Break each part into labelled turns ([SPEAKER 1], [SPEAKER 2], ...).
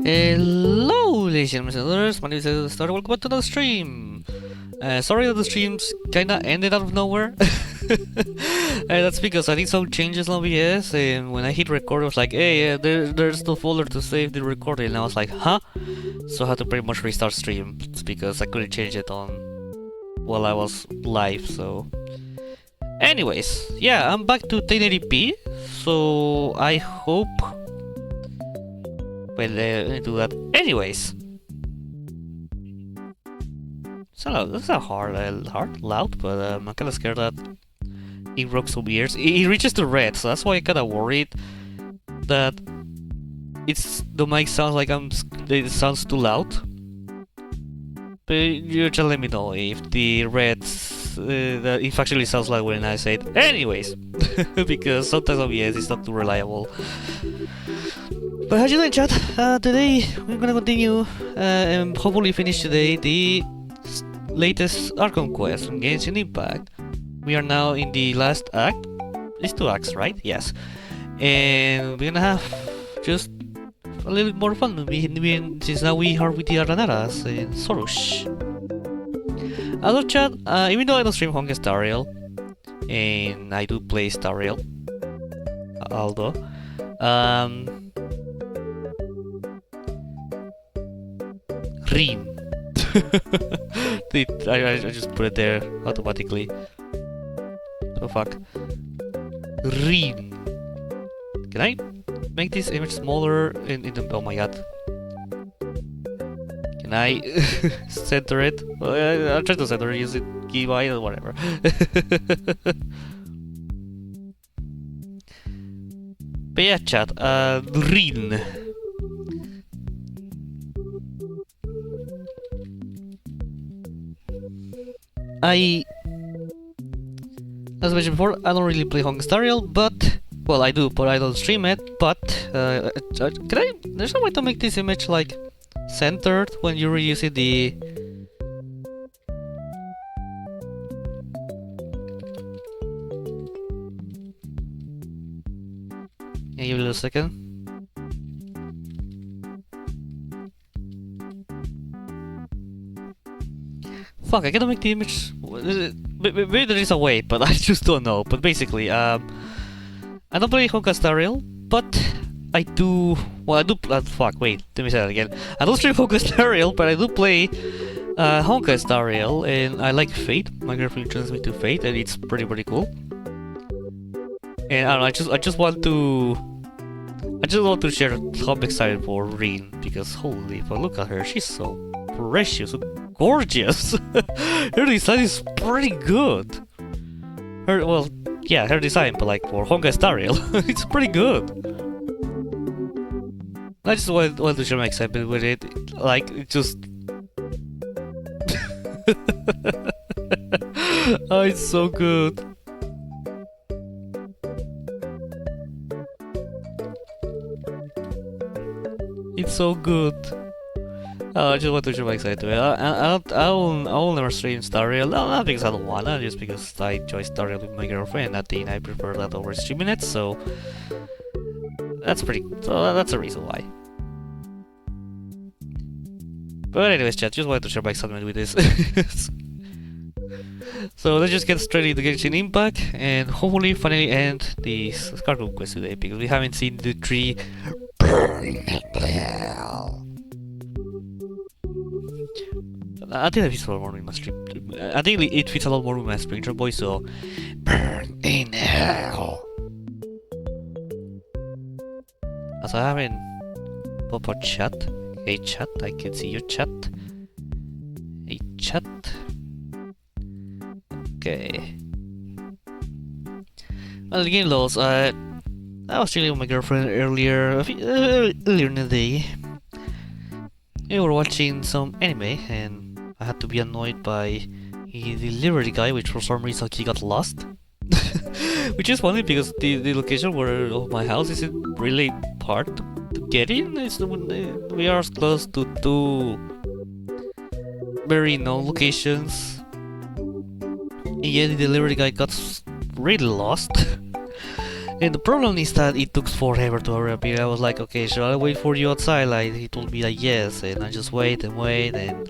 [SPEAKER 1] Hello, ladies and gentlemen, my name is EduTheVODS. Welcome back to the stream. Sorry that the streams kinda ended out of nowhere. That's because I did some changes on OBS, and when I hit record, I was like, hey, there's no folder to save the recording, and I was like, huh? So I had to pretty much restart stream, because I couldn't change it on while I was live, so... Anyways, yeah, I'm back to 1080p, so I hope... Well, let me do that. Anyways, so it's not loud, but I'm kind of scared that it rocks some ears. It reaches the red, so that's why I'm kind of worried that the mic sounds like it sounds too loud. But you just let me know if the red it actually sounds like when I say it. Anyways, because sometimes OBS is not too reliable. But how you doing, chat? Today we're gonna continue and hopefully finish today the latest Archon quest from Genshin Impact. We are now in the last act. It's 2 acts, right? Yes. And we're gonna have just a little bit more fun since now we are with the Aranaras and Sorush. Hello, chat. Even though I don't stream Honkai Stariel, and I do play Stariel, although Rin. I just put it there automatically. Oh fuck. Rin. Can I make this image smaller in the... Oh my god. Can I center it? Well, I'll try to center it, use it keybind or whatever. But yeah, chat, Rin. As I mentioned before, I don't really play Honkai Stariel, but... Well, I do, but I don't stream it, but... There's no way to make this image, like, centered when you're using the... Yeah, give it a second. Fuck, I cannot make the image... Maybe there is a way, but I just don't know. But basically, I don't play Honkai Stariel, but I do... Well, I do... fuck, wait, let me say that again. I don't stream Honkai Stariel, but I do play Honkai Stariel, and I like Fate. My girlfriend introduced me to Fate, and it's pretty cool. And I don't know, I just want to share how I'm excited for Rin, because holy fuck, look at her, she's so precious, so gorgeous. Her design is pretty good. Her design, but like for Honkai Stariel, it's pretty good. I just want to share my excitement with it. Like, it just... Oh, it's so good. It's so good. Oh, I just want to show my excitement. I will never stream Stariel. No, not because I don't wanna, just because I enjoy Stariel with my girlfriend. I think I prefer that over streaming it, so that's a reason why. But anyways, chat, just wanted to share my excitement with this. So let's just get straight into Genshin Impact and hopefully finally end the Scarlet quest today, because we haven't seen the 3 burning hell. I think that fits a lot more with my stream. I think it fits a lot more with my Springtrap voice, so... Burn in hell! As I haven't pop up chat. Hey chat, I can see your chat. Hey chat. Okay. Well, the game loads. I was chilling with my girlfriend earlier in the day. We were watching some anime, and I had to be annoyed by the delivery guy, which for some reason he got lost. Which is funny because the location of my house isn't really hard to get in. We are close to 2 very known locations. And yet the delivery guy got really lost. And the problem is that it took forever to appear. I was like, okay, shall I wait for you outside? Like he told me like yes, and I just wait and wait, and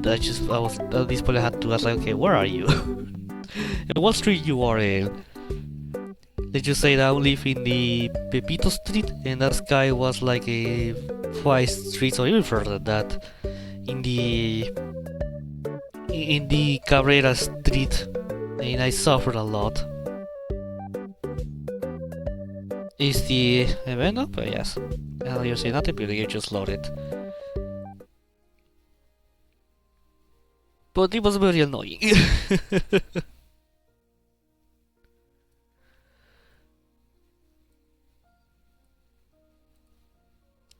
[SPEAKER 1] I was at this point I had to ask like, okay, where are you? And what street you are in? They just say that I live in the Pepito Street, and that guy was like a 5 streets or even further than that in the Cabrera Street, and I suffered a lot. Is the event up? Yes. You see nothing, but you just loaded. But it was very annoying.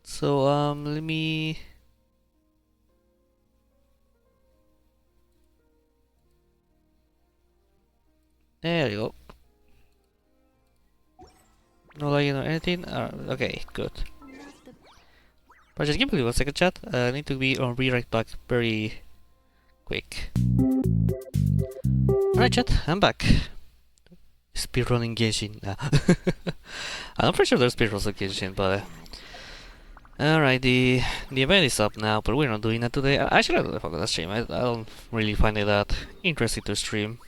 [SPEAKER 1] So let me. There you go. No lagging or anything? Okay, good. But just give me 1 second, chat. I need to be right back very quick. Alright, chat, I'm back. Speedrunning Genshin. I'm pretty sure there's speedruns of Genshin, but. Alright, the event is up now, but we're not doing that today. Actually, I don't know if I'm gonna stream. I don't really find it that interesting to stream.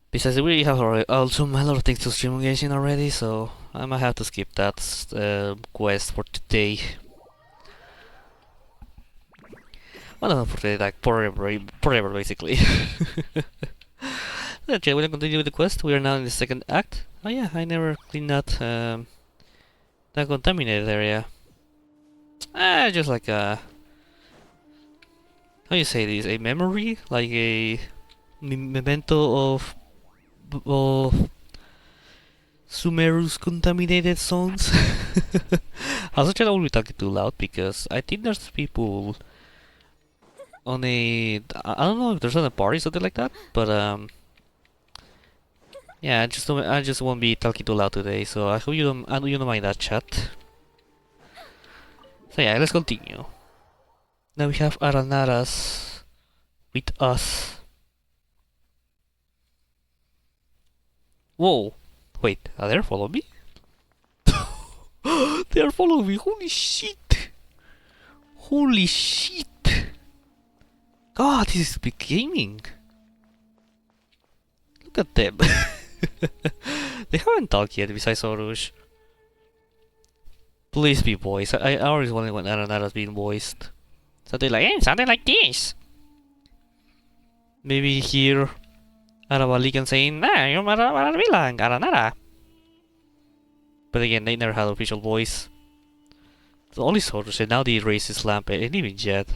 [SPEAKER 1] Besides, we have also a lot of things to stream on Genshin already, so I might have to skip that quest for today. Well, not for today, like forever basically. Okay, we'll continue with the quest. We are now in the second act. Oh yeah, I never cleaned that contaminated area. Just like a... How you say this? A memory? Like a memento of Sumeru's contaminated zones. Also, I don't be talking too loud because I think there's people on a... I don't know if there's on a party or something like that, but yeah, I just won't be talking too loud today, so I hope you don't mind that, chat. So yeah, let's continue. Now we have Aranaras with us. Whoa! Wait, are they following me? They are following me! Holy shit! Holy shit! God, this is big gaming! Look at them! They haven't talked yet besides Orush. Please be voiced. I always wanted when Aranara's being voiced. Something like this! Maybe here Arabali can say, nah, you're Marabilang, Aranara. But again, they never had official voice. It's only Sorush, and now the racist lamp, and even Jet.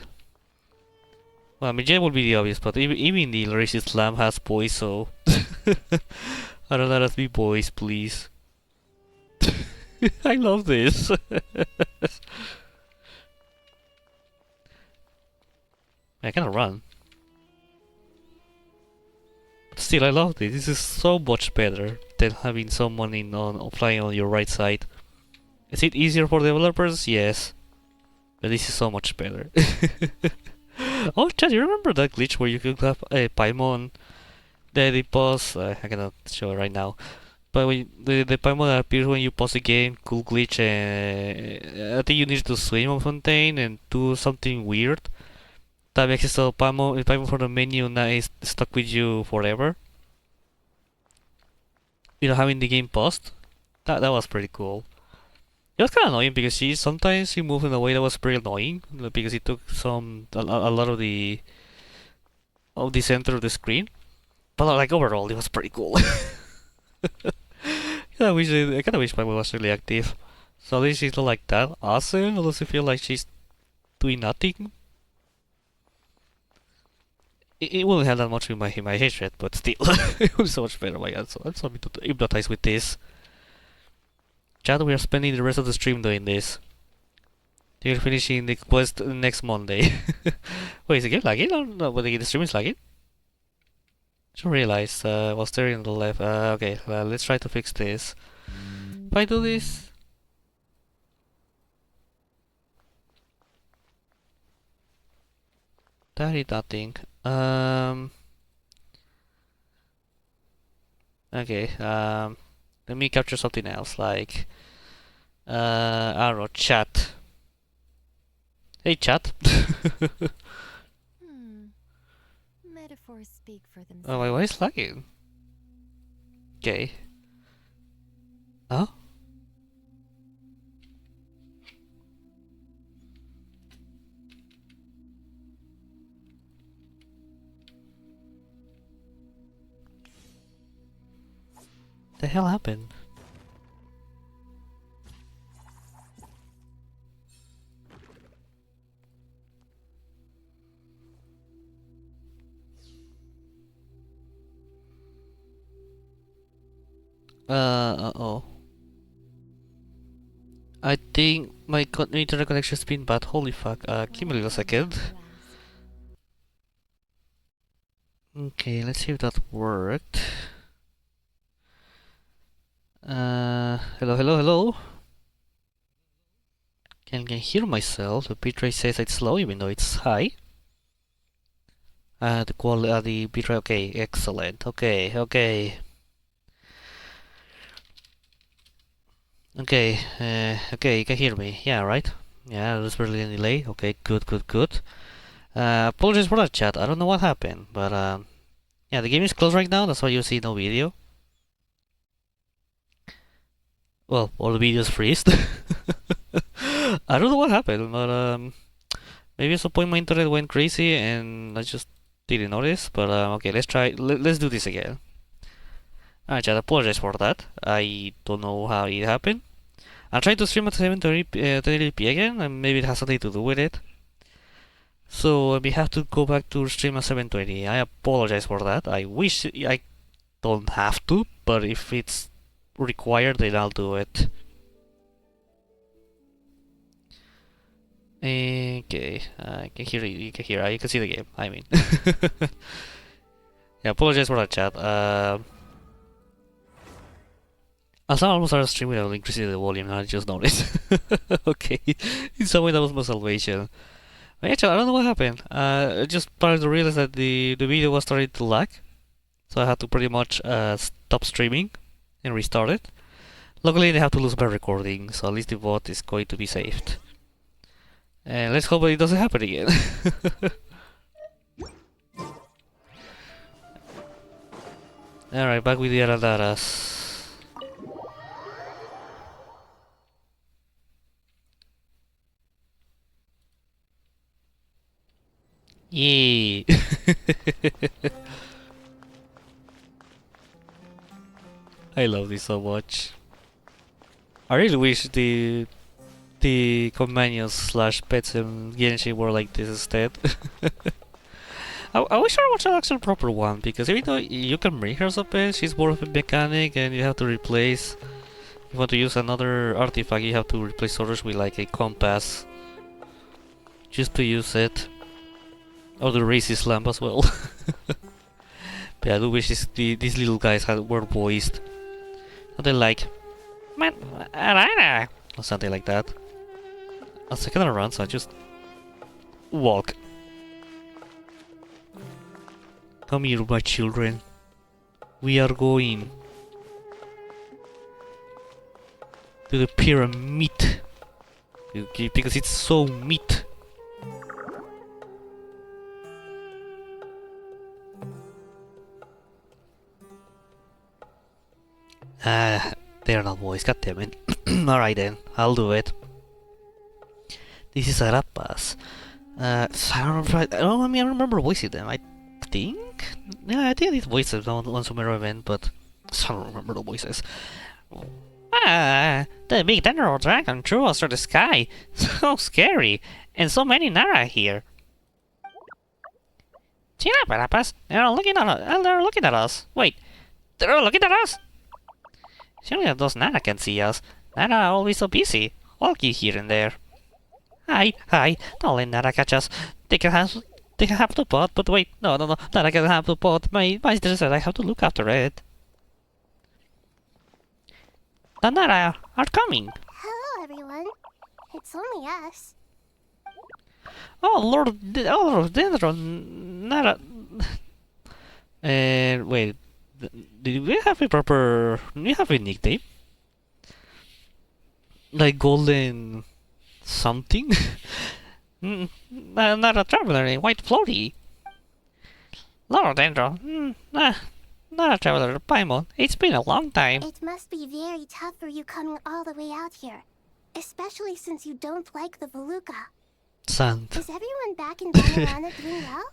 [SPEAKER 1] Well, I mean, Jet would be the obvious, but even the racist lamp has voice, so... Aranara's be voice, please. I love this. I cannot run. But still, I love this. This is so much better than having someone flying on your right side. Is it easier for developers? Yes. But this is so much better. Oh, Chad, you remember that glitch where you could have a Paimon that it pause? I cannot show it right now. But when the Paimon that appears when you pause the game, cool glitch, I think you need to swim on Fontaine and do something weird. That makes it so Paimon from the menu now is stuck with you forever. You know, having the game paused. That was pretty cool. It was kind of annoying because sometimes she moved in a way that was pretty annoying because it took a lot of the center of the screen. But like overall, it was pretty cool. Yeah, I kind of wish my mom was really active. So at least she's not like that awesome. Unless you feel like she's doing nothing. It wouldn't have that much in my hatred, but still, it was so much better. My God, so I'm so hypnotized with this. Chad, we are spending the rest of the stream doing this. You're finishing the quest next Monday. Wait, is the game lagging? No, but the stream is lagging? I just realized, while staring on the left. Okay, let's try to fix this. If I do this... That is nothing. Okay, let me capture something else, like, I don't know, chat. Hey, chat.
[SPEAKER 2] Metaphors speak for
[SPEAKER 1] Oh,
[SPEAKER 2] themselves.
[SPEAKER 1] my voice lagging. Okay. Huh? The hell happened? Uh-oh. I think my internet connection's been bad. Holy fuck. Give me a little second. Okay, let's see if that worked. Hello, hello, hello. Can hear myself. The bitrate says it's slow even though it's high. The quality, the bitrate, okay, excellent. Okay, okay. Okay, okay, you can hear me. Yeah, right? Yeah, there's barely any delay. Okay, good, good, good. Apologies for that chat. I don't know what happened, but yeah, the game is closed right now. That's why you see no video. Well, all the videos freeze. I don't know what happened, but maybe at some point my internet went crazy and I just didn't notice. But okay, let's try. Let's do this again. Alright, chat. Apologize for that. I don't know how it happened. I'm trying to stream at 1080p again, and maybe it has something to do with it. So we have to go back to stream at 720. I apologize for that. I wish I don't have to, but if it's required, then I'll do it. Okay, I can hear you. You can hear. You can see the game. I mean, yeah. Apologize for that, chat. As I almost started streaming, I was increasing the volume, and I just noticed. Okay, in some way that was my salvation. Actually, I don't know what happened. I just started to realize that the video was starting to lag, so I had to pretty much stop streaming and restart it. Luckily, they have to lose my recording, so at least the VOD is going to be saved. And let's hope it doesn't happen again. Alright, back with the Aradaras. Yay! I love this so much. I really wish the companions slash pets in Genshin were like this instead. I wish I watched an actual proper one, because even though you can bring her as a pet, she's more of a mechanic and you have to replace. If you want to use another artifact, you have to replace Soros with like a compass just to use it. Or the racist lamp as well. But I do wish these little guys were voiced. Something like, man, or something like that. A second around, so I just walk. Come here, my children. We are going to the pyramid. Because it's so meat. They're not boys, goddammit. Alright then, I'll do it. This is Arapas. I don't remember voicing them. I think? Yeah, I think I did voice them on Sumeru event, but I don't remember the voices. The big general dragon threw us through the sky. So scary. And so many Nara here. Chin up, Arapas. They're looking at us. They're looking at us. Wait, they're looking at us? Surely those Nara can see us. Nara are always so busy, walking here and there. Hi, don't let Nara catch us. They can have the pot, but wait, no, Nara can have the pot. My sister said I have to look after it. The Nara are coming.
[SPEAKER 2] Hello, everyone. It's only us.
[SPEAKER 1] Oh Lord Dendron, Nara. Wait, Did we have a proper... Do we have a nickname? Like Golden... something? Not a traveler, a white floaty. Dendro. Not a traveler, Paimon. It's been a long time.
[SPEAKER 2] It must be very tough for you coming all the way out here. Especially since you don't like the Veluca.
[SPEAKER 1] Sand.
[SPEAKER 2] Is everyone back in Banana doing well?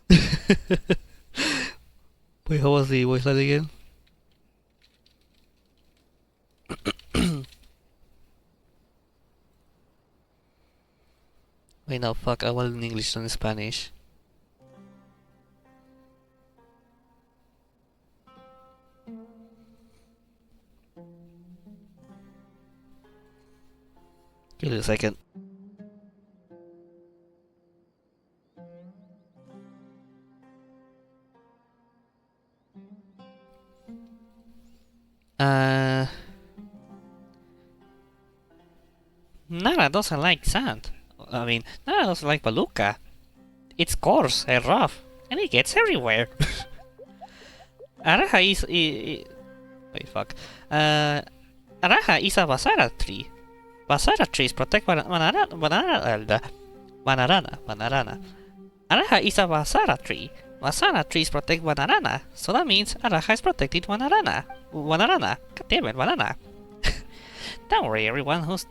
[SPEAKER 1] Wait, how was the voice line again? Wait, no, fuck, I want in English, not in Spanish. Give it a second. Nara doesn't like sand. I mean, Nara doesn't like Veluca. It's coarse and rough, and it gets everywhere. Araha is... wait, fuck. Araha is a Basara tree. Basara trees protect Banarana. Araha is a Basara tree. Basara trees protect Banarana, so that means Araha is protected Banarana. God damn it, Banana. Don't worry, everyone who's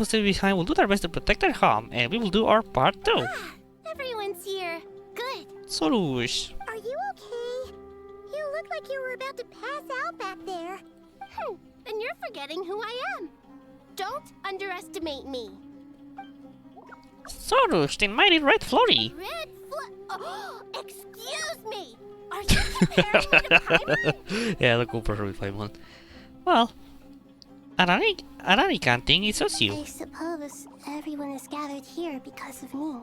[SPEAKER 1] still behind will do their best to protect their home, and we will do our part too.
[SPEAKER 2] Everyone's here. Good.
[SPEAKER 1] Sorush.
[SPEAKER 2] Are you okay? You look like you were about to pass out back there. And you're forgetting who I am. Don't underestimate me.
[SPEAKER 1] Sorush, the mighty red floaty.
[SPEAKER 2] Oh, excuse me. Are you comparing me to Paimon?
[SPEAKER 1] Yeah, the compare with Paimon. Well, Arani can't think it's just you.
[SPEAKER 2] I suppose everyone is gathered here because of me.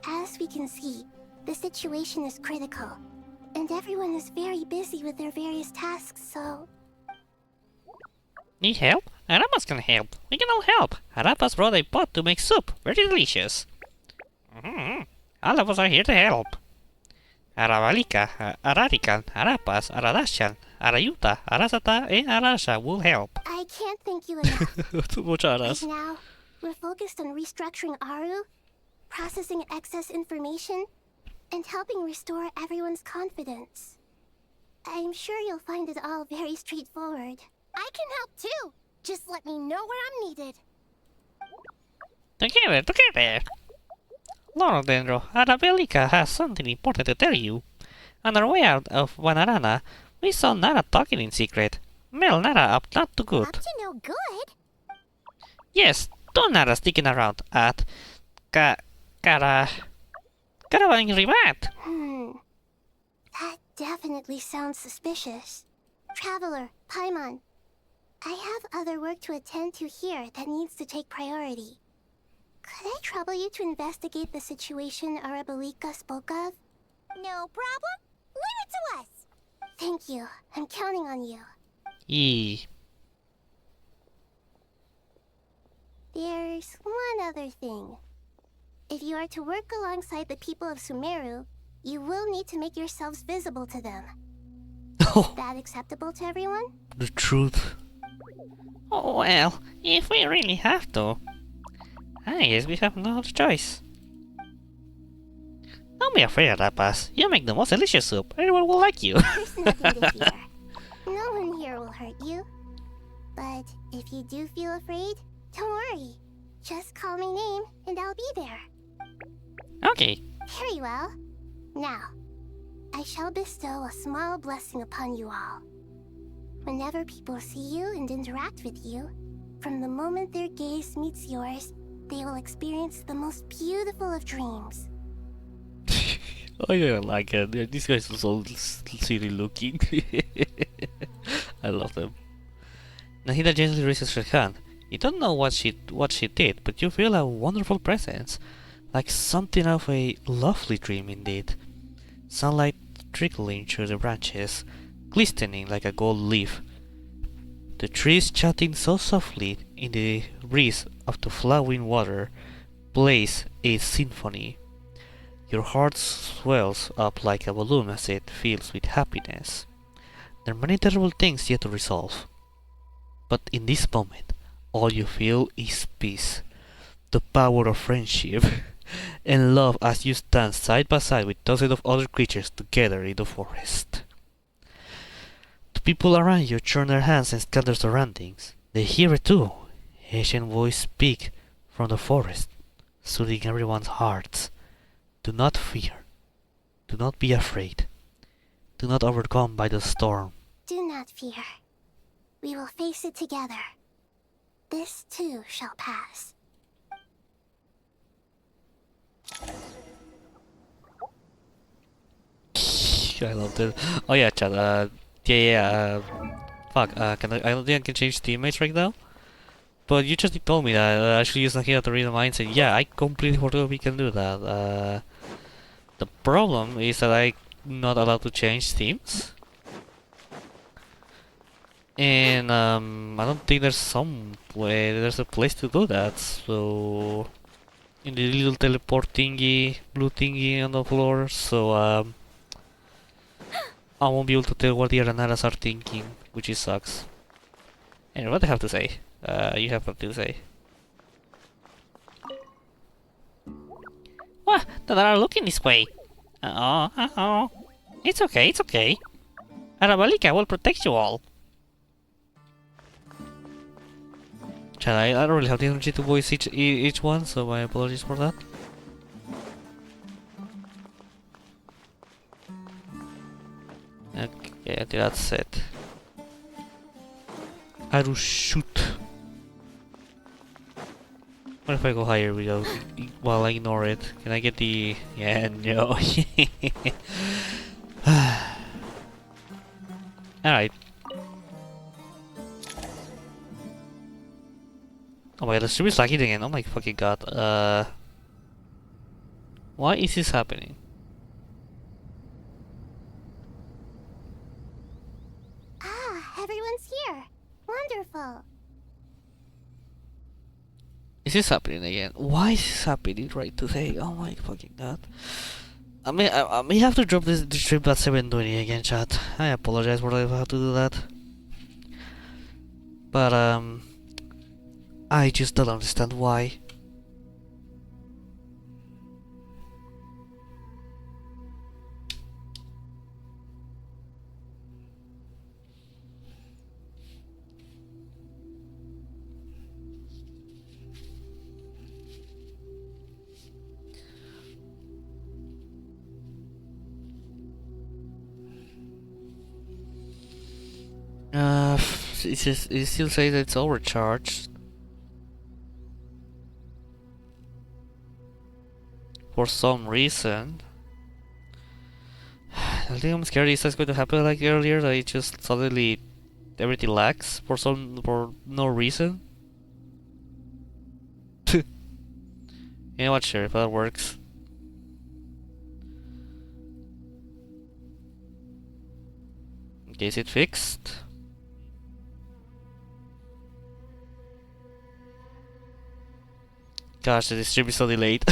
[SPEAKER 2] As we can see, the situation is critical, and everyone is very busy with their various tasks, so...
[SPEAKER 1] Need help? Arapas can help. We can all help. Arapas brought a pot to make soup. Very delicious. All of us are here to help. Aravalika, Ararikan, Arapas, Aradashan, Arayuta, Arasata, and Arasha will help.
[SPEAKER 2] I can't thank you enough.
[SPEAKER 1] Too much Aras.
[SPEAKER 2] Right now, we're focused on restructuring Aru, processing excess information, and helping restore everyone's confidence. I'm sure you'll find it all very straightforward. I can help too! Just let me know where I'm needed.
[SPEAKER 1] Together! Dendro, Arabelica has something important to tell you. On our way out of Wanarana, we saw Nara talking in secret. Mel Nara up not too good.
[SPEAKER 2] Up to no good?
[SPEAKER 1] Yes, two Nara sticking around at Caravan Rivat.
[SPEAKER 2] That definitely sounds suspicious. Traveler, Paimon, I have other work to attend to here that needs to take priority. Could I trouble you to investigate the situation Arabelika spoke of? No problem. Leave it to us. Thank you. I'm counting on you. There's one other thing. If you are to work alongside the people of Sumeru, you will need to make yourselves visible to them. Is that acceptable to everyone?
[SPEAKER 1] The truth. Oh well, if we really have to, I guess we have no other choice. Don't be afraid, Rapas. You make the most delicious soup. Everyone will like you.
[SPEAKER 2] There's nothing to fear. No one here will hurt you. But if you do feel afraid, don't worry. Just call my name and I'll be there.
[SPEAKER 1] Okay.
[SPEAKER 2] Very well. Now, I shall bestow a small blessing upon you all. Whenever people see you and interact with you, from the moment their gaze meets yours, they will experience the most beautiful of dreams.
[SPEAKER 1] I don't like it. These guys are so silly looking. I love them. Nahida gently raises her hand. You don't know what she did, but you feel a wonderful presence. Like something of a lovely dream indeed. Sunlight trickling through the branches, glistening like a gold leaf. The trees chatting so softly in the breeze of the flowing water plays a symphony. Your heart swells up like a balloon as it fills with happiness. There are many terrible things yet to resolve, but in this moment, all you feel is peace, the power of friendship, and love as you stand side by side with dozens of other creatures together in the forest. The people around you turn their hands and scan their surroundings. They hear it too. Ancient voice speak from the forest, soothing everyone's hearts. Do not fear. Do not be afraid. Do not overcome by the storm.
[SPEAKER 2] Do not fear. We will face it together. This too shall pass.
[SPEAKER 1] I loved it. Oh yeah, chat. Fuck. I don't think I can change teammates right now. But you just told me that I should use Nakia to read the minds, and yeah, I completely forgot we can do that. The problem is that I'm not allowed to change teams. And I don't think there's a place to do that. So in the little teleport thingy, blue thingy on the floor. So I won't be able to tell what the Aranaras are thinking, which is sucks. And what do I have to say? You have something to say. What? They are looking this way. Oh. It's okay, it's okay. Arabalika will protect you all. Chad, I don't really have the energy to voice each one, so my apologies for that. Okay, I think that's it. Aru shoot. What if I go higher without while I ignore it? Can I get the yeah no Alright. Oh my god, the stream is lagging again. Oh my fucking god. Why is this happening?
[SPEAKER 2] Ah, everyone's here. Wonderful.
[SPEAKER 1] Is this happening again? Why is this happening right today? Oh my fucking god. I may have to drop this stream at 7:20 again, chat. I apologize for that if I have to do that. But I just don't understand why. It still says that it's overcharged. For some reason. I think I'm scared is that's going to happen like earlier, that it just suddenly everything lags for no reason. You know what, sure, if that works. Okay, is it fixed? Gosh, the stream is so delayed.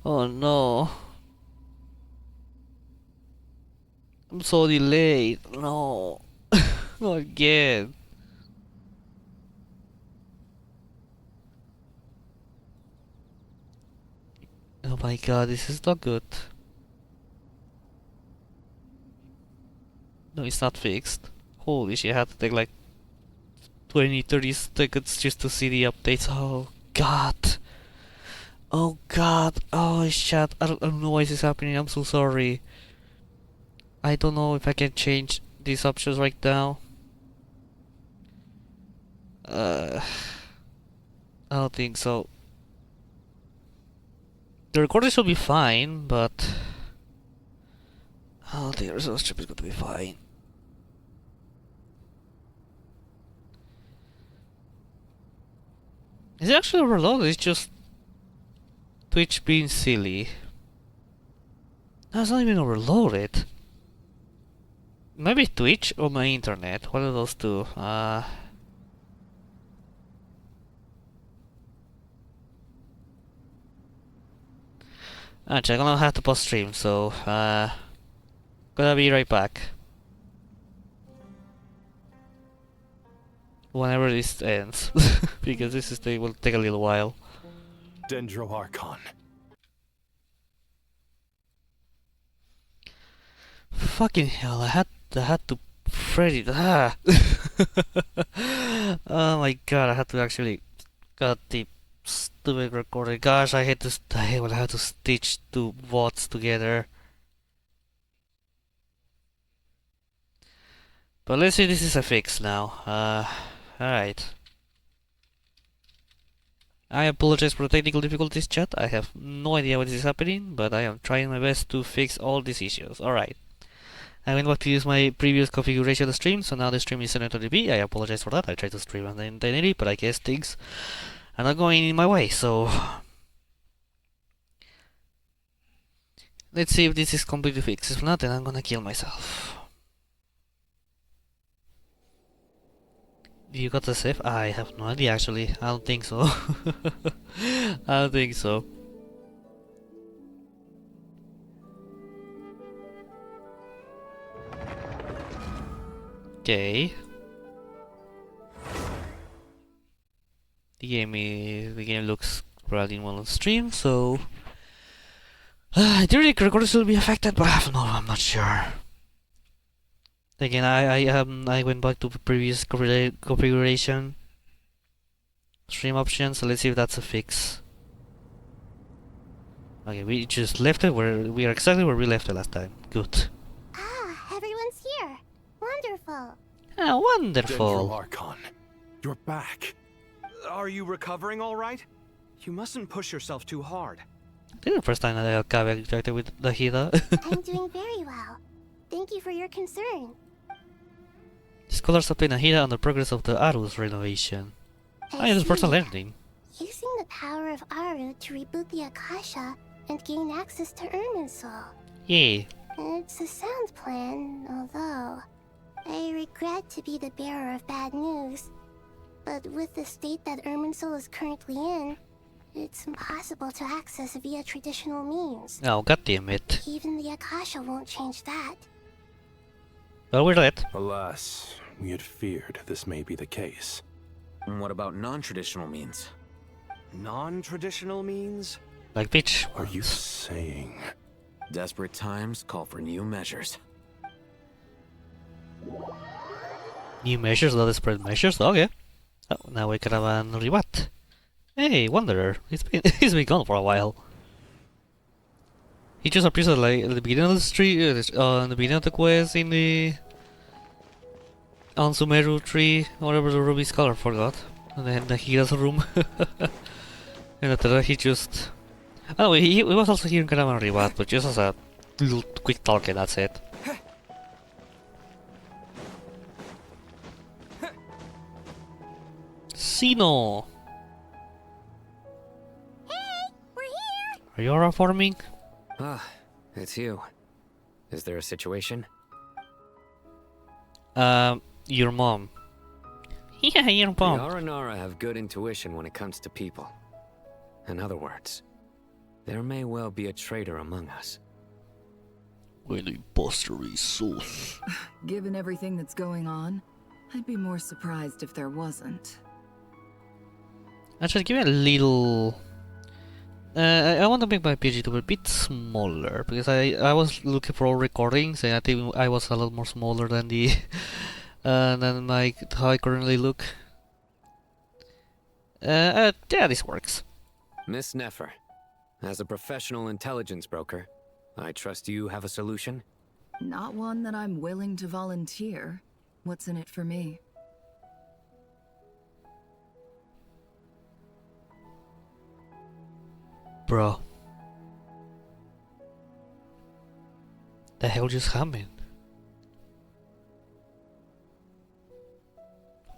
[SPEAKER 1] Oh no. I'm so delayed. No. Not again. Oh my god, this is not good. No, it's not fixed. Holy shit, I had to take like 20-30 seconds just to see the updates. Oh god. Oh god. Oh shit. I don't know why this is happening. I'm so sorry. I don't know if I can change these options right now. I don't think so. The recording should be fine, but I don't think the result strip is going to be fine. Is it actually overloaded? It's just Twitch being silly. No, it's not even overloaded. Maybe Twitch or my internet. One of those two. Actually, I'm gonna have to pause stream, so gonna be right back. Whenever this ends, because will take a little while.
[SPEAKER 3] Dendro Archon.
[SPEAKER 1] Fucking hell! I had to Fred it. Ah. Oh my god! I had to actually cut the stupid recording. Gosh, I hate to. I hate when I have to stitch two VODs together. But let's see. This is a fix now. Alright. I apologize for the technical difficulties, chat. I have no idea what is happening, but I am trying my best to fix all these issues. Alright. I went back to use my previous configuration of the stream, so now the stream is 720p. I apologize for that. I tried to stream on 1080, but I guess things are not going in my way, so let's see if this is completely fixed. If not, then I'm gonna kill myself. You got the save? I have no idea actually. I don't think so. I don't think so. Okay. The game looks running well on stream, so theoretically recordings will be affected, but I'm not sure. Again, I went back to the previous configuration stream options, so let's see if that's a fix. Okay, we just left it where we are exactly where we left it last time. Good.
[SPEAKER 2] Ah, everyone's here. Wonderful.
[SPEAKER 1] Ah, wonderful.
[SPEAKER 3] Dendro Archon. You're back.
[SPEAKER 4] Are you recovering all right? You mustn't push yourself too hard.
[SPEAKER 1] This is the first time that I'll come interacted with Nahida.
[SPEAKER 2] I'm doing very well. Thank you for your concern.
[SPEAKER 1] Scholars update Nahida on the progress of the Aru's renovation.
[SPEAKER 2] I
[SPEAKER 1] This person
[SPEAKER 2] see.
[SPEAKER 1] learning.
[SPEAKER 2] Using the power of Aru to reboot the Akasha and gain access to Irminsul.
[SPEAKER 1] Yay.
[SPEAKER 2] It's a sound plan, although I regret to be the bearer of bad news. But with the state that Irminsul is currently in, it's impossible to access via traditional means.
[SPEAKER 1] Oh, goddammit.
[SPEAKER 2] Even the Akasha won't change that.
[SPEAKER 1] Well, we're dead.
[SPEAKER 3] Alas, we had feared this may be the case.
[SPEAKER 4] And what about non-traditional means? Non-traditional means?
[SPEAKER 1] Like bitch.
[SPEAKER 3] Are you saying...
[SPEAKER 4] Desperate times call for new measures.
[SPEAKER 1] New measures, not desperate measures? Okay. Oh, now we can have an rewat. Hey, Wanderer. He's been gone for a while. He just appears like at the beginning of the street, in the beginning of the quest in the on Sumeru tree, whatever the ruby scholar forgot. And then he has a room. And after that he just... Oh, he was also here in Karaman Rivat, but just as a little quick talk and that's it. Sino!
[SPEAKER 2] Hey, we're here!
[SPEAKER 1] Are you alright farming?
[SPEAKER 5] Ah, it's you. Is there a situation?
[SPEAKER 1] Your mom. Yeah, your
[SPEAKER 5] The
[SPEAKER 1] mom.
[SPEAKER 5] Aranara have good intuition when it comes to people. In other words, there may well be a traitor among us.
[SPEAKER 1] Well, imposter is sauce.
[SPEAKER 6] Given everything that's going on, I'd be more surprised if there wasn't.
[SPEAKER 1] Actually, give me a little... I want to make my PG to be a bit smaller, because I was looking for all recordings, and I think I was a lot more smaller than the... than how I currently look. Yeah, this works.
[SPEAKER 5] Miss Nefer, as a professional intelligence broker, I trust you have a solution?
[SPEAKER 6] Not one that I'm willing to volunteer. What's in it for me?
[SPEAKER 1] Bro. The hell just happened?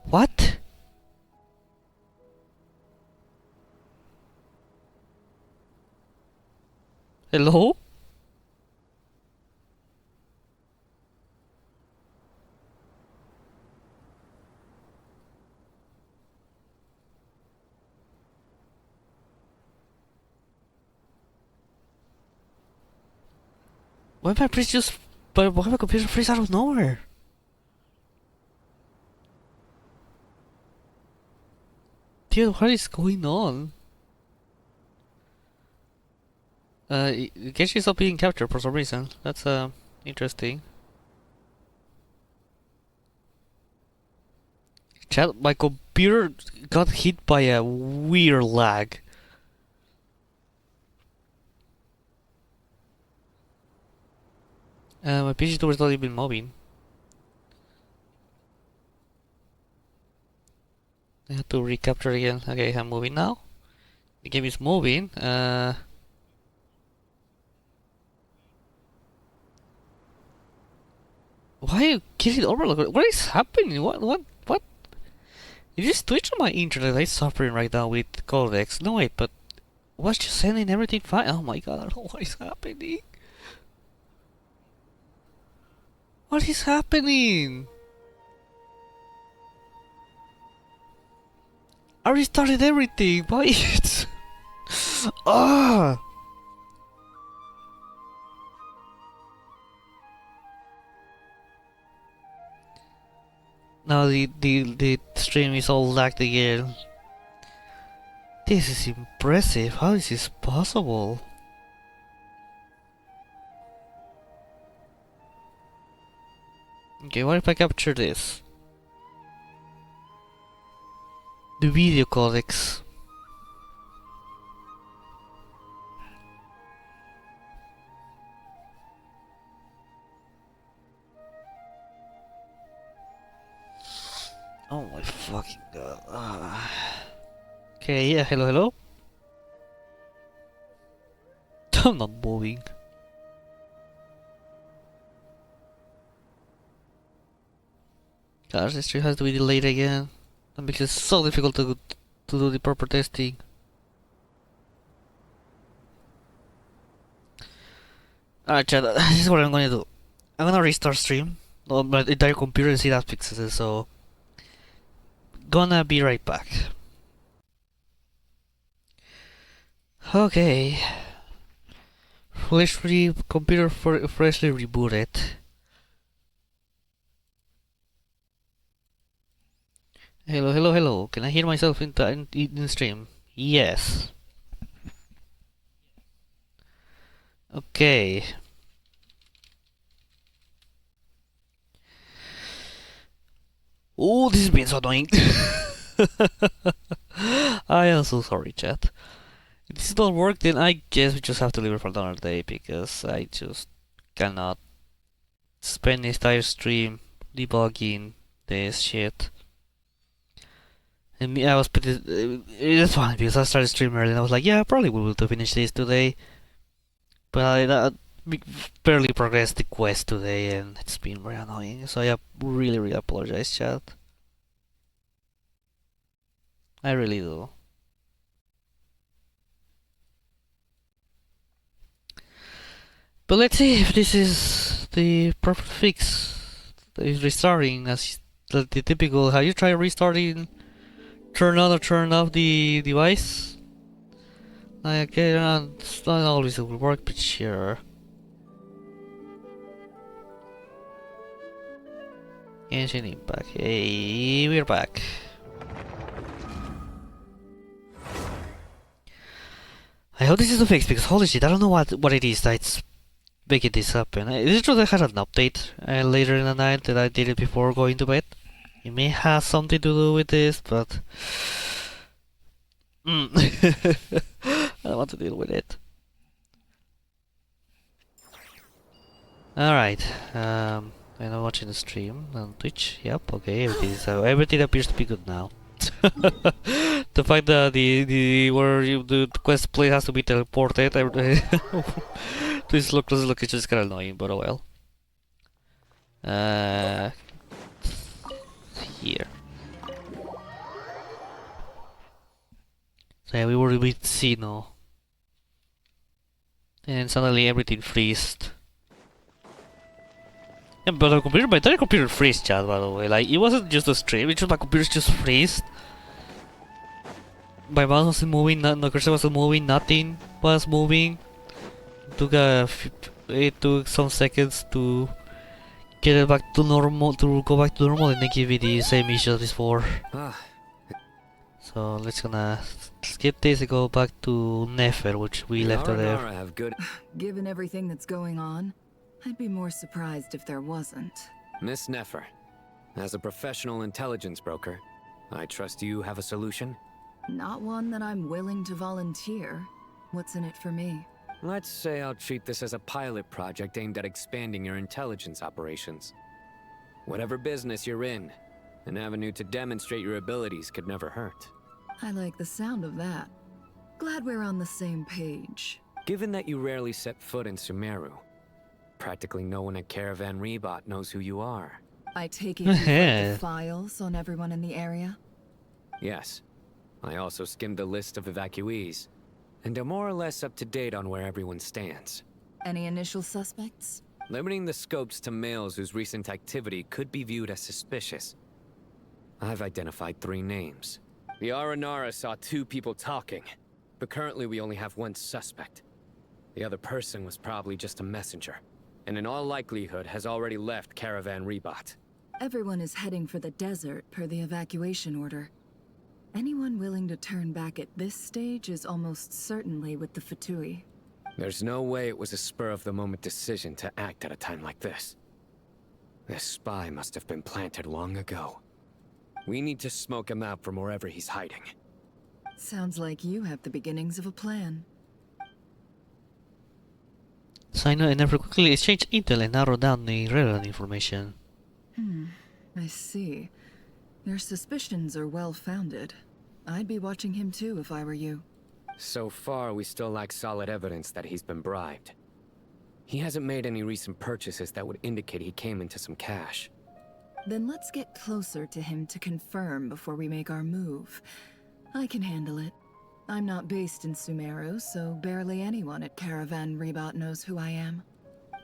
[SPEAKER 1] What? Hello? Why my freeze just... But why my computer freeze out of nowhere? Dude, what is going on? Genshin stopped being captured for some reason. That's interesting. Chat, my computer got hit by a weird lag. My PC was not even moving. I have to recapture again. Okay, I'm moving now. The game is moving. Why are you killing Overlook? What is happening? What? It is Twitch on my internet. I'm suffering right now with codecs. No wait, but was just sending everything fine? Oh my god, I don't know what is happening. What is happening? I restarted everything. Why it's ah. Now the stream is all lagged again. This is impressive. How is this possible? Okay, what if I capture this? The video codecs. Oh my fucking god. Okay, yeah, hello. I'm not moving. Gosh, this stream has to be delayed again. That makes it so difficult to do the proper testing. Alright, chat, this is what I'm gonna do. I'm gonna restart stream on my entire computer and see that fixes it, so... Gonna be right back. Okay. Freshly computer freshly rebooted. Hello. Can I hear myself in stream? Yes. Okay. Oh, this has been so annoying. I am so sorry, chat. If this don't work, then I guess we just have to leave it for another day, because I just cannot spend the entire stream debugging this shit. And me, I was pretty... it's funny, because I started streaming early and I was like, yeah, I probably will be able to finish this today. But I barely progressed the quest today, and it's been very annoying. So I really apologize, chat. I really do. But let's see if this is the proper fix. Is restarting as the typical. Have you tried restarting? Turn on or turn off the device? Like, it's not always will work, but sure. Genshin Impact. Hey, we're back. I hope this is the fix, because holy shit, I don't know what it is that's making this happen. Is it true that I had an update later in the night that I did it before going to bed? It may have something to do with this, but... I don't want to deal with it. Alright, I'm watching the stream on Twitch. Yep, okay, everything appears to be good now. The fact that the quest place has to be teleported to this location is kinda annoying, but oh well. Here. So yeah, we were with Sino. And suddenly everything freezed. Yeah, but my entire computer freezed, chat, by the way. Like, it wasn't just a stream, it's just my computer just freezed. My mouse wasn't moving, no cursor wasn't moving, nothing was moving. It took a it took some seconds to get it back to normal, to go back to normal, and then give me the same issue as before.
[SPEAKER 5] Ah,
[SPEAKER 1] So let's gonna skip this and go back to Nefer, which we left her there.
[SPEAKER 5] Aranara have good...
[SPEAKER 6] Given everything that's going on, I'd be more surprised if there wasn't.
[SPEAKER 5] Miss Nefer, as a professional intelligence broker, I trust you have a solution?
[SPEAKER 6] Not one that I'm willing to volunteer. What's in it for me?
[SPEAKER 5] Let's say I'll treat this as a pilot project aimed at expanding your intelligence operations. Whatever business you're in, an avenue to demonstrate your abilities could never hurt.
[SPEAKER 6] I like the sound of that. Glad we're on the same page.
[SPEAKER 5] Given that you rarely set foot in Sumeru, practically no one at Caravan Rebot knows who you are.
[SPEAKER 6] I take it you've read the files on everyone in the area?
[SPEAKER 5] Yes. I also skimmed the list of evacuees, and am more or less up to date on where everyone stands.
[SPEAKER 6] Any initial suspects?
[SPEAKER 5] Limiting the scopes to males whose recent activity could be viewed as suspicious, I've identified 3 names. The Aranara saw 2 people talking, but currently we only have 1 suspect. The other person was probably just a messenger, and in all likelihood has already left Caravan Rebot.
[SPEAKER 6] Everyone is heading for the desert per the evacuation order. Anyone willing to turn back at this stage is almost certainly with the Fatui.
[SPEAKER 5] There's no way it was a spur-of-the-moment decision to act at a time like this. This spy must have been planted long ago. We need to smoke him out from wherever he's hiding.
[SPEAKER 6] Sounds like you have the beginnings of a plan.
[SPEAKER 1] Sign and Nefer quickly exchange intel and narrow down the relevant information.
[SPEAKER 6] I see. Your suspicions are well-founded. I'd be watching him too if I were you.
[SPEAKER 5] So far, we still lack solid evidence that he's been bribed. He hasn't made any recent purchases that would indicate he came into some cash.
[SPEAKER 6] Then let's get closer to him to confirm before we make our move. I can handle it. I'm not based in Sumeru, so barely anyone at Caravan Rebot knows who I am.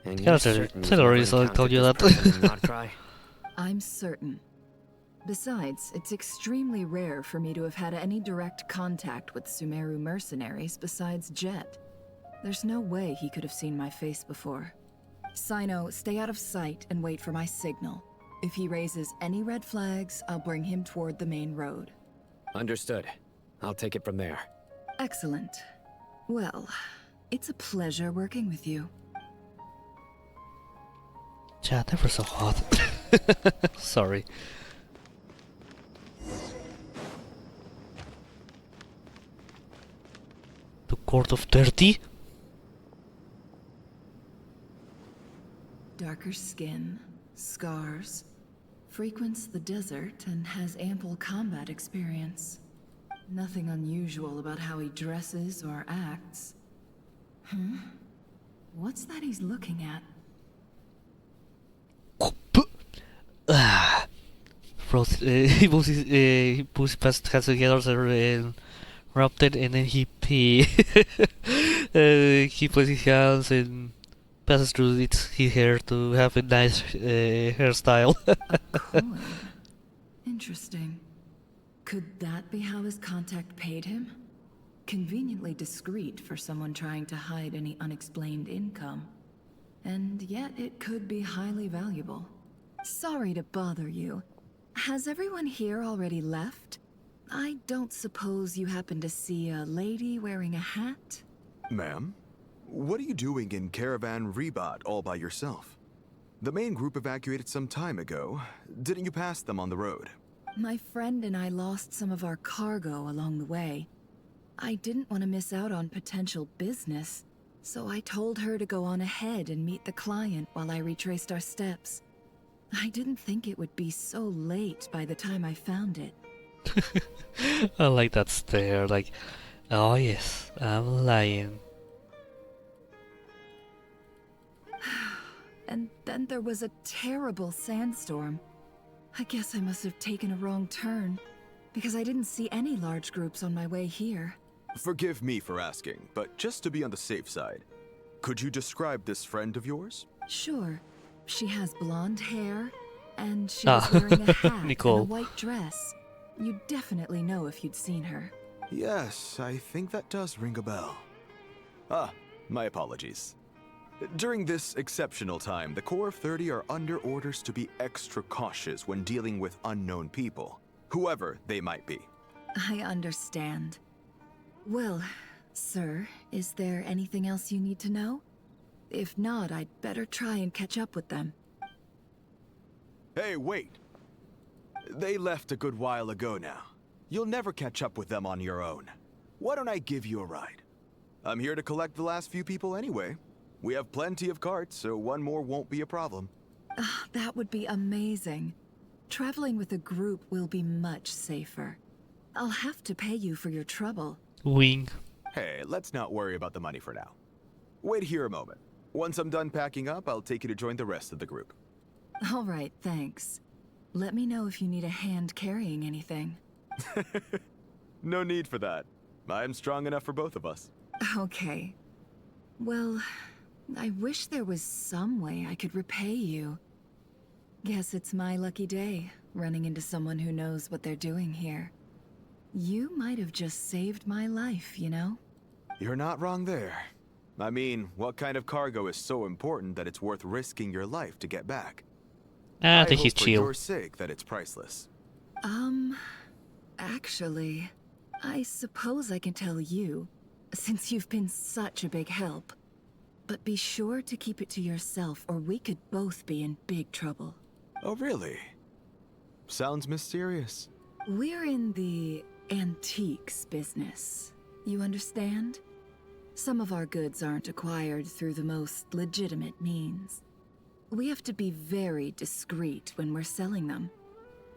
[SPEAKER 5] And
[SPEAKER 1] Yeah,
[SPEAKER 5] you're
[SPEAKER 1] Sir.
[SPEAKER 5] certain you've
[SPEAKER 1] Sir already
[SPEAKER 5] never
[SPEAKER 1] told you
[SPEAKER 5] encountered
[SPEAKER 1] that.
[SPEAKER 5] this person in Notcry?
[SPEAKER 6] I'm certain. Besides, it's extremely rare for me to have had any direct contact with Sumeru mercenaries besides Jet. There's no way he could have seen my face before. Sino, stay out of sight and wait for my signal. If he raises any red flags, I'll bring him toward the main road.
[SPEAKER 5] Understood. I'll take it from there.
[SPEAKER 6] Excellent. Well, it's a pleasure working with you.
[SPEAKER 1] Chat, Nefer so hot. Sorry. The Court of 30?
[SPEAKER 6] Darker skin, scars, frequents the desert and has ample combat experience. Nothing unusual about how he dresses or acts. What's that he's looking at?
[SPEAKER 1] Frost, he puts his past hands together and wrapped it, and then he he puts his hands and passes through his hair to have a nice hairstyle.
[SPEAKER 6] Coin. Interesting. Could that be how his contact paid him? Conveniently discreet for someone trying to hide any unexplained income. And yet it could be highly valuable. Sorry to bother you. Has everyone here already left? I don't suppose you happen to see a lady wearing a hat?
[SPEAKER 7] Ma'am? What are you doing in Caravan Rebot all by yourself? The main group evacuated some time ago. Didn't you pass them on the road?
[SPEAKER 6] My friend and I lost some of our cargo along the way. I didn't want to miss out on potential business, so I told her to go on ahead and meet the client while I retraced our steps. I didn't think it would be so late by the time I found it.
[SPEAKER 1] I like that stare, like, oh yes, I'm lying.
[SPEAKER 6] And then there was a terrible sandstorm. I guess I must have taken a wrong turn, because I didn't see any large groups on my way here.
[SPEAKER 7] Forgive me for asking, but just to be on the safe side, could you describe this friend of yours?
[SPEAKER 6] Sure. She has blonde hair, and she was wearing a hat
[SPEAKER 1] Nicole.
[SPEAKER 6] and a white dress. You'd definitely know if you'd seen her.
[SPEAKER 7] Yes, I think that does ring a bell. Ah, my apologies. During this exceptional time, the Core of 30 are under orders to be extra cautious when dealing with unknown people, whoever they might be.
[SPEAKER 6] I understand. Well, sir, is there anything else you need to know? If not, I'd better try and catch up with them.
[SPEAKER 7] Hey, wait! They left a good while ago now. You'll never catch up with them on your own. Why don't I give you a ride? I'm here to collect the last few people anyway. We have plenty of carts, so one more won't be a problem.
[SPEAKER 6] That would be amazing. Traveling with a group will be much safer. I'll have to pay you for your trouble.
[SPEAKER 1] Wing.
[SPEAKER 7] Hey, let's not worry about the money for now. Wait here a moment. Once I'm done packing up, I'll take you to join the rest of the group.
[SPEAKER 6] All right, thanks. Let me know if you need a hand carrying anything.
[SPEAKER 7] No need for that. I'm strong enough for both of us.
[SPEAKER 6] Okay. Well, I wish there was some way I could repay you. Guess it's my lucky day, running into someone who knows what they're doing here. You might have just saved my life, you know?
[SPEAKER 7] You're not wrong there. I mean, what kind of cargo is so important that it's worth risking your life to get back?
[SPEAKER 1] I think he's
[SPEAKER 7] hope for
[SPEAKER 1] chill.
[SPEAKER 7] your sake that it's priceless.
[SPEAKER 6] Actually, I suppose I can tell you, since you've been such a big help. But be sure to keep it to yourself, or we could both be in big trouble.
[SPEAKER 7] Oh, really? Sounds mysterious.
[SPEAKER 6] We're in the antiques business. You understand? Some of our goods aren't acquired through the most legitimate means. We have to be very discreet when we're selling them.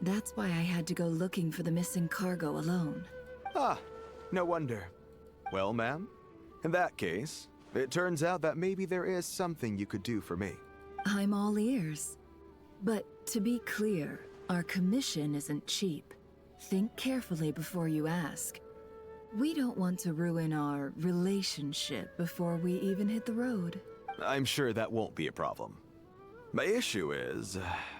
[SPEAKER 6] That's why I had to go looking for the missing cargo alone.
[SPEAKER 7] Ah, no wonder. Well, ma'am, in that case, it turns out that maybe there is something you could do for me.
[SPEAKER 6] I'm all ears. But to be clear, our commission isn't cheap. Think carefully before you ask. We don't want to ruin our relationship before we even hit the road.
[SPEAKER 7] I'm sure that won't be a problem. My issue is,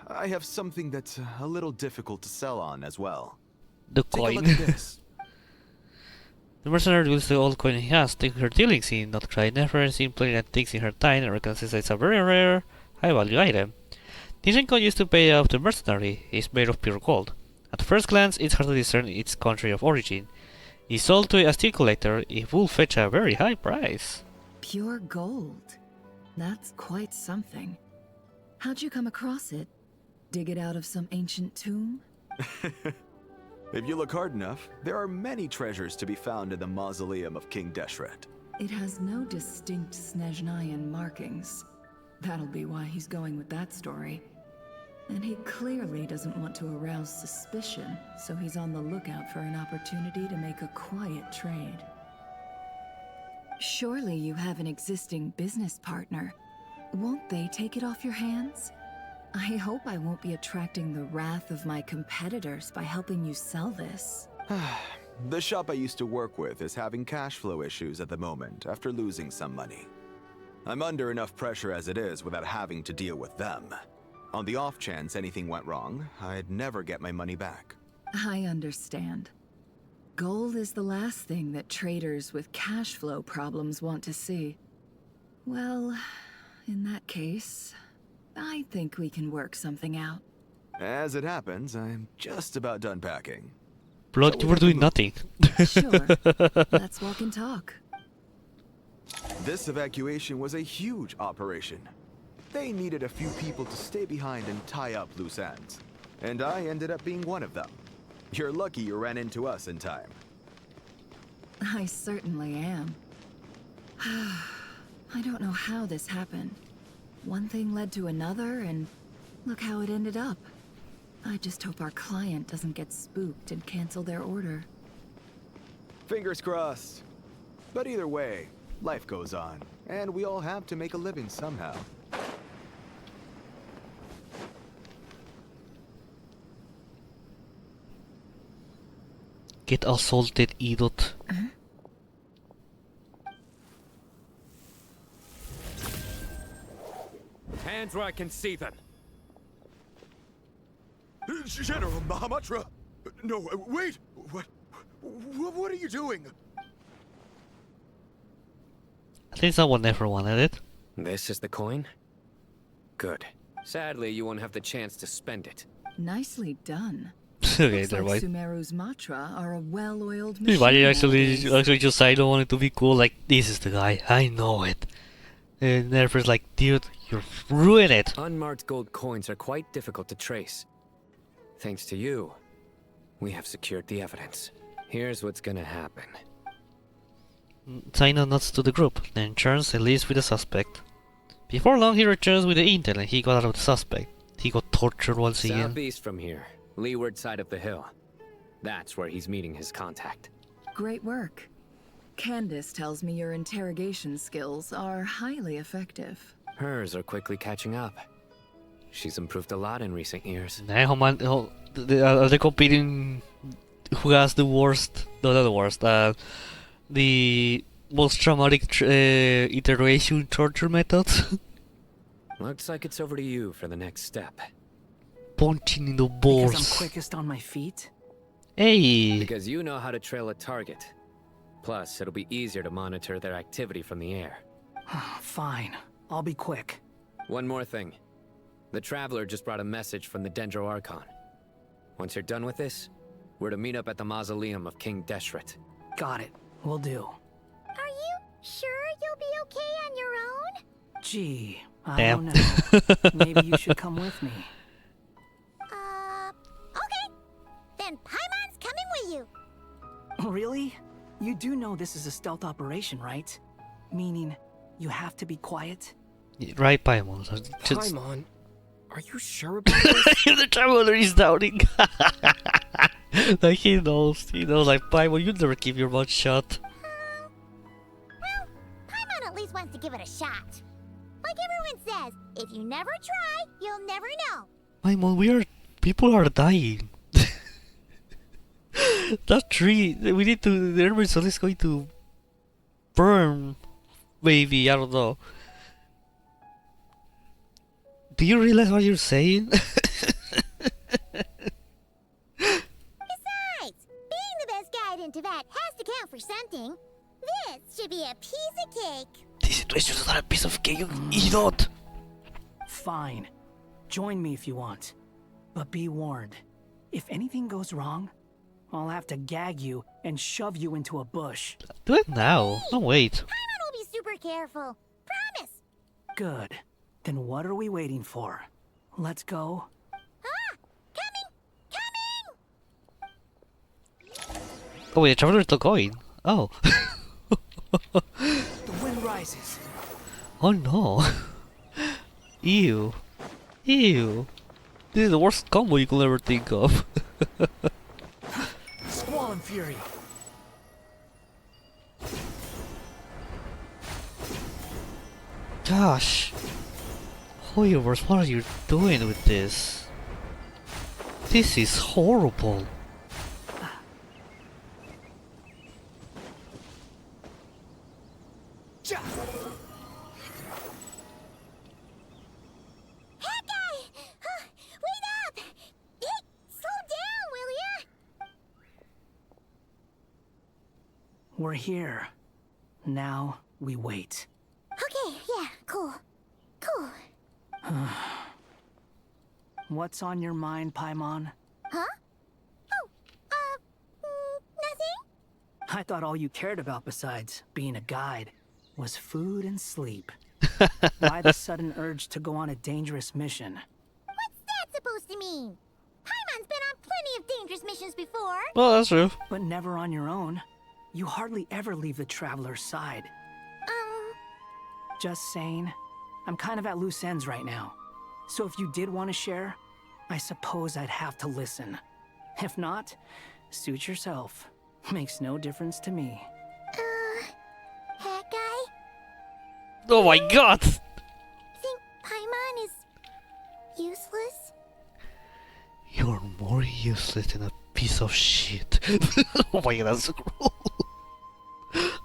[SPEAKER 7] I have something that's a little difficult to sell on as well.
[SPEAKER 1] The
[SPEAKER 7] Take a
[SPEAKER 1] coin.
[SPEAKER 7] look at this.
[SPEAKER 1] The mercenary uses the old coin he has, taking her dealings in, not trying never seen playing antiques in her time, and recognizes it's a very rare, high-value item. The ancient coin used to pay off the mercenary is made of pure gold. At first glance, it's hard to discern its country of origin. If sold to a steel collector, it will fetch a very high price.
[SPEAKER 6] Pure gold. That's quite something. How'd you come across it? Dig it out of some ancient tomb?
[SPEAKER 7] If you look hard enough, there are many treasures to be found in the mausoleum of King Deshret.
[SPEAKER 6] It has no distinct Snezhnayan markings. That'll be why he's going with that story. And he clearly doesn't want to arouse suspicion, so he's on the lookout for an opportunity to make a quiet trade. Surely you have an existing business partner. Won't they take it off your hands? I hope I won't be attracting the wrath of my competitors by helping you sell this.
[SPEAKER 7] The shop I used to work with is having cash flow issues at the moment after losing some money. I'm under enough pressure as it is without having to deal with them. On the off chance anything went wrong, I'd never get my money back.
[SPEAKER 6] I understand. Gold is the last thing that traders with cash flow problems want to see. Well, in that case, I think we can work something out.
[SPEAKER 7] As it happens, I'm just about done packing.
[SPEAKER 1] Blood, you were doing nothing.
[SPEAKER 6] Sure. Let's walk and talk.
[SPEAKER 7] This evacuation was a huge operation. They needed a few people to stay behind and tie up loose ends. And I ended up being one of them. You're lucky you ran into us in time.
[SPEAKER 6] I certainly am. I don't know how this happened. One thing led to another, and look how it ended up. I just hope our client doesn't get spooked and cancel their order.
[SPEAKER 7] Fingers crossed. But either way, life goes on, and we all have to make a living somehow.
[SPEAKER 1] Get assaulted, idiot.
[SPEAKER 5] Hands where I can see them.
[SPEAKER 7] General Mahamatra! No, wait! What are you doing?
[SPEAKER 1] At least someone never wanted it.
[SPEAKER 5] This is the coin? Good. Sadly, you won't have the chance to spend it.
[SPEAKER 6] Nicely done.
[SPEAKER 1] Okay,
[SPEAKER 6] Looks
[SPEAKER 1] never
[SPEAKER 6] like
[SPEAKER 1] mind.
[SPEAKER 6] Sumeru's mantra are a well-oiled machine.
[SPEAKER 1] Why did
[SPEAKER 6] nowadays.
[SPEAKER 1] actually just say I don't want it to be cool? Like, this is the guy, I know it. And Nerfer's like, dude, you're ruining it.
[SPEAKER 5] Unmarked gold coins are quite difficult to trace. Thanks to you, we have secured the evidence. Here's what's gonna happen.
[SPEAKER 1] Taino nods to the group, then turns and leaves with the suspect. Before long, he returns with the intel and he got out of the suspect. He got tortured once again.
[SPEAKER 5] Southeast from here, leeward side of the hill. That's where he's meeting his contact.
[SPEAKER 6] Great work. Candace tells me your interrogation skills are highly effective.
[SPEAKER 5] Hers are quickly catching up. She's improved a lot in recent years.
[SPEAKER 1] Nah, man, are they competing? Who has the worst? No, not the worst. The most traumatic interrogation torture methods.
[SPEAKER 5] Looks like it's over to you for the next step.
[SPEAKER 1] Punching in the
[SPEAKER 8] Because
[SPEAKER 1] balls.
[SPEAKER 8] I'm quickest on my feet?
[SPEAKER 1] Hey.
[SPEAKER 5] Because you know how to trail a target. Plus, it'll be easier to monitor their activity from the air.
[SPEAKER 8] Fine. I'll be quick.
[SPEAKER 5] One more thing. The Traveler just brought a message from the Dendro Archon. Once you're done with this, we're to meet up at the mausoleum of King Deshret.
[SPEAKER 8] Got it. Will do.
[SPEAKER 2] Are you sure you'll be okay on your own?
[SPEAKER 8] Gee, I
[SPEAKER 1] Damn.
[SPEAKER 8] don't know. Maybe you should come with me.
[SPEAKER 2] Okay. Then Paimon's coming with you.
[SPEAKER 8] Really? You do know this is a stealth operation, right? Meaning, you have to be quiet?
[SPEAKER 1] Right, Paimon. Just...
[SPEAKER 9] Paimon, are you sure about this?
[SPEAKER 1] The traveler is doubting. Like he knows, like Paimon, you never keep your mouth shut.
[SPEAKER 2] Well, Paimon at least wants to give it a shot. Like everyone says, if you never try, you'll never know.
[SPEAKER 1] Paimon, people are dying. That tree, we need to, the urban soul is going to burn, maybe, I don't know. Do you realize what you're saying?
[SPEAKER 2] Besides, being the best guide in Teyvat has to count for something. This should be a piece of cake.
[SPEAKER 1] This situation is not a piece of cake, you idiot!
[SPEAKER 8] Fine. Join me if you want. But be warned. If anything goes wrong, I'll have to gag you and shove you into a bush.
[SPEAKER 1] Do it now. No, wait.
[SPEAKER 2] Paimon will be super careful. Promise.
[SPEAKER 8] Good. Then what are we waiting for? Let's go.
[SPEAKER 2] Ah! Coming!
[SPEAKER 1] Oh, wait, the traveler is still going. Oh.
[SPEAKER 8] The wind rises.
[SPEAKER 1] Oh no. Ew. Ew. This is the worst combo you could ever think of.
[SPEAKER 8] Squall and fury.
[SPEAKER 1] Gosh. Hoyoverse, what are you doing with this? This is horrible.
[SPEAKER 2] Hawkeye! Wait up! Hey, slow down, will ya?
[SPEAKER 8] We're here. Now we wait.
[SPEAKER 2] Okay, yeah, cool. Cool.
[SPEAKER 8] What's on your mind, Paimon?
[SPEAKER 2] Huh? Oh, nothing?
[SPEAKER 8] I thought all you cared about besides being a guide was food and sleep. Why the sudden urge to go on a dangerous mission?
[SPEAKER 2] What's that supposed to mean? Paimon's been on plenty of dangerous missions before.
[SPEAKER 1] Well, that's true.
[SPEAKER 8] But never on your own. You hardly ever leave the Traveler's side. Just saying, I'm kind of at loose ends right now. So if you did want to share, I suppose I'd have to listen. If not, suit yourself. Makes no difference to me.
[SPEAKER 2] Hawkeye?
[SPEAKER 1] Oh my god!
[SPEAKER 2] Think Paimon is useless?
[SPEAKER 1] You're more useless than a piece of shit. Oh my god, that's so cruel.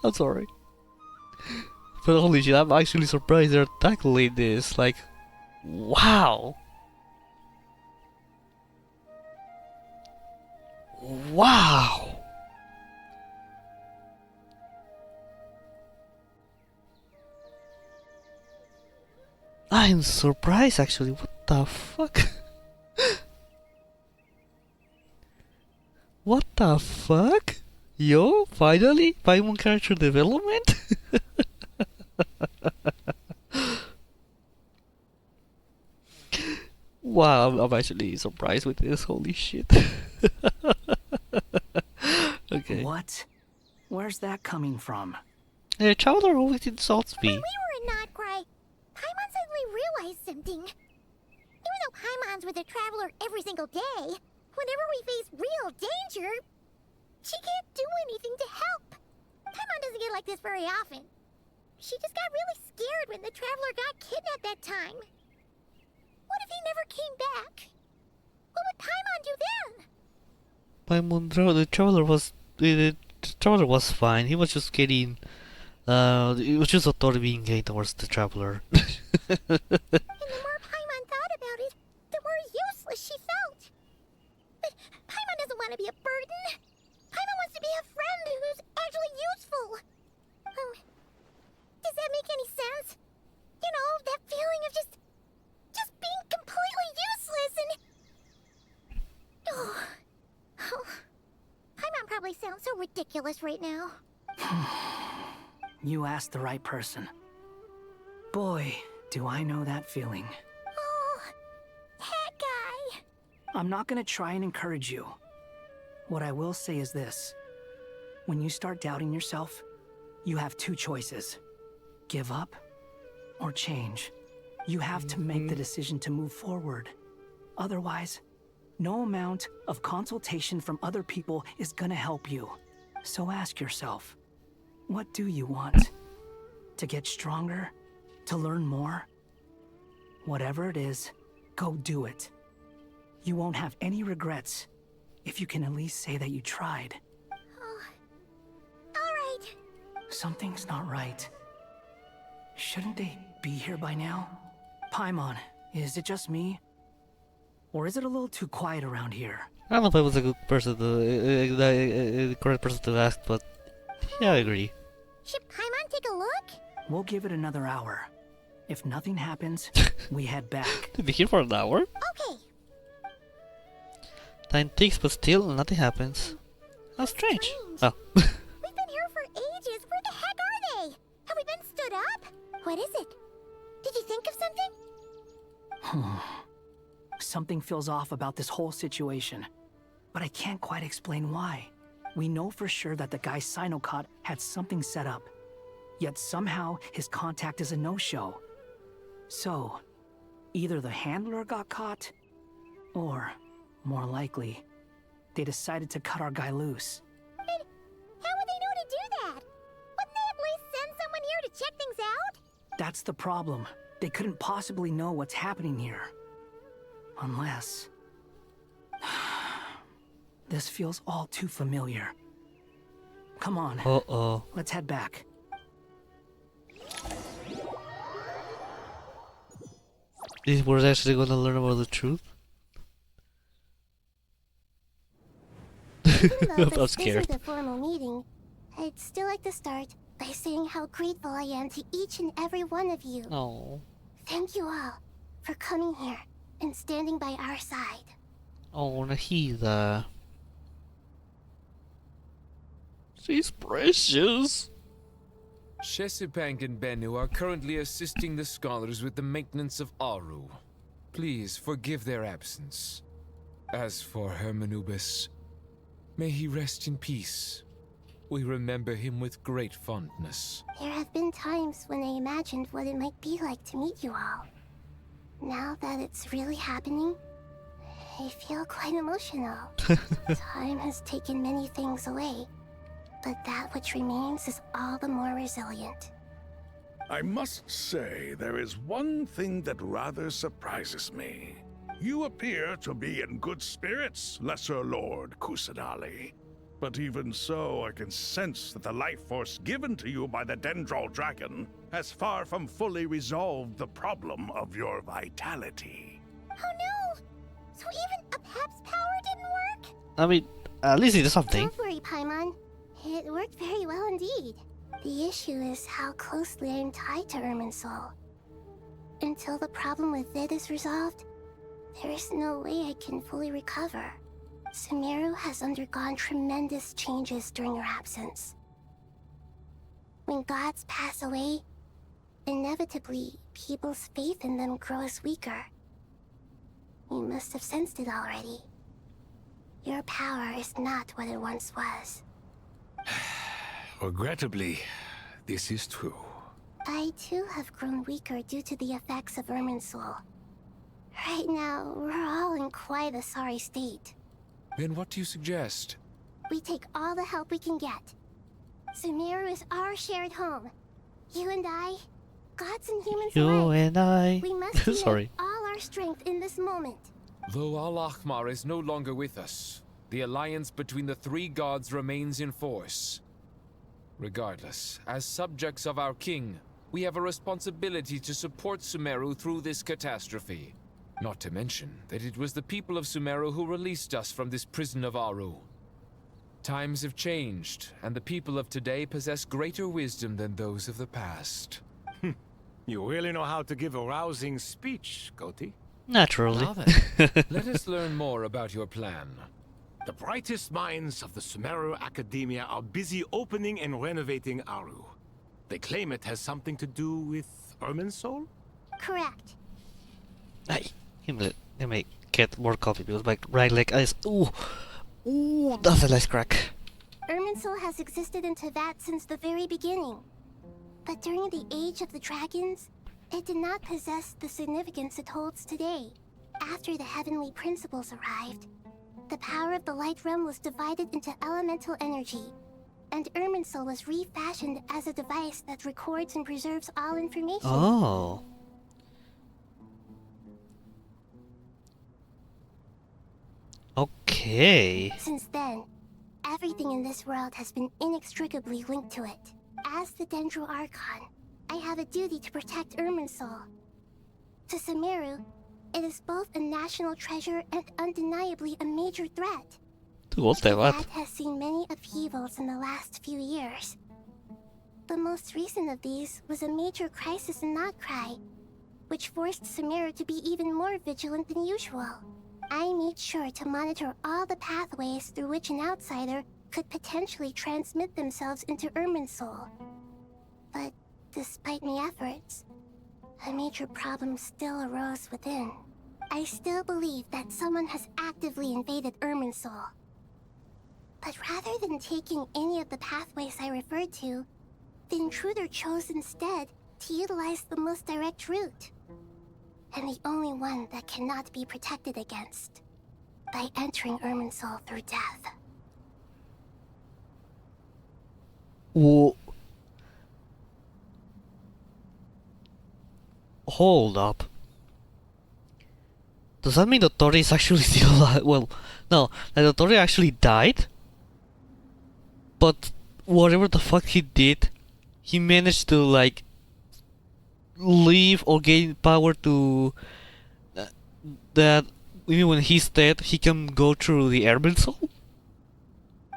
[SPEAKER 1] I'm sorry. But holy shit, I'm actually surprised they're tackling this. Like, wow. Wow. I'm surprised actually. What the fuck? What the fuck? Yo, finally? Paimon character development? Wow, I'm actually surprised with this. Holy shit. Okay.
[SPEAKER 8] What? Where's that coming from?
[SPEAKER 1] Chowder always insults me.
[SPEAKER 2] When we were in Notcry, Paimon suddenly realized something. Even though Paimon's with a traveler every single day, whenever we face real danger, she can't do anything to help. Paimon doesn't get like this very often. She just got really scared when the traveler got kidnapped that time. What if he never came back? What would Paimon do then?
[SPEAKER 1] The traveler was fine. He was just getting it was just authority being gay towards the traveler.
[SPEAKER 2] And the more Paimon thought about it, the more useless she felt. But Paimon doesn't want to be a burden. Paimon wants to be a friend who's actually useful. Does that make any sense? You know, that feeling of just being completely useless and... Oh. Paimon probably sounds so ridiculous right now.
[SPEAKER 8] You asked the right person. Boy, do I know that feeling.
[SPEAKER 2] Oh, that guy.
[SPEAKER 8] I'm not gonna try and encourage you. What I will say is this. When you start doubting yourself, you have two choices. Give up or change. You have to make the decision to move forward. Otherwise, no amount of consultation from other people is gonna help you. So ask yourself, what do you want? To get stronger? To learn more? Whatever it is, go do it. You won't have any regrets if you can at least say that you tried.
[SPEAKER 2] Oh. All right.
[SPEAKER 8] Something's not right. Shouldn't they be here by now? Paimon, is it just me? Or is it a little too quiet around here?
[SPEAKER 1] I don't know if I was a good person the correct person to ask, but yeah, I agree.
[SPEAKER 2] Should Paimon take a look?
[SPEAKER 8] We'll give it another hour. If nothing happens, we head back.
[SPEAKER 1] To be here for an hour?
[SPEAKER 2] Okay.
[SPEAKER 1] Time ticks, but still nothing happens. How strange. Oh.
[SPEAKER 2] We've been here for ages. Where the heck are they? Have we been stood up? What is it? Did you think of something?
[SPEAKER 8] Something feels off about this whole situation, but I can't quite explain why. We know for sure that the guy Sinocot had something set up, yet somehow his contact is a no-show. So, either the handler got caught, or, more likely, they decided to cut our guy loose.
[SPEAKER 2] How would they know to do that? Wouldn't they at least send someone here to check things out?
[SPEAKER 8] That's the problem. They couldn't possibly know what's happening here. Unless... This feels all too familiar. Come on.
[SPEAKER 1] Uh-oh.
[SPEAKER 8] Let's head back.
[SPEAKER 1] We're actually gonna learn about the truth?
[SPEAKER 2] Even though
[SPEAKER 1] I'm
[SPEAKER 2] this
[SPEAKER 1] scared.
[SPEAKER 2] isn't a formal meeting, I'd still like to start by saying how grateful I am to each and every one of you.
[SPEAKER 1] Oh.
[SPEAKER 2] Thank you all for coming here and standing by our side.
[SPEAKER 1] Oh, Nahida. She's precious.
[SPEAKER 9] Shesipang and Bennu are currently assisting the scholars with the maintenance of Aru. Please forgive their absence. As for Hermanubis, may he rest in peace. We remember him with great fondness.
[SPEAKER 2] There have been times when I imagined what it might be like to meet you all. Now that it's really happening, I feel quite emotional. Time has taken many things away, but that which remains is all the more resilient.
[SPEAKER 10] I must say, there is one thing that rather surprises me. You appear to be in good spirits, Lesser Lord Kusanali. But even so, I can sense that the life force given to you by the Dendral Dragon has far from fully resolved the problem of your vitality.
[SPEAKER 2] Oh no! So even a Pep's power didn't work?
[SPEAKER 1] I mean, at least he did something.
[SPEAKER 2] Don't worry, Paimon. It worked very well indeed. The issue is how closely I am tied to Irminsul. Until the problem with Vid is resolved, there is no way I can fully recover. Sumeru has undergone tremendous changes during your absence. When gods pass away, inevitably, people's faith in them grows weaker. You must have sensed it already. Your power is not what it once was.
[SPEAKER 10] Regrettably, this is true.
[SPEAKER 2] I too have grown weaker due to the effects of Irminsul. Right now, we're all in quite a sorry state.
[SPEAKER 9] Then what do you suggest?
[SPEAKER 2] We take all the help we can get. Sumeru is our shared home. You and I, gods and humans
[SPEAKER 1] You
[SPEAKER 2] alike.
[SPEAKER 1] and I.
[SPEAKER 2] We must unite
[SPEAKER 1] Sorry.
[SPEAKER 2] all our strength in this moment.
[SPEAKER 9] Though Al-Ahmar is no longer with us, the alliance between the three gods remains in force. Regardless, as subjects of our king, we have a responsibility to support Sumeru through this catastrophe. Not to mention that it was the people of Sumeru who released us from this prison of Aru. Times have changed, and the people of today possess greater wisdom than those of the past.
[SPEAKER 10] You really know how to give a rousing speech, Koti.
[SPEAKER 1] Naturally.
[SPEAKER 9] Now then, let us learn more about your plan.
[SPEAKER 10] The brightest minds of the Sumeru Academia are busy opening and renovating Aru. They claim it has something to do with Irminsul?
[SPEAKER 2] Correct.
[SPEAKER 1] Hey, let me get more coffee because my right leg is. Ooh, that's a nice crack.
[SPEAKER 2] Irminsul has existed in Teyvat since the very beginning. But during the Age of the Dragons, it did not possess the significance it holds today. After the heavenly principles arrived, the power of the Light Realm was divided into elemental energy, and Irminsul was refashioned as a device that records and preserves all information.
[SPEAKER 1] Oh. Okay.
[SPEAKER 2] Since then, everything in this world has been inextricably linked to it. As the Dendro Archon, I have a duty to protect Irminsul. To Sumeru, it is both a national treasure and undeniably a major threat.
[SPEAKER 1] What's that? What?
[SPEAKER 2] Teyvat has seen many upheavals in the last few years. The most recent of these was a major crisis in Notcry, which forced Sumeru to be even more vigilant than usual. I made sure to monitor all the pathways through which an outsider could potentially transmit themselves into Irminsul. But despite my efforts, a major problem still arose within. I still believe that someone has actively invaded Irminsul. But rather than taking any of the pathways I referred to, the intruder chose instead to utilize the most direct route. And the only one that cannot be protected against, by entering Irminsul through death.
[SPEAKER 1] Hold up. Does that mean the Tori is actually still alive? Well, no, the Tori actually died? But whatever the fuck he did, he managed to, like, leave or gain power to... that even when he's dead, he can go through the Irminsul?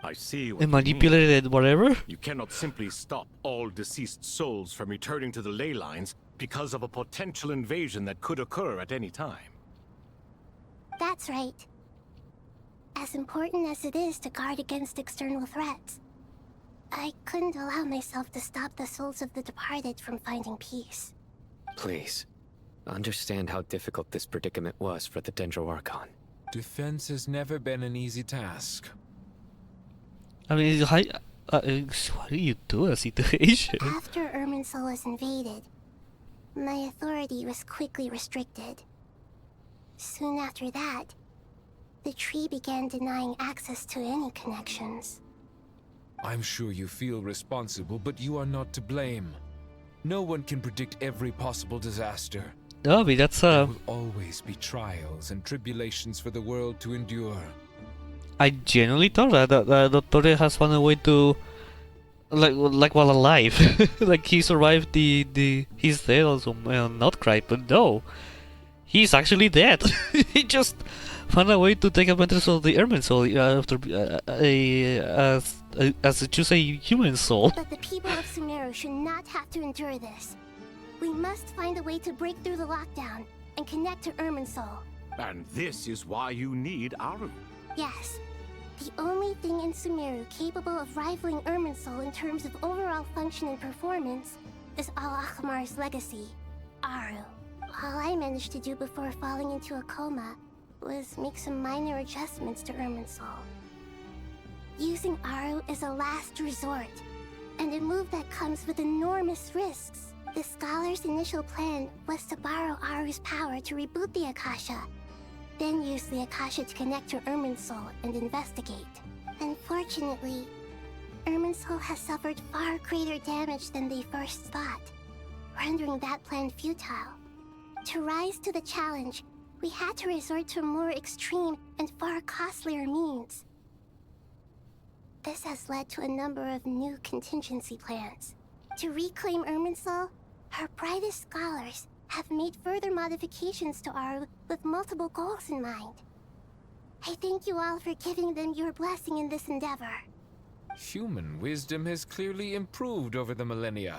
[SPEAKER 10] I see what
[SPEAKER 1] And
[SPEAKER 10] you mean.
[SPEAKER 1] manipulate it, whatever?
[SPEAKER 10] You cannot simply stop all deceased souls from returning to the ley lines because of a potential invasion that could occur at any time.
[SPEAKER 2] That's right. As important as it is to guard against external threats, I couldn't allow myself to stop the souls of the departed from finding peace.
[SPEAKER 5] Please, understand how difficult this predicament was for the Dendro Archon.
[SPEAKER 9] Defense has never been an easy task.
[SPEAKER 1] I mean, what do you do in a situation?
[SPEAKER 2] After Irminsul was invaded, my authority was quickly restricted. Soon after that, the tree began denying access to any connections.
[SPEAKER 9] I'm sure you feel responsible, but you are not to blame. No one can predict every possible disaster.
[SPEAKER 1] No, I mean, that's,
[SPEAKER 9] There will always be trials and tribulations for the world to endure.
[SPEAKER 1] I genuinely thought that the Tori has found a way to, like while alive, like he survived he's dead also, not cry, but no, he's actually dead. He just found a way to take advantage of the Irminsul after as to choose a human soul.
[SPEAKER 2] But the people of Sumeru should not have to endure this. We must find a way to break through the lockdown and connect to Irminsul.
[SPEAKER 10] And this is why you need Aru.
[SPEAKER 2] Yes. The only thing in Sumeru capable of rivaling Irminsul in terms of overall function and performance is Al-Akhmar's legacy, Aru. All I managed to do before falling into a coma was make some minor adjustments to Irminsul. Using Aru is a last resort, and a move that comes with enormous risks. The scholar's initial plan was to borrow Aru's power to reboot the Akasha, then use the Akasha to connect to Irminsul and investigate. Unfortunately, Irminsul has suffered far greater damage than they first thought, rendering that plan futile. To rise to the challenge, we had to resort to more extreme and far costlier means. This has led to a number of new contingency plans. To reclaim Irminsul, our brightest scholars have made further modifications to Aru with multiple goals in mind. I thank you all for giving them your blessing in this endeavor.
[SPEAKER 9] Human wisdom has clearly improved over the millennia.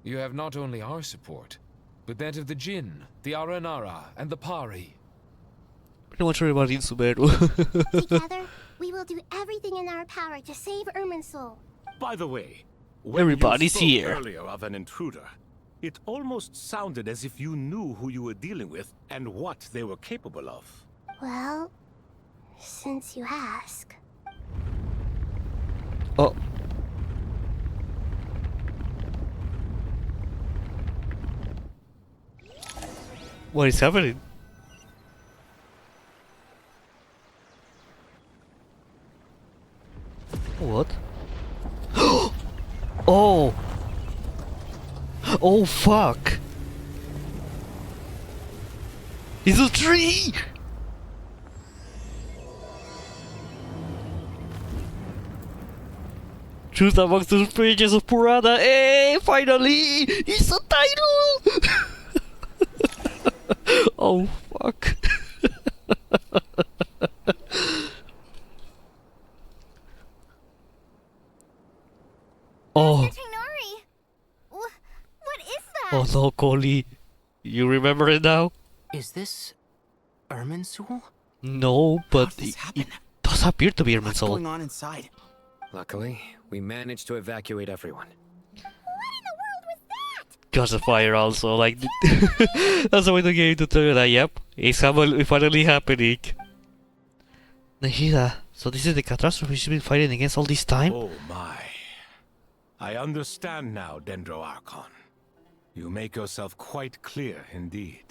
[SPEAKER 9] You have not only our support, but that of the Jinn, the Aranara, and the Pari.
[SPEAKER 1] Pretty much everybody in Sumeru.
[SPEAKER 2] Together, we will do everything in our power to save Irminsul.
[SPEAKER 3] By the way, when
[SPEAKER 1] Everybody's
[SPEAKER 3] you spoke
[SPEAKER 1] here.
[SPEAKER 3] earlier of an intruder, it almost sounded as if you knew who you were dealing with and what they were capable of.
[SPEAKER 2] Well, since you ask.
[SPEAKER 1] Oh. What is happening? What? Oh! Oh fuck! It's a tree! Truth amongst the pages of Purana. Hey, finally! It's a title! Oh fuck. Oh.
[SPEAKER 2] Tinori! What is that?
[SPEAKER 1] Oh no, Coley. You remember it now?
[SPEAKER 8] Is this Irminsul?
[SPEAKER 1] No, but
[SPEAKER 8] did this
[SPEAKER 1] it
[SPEAKER 8] happen?
[SPEAKER 1] does appear to be
[SPEAKER 8] What's going
[SPEAKER 1] Irminsul.
[SPEAKER 8] on inside?
[SPEAKER 5] Luckily, we managed to evacuate everyone.
[SPEAKER 2] What in the world was that?
[SPEAKER 1] Just a fire also, like that's the way the game to tell you that, yep, it's finally happening. Nahida, so this is the catastrophe she's been fighting against all this time?
[SPEAKER 3] Oh my. I understand now, Dendro Archon. You make yourself quite clear indeed.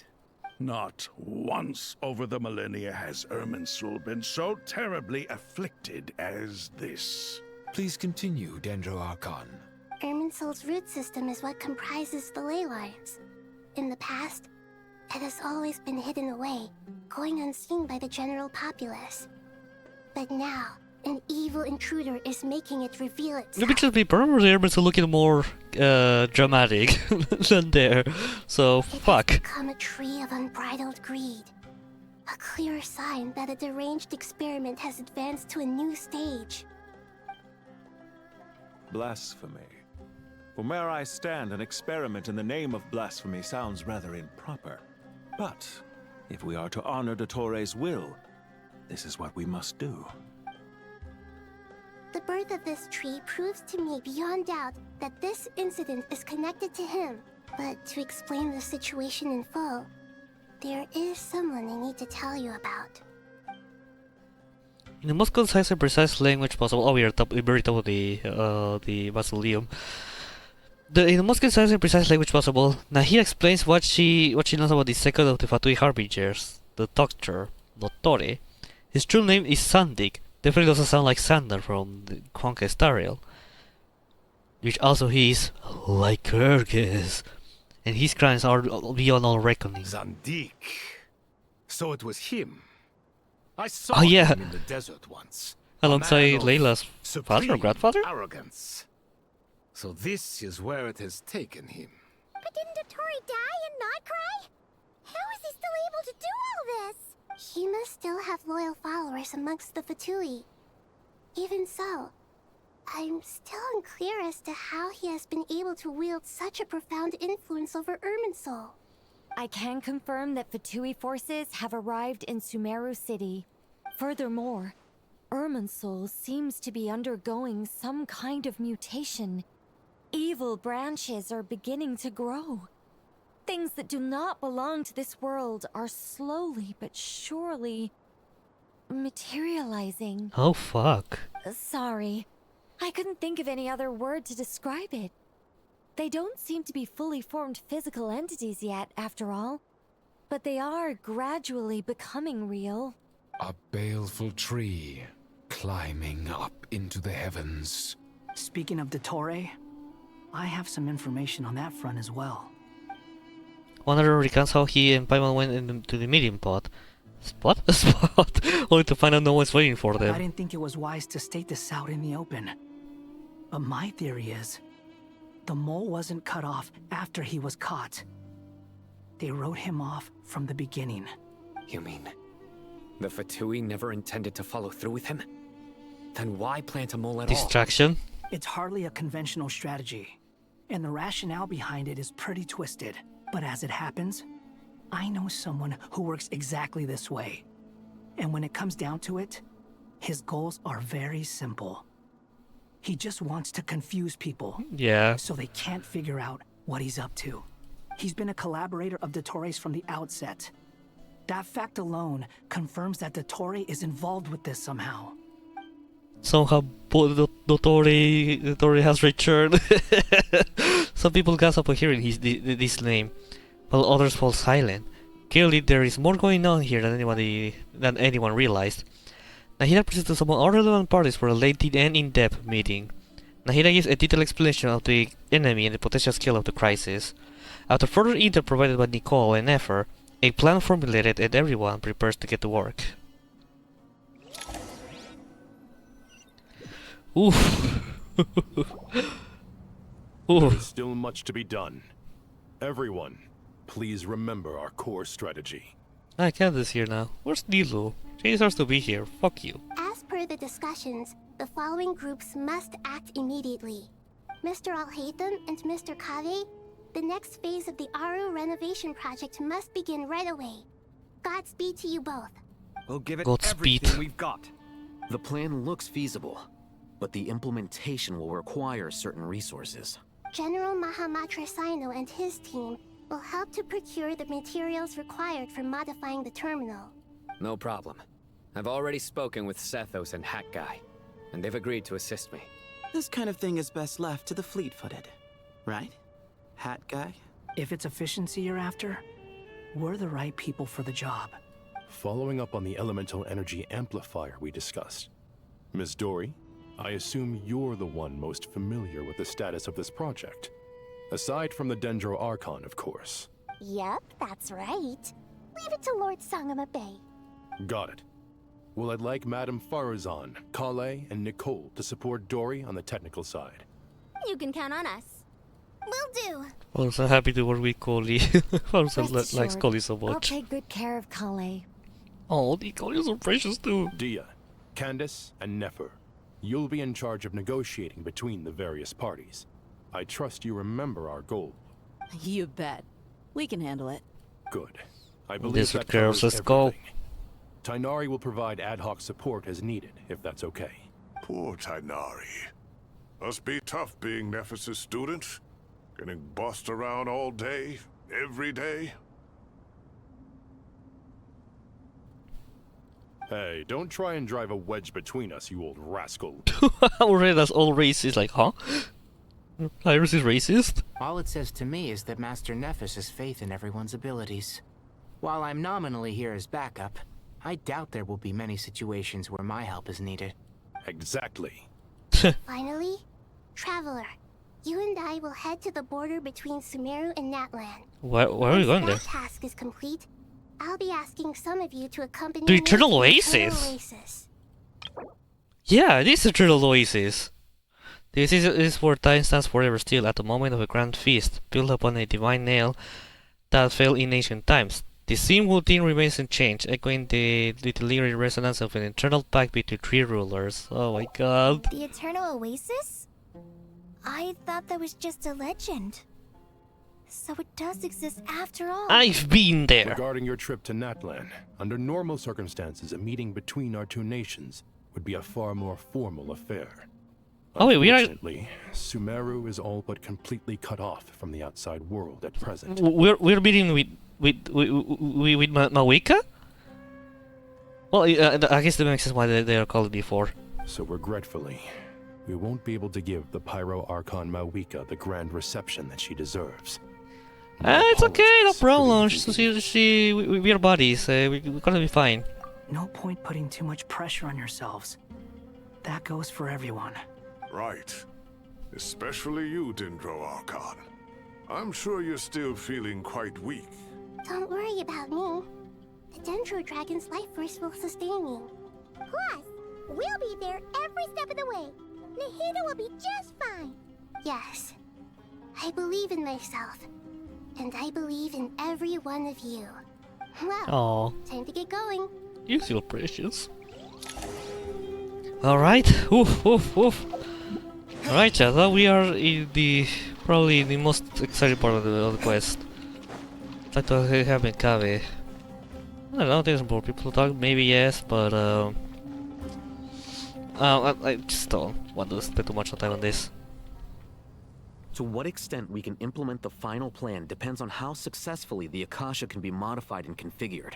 [SPEAKER 10] Not once over the millennia has Irminsul been so terribly afflicted as this.
[SPEAKER 9] Please continue, Dendro Archon.
[SPEAKER 2] Irminsul's root system is what comprises the ley lines. In the past, it has always been hidden away, going unseen by the general populace. But now, an evil intruder is making it reveal
[SPEAKER 1] Maybe
[SPEAKER 2] itself.
[SPEAKER 1] just be probably Irminsul looking more dramatic than there. So
[SPEAKER 2] It has
[SPEAKER 1] fuck.
[SPEAKER 2] become a tree of unbridled greed. A clear sign that a deranged experiment has advanced to a new stage.
[SPEAKER 3] Blasphemy. From where I stand, an experiment in the name of blasphemy sounds rather improper. But if we are to honor Dottores' will, this is what we must do.
[SPEAKER 2] The birth of this tree proves to me beyond doubt that this incident is connected to him. But to explain the situation in full, there is someone I need to tell you about.
[SPEAKER 1] In the most concise and precise language possible. Oh, we are very top of the mausoleum. In the most concise and precise language possible, Nahida explains what she knows about the second of the Fatui Harbingers, the Doctor, Dottore. His true name is Sandik. Definitely doesn't sound like Sander from the Conquest Ariel. Which also he is like Kyrgyz. And his crimes are beyond all reckoning.
[SPEAKER 3] Zandik. So it was him. I saw
[SPEAKER 1] Oh, yeah.
[SPEAKER 3] him in the desert once.
[SPEAKER 1] Alongside
[SPEAKER 3] A man of
[SPEAKER 1] Layla's father or
[SPEAKER 3] supreme
[SPEAKER 1] grandfather?
[SPEAKER 3] Arrogance. So this is where it has taken him.
[SPEAKER 2] But didn't Dottore die and not cry? How is he still able to do all this? He must still have loyal followers amongst the Fatui. Even so, I'm still unclear as to how he has been able to wield such a profound influence over Irminsul.
[SPEAKER 11] I can confirm that Fatui forces have arrived in Sumeru City. Furthermore, Irminsul seems to be undergoing some kind of mutation. Evil branches are beginning to grow. Things that do not belong to this world are slowly but surely materializing.
[SPEAKER 1] Oh fuck.
[SPEAKER 11] Sorry, I couldn't think of any other word to describe it. They don't seem to be fully formed physical entities yet, after all. But they are gradually becoming real.
[SPEAKER 9] A baleful tree climbing up into the heavens.
[SPEAKER 8] Speaking of Dottore, I have some information on that front as well.
[SPEAKER 1] One other recounts how he and Paimon went into the meeting pot. Spot? Spot? Only to find out no one's waiting for them.
[SPEAKER 8] I didn't think it was wise to state this out in the open. But my theory is, the mole wasn't cut off after he was caught. They wrote him off from the beginning.
[SPEAKER 5] You mean the Fatui never intended to follow through with him? Then why plant a mole at all?
[SPEAKER 1] Distraction?
[SPEAKER 8] It's hardly a conventional strategy, and the rationale behind it is pretty twisted. But as it happens, I know someone who works exactly this way. And when it comes down to it, his goals are very simple. He just wants to confuse people.
[SPEAKER 1] Yeah.
[SPEAKER 8] So they can't figure out what he's up to. He's been a collaborator of Dottore's from the outset. That fact alone confirms that Dottore is involved with this somehow.
[SPEAKER 1] Somehow Dottore has returned. Some people gasp upon hearing this name, while others fall silent. Clearly there is more going on here than anyone realized. Nahida presents to summon all relevant parties for a lengthy and in-depth meeting. Nahida gives a detailed explanation of the enemy and the potential scale of the crisis. After further intel provided by Nicole and Nefer, a plan formulated and everyone prepares to get to work. Oof.
[SPEAKER 12] There's still much to be done. Everyone, please remember our core strategy.
[SPEAKER 1] Candace here now. Where's Nilo? She deserves to be here. Fuck you.
[SPEAKER 2] As per the discussions, the following groups must act immediately. Mr. Alhaitham and Mr. Kave, the next phase of the Aru renovation project must begin right away. Godspeed to you both.
[SPEAKER 4] We'll give it
[SPEAKER 1] Godspeed.
[SPEAKER 4] everything we've got.
[SPEAKER 13] The plan looks feasible, but the implementation will require certain resources.
[SPEAKER 2] General Mahamatra Sino and his team will help to procure the materials required for modifying the terminal.
[SPEAKER 5] No problem. I've already spoken with Sethos and Hat Guy, and they've agreed to assist me.
[SPEAKER 14] This kind of thing is best left to the fleet-footed, right? Hat Guy?
[SPEAKER 8] If it's efficiency you're after, we're the right people for the job.
[SPEAKER 12] Following up on the elemental energy amplifier we discussed. Ms. Dory, I assume you're the one most familiar with the status of this project. Aside from the Dendro Archon, of course.
[SPEAKER 2] Yep, that's right. Leave it to Lord Sangama Bay.
[SPEAKER 12] Got it. Well, I'd like Madame Farazan, Kale, and Nicole to support Dory on the technical side.
[SPEAKER 2] You can count on us. Will do.
[SPEAKER 1] I'm so happy to work with Coley. Farazan likes Coley so
[SPEAKER 11] I'll
[SPEAKER 1] much.
[SPEAKER 11] take good care of Kale.
[SPEAKER 1] Oh, the Coley is so precious too.
[SPEAKER 12] Dia, Candace, and Nefer, you'll be in charge of negotiating between the various parties. I trust you remember our goal.
[SPEAKER 15] You bet. We can handle it.
[SPEAKER 12] Good. I believe
[SPEAKER 1] Desert
[SPEAKER 12] that
[SPEAKER 1] girls,
[SPEAKER 12] covers
[SPEAKER 1] let's go.
[SPEAKER 12] everything. Tainari will provide ad hoc support as needed, if that's okay.
[SPEAKER 10] Poor Tainari. Must be tough being Nephis' student. Getting bossed around all day, every day.
[SPEAKER 12] Hey, don't try and drive a wedge between us, you old rascal.
[SPEAKER 1] Already that's all racist, like, huh? Iris is racist?
[SPEAKER 14] All it says to me is that Master Nephis has faith in everyone's abilities. While I'm nominally here as backup, I doubt there will be many situations where my help is needed.
[SPEAKER 12] Exactly.
[SPEAKER 2] Finally, Traveler, you and I will head to the border between Sumeru and Natlan.
[SPEAKER 1] Where are you going there?
[SPEAKER 2] Once that task is complete, I'll be asking some of you to accompany
[SPEAKER 1] The
[SPEAKER 2] me
[SPEAKER 1] Eternal
[SPEAKER 2] to the
[SPEAKER 1] Oasis?
[SPEAKER 2] Eternal Oasis.
[SPEAKER 1] Yeah, this is Eternal Oasis. This is where time stands forever still at the moment of a grand feast, built upon a divine nail that fell in ancient times. The same routine remains unchanged, echoing the delirious resonance of an internal pact between three rulers. Oh my god.
[SPEAKER 2] The Eternal Oasis? I thought that was just a legend. So it does exist after all.
[SPEAKER 1] I've been there.
[SPEAKER 12] Regarding your trip to Natlan, under normal circumstances, a meeting between our two nations would be a far more formal affair.
[SPEAKER 1] Oh wait, we are...
[SPEAKER 12] Unfortunately, Sumeru is all but completely cut off from the outside world at present.
[SPEAKER 1] We're meeting with Mawika? Well, I guess that makes sense why they are called before.
[SPEAKER 12] So regretfully, we won't be able to give the Pyro Archon Mawika the grand reception that she deserves.
[SPEAKER 1] It's okay, no problem. We are buddies. We're gonna be fine.
[SPEAKER 8] No point putting too much pressure on yourselves. That goes for everyone.
[SPEAKER 10] Right. Especially you, Dendro Archon. I'm sure you're still feeling quite weak.
[SPEAKER 2] Don't worry about me. The Dendro Dragon's life force will sustain me. Plus, we'll be there every step of the way. Nahida will be just fine. Yes. I believe in myself. And I believe in every one of you. Well, time to get going.
[SPEAKER 1] You feel precious. Alright. Oof, oof, oof. Alright, chat. Now we are in probably the most exciting part of the quest. Try to have Mekabe. I don't know, there's more people to talk. Maybe yes, but I just don't want to spend too much time on this.
[SPEAKER 13] To what extent we can implement the final plan depends on how successfully the Akasha can be modified and configured.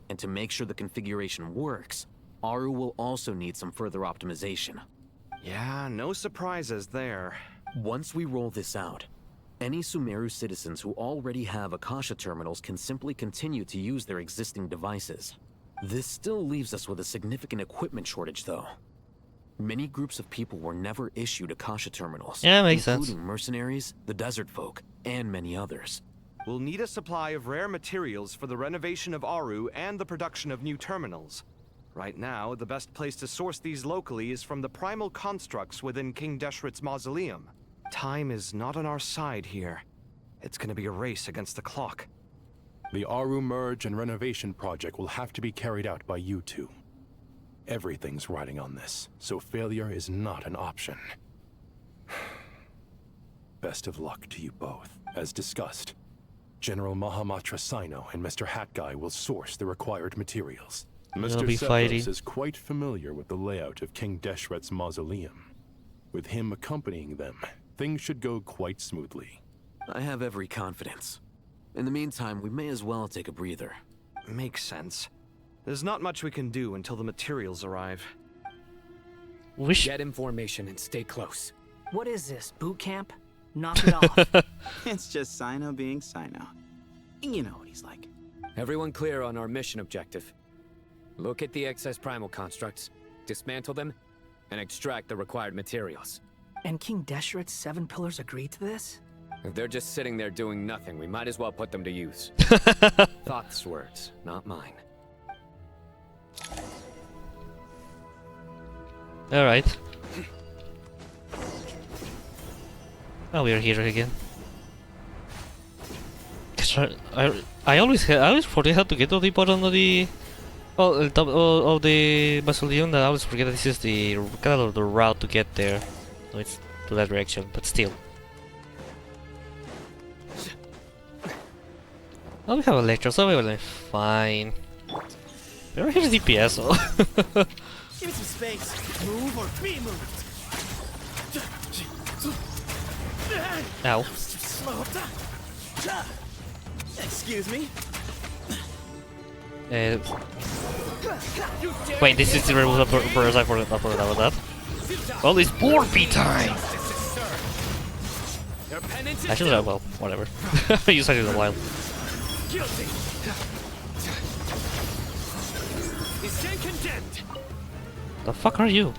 [SPEAKER 13] And to make sure the configuration works, Aru will also need some further optimization.
[SPEAKER 4] Yeah, no surprises there.
[SPEAKER 13] Once we roll this out, any Sumeru citizens who already have Akasha terminals can simply continue to use their existing devices. This still leaves us with a significant equipment shortage, though. Many groups of people were never issued Akasha terminals,
[SPEAKER 1] yeah, makes
[SPEAKER 13] including
[SPEAKER 1] sense.
[SPEAKER 13] mercenaries, the desert folk, and many others.
[SPEAKER 4] We'll need a supply of rare materials for the renovation of Aru and the production of new terminals. Right now, the best place to source these locally is from the primal constructs within King Deshret's mausoleum. Time is not on our side here. It's gonna be a race against the clock.
[SPEAKER 12] The Aru merge and renovation project will have to be carried out by you two. Everything's riding on this, so failure is not an option. Best of luck to you both. As discussed, General Mahamatra Sino and Mr. Hat Guy will source the required materials. Mr. Cephos is quite familiar with the layout of King Deshret's mausoleum. With him accompanying them, things should go quite smoothly.
[SPEAKER 13] I have every confidence. In the meantime, we may as well take a breather.
[SPEAKER 4] Makes sense. There's not much we can do until the materials arrive.
[SPEAKER 5] Get information and stay close.
[SPEAKER 8] What is this, boot camp? Knock it off.
[SPEAKER 16] It's just Sino being Sino. You know what he's like.
[SPEAKER 5] Everyone clear on our mission objective. Look at the excess primal constructs, dismantle them, and extract the required materials.
[SPEAKER 8] And King Deshret's 7 pillars agreed to this?
[SPEAKER 5] If they're just sitting there doing nothing, we might as well put them to use. Thoth's words, not mine.
[SPEAKER 1] Alright. Oh, we're here again. I always forget how to get to the bottom of the top of the mausoleum. I always forget that this is the kind of the route to get there. No, it's to that direction, but still. Oh, we have Electro, so we're fine. We don't have DPS, so.
[SPEAKER 16] Give me some space. Move or be moved.
[SPEAKER 1] Ow.
[SPEAKER 16] Slow. Excuse me.
[SPEAKER 1] Wait, this is the removal of burst. I forgot about that. Oh, it's Borby time! I should have, well, whatever. You said it in a while. The fuck are you?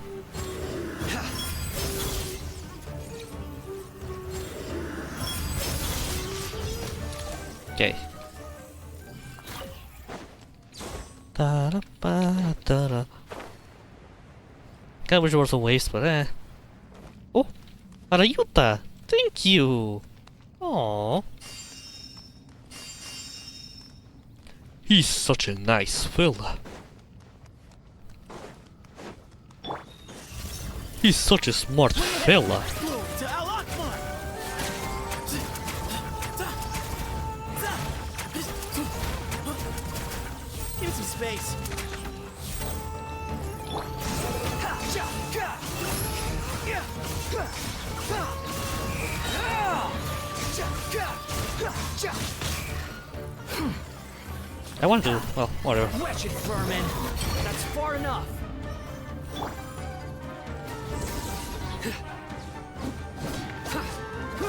[SPEAKER 1] Okay. Da-da-ba-da-da. Kinda wish there was a waste, but eh. Oh! Arayuta! Thank you! Aww. He's such a nice fella. He's such a smart fella.
[SPEAKER 8] Give me some space.
[SPEAKER 1] I want to, well, whatever.
[SPEAKER 8] Wretched vermin. That's far enough.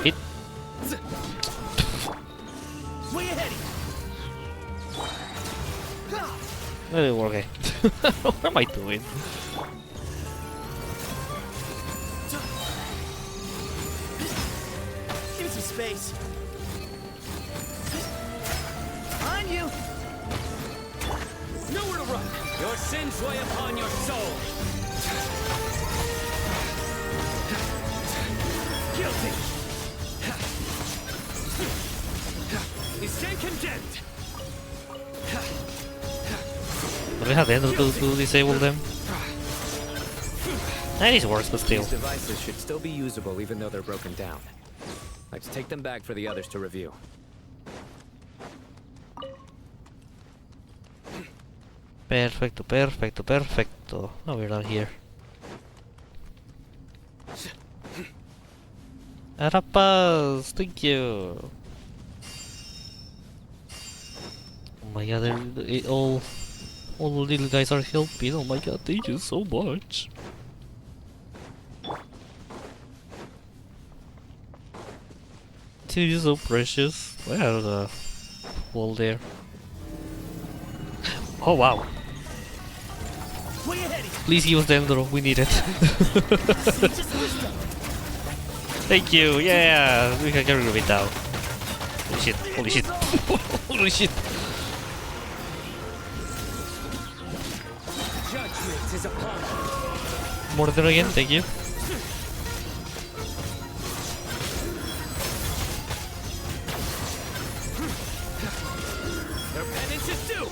[SPEAKER 1] Hit.
[SPEAKER 8] Way ahead.
[SPEAKER 1] Okay. What am I doing?
[SPEAKER 8] Give me some space. On you. Nowhere to run.
[SPEAKER 5] Your sins weigh upon your soul.
[SPEAKER 8] Guilty. You stand condemned.
[SPEAKER 1] Do we have the ender to disable them? That is worse, but still.
[SPEAKER 5] These devices should still be usable even though they're broken down. Let's take them back for the others to review.
[SPEAKER 1] Perfecto, perfecto, perfecto. Now we're down here. Arapas, thank you. Oh my god, all the little guys are helping. Oh my god, thank you so much. This is so precious. Where are the wall there? Oh wow. Please give us the ender, we need it. Thank you, yeah, we can get rid of it now. Holy shit, holy shit, holy shit.
[SPEAKER 5] Judgment is upon us.
[SPEAKER 1] Murder again, thank you.
[SPEAKER 8] Their penance is due.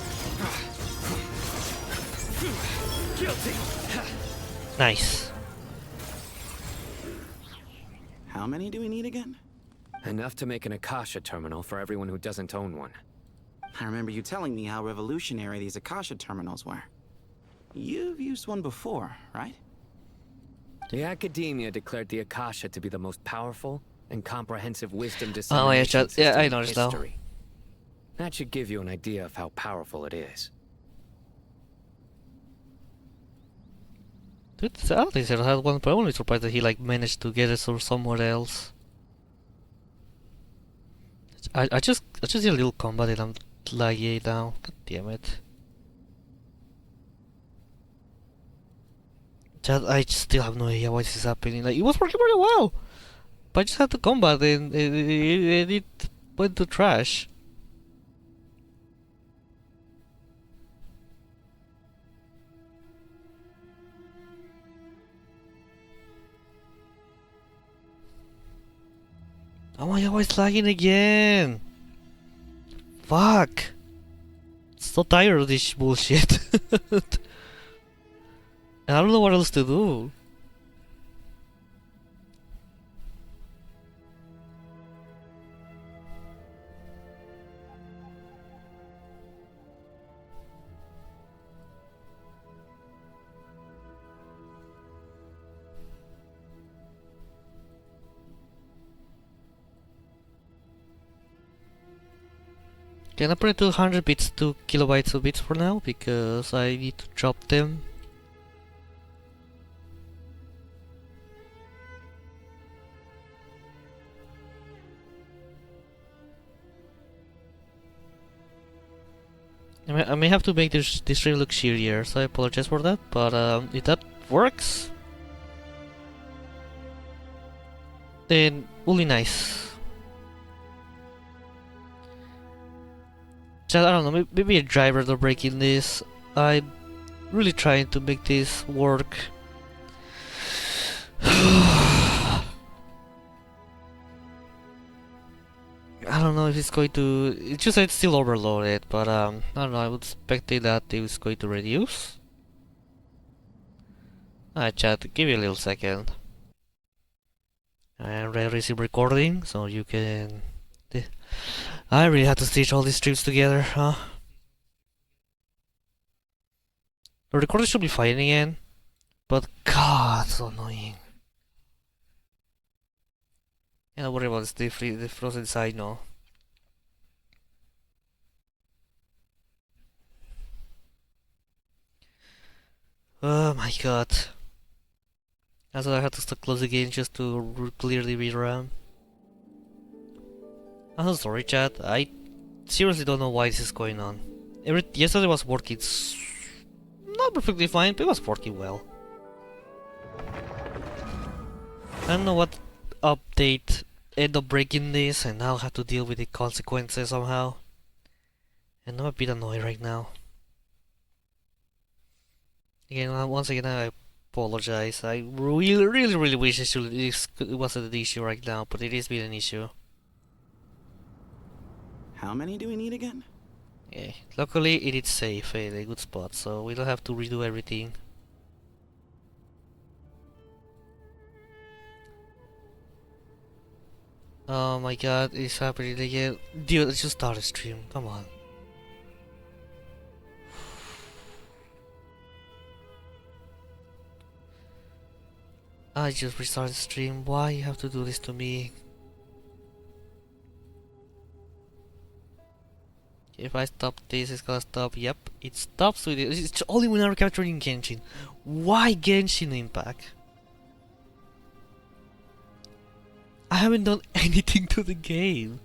[SPEAKER 8] Guilty.
[SPEAKER 1] Nice.
[SPEAKER 16] How many do we need again?
[SPEAKER 5] Enough to make an Akasha terminal for everyone who doesn't own one.
[SPEAKER 16] I remember you telling me how revolutionary these Akasha terminals were. You've used one before, right?
[SPEAKER 5] The academia declared the Akasha to be the most powerful and comprehensive wisdom
[SPEAKER 1] Oh
[SPEAKER 5] dissemination
[SPEAKER 1] yeah, yeah,
[SPEAKER 5] system
[SPEAKER 1] I
[SPEAKER 5] in
[SPEAKER 1] noticed now.
[SPEAKER 5] history. That should give you an idea of how powerful it is.
[SPEAKER 1] Dude, Alex had one, but I'm only surprised that he like managed to get it or somewhere else. I just did a little combat and I'm laggy now. God damn it. I still have no idea why this is happening. Like, it was working very well, but I just had to combat and it went to trash. Oh my god, why it's lagging again? Fuck! So tired of this bullshit. And I don't know what else to do. Can I put it to 100 bits to kilobytes of bits for now? Because I need to drop them. I may have to make this stream look shittier, so I apologize for that, but if that works, then really nice. Just, I don't know, maybe a driver to breaking this. I'm really trying to make this work. I don't know if it's going to... It just said it's still overloaded, but I don't know, I would expect that it was going to reduce. Alright chat, give me a little second. And resume recording, so you can... I really have to stitch all these streams together, huh? The recording should be fine again, but god, so annoying. Yeah, don't worry about the frozen side, no. Oh my god. That's why I had to stop close the game just to clear the VRAM. I'm so sorry chat, I seriously don't know why this is going on. Yesterday was working not perfectly fine, but it was working well. I don't know what update ended up breaking this and now have to deal with the consequences somehow. And I'm a bit annoyed right now. Again, once again I apologize. I really wish it wasn't an issue right now, but it is been an issue.
[SPEAKER 16] How many do we need again?
[SPEAKER 1] Yeah, luckily it is safe in a good spot, so we don't have to redo everything. Oh my god, it's happening again. Dude, let's just start a stream, come on. I just restarted the stream, why you have to do this to me? If I stop this, it's gonna stop. Yep, it stops with it. It's only when I'm capturing Genshin. Why Genshin Impact? I haven't done anything to the game.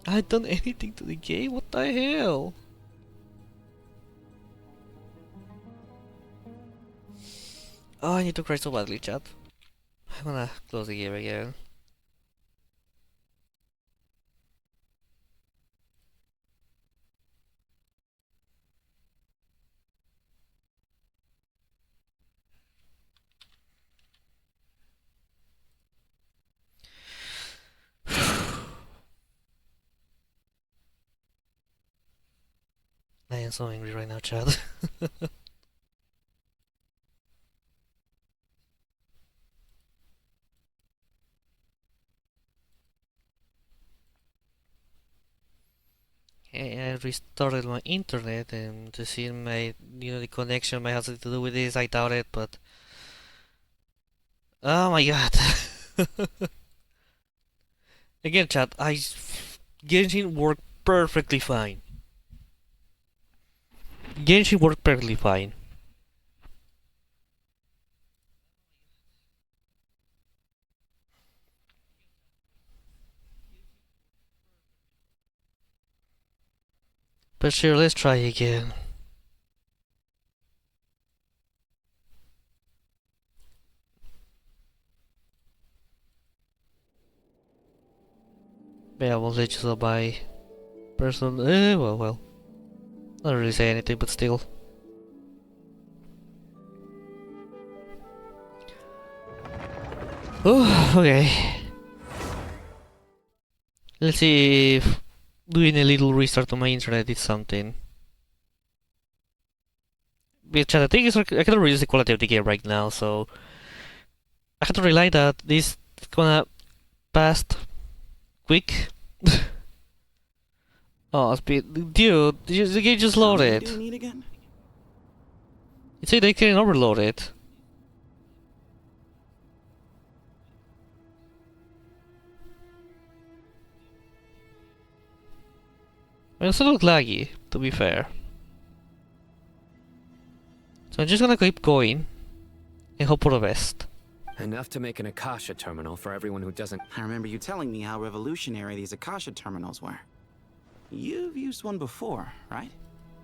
[SPEAKER 1] I haven't done anything to the game? What the hell? Oh, I need to cry so badly, chat. I'm gonna close the game again. I am so angry right now, chat. I restarted my internet and to see my, the connection might have something to do with this. I doubt it, but oh my god. Again, chat, Genshin worked perfectly fine. Genshin worked perfectly fine. But sure, let's try again. Yeah, I won't let you by person. Well. Not really say anything, but still. Oh, okay. Let's see if doing a little restart on my internet is something. But chat, the thing is, I cannot reduce the quality of the game right now, so I have to rely that this is gonna pass quick. Oh, speed, dude, the game just loaded.
[SPEAKER 16] Do we need again?
[SPEAKER 1] It said they can overload it. It also look laggy, to be fair. So I'm just gonna keep going and hope for the best.
[SPEAKER 5] Enough to make an Akasha terminal for everyone who doesn't...
[SPEAKER 16] I remember you telling me how revolutionary these Akasha terminals were. You've used one before, right?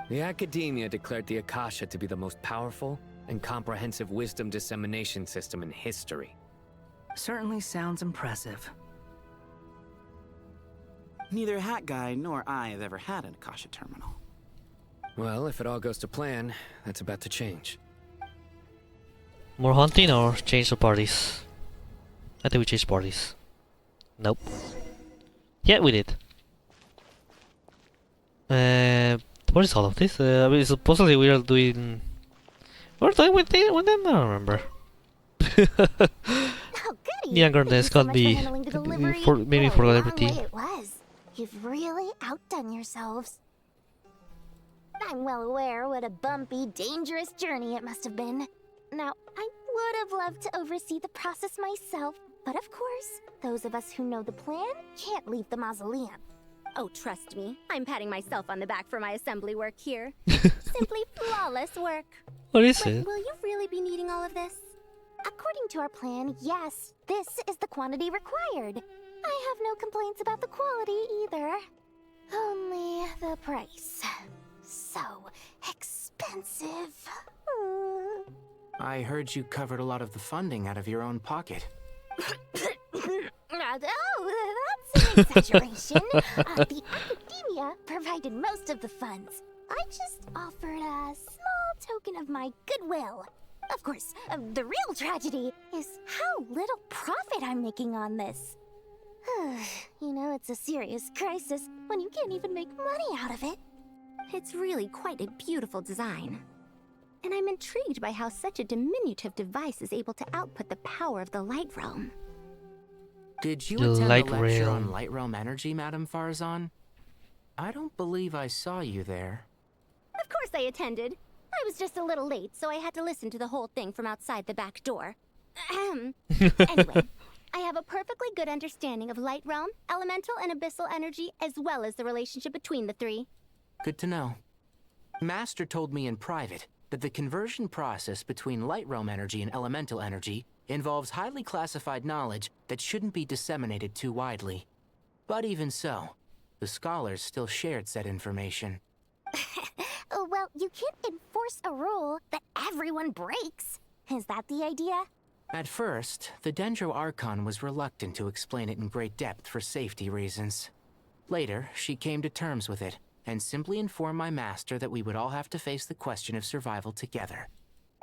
[SPEAKER 5] The academia declared the Akasha to be the most powerful and comprehensive wisdom dissemination system in history.
[SPEAKER 8] Certainly sounds impressive.
[SPEAKER 16] Neither Hat Guy nor I have ever had an Akasha terminal.
[SPEAKER 5] Well, if it all goes to plan, that's about to change.
[SPEAKER 1] More hunting or change the parties? I think we change parties. Nope. Yeah, we did. What is all of this? I mean, supposedly we are doing... We're doing with them? I don't remember.
[SPEAKER 2] Oh, goody!
[SPEAKER 1] Youngerness
[SPEAKER 2] Thank you so
[SPEAKER 1] can't
[SPEAKER 2] much
[SPEAKER 1] be...
[SPEAKER 2] for handling the delivery.
[SPEAKER 1] maybe
[SPEAKER 2] What a
[SPEAKER 1] forgot
[SPEAKER 2] long
[SPEAKER 1] everything.
[SPEAKER 2] way it was. You've really outdone yourselves. I'm well aware what a bumpy, dangerous journey it must have been. Now, I would have loved to oversee the process myself, but of course, those of us who know the plan can't leave the mausoleum.
[SPEAKER 17] Oh, trust me, I'm patting myself on the back for my assembly work here. Simply flawless work.
[SPEAKER 1] What is
[SPEAKER 2] But
[SPEAKER 1] it?
[SPEAKER 2] will you really be needing all of this? According to our plan, yes, this is the quantity required. I have no complaints about the quality either. Only the price. So expensive.
[SPEAKER 14] I heard you covered a lot of the funding out of your own pocket.
[SPEAKER 2] Oh, that's an exaggeration. The academia provided most of the funds. I just offered a small token of my goodwill. Of course, the real tragedy is how little profit I'm making on this. You know, it's a serious crisis when you can't even make money out of it.
[SPEAKER 17] It's really quite a beautiful design. And I'm intrigued by how such a diminutive device is able to output the power of the Light Realm.
[SPEAKER 14] Did you
[SPEAKER 1] The
[SPEAKER 14] attend
[SPEAKER 1] Light
[SPEAKER 14] the lecture
[SPEAKER 1] Realm.
[SPEAKER 14] on Light Realm energy, Madame Farazan? I don't believe I saw you there.
[SPEAKER 17] Of course I attended. I was just a little late, so I had to listen to the whole thing from outside the back door. Anyway, I have a perfectly good understanding of Light Realm, elemental and abyssal energy, as well as the relationship between the three.
[SPEAKER 14] Good to know. Master told me in private that the conversion process between Light Realm energy and elemental energy involves highly classified knowledge that shouldn't be disseminated too widely. But even so, the scholars still shared said information.
[SPEAKER 2] Well, you can't enforce a rule that everyone breaks. Is that the idea?
[SPEAKER 14] At first, the Dendro Archon was reluctant to explain it in great depth for safety reasons. Later, she came to terms with it, and simply informed my master that we would all have to face the question of survival together.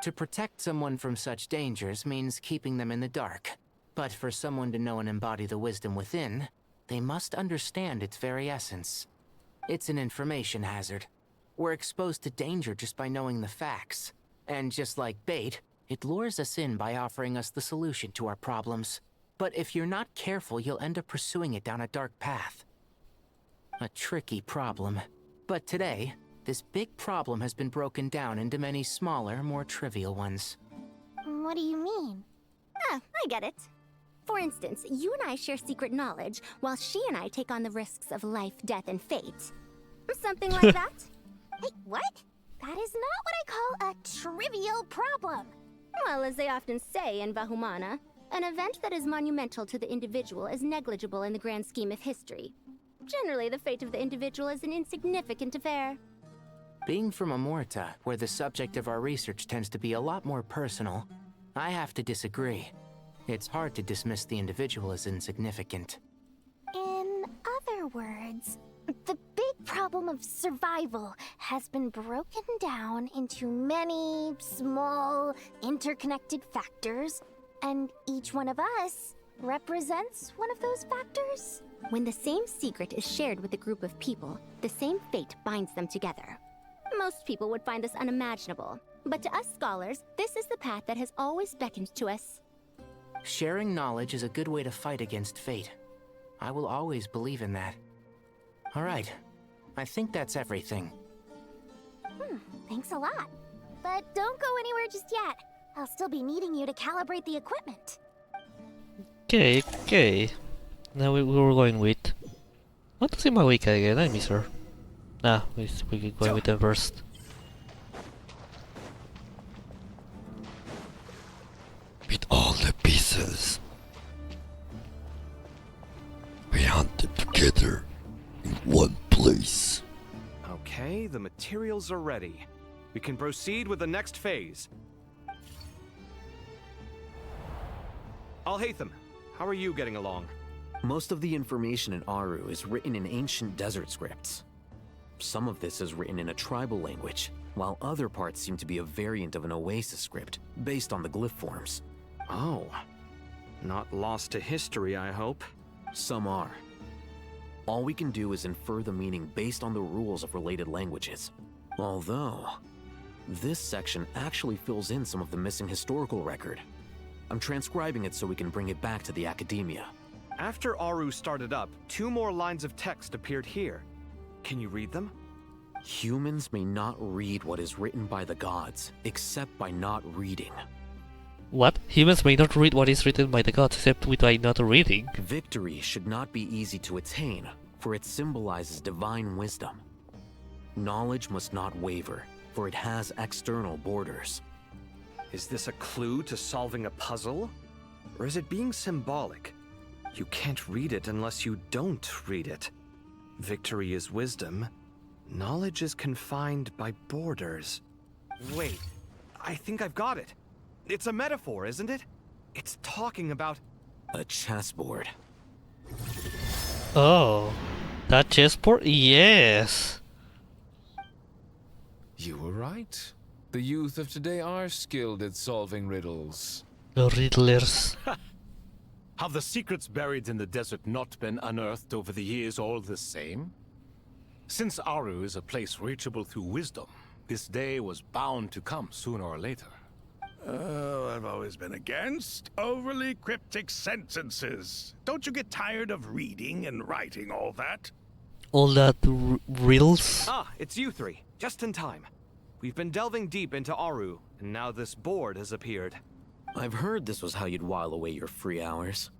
[SPEAKER 14] To protect someone from such dangers means keeping them in the dark. But for someone to know and embody the wisdom within, they must understand its very essence. It's an information hazard. We're exposed to danger just by knowing the facts. And just like bait, it lures us in by offering us the solution to our problems. But if you're not careful, you'll end up pursuing it down a dark path. A tricky problem. But today, this big problem has been broken down into many smaller, more trivial ones.
[SPEAKER 2] What do you mean?
[SPEAKER 17] Ah, I get it. For instance, you and I share secret knowledge, while she and I take on the risks of life, death, and fate. Something like that?
[SPEAKER 2] Wait, what? That is not what I call a trivial problem.
[SPEAKER 17] Well, as they often say in Vahumana, an event that is monumental to the individual is negligible in the grand scheme of history. Generally, the fate of the individual is an insignificant affair.
[SPEAKER 14] Being from Amorta, where the subject of our research tends to be a lot more personal, I have to disagree. It's hard to dismiss the individual as insignificant.
[SPEAKER 2] In other words, the big problem of survival has been broken down into many small, interconnected factors, and each one of us represents one of those factors.
[SPEAKER 17] When the same secret is shared with a group of people, the same fate binds them together. Most people would find this unimaginable, but to us scholars, this is the path that has always beckoned to us.
[SPEAKER 14] Sharing knowledge is a good way to fight against fate. I will always believe in that. All right, I think that's everything.
[SPEAKER 2] Thanks a lot. But don't go anywhere just yet. I'll still be needing you to calibrate the equipment.
[SPEAKER 1] Okay. Now we were going with... What to see my week again? I miss her. Nah, we're going with them first. With all the pieces. We hunted together in one place.
[SPEAKER 4] Okay, the materials are ready. We can proceed with the next phase. Alhaitham, how are you getting along?
[SPEAKER 13] Most of the information in Aru is written in ancient desert scripts. some of this is written in a tribal language, while other parts seem to be a variant of an Oasis script, based on the glyph forms.
[SPEAKER 4] Oh. Not lost to history, I hope.
[SPEAKER 13] Some are. All we can do is infer the meaning based on the rules of related languages. Although, this section actually fills in some of the missing historical record. I'm transcribing it so we can bring it back to the academia.
[SPEAKER 4] After Aru started up, 2 more lines of text appeared here. Can you read them?
[SPEAKER 13] Humans may not read what is written by the gods, except by not reading.
[SPEAKER 1] What? Humans may not read what is written by the gods except by not reading?
[SPEAKER 13] Victory should not be easy to attain, for it symbolizes divine wisdom. Knowledge must not waver, for it has external borders.
[SPEAKER 4] Is this a clue to solving a puzzle? Or is it being symbolic? You can't read it unless you don't read it. Victory is wisdom. Knowledge is confined by borders. Wait, I think I've got it. It's a metaphor, isn't it? It's talking about...
[SPEAKER 13] a chessboard.
[SPEAKER 1] Oh, that chessboard? Yes.
[SPEAKER 9] You were right. The youth of today are skilled at solving riddles.
[SPEAKER 1] The riddlers.
[SPEAKER 12] Have the secrets buried in the desert not been unearthed over the years all the same? Since Aru is a place reachable through wisdom, this day was bound to come sooner or later.
[SPEAKER 10] Oh, I've always been against overly cryptic sentences. Don't you get tired of reading and writing all that?
[SPEAKER 1] All that riddles?
[SPEAKER 4] Ah, it's you 3. Just in time. We've been delving deep into Aru, and now this board has appeared.
[SPEAKER 13] I've heard this was how you'd while away your free hours.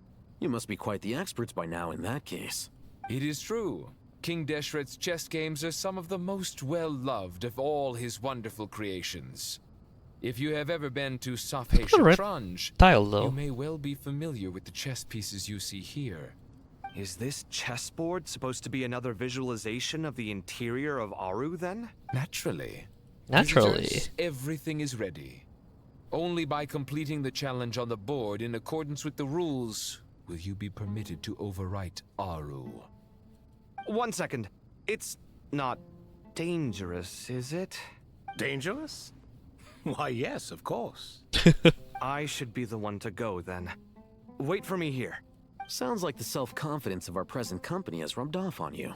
[SPEAKER 13] You must be quite the experts by now in that case.
[SPEAKER 9] It is true. King Deshret's chess games are some of the most well-loved of all his wonderful creations. If you have ever been to Safhe Shatranj,
[SPEAKER 1] tile, though.
[SPEAKER 9] You may well be familiar with the chess pieces you see here.
[SPEAKER 4] Is this chessboard supposed to be another visualization of the interior of Aru, then?
[SPEAKER 9] Naturally.
[SPEAKER 1] Naturally.
[SPEAKER 9] Visitors, everything is ready. Only by completing the challenge on the board in accordance with the rules will you be permitted to overwrite Aru.
[SPEAKER 4] 1 second. It's not dangerous, is it?
[SPEAKER 12] Dangerous? Why, yes, of course.
[SPEAKER 4] I should be the one to go, then. Wait for me here.
[SPEAKER 13] Sounds like the self-confidence of our present company has rubbed off on you.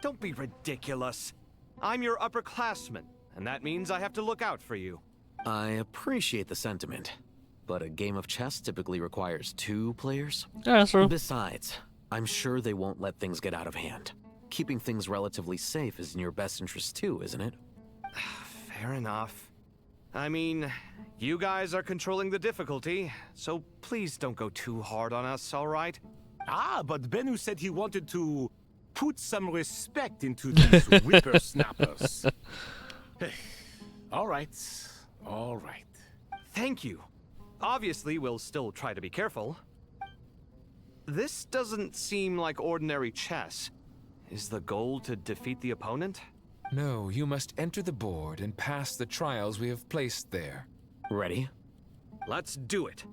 [SPEAKER 4] Don't be ridiculous. I'm your upperclassman, and that means I have to look out for you.
[SPEAKER 13] I appreciate the sentiment, but a game of chess typically requires 2 players.
[SPEAKER 1] Yeah, that's true.
[SPEAKER 13] Besides, I'm sure they won't let things get out of hand. Keeping things relatively safe is in your best interest too, isn't it?
[SPEAKER 4] Fair enough. I mean, you guys are controlling the difficulty, so please don't go too hard on us, all right?
[SPEAKER 12] Ah, but Bennu said he wanted to put some respect into these whippersnappers. Hey, all right. All right.
[SPEAKER 4] Thank you. Obviously, we'll still try to be careful. This doesn't seem like ordinary chess. Is the goal to defeat the opponent?
[SPEAKER 9] No, you must enter the board and pass the trials we have placed there.
[SPEAKER 13] Ready?
[SPEAKER 4] Let's do it.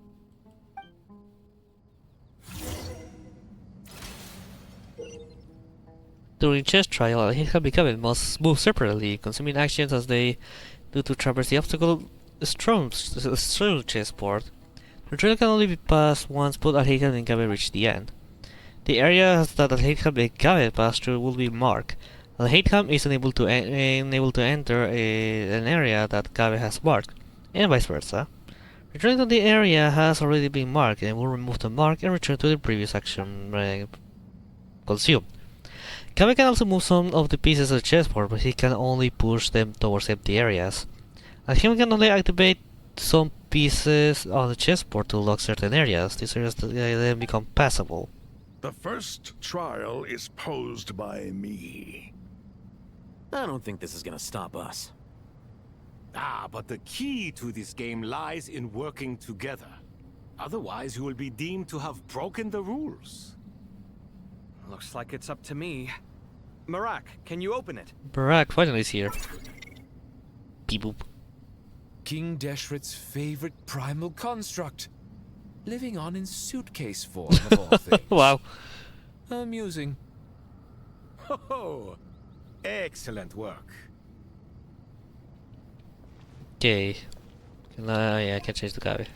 [SPEAKER 1] During chess trial, Al-Hikam and Gabet must move separately, consuming actions as they do to traverse the obstacle strong chessboard. The trail can only be passed once both Al-Hikam and Gabet reach the end. The areas that Al-Hikam and Gabet pass through will be marked. Al-Hikam is unable to enter an area that Gabet has marked, and vice versa. Returning to the area has already been marked, and will remove the mark and return to the previous action consumed. Gabet can also move some of the pieces of the chessboard, but he can only push them towards empty areas. Al-Hikam can only activate some pieces on the chessboard to lock certain areas. These areas then become passable.
[SPEAKER 10] The first trial is posed by me.
[SPEAKER 13] I don't think this is gonna stop us.
[SPEAKER 12] Ah, but the key to this game lies in working together. Otherwise, you will be deemed to have broken the rules.
[SPEAKER 4] Looks like it's up to me. Marak, can you open it?
[SPEAKER 1] Barak finally is here. Beep boop.
[SPEAKER 9] King Deshret's favorite primal construct. Living on in suitcase form of all things.
[SPEAKER 1] Wow.
[SPEAKER 9] Amusing.
[SPEAKER 12] Ho ho!
[SPEAKER 18] Excellent work.
[SPEAKER 1] Okay. Yeah, I can change the cabe.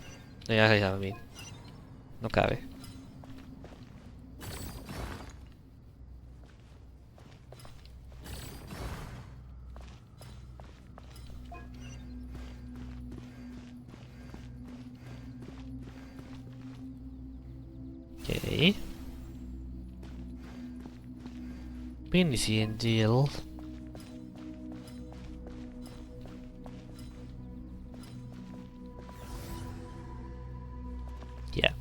[SPEAKER 1] Yeah, I mean. No cabe. Okay. Penisi and deal. Yeah.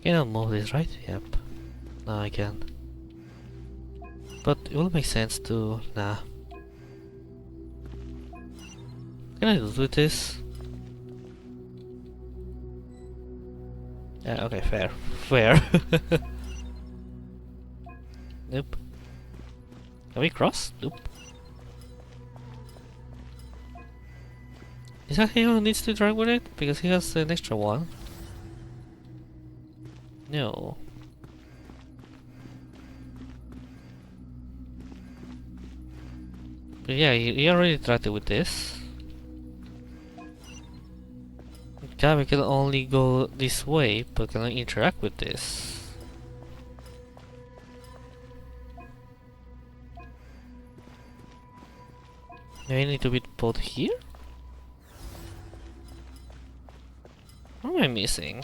[SPEAKER 1] Can I move this, right? Yep. No, I can. But it will make sense to... Nah. Can I do this? Yeah, okay, fair. Fair. Nope. Can we cross? Nope. Is that he who needs to drag with it? Because he has an extra one. No. But yeah, he already tried it with this. Okay, we can only go this way, but can I interact with this? Do I need to be both here? What am I missing?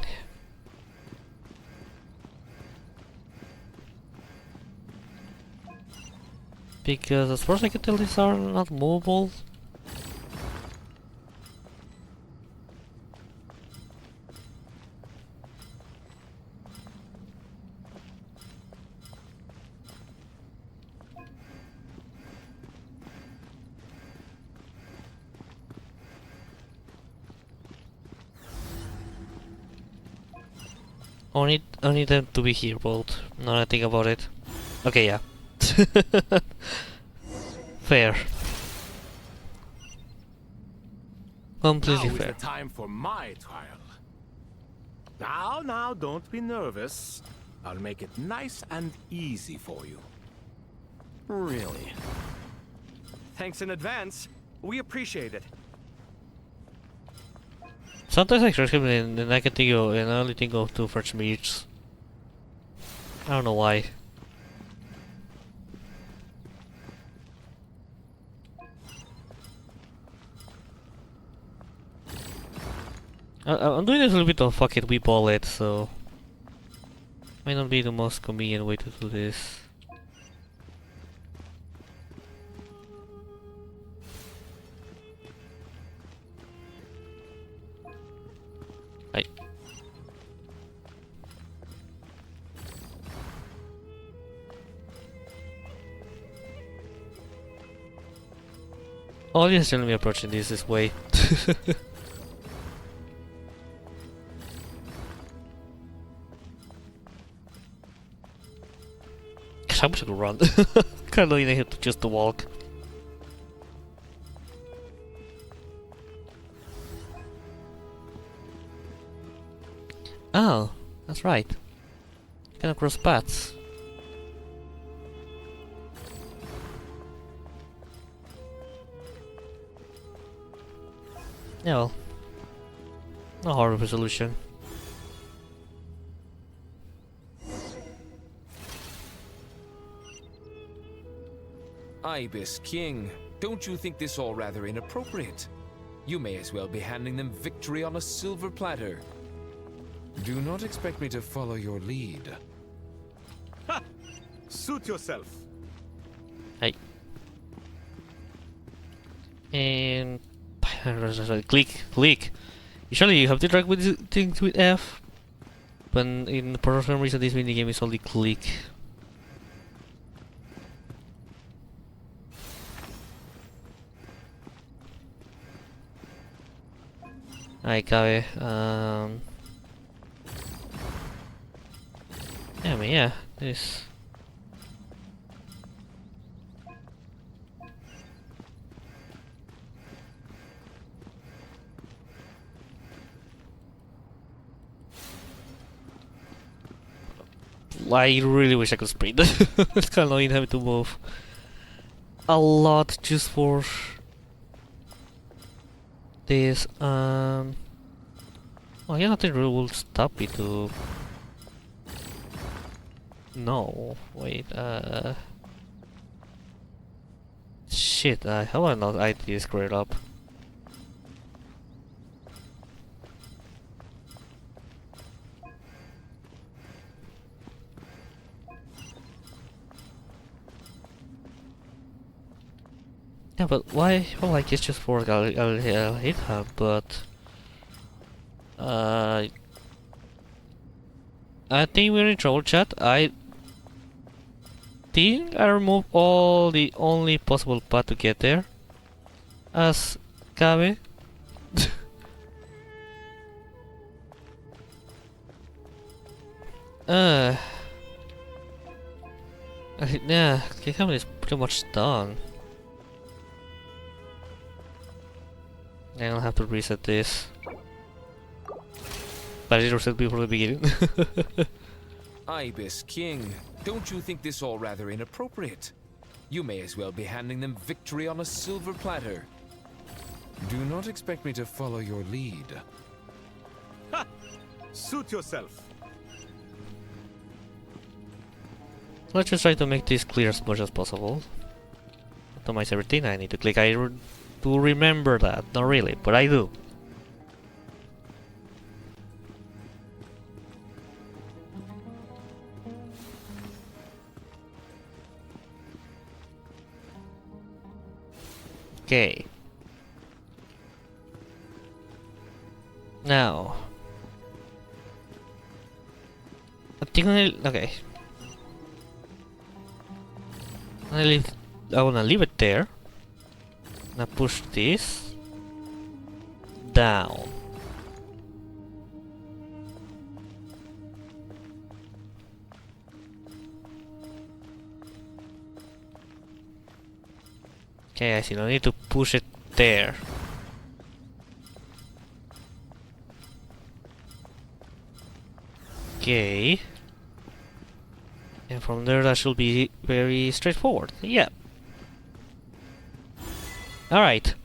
[SPEAKER 1] Because as far as I can tell, these are not movable. I need them to be here both. Now that I think about it. Okay, yeah. Fair. Completely
[SPEAKER 18] Now
[SPEAKER 1] fair.
[SPEAKER 18] is the time for my trial. Now, don't be nervous. I'll make it nice and easy for you.
[SPEAKER 7] Really?
[SPEAKER 4] Thanks in advance. We appreciate it.
[SPEAKER 1] Sometimes I trust him and I can think of, and I only think of two French meats. I don't know why. I'm doing this a little bit of fuck it, we ball it, so might not be the most convenient way to do this. Audience generally approaching this way. I wish I could run. Kinda know you need to just to walk. Oh, that's right. Can cross paths. Yeah, well, no hard resolution.
[SPEAKER 9] Ibis King, don't you think this all rather inappropriate? You may as well be handing them victory on a silver platter. Do not expect me to follow your lead.
[SPEAKER 18] Ha! Suit yourself.
[SPEAKER 1] Hey. And click. Usually you have to drag with things with F, but for some reason this minigame is only click. Alright, Cabe. Yeah, I mean, yeah, this. I really wish I could sprint. It's kind of annoying having to move a lot just for this. Well, yeah, nothing really will stop me to. No, wait. Shit. How I not ID screwed up. Yeah, but why? Well, like it's just for I'll hit her, but I think we're in trouble, chat. I think I removed all the only possible path to get there, as Cabe. Yeah, Kikame is pretty much done. I'll have to reset this. But I did reset before the beginning.
[SPEAKER 9] Ibis King, don't you think this all rather inappropriate? You may as well be handing them victory on a silver platter. Do not expect me to follow your lead.
[SPEAKER 18] Ha! Suit yourself.
[SPEAKER 1] Let's just try to make this clear as much as possible. Optimize everything. I need to click. I do remember that. Not really, but I do. Okay. Now. I think okay. I wanna leave it there. Now push this down. Okay, I see. I need to push it there. Okay. And from there that should be very straightforward. Yeah. Alright.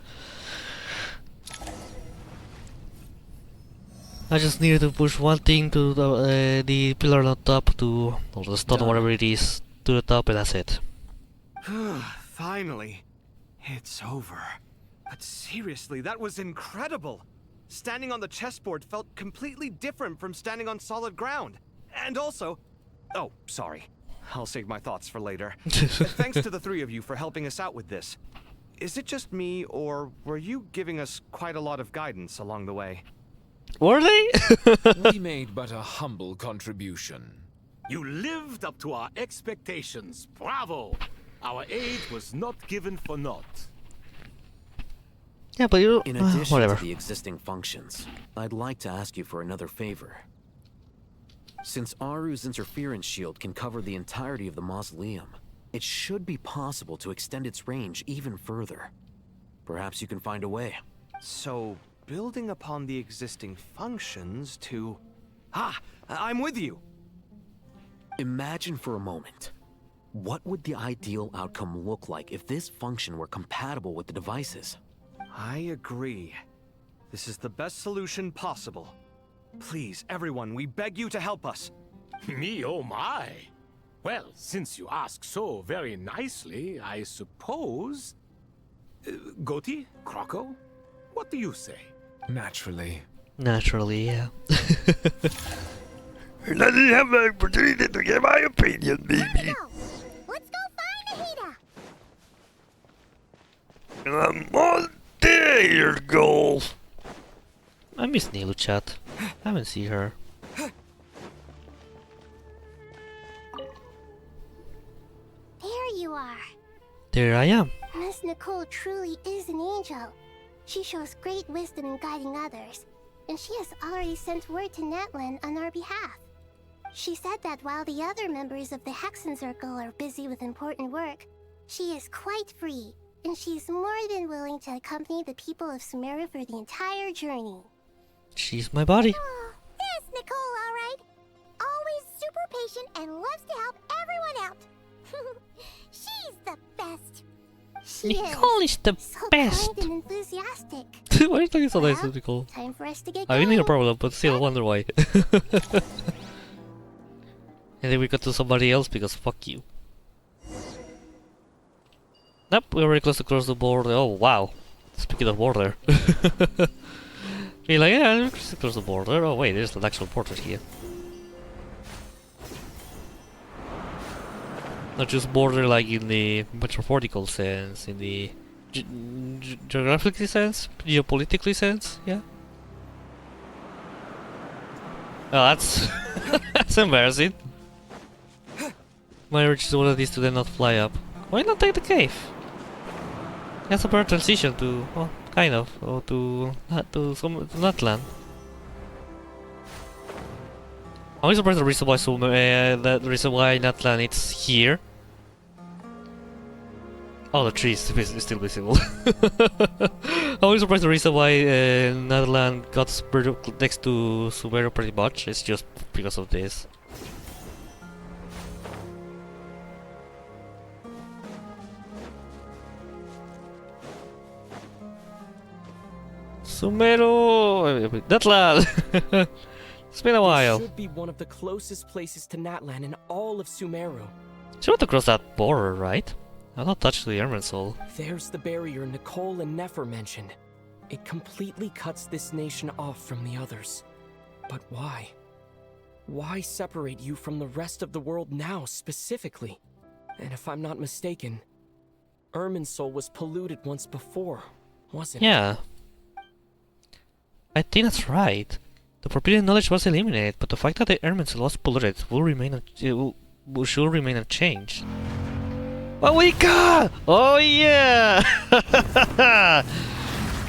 [SPEAKER 1] I just needed to push one thing to the pillar on top to, or the stone, whatever it is, to the top, and that's it.
[SPEAKER 4] Finally. It's over. But seriously, that was incredible. Standing on the chessboard felt completely different from standing on solid ground. And also... Oh, sorry. I'll save my thoughts for later. Thanks to the three of you for helping us out with this. Is it just me, or were you giving us quite a lot of guidance along the way?
[SPEAKER 1] Were they?
[SPEAKER 9] We made but a humble contribution.
[SPEAKER 18] You lived up to our expectations. Bravo! Our aid was not given for naught.
[SPEAKER 1] Yeah, but you...
[SPEAKER 13] In addition
[SPEAKER 1] whatever.
[SPEAKER 13] to the existing functions, I'd like to ask you for another favor. Since Aru's interference shield can cover the entirety of the mausoleum, it should be possible to extend its range even further. Perhaps you can find a way.
[SPEAKER 4] So, building upon the existing functions to... Ah! I'm with you!
[SPEAKER 13] Imagine for a moment. What would the ideal outcome look like if this function were compatible with the devices?
[SPEAKER 4] I agree. This is the best solution possible. Please, everyone, we beg you to help us.
[SPEAKER 18] Me, oh my! Well, since you ask so very nicely, I suppose... Goti? Croco? What do you say?
[SPEAKER 9] Naturally.
[SPEAKER 1] Naturally, yeah.
[SPEAKER 19] And I didn't have the opportunity to give my opinion, baby.
[SPEAKER 2] Let's go find Ahita!
[SPEAKER 19] And I'm on there, goal.
[SPEAKER 1] I miss Nilu, chat. I haven't seen her.
[SPEAKER 2] There you are.
[SPEAKER 1] There I am.
[SPEAKER 2] Miss Nicole truly is an angel. She shows great wisdom in guiding others, and she has already sent word to Netland on our behalf. She said that while the other members of the Hexen Circle are busy with important work, she is quite free, and she's more than willing to accompany the people of Sumeru for the entire journey.
[SPEAKER 1] She's my body.
[SPEAKER 2] Oh, there's Nicole, all right. Always super patient and loves to help everyone out. She's the best. She
[SPEAKER 1] Nicole is the
[SPEAKER 2] so
[SPEAKER 1] best.
[SPEAKER 2] kind and enthusiastic.
[SPEAKER 1] Why are you talking so nice to Nicole?
[SPEAKER 2] Time for us to get
[SPEAKER 1] I mean,
[SPEAKER 2] going.
[SPEAKER 1] no problem, but still, I wonder why. And then we got to somebody else because fuck you. Nope, we're very close to cross the border. Oh wow. Speaking of border. Be like, yeah, we're close to cross the border. Oh wait, there's an actual border here. Not just border like in the metaphorical sense, in the geographically sense, geopolitically sense, yeah. Oh, that's that's embarrassing. My urge is one of these to then not fly up. Why not take the cave? That's a better transition to, well, kind of, or to Natlan. I'm always surprised the reason why the reason why Natlan it's here. Oh, the tree is still visible. I'm always surprised the reason why Natlan got next to Sumeru pretty much. It's just because of this. Sumeru! Natlan! It's been a while.
[SPEAKER 20] This should be one of the closest places to Natlan in all of Sumeru.
[SPEAKER 1] She want to cross that border, right? I'll not touch the Irminsul.
[SPEAKER 20] There's the barrier Nicole and Nefer mentioned. It completely cuts this nation off from the others. But why? Why separate you from the rest of the world now, specifically? And if I'm not mistaken, Irminsul was polluted once before, wasn't it?
[SPEAKER 1] Yeah. I think that's right. The forbidden knowledge was eliminated, but the fact that the Irminsul was polluted should remain unchanged. Awika! Oh yeah!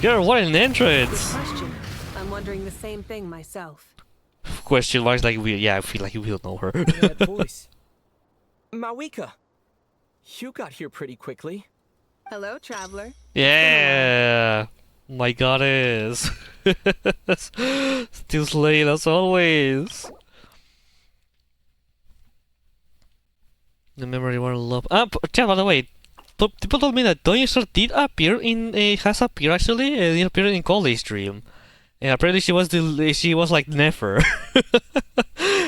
[SPEAKER 1] Girl, what an entrance!
[SPEAKER 21] Question. I'm wondering the same thing myself.
[SPEAKER 1] Question marks like I feel like you will know her.
[SPEAKER 20] That voice. Mawika! You got here pretty quickly.
[SPEAKER 21] Hello, traveler.
[SPEAKER 1] Yeah! My goddess! Still slaying as always! The memory one love. Yeah, by the way, people told me that Donya Star did appear in has appeared actually. It appeared in College Dream. And apparently she was like Nefer.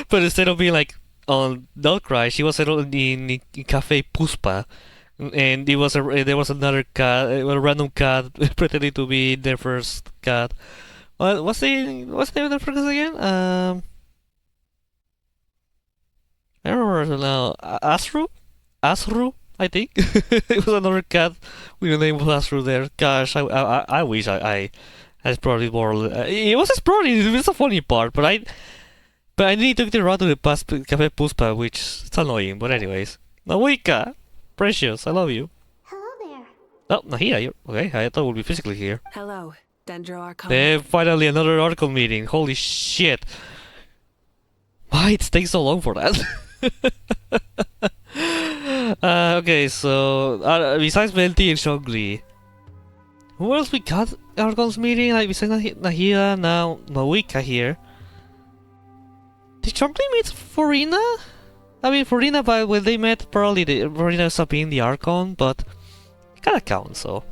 [SPEAKER 1] But instead of being like on Darkrai, she was settled in Cafe Puspa. And there was another cat, a random cat pretending to be their first cat. What's the name of the first again? I don't remember now. Asru, I think. It was another cat with the name of Asru there. Gosh, I wish I explored it more. It was explored. It's a funny part, but I need to get around to the past Cafe Puspa, which is annoying. But anyways, Nawika. Precious, I love you.
[SPEAKER 2] Hello there.
[SPEAKER 1] Oh, Nahida, you're okay. I thought we'd be physically here.
[SPEAKER 21] Hello, Dendro Archon.
[SPEAKER 1] Finally another Oracle meeting. Holy shit. Why it takes so long for that? Okay, so besides Melty and Shogli, who else we got Oracle's meeting? Like besides Nahida, now Mawika here. Did Shogli meet Furina? I mean, Furina, but when they met, probably Furina stopped being the Archon, but it kinda counts, so.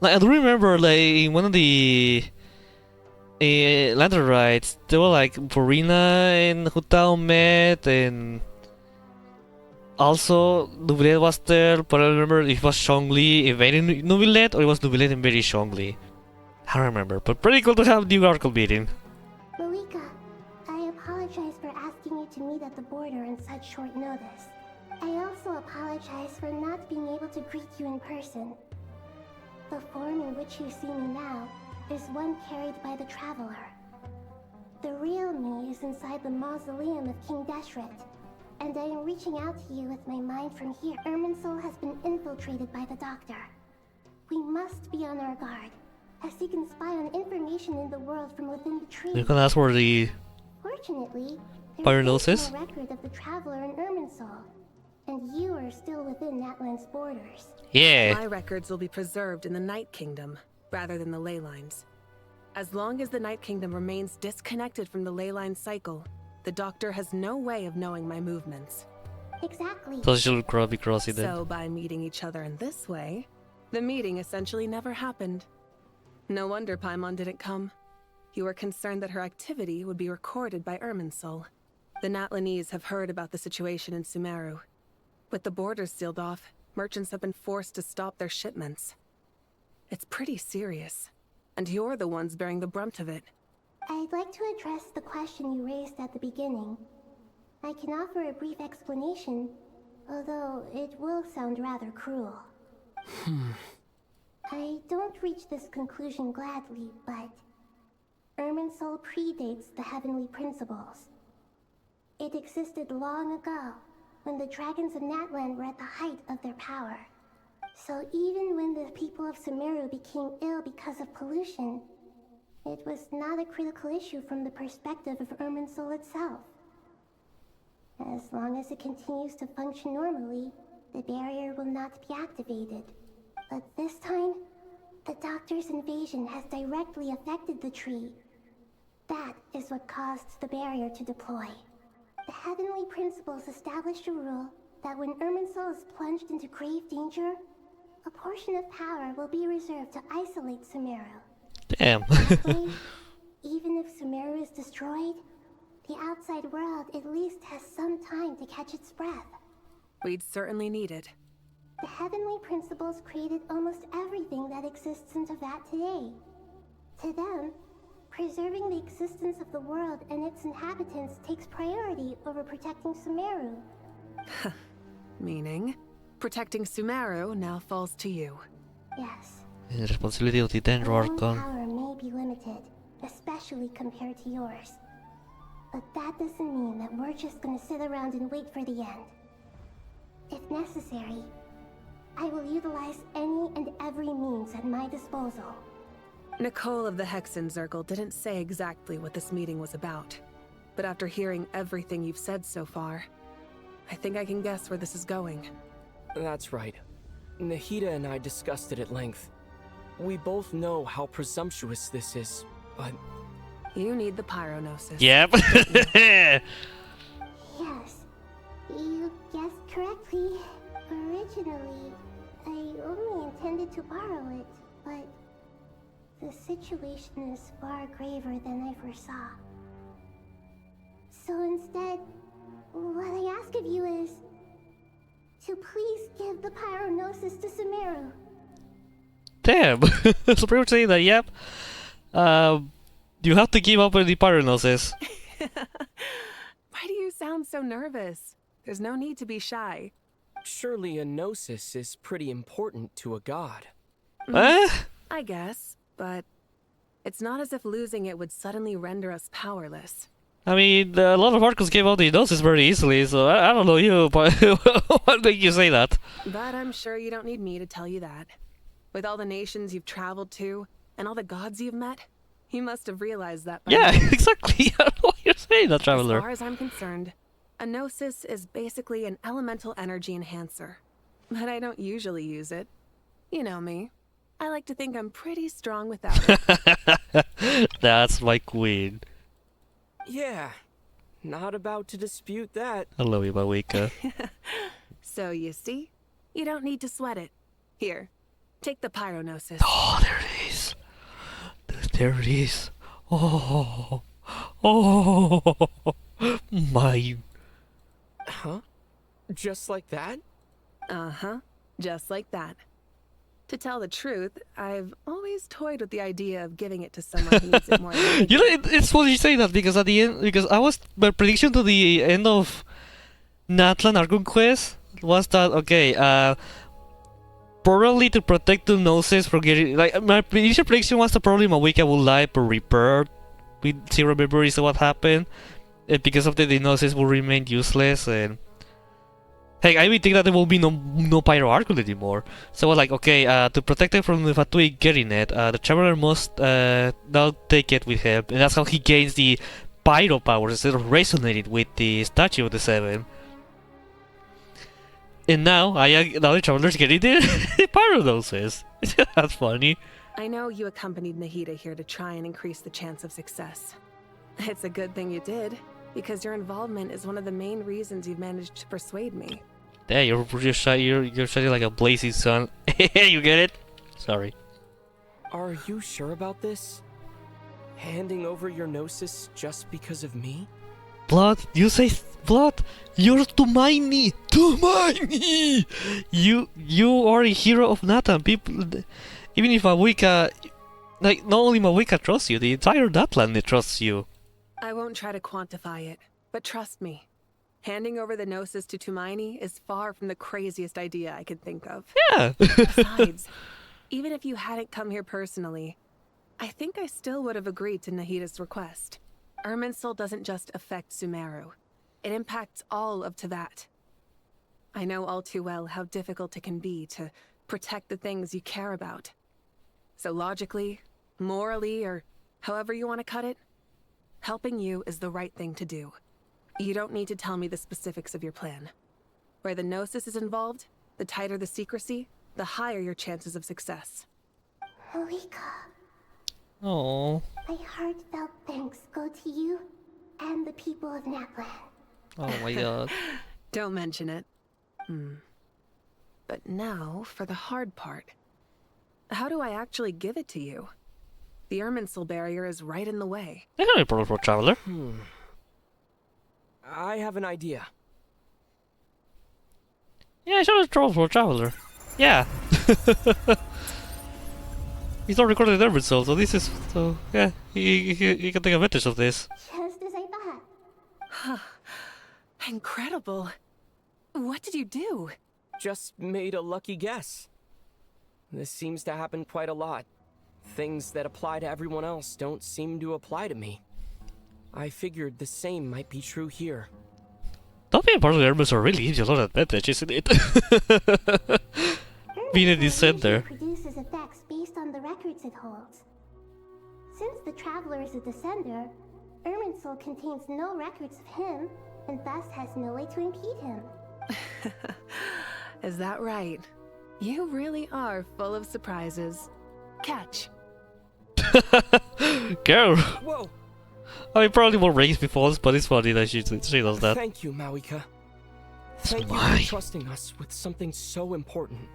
[SPEAKER 1] Like, I do remember, like, in one of the Lantern rides, they were like Furina and Hutao met, and also Nubilet was there, but I don't remember if it was Zhongli invading Nubilet or it was Nubilet invading Zhongli. I don't remember, but pretty cool to have the Oracle meeting.
[SPEAKER 2] Malika, I apologize for asking you to meet at the border on such short notice. I also apologize for not being able to greet you in person. The form in which you see me now is one carried by the Traveler. The real me is inside the mausoleum of King Deshret, and I am reaching out to you with my mind from here. Irminsul has been infiltrated by the Doctor. We must be on our guard, as he can spy on information in the world from within the trees.
[SPEAKER 1] You can ask for the
[SPEAKER 2] Fortunately,
[SPEAKER 1] Pyronosis?
[SPEAKER 2] there's no record of the Traveler in Irminsul, and you are still within Natlan's borders.
[SPEAKER 1] Yeah.
[SPEAKER 21] My records will be preserved in the Night Kingdom, rather than the ley lines. As long as the Night Kingdom remains disconnected from the ley line cycle, The doctor has no way of knowing my movements.
[SPEAKER 2] Exactly.
[SPEAKER 1] So she'll be crossing then.
[SPEAKER 21] So by meeting each other in this way, the meeting essentially never happened. No wonder Paimon didn't come. You were concerned that her activity would be recorded by Irminsul. The Natlanese have heard about the situation in Sumeru. With the borders sealed off, merchants have been forced to stop their shipments. It's pretty serious, and you're the ones bearing the brunt of it.
[SPEAKER 2] I'd like to address the question you raised at the beginning. I can offer a brief explanation, although it will sound rather cruel. I don't reach this conclusion gladly, but Irminsul predates the Heavenly Principles. It existed long ago, when the dragons of Natlan were at the height of their power. So even when the people of Sumeru became ill because of pollution, it was not a critical issue from the perspective of Irminsul itself. As long as it continues to function normally, the barrier will not be activated. But this time, the Doctor's invasion has directly affected the tree. That is what caused the barrier to deploy. The Heavenly Principles established a rule that when Irminsul is plunged into grave danger, a portion of power will be reserved to isolate Sumeru.
[SPEAKER 1] Damn.
[SPEAKER 2] That way, even if Sumeru is destroyed, the outside world at least has some time to catch its breath.
[SPEAKER 21] We'd certainly need it.
[SPEAKER 2] The Heavenly Principles created almost everything that exists in Teyvat today. To them, preserving the existence of the world and its inhabitants takes priority over protecting Sumeru.
[SPEAKER 21] Meaning, protecting Sumeru now falls to you.
[SPEAKER 2] Yes.
[SPEAKER 1] The responsibility of the Dendro
[SPEAKER 2] Our own
[SPEAKER 1] Archon.
[SPEAKER 2] power may be limited, especially compared to yours. But that doesn't mean that we're just gonna sit around and wait for the end. If necessary, I will utilize any and every means at my disposal.
[SPEAKER 21] Nicole of the Hexen Circle didn't say exactly what this meeting was about. But after hearing everything you've said so far, I think I can guess where this is going.
[SPEAKER 20] That's right. Nahida and I discussed it at length. We both know how presumptuous this is, but...
[SPEAKER 21] You need the Pyronosis.
[SPEAKER 1] Yep.
[SPEAKER 2] Yes, you guessed correctly. Originally, I only intended to borrow it, but the situation is far graver than I foresaw. So instead, what I ask of you is to please give the Pyronosis to Sumeru.
[SPEAKER 1] Damn. So pretty much saying that, yep. You have to give up on the Pyronosis.
[SPEAKER 21] Why do you sound so nervous? There's no need to be shy.
[SPEAKER 20] Surely a gnosis is pretty important to a god.
[SPEAKER 21] I guess, but it's not as if losing it would suddenly render us powerless.
[SPEAKER 1] I mean, a lot of Archons gave out the Gnosis very easily, so I don't know you, but what make you say that?
[SPEAKER 21] But I'm sure you don't need me to tell you that. With all the nations you've traveled to, and all the gods you've met, you must have realized that by
[SPEAKER 1] Yeah,
[SPEAKER 21] now.
[SPEAKER 1] exactly. I don't know what you're saying, that traveler.
[SPEAKER 21] As far as I'm concerned, a gnosis is basically an elemental energy enhancer. But I don't usually use it. You know me. I like to think I'm pretty strong without it.
[SPEAKER 1] That's my queen.
[SPEAKER 20] Yeah, not about to dispute that.
[SPEAKER 1] I love you, Mawika.
[SPEAKER 21] So you see, you don't need to sweat it. Here, take the Pyronosis.
[SPEAKER 1] Oh, there it is. There it is. Oh. Oh. Mine.
[SPEAKER 20] Huh? Just like that?
[SPEAKER 21] Uh-huh. Just like that. To tell the truth, I've always toyed with the idea of giving it to someone who needs it more than I
[SPEAKER 1] You know, it's funny you say that because at the end, because my prediction to the end of Natlan Argon Quest was that, okay, probably to protect the Gnosis from getting, like, my initial prediction was that probably Mawika will die per repair with zero memories of what happened, and because of the Gnosis will remain useless, and hey, I even think that there will be no Pyro Archon anymore. So I was like, okay, to protect it from the Fatui getting it, the Traveler must now take it with him, and that's how he gains the Pyro powers instead of resonating with the Statue of the Seven. And now, now the Traveler's getting the Pyro doses. That's funny.
[SPEAKER 21] I know you accompanied Nahida here to try and increase the chance of success. It's a good thing you did. because your involvement is one of the main reasons you've managed to persuade me.
[SPEAKER 1] There, you're shining like a blazing sun. You get it? Sorry.
[SPEAKER 20] Are you sure about this? Handing over your gnosis just because of me?
[SPEAKER 1] Blood, you say Blood, you're too miny. Too miny. You are a hero of Nathan. People, even if Mawika, like not only Mawika trusts you, the entire Natlan trusts you.
[SPEAKER 21] I won't try to quantify it, but trust me. Handing over the Gnosis to Tumaini is far from the craziest idea I could think of.
[SPEAKER 1] Yeah.
[SPEAKER 21] Besides, even if you hadn't come here personally, I think I still would have agreed to Nahida's request. Irminsul doesn't just affect Sumeru. It impacts all of Teyvat. I know all too well how difficult it can be to protect the things you care about. So logically, morally, or however you want to cut it, helping you is the right thing to do. You don't need to tell me the specifics of your plan. Where the Gnosis is involved, the tighter the secrecy, the higher your chances of success.
[SPEAKER 2] Mawika.
[SPEAKER 1] Oh.
[SPEAKER 2] My heartfelt thanks go to you and the people of Natlan.
[SPEAKER 1] Oh my god.
[SPEAKER 21] Don't mention it. But now, for the hard part. How do I actually give it to you? The Irminsul barrier is right in the way.
[SPEAKER 1] There's no problem for a traveler.
[SPEAKER 20] I have an idea.
[SPEAKER 1] Yeah, sure, it's trouble for a traveler. Yeah. He's not recorded the Irminsul, so this is yeah. He can take advantage of this.
[SPEAKER 2] Just as I thought.
[SPEAKER 21] Incredible. What did you do?
[SPEAKER 20] Just made a lucky guess. This seems to happen quite a lot. Things that apply to everyone else don't seem to apply to me. I figured the same might be true here.
[SPEAKER 1] Not being part of the Irminsul really gives you a lot of advantage, isn't it? Being a descender.
[SPEAKER 2] Produces effects based on the records it holds. Since the Traveler is a descender, Irminsul contains no records of him, and thus has no way to impede him.
[SPEAKER 21] Is that right? You really are full of surprises. Catch.
[SPEAKER 1] Go!
[SPEAKER 20] Whoa!
[SPEAKER 1] I mean, probably more raised before, but it's funny that she does that.
[SPEAKER 20] Thank you, Mawika. Thank you for trusting us with something so important.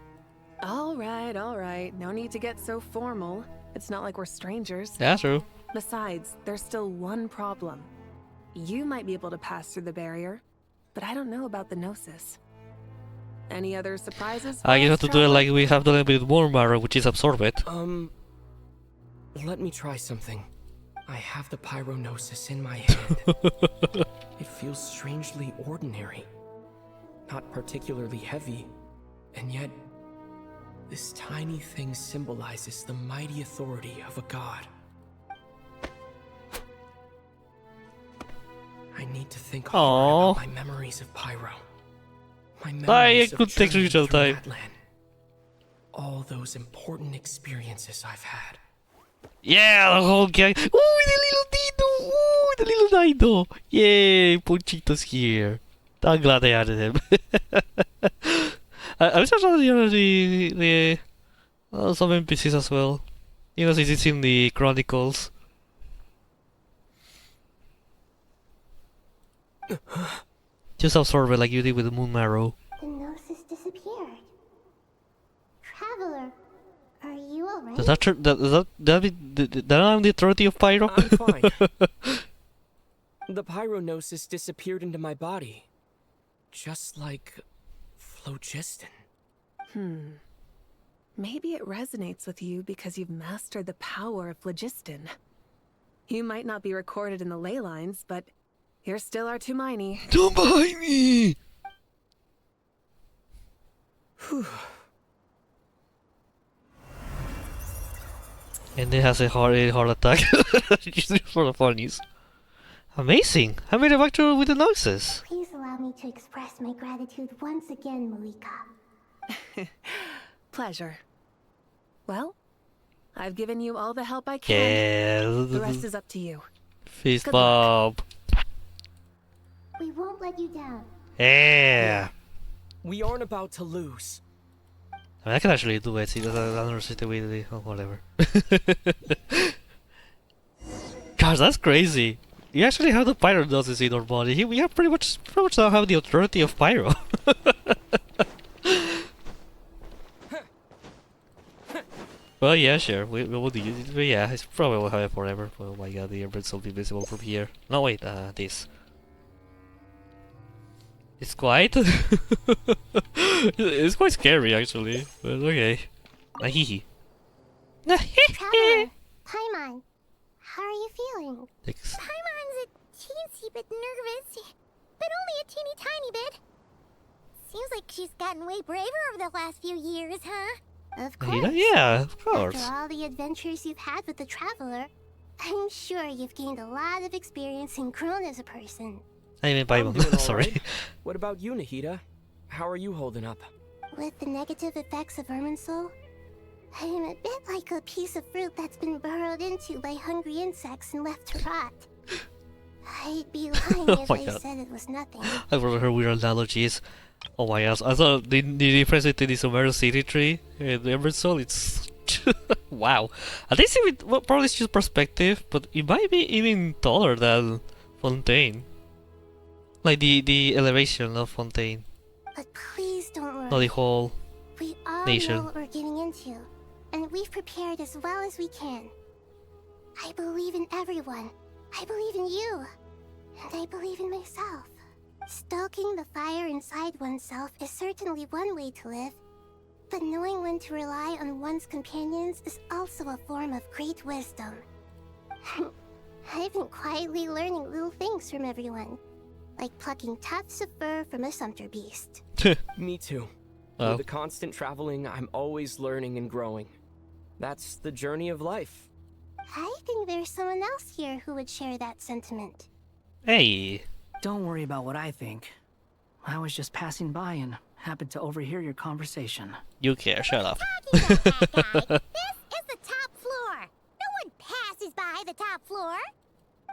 [SPEAKER 21] All right. No need to get so formal. It's not like we're strangers.
[SPEAKER 1] Yeah, true.
[SPEAKER 21] Besides, there's still one problem. You might be able to pass through the barrier, but I don't know about the Gnosis. Any other surprises?
[SPEAKER 1] You have to do it like we have done it with Warmara, which is absorb it.
[SPEAKER 20] Let me try something. I have the Pyrognosis in my hand. It feels strangely ordinary. Not particularly heavy. And yet, this tiny thing symbolizes the mighty authority of a god. I need to think hard about my memories of Pyro. My memories of journeying through Natlan. All those important experiences I've had.
[SPEAKER 1] Yeah, the whole gang. Ooh, the little Dino! Ooh, the little Dino! Yay, Ponchito's here. I'm glad they added him. I wish I saw the some NPCs as well. You know, since it's in the Chronicles. Just absorb it like you did with the Moon Marrow.
[SPEAKER 2] The Gnosis disappeared. Traveler, are you alright?
[SPEAKER 1] Does that I'm the authority of Pyro?
[SPEAKER 20] I'm fine. The Pyrognosis disappeared into my body. Just like phlogiston.
[SPEAKER 21] Maybe it resonates with you because you've mastered the power of phlogiston. You might not be recorded in the ley lines, but you're still our Tumaini.
[SPEAKER 1] Tumaini! And it has a heart attack. Just for the funnies. Amazing! I made it back to with the Gnosis.
[SPEAKER 2] Please allow me to express my gratitude once again, Mawika.
[SPEAKER 21] Pleasure. Well, I've given you all the help I can.
[SPEAKER 1] Yeah.
[SPEAKER 21] The rest is up to you.
[SPEAKER 1] Fist bump.
[SPEAKER 2] We won't let you down.
[SPEAKER 1] Yeah.
[SPEAKER 20] We aren't about to lose.
[SPEAKER 1] I mean, I can actually do it. See, that's another situation. Oh, whatever. Gosh, that's crazy. you actually have the pyro doses in our body. We have pretty much now have the authority of pyro. Well, yeah, sure. We will do it. But yeah, it's probably will have it forever. Oh my god, the emeralds will be visible from here. No, wait, this. It's quite. It's quite scary, actually. But okay. Ahihi.
[SPEAKER 2] Traveler, Paimon, how are you feeling?
[SPEAKER 1] Thanks.
[SPEAKER 17] Paimon's a teensy bit nervous, but only a teeny tiny bit. Seems like she's gotten way braver over the last few years, huh?
[SPEAKER 2] Of course.
[SPEAKER 1] Yeah, of course.
[SPEAKER 2] After all the adventures you've had with the Traveler, I'm sure you've gained a lot of experience and grown as a person.
[SPEAKER 1] I mean,
[SPEAKER 20] I'm doing
[SPEAKER 1] Paimon.
[SPEAKER 20] all
[SPEAKER 1] Sorry.
[SPEAKER 20] right. What about you, Nahida? How are you holding up?
[SPEAKER 2] With the negative effects of Irminsul, I am a bit like a piece of fruit that's been burrowed into by hungry insects and left to rot. I'd be lying if
[SPEAKER 1] my
[SPEAKER 2] I
[SPEAKER 1] god.
[SPEAKER 2] said it was nothing.
[SPEAKER 1] I've never heard weird analogies. Oh my gosh. I thought the difference between the Sumeru City tree and the Emerald Soul, it's... wow. At least even, well, probably it's just perspective, but it might be even taller than Fontaine. Like the elevation of Fontaine.
[SPEAKER 2] But please don't worry.
[SPEAKER 1] Not the whole
[SPEAKER 2] We all
[SPEAKER 1] nation.
[SPEAKER 2] know what we're getting into, and we've prepared as well as we can. I believe in everyone. I believe in you. And I believe in myself. Stoking the fire inside oneself is certainly one way to live, but knowing when to rely on one's companions is also a form of great wisdom. I've been quietly learning little things from everyone, like plucking tufts of fur from a sumpter beast.
[SPEAKER 20] Me too.
[SPEAKER 1] Oh.
[SPEAKER 20] With the constant traveling, I'm always learning and growing. That's the journey of life.
[SPEAKER 2] I think there's someone else here who would share that sentiment.
[SPEAKER 1] Hey.
[SPEAKER 8] Don't worry about what I think. I was just passing by and happened to overhear your conversation.
[SPEAKER 1] You care, shut up.
[SPEAKER 17] This is the top floor. No one passes by the top floor.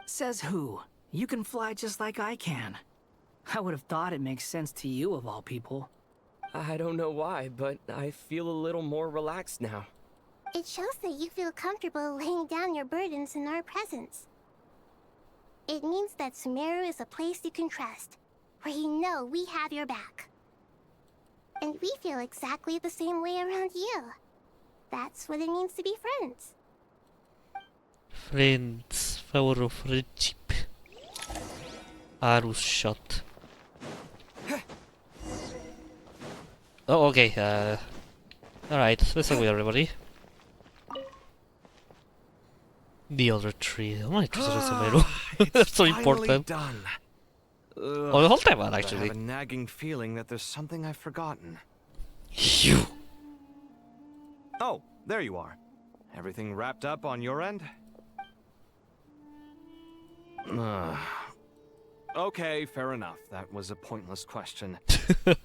[SPEAKER 8] Says who? You can fly just like I can. I would have thought it makes sense to you of all people.
[SPEAKER 20] I don't know why, but I feel a little more relaxed now.
[SPEAKER 2] It shows that you feel comfortable laying down your burdens in our presence. It means that Sumeru is a place you can trust, where you know we have your back. And we feel exactly the same way around you. That's what it means to be friends.
[SPEAKER 1] Friends, power of friendship. Arus shot. Oh, okay. Alright, let's go with everybody. The other tree. I want to trust Sumeru. That's so important.
[SPEAKER 4] Done.
[SPEAKER 1] Oh, the whole time on,
[SPEAKER 4] I
[SPEAKER 1] actually.
[SPEAKER 4] have a nagging feeling that there's something I've forgotten.
[SPEAKER 1] You.
[SPEAKER 4] Oh, there you are. Everything wrapped up on your end? Okay, fair enough. That was a pointless question.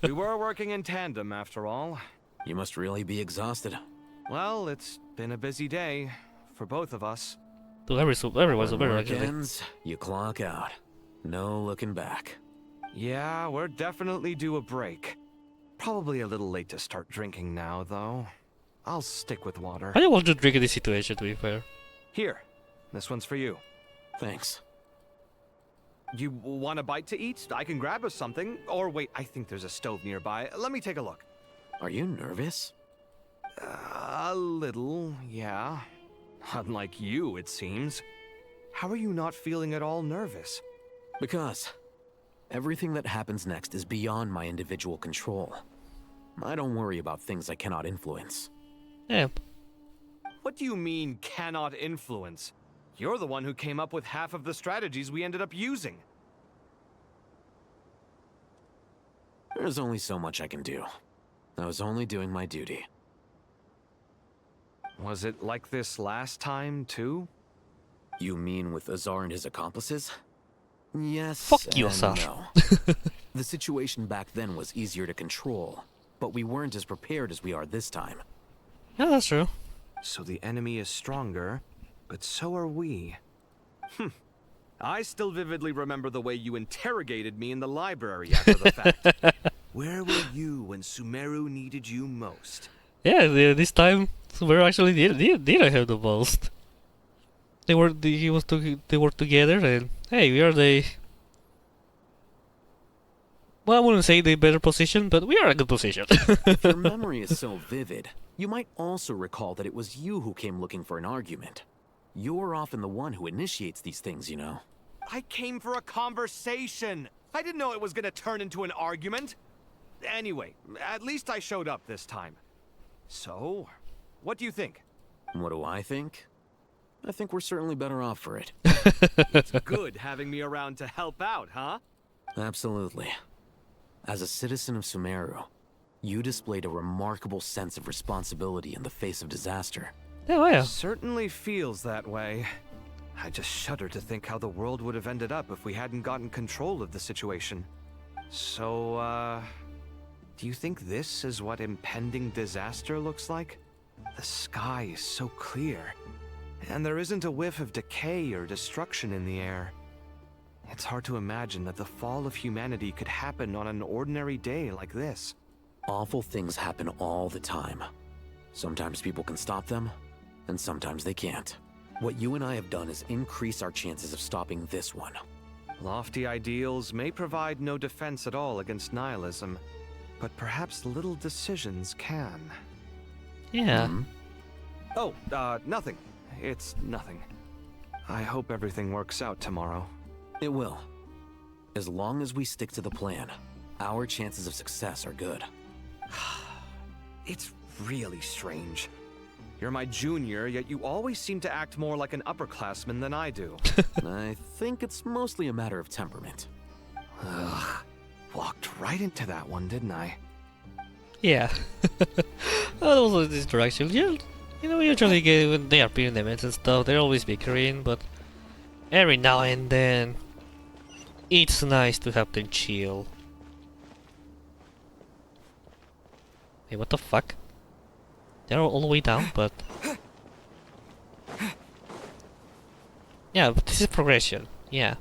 [SPEAKER 4] We were working in tandem, after all.
[SPEAKER 13] You must really be exhausted.
[SPEAKER 4] Well, it's been a busy day for both of us.
[SPEAKER 1] To everyone's
[SPEAKER 13] When
[SPEAKER 1] better,
[SPEAKER 13] work
[SPEAKER 1] actually.
[SPEAKER 13] ends, you clock out. No looking back.
[SPEAKER 4] Yeah, we're definitely due a break. Probably a little late to start drinking now, though. I'll stick with water.
[SPEAKER 1] I don't want to drink in this situation, to be fair.
[SPEAKER 4] Here, this one's for you.
[SPEAKER 13] Thanks.
[SPEAKER 4] You want a bite to eat? I can grab us something. Or wait, I think there's a stove nearby. Let me take a look.
[SPEAKER 13] Are you nervous?
[SPEAKER 4] A little, yeah. Unlike you, it seems. How are you not feeling at all nervous?
[SPEAKER 13] Because everything that happens next is beyond my individual control. I don't worry about things I cannot influence.
[SPEAKER 1] Yeah.
[SPEAKER 4] What do you mean, cannot influence? You're the one who came up with half of the strategies we ended up using.
[SPEAKER 13] There's only so much I can do. I was only doing my duty.
[SPEAKER 4] Was it like this last time, too?
[SPEAKER 13] You mean with Azar and his accomplices? Yes.
[SPEAKER 1] Fuck you,
[SPEAKER 13] and
[SPEAKER 1] Azar.
[SPEAKER 13] no. The situation back then was easier to control, but we weren't as prepared as we are this time.
[SPEAKER 1] Yeah, that's true.
[SPEAKER 4] So the enemy is stronger, but so are we. I still vividly remember the way you interrogated me in the library after the fact. Where were you when Sumeru needed you most?
[SPEAKER 1] Yeah, this time Sumeru actually did have the most. they were together, and hey, we are the. Well, I wouldn't say the better position, but we are in a good position.
[SPEAKER 13] If your memory is so vivid, you might also recall that it was you who came looking for an argument. You're often the one who initiates these things, you know.
[SPEAKER 4] I came for a conversation. I didn't know it was gonna turn into an argument. Anyway, at least I showed up this time. So, what do you think?
[SPEAKER 13] What do I think? I think we're certainly better off for it.
[SPEAKER 4] It's good having me around to help out, huh?
[SPEAKER 13] Absolutely. As a citizen of Sumeru, you displayed a remarkable sense of responsibility in the face of disaster.
[SPEAKER 1] Oh, yeah.
[SPEAKER 4] Certainly feels that way. I just shudder to think how the world would have ended up if we hadn't gotten control of the situation. So, do you think this is what impending disaster looks like? The sky is so clear, and there isn't a whiff of decay or destruction in the air. It's hard to imagine that the fall of humanity could happen on an ordinary day like this.
[SPEAKER 13] Awful things happen all the time. Sometimes people can stop them, and sometimes they can't. What you and I have done is increase our chances of stopping this one.
[SPEAKER 4] Lofty ideals may provide no defense at all against nihilism, but perhaps little decisions can.
[SPEAKER 1] Yeah.
[SPEAKER 4] Oh, nothing. It's nothing. I hope everything works out tomorrow.
[SPEAKER 13] It will. As long as we stick to the plan, our chances of success are good.
[SPEAKER 4] It's really strange. You're my junior, yet you always seem to act more like an upperclassman than I do.
[SPEAKER 13] I think it's mostly a matter of temperament.
[SPEAKER 4] Ugh. Walked right into that one, didn't I?
[SPEAKER 1] Yeah. Also this direction. You know, usually get, when they appear in events and stuff, they're always bickering, but every now and then, it's nice to have them chill. Hey, what the fuck? They're all the way down, but... Yeah, but this is progression. Yeah.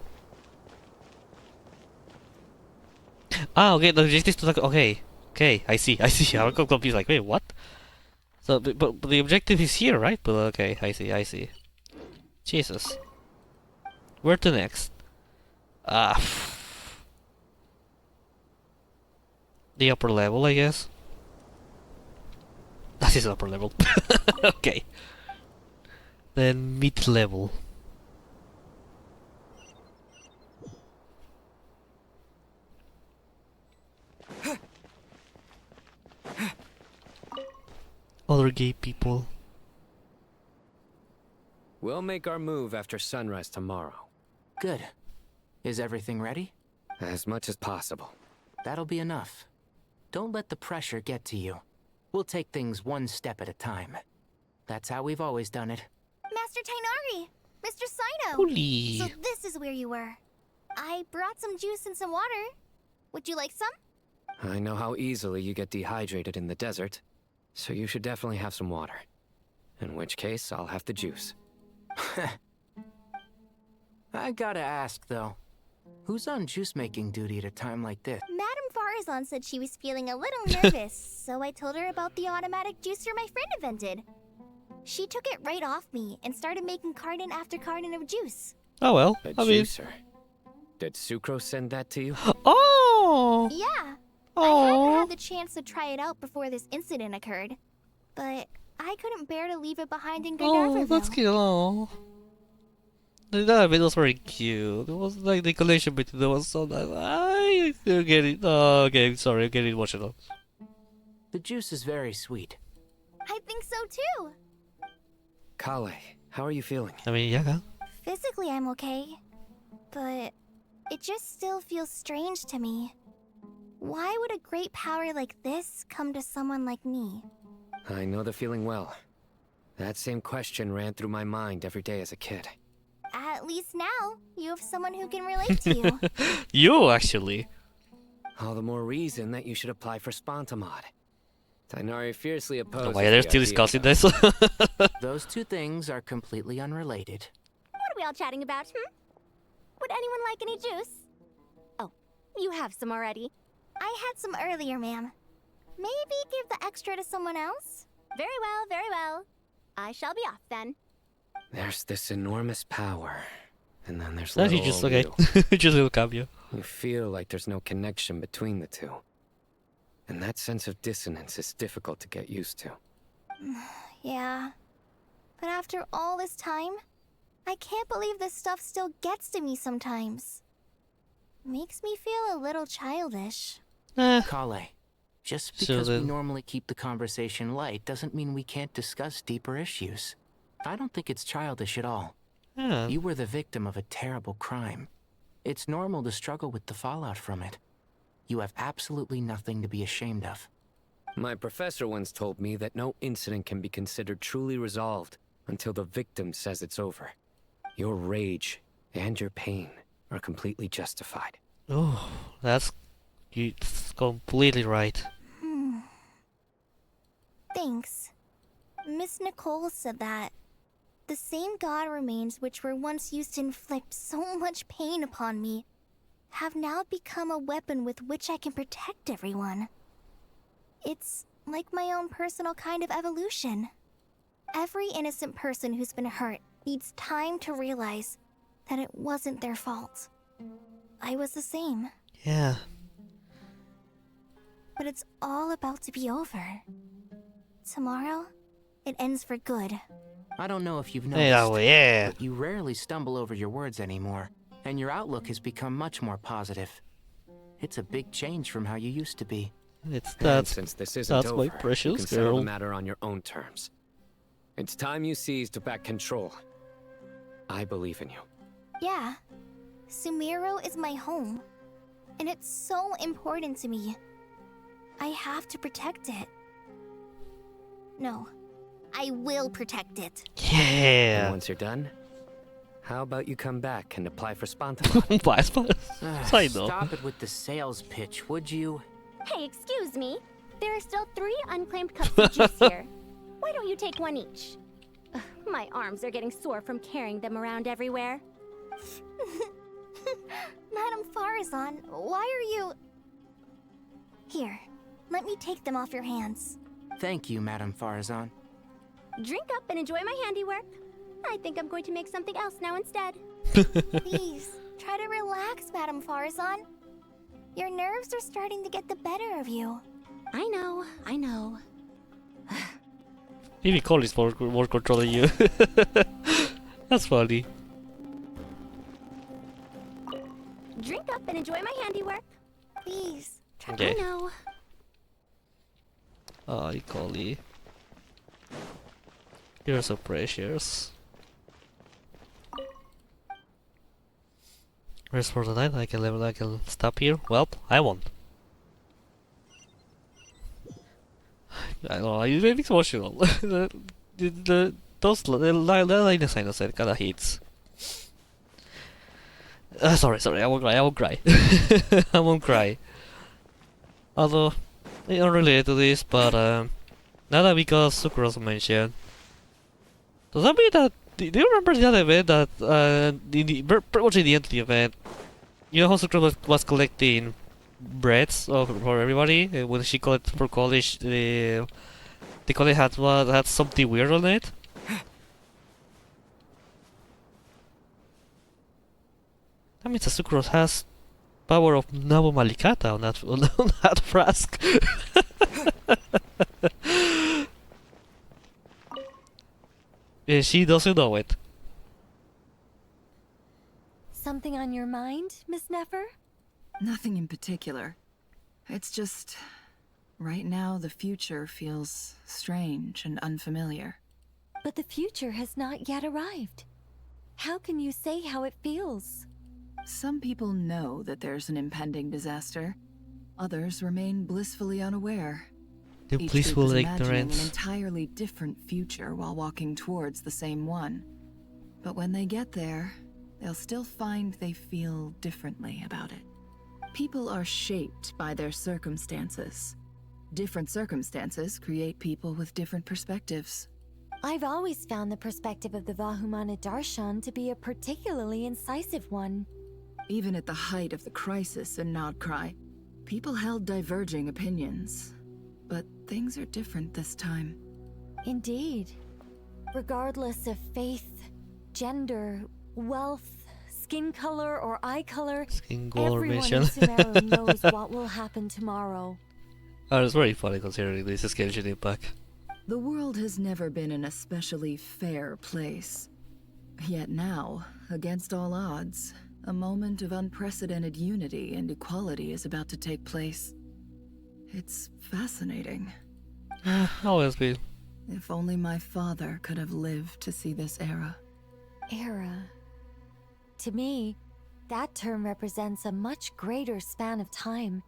[SPEAKER 1] Ah, okay, the objective is to like... Okay. Okay, I see. I got confused, like, wait, what? So, but the objective is here, right? But okay, I see. Jesus. Where to next? The upper level, I guess. That is upper level. Okay. Then mid-level. Other gay people.
[SPEAKER 5] We'll make our move after sunrise tomorrow.
[SPEAKER 14] Good. Is everything ready?
[SPEAKER 5] As much as possible.
[SPEAKER 14] That'll be enough. Don't let the pressure get to you. We'll take things one step at a time. That's how we've always done it.
[SPEAKER 17] Master Tainari! Mr. Sino!
[SPEAKER 1] Holy.
[SPEAKER 17] So this is where you were. I brought some juice and some water. Would you like some?
[SPEAKER 5] I know how easily you get dehydrated in the desert, so you should definitely have some water. In which case, I'll have the juice.
[SPEAKER 14] I gotta ask, though. Who's on juice-making duty at a time like this?
[SPEAKER 17] Madame Farazan said she was feeling a little nervous, so I told her about the automatic juicer my friend invented. She took it right off me and started making carton after carton of juice.
[SPEAKER 1] Oh well,
[SPEAKER 5] A
[SPEAKER 1] I mean...
[SPEAKER 5] juicer. Did Sucro send that to you?
[SPEAKER 1] Oh!
[SPEAKER 17] Yeah.
[SPEAKER 1] Oh.
[SPEAKER 17] I hadn't had the chance to try it out before this incident occurred, but I couldn't bear to leave it behind in Gandharvaville.
[SPEAKER 1] Oh, that's cute. Oh. That bit was very cute. It was like the connection between them was so nice. I get it. Oh, okay, sorry, I'm getting emotional.
[SPEAKER 14] The juice is very sweet.
[SPEAKER 17] I think so too.
[SPEAKER 5] Kale, how are you feeling?
[SPEAKER 1] I mean, yeah.
[SPEAKER 17] Physically, I'm okay, but it just still feels strange to me. Why would a great power like this come to someone like me?
[SPEAKER 5] I know the feeling well. That same question ran through my mind every day as a kid.
[SPEAKER 17] At least now, you have someone who can relate to you.
[SPEAKER 1] You, actually.
[SPEAKER 5] All the more reason that you should apply for Spontamod. Tainari fiercely opposes
[SPEAKER 1] Why are they
[SPEAKER 5] the
[SPEAKER 1] still
[SPEAKER 5] idea,
[SPEAKER 1] discussing
[SPEAKER 5] though.
[SPEAKER 1] this?
[SPEAKER 14] Those two things are completely unrelated.
[SPEAKER 17] What are we all chatting about, Would anyone like any juice? Oh, you have some already. I had some earlier, ma'am. Maybe give the extra to someone else? Very well, very well. I shall be off then.
[SPEAKER 5] There's this enormous power, and then there's
[SPEAKER 1] That
[SPEAKER 5] little
[SPEAKER 1] he just
[SPEAKER 5] old
[SPEAKER 1] okay.
[SPEAKER 5] you.
[SPEAKER 1] Just a little cameo.
[SPEAKER 5] You feel like there's no connection between the two. And that sense of dissonance is difficult to get used to.
[SPEAKER 2] Yeah. But after all this time, I can't believe this stuff still gets to me sometimes. Makes me feel a little childish.
[SPEAKER 14] Kale, just
[SPEAKER 1] So
[SPEAKER 14] because we
[SPEAKER 1] then-
[SPEAKER 14] normally keep the conversation light doesn't mean we can't discuss deeper issues. I don't think it's childish at all.
[SPEAKER 1] Yeah.
[SPEAKER 14] You were the victim of a terrible crime. It's normal to struggle with the fallout from it. You have absolutely nothing to be ashamed of.
[SPEAKER 5] My professor once told me that no incident can be considered truly resolved until the victim says it's over. Your rage and your pain are completely justified.
[SPEAKER 1] Oh, that's completely right.
[SPEAKER 2] Thanks. Miss Nicole said that. The same god remains which were once used to inflict so much pain upon me have now become a weapon with which I can protect everyone. It's like my own personal kind of evolution. Every innocent person who's been hurt needs time to realize that it wasn't their fault. I was the same.
[SPEAKER 1] Yeah.
[SPEAKER 2] But it's all about to be over. Tomorrow, it ends for good.
[SPEAKER 14] I don't know if you've
[SPEAKER 1] Hey,
[SPEAKER 14] noticed,
[SPEAKER 1] oh, yeah.
[SPEAKER 14] but you rarely stumble over your words anymore, and your outlook has become much more positive. It's a big change from how you used to be.
[SPEAKER 1] It's
[SPEAKER 5] And
[SPEAKER 1] that's
[SPEAKER 5] since this isn't
[SPEAKER 1] that's
[SPEAKER 5] over,
[SPEAKER 1] my
[SPEAKER 5] you can
[SPEAKER 1] precious
[SPEAKER 5] settle the
[SPEAKER 1] girl.
[SPEAKER 5] matter on your own terms. It's time you seized back control. I believe in you.
[SPEAKER 2] Yeah. Sumeru is my home. And it's so important to me. I have to protect it. No. I will protect it.
[SPEAKER 5] And
[SPEAKER 1] Yeah.
[SPEAKER 5] once you're done, how about you come back and apply for Spontanon?
[SPEAKER 1] I know.
[SPEAKER 14] Stop it with the sales pitch, would you?
[SPEAKER 17] Hey, excuse me. There are still 3 unclaimed cups of juice here. Why don't you take one each? Ugh, my arms are getting sore from carrying them around everywhere.
[SPEAKER 2] Madame Farazan, why are you... Here, let me take them off your hands.
[SPEAKER 14] Thank you, Madame Farazan.
[SPEAKER 17] Drink up and enjoy my handiwork. I think I'm going to make something else now instead.
[SPEAKER 2] Please, try to relax, Madame Farazan. Your nerves are starting to get the better of you.
[SPEAKER 17] I know, I know.
[SPEAKER 1] Maybe Cole is more controlling you. That's funny.
[SPEAKER 17] Drink up and enjoy my handiwork.
[SPEAKER 2] Please, try
[SPEAKER 1] Okay.
[SPEAKER 17] I know.
[SPEAKER 1] Oh, Coley. You're so precious. Rest for the night. I can stop here. Well, I won't. I don't know. It makes emotional. Those line design I said kinda hits. Sorry, I won't cry. I won't cry. Although, they don't relate to this, but now that because Sucrose mentioned, does that mean that? Do you remember the other event that pretty much in the end of the event, you know how Sucrose was collecting breads for everybody when she collected for college? The college had something weird on it. That means that Sucrose has power of Nabu Malikata on that on that frasc. She doesn't know it.
[SPEAKER 11] Something on your mind, Miss Nefer?
[SPEAKER 6] Nothing in particular. It's just... right now, the future feels strange and unfamiliar.
[SPEAKER 11] But the future has not yet arrived. How can you say how it feels?
[SPEAKER 6] Some people know that there's an impending disaster. Others remain blissfully unaware.
[SPEAKER 1] The
[SPEAKER 6] Each
[SPEAKER 1] blissful
[SPEAKER 6] group is imagining
[SPEAKER 1] ignorance.
[SPEAKER 6] an entirely different future while walking towards the same one. But when they get there, they'll still find they feel differently about it. People are shaped by their circumstances. Different circumstances create people with different perspectives.
[SPEAKER 11] I've always found the perspective of the Vahumana Darshan to be a particularly incisive one.
[SPEAKER 6] Even at the height of the crisis in Nodcry, people held diverging opinions. But things are different this time.
[SPEAKER 11] Indeed. Regardless of faith, gender, wealth, skin color, or eye color,
[SPEAKER 1] Skin color
[SPEAKER 11] everyone
[SPEAKER 1] mission.
[SPEAKER 11] in Sumeru knows what will happen tomorrow.
[SPEAKER 1] Oh, it's very funny considering this is Genshin Impact.
[SPEAKER 6] The world has never been an especially fair place. Yet now, against all odds, a moment of unprecedented unity and equality is about to take place. It's fascinating.
[SPEAKER 1] Always been.
[SPEAKER 6] If only my father could have lived to see this era.
[SPEAKER 11] Era. To me, that term represents a much greater span of time.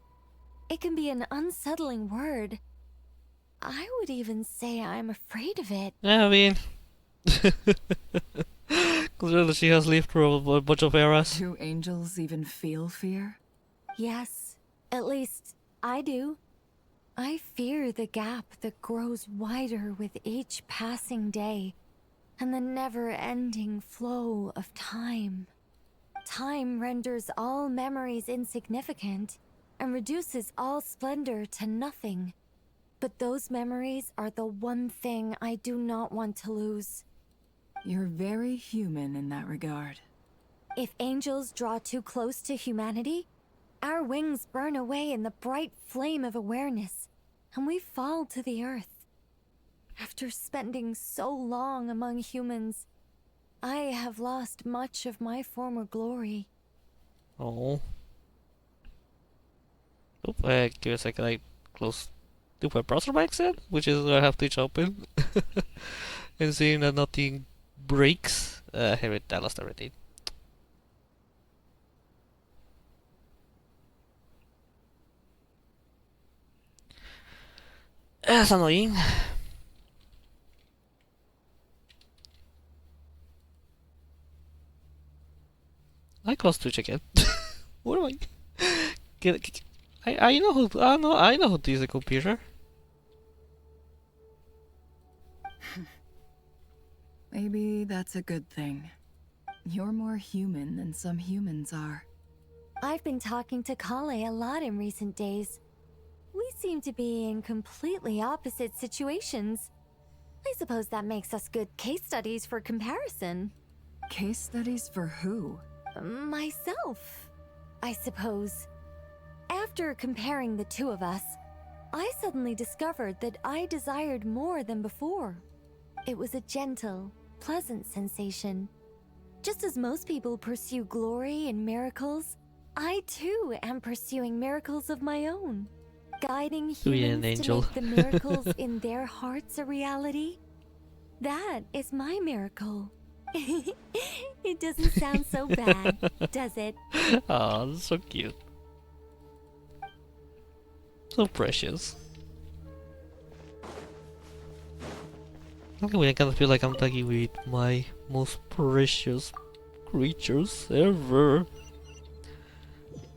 [SPEAKER 11] It can be an unsettling word. I would even say I'm afraid of it.
[SPEAKER 1] Yeah, I mean... Considering she has lived through a bunch of eras.
[SPEAKER 6] Do angels even feel fear?
[SPEAKER 11] Yes, at least I do. I fear the gap that grows wider with each passing day, and the never-ending flow of time. Time renders all memories insignificant, and reduces all splendor to nothing. But those memories are the one thing I do not want to lose.
[SPEAKER 6] You're very human in that regard.
[SPEAKER 11] If angels draw too close to humanity, our wings burn away in the bright flame of awareness, and we fall to the earth. After spending so long among humans, I have lost much of my former glory.
[SPEAKER 1] Oh. Oop, give a second, I close do my browser by accident, which is I have to open. And seeing that nothing breaks, here it, I lost everything. That's annoying. I closed Twitch again. What do I know how to use a computer.
[SPEAKER 6] Maybe that's a good thing. You're more human than some humans are.
[SPEAKER 11] I've been talking to Kale a lot in recent days. We seem to be in completely opposite situations. I suppose that makes us good case studies for comparison.
[SPEAKER 6] Case studies for who?
[SPEAKER 11] Myself, I suppose. After comparing the two of us, I suddenly discovered that I desired more than before. It was a gentle, pleasant sensation. Just as most people pursue glory and miracles, I too am pursuing miracles of my own. Guiding humans to make the miracles in their hearts a reality. That is my miracle. It doesn't sound so bad, does it?
[SPEAKER 1] Aw, that's so cute. So precious. Okay, I kind of feel like I'm talking with my most precious creatures ever.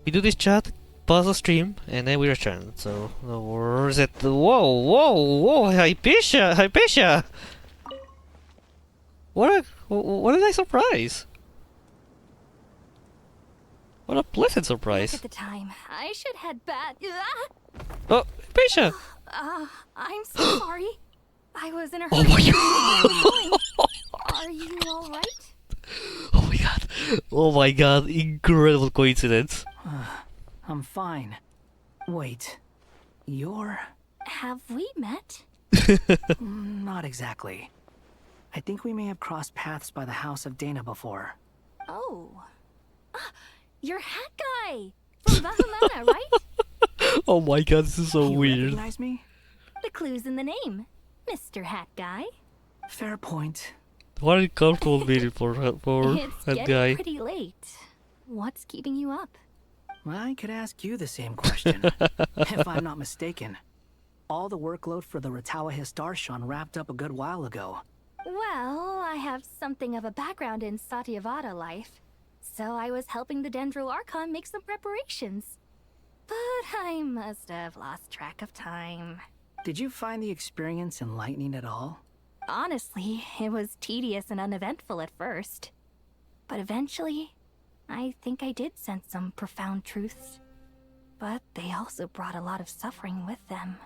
[SPEAKER 1] We do this chat, pause the stream, and then we return. So, where is it? Whoa, whoa, whoa! Hypatia! Hypatia! What a nice surprise! What a pleasant surprise!
[SPEAKER 17] Look at the time. I should head back.
[SPEAKER 1] Oh, Hypatia!
[SPEAKER 17] I'm so sorry. I was in a hurry.
[SPEAKER 1] Oh my god!
[SPEAKER 17] Are you alright?
[SPEAKER 1] Oh my god! Oh my god! Incredible coincidence.
[SPEAKER 8] I'm fine. Wait, you're...
[SPEAKER 17] Have we met?
[SPEAKER 8] Not exactly. I think we may have crossed paths by the house of Dana before.
[SPEAKER 17] Oh. You're Hat Guy! From Bahumana, right?
[SPEAKER 1] Oh my god, this is so
[SPEAKER 8] You
[SPEAKER 1] weird.
[SPEAKER 8] recognize me?
[SPEAKER 17] The clue's in the name. Mr. Hat Guy.
[SPEAKER 8] Fair point.
[SPEAKER 1] What a comfortable meeting for
[SPEAKER 17] It's
[SPEAKER 1] that
[SPEAKER 17] getting
[SPEAKER 1] guy.
[SPEAKER 17] pretty late. What's keeping you up?
[SPEAKER 8] Well, I could ask you the same question, if I'm not mistaken. All the workload for the Ratawa Histarshan wrapped up a good while ago.
[SPEAKER 17] Well, I have something of a background in EduTheVODS life, so I was helping the Dendro Archon make some preparations. But I must have lost track of time.
[SPEAKER 8] Did you find the experience enlightening at all?
[SPEAKER 17] Honestly, it was tedious and uneventful at first. But eventually, I think I did sense some profound truths. But they also brought a lot of suffering with them.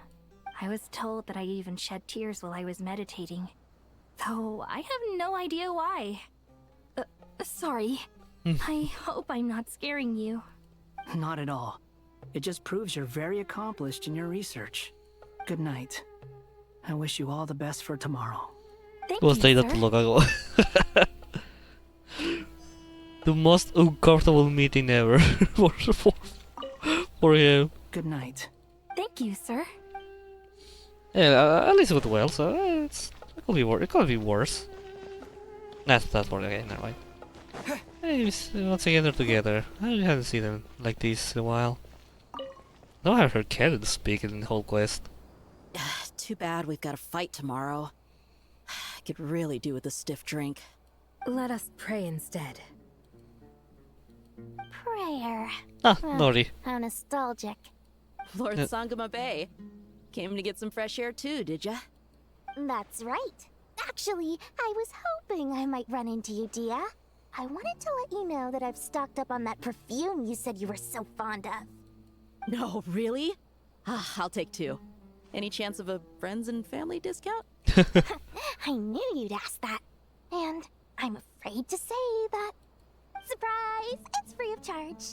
[SPEAKER 17] I was told that I even shed tears while I was meditating. Though I have no idea why.
[SPEAKER 11] Sorry. I hope I'm not scaring you.
[SPEAKER 8] Not at all. It just proves you're very accomplished in your research. Good night. I wish you all the best for tomorrow.
[SPEAKER 11] Thank
[SPEAKER 1] We'll
[SPEAKER 11] you,
[SPEAKER 1] say
[SPEAKER 11] sir.
[SPEAKER 1] that logo. The most uncomfortable meeting ever for him.
[SPEAKER 8] Good night.
[SPEAKER 11] Thank you, sir.
[SPEAKER 1] Yeah, at least it went well, so it could be worse. It could be worse. That's what. Okay, never mind. Hey, once again they're together. I haven't seen them like this in a while. No, I heard Kevin speak in the whole quest.
[SPEAKER 15] Too bad we've got a fight tomorrow. I could really do with a stiff drink.
[SPEAKER 11] Let us pray instead.
[SPEAKER 2] Prayer.
[SPEAKER 1] Ah, naughty.
[SPEAKER 2] How nostalgic.
[SPEAKER 15] Lord
[SPEAKER 1] Yeah.
[SPEAKER 15] Sangama Bay. Came to get some fresh air too, did ya?
[SPEAKER 2] That's right. Actually, I was hoping I might run into you, Dia. I wanted to let you know that I've stocked up on that perfume you said you were so fond of.
[SPEAKER 15] No, really? I'll take 2. Any chance of a friends and family discount?
[SPEAKER 2] I knew you'd ask that. And I'm afraid to say that. Surprise! It's free of charge.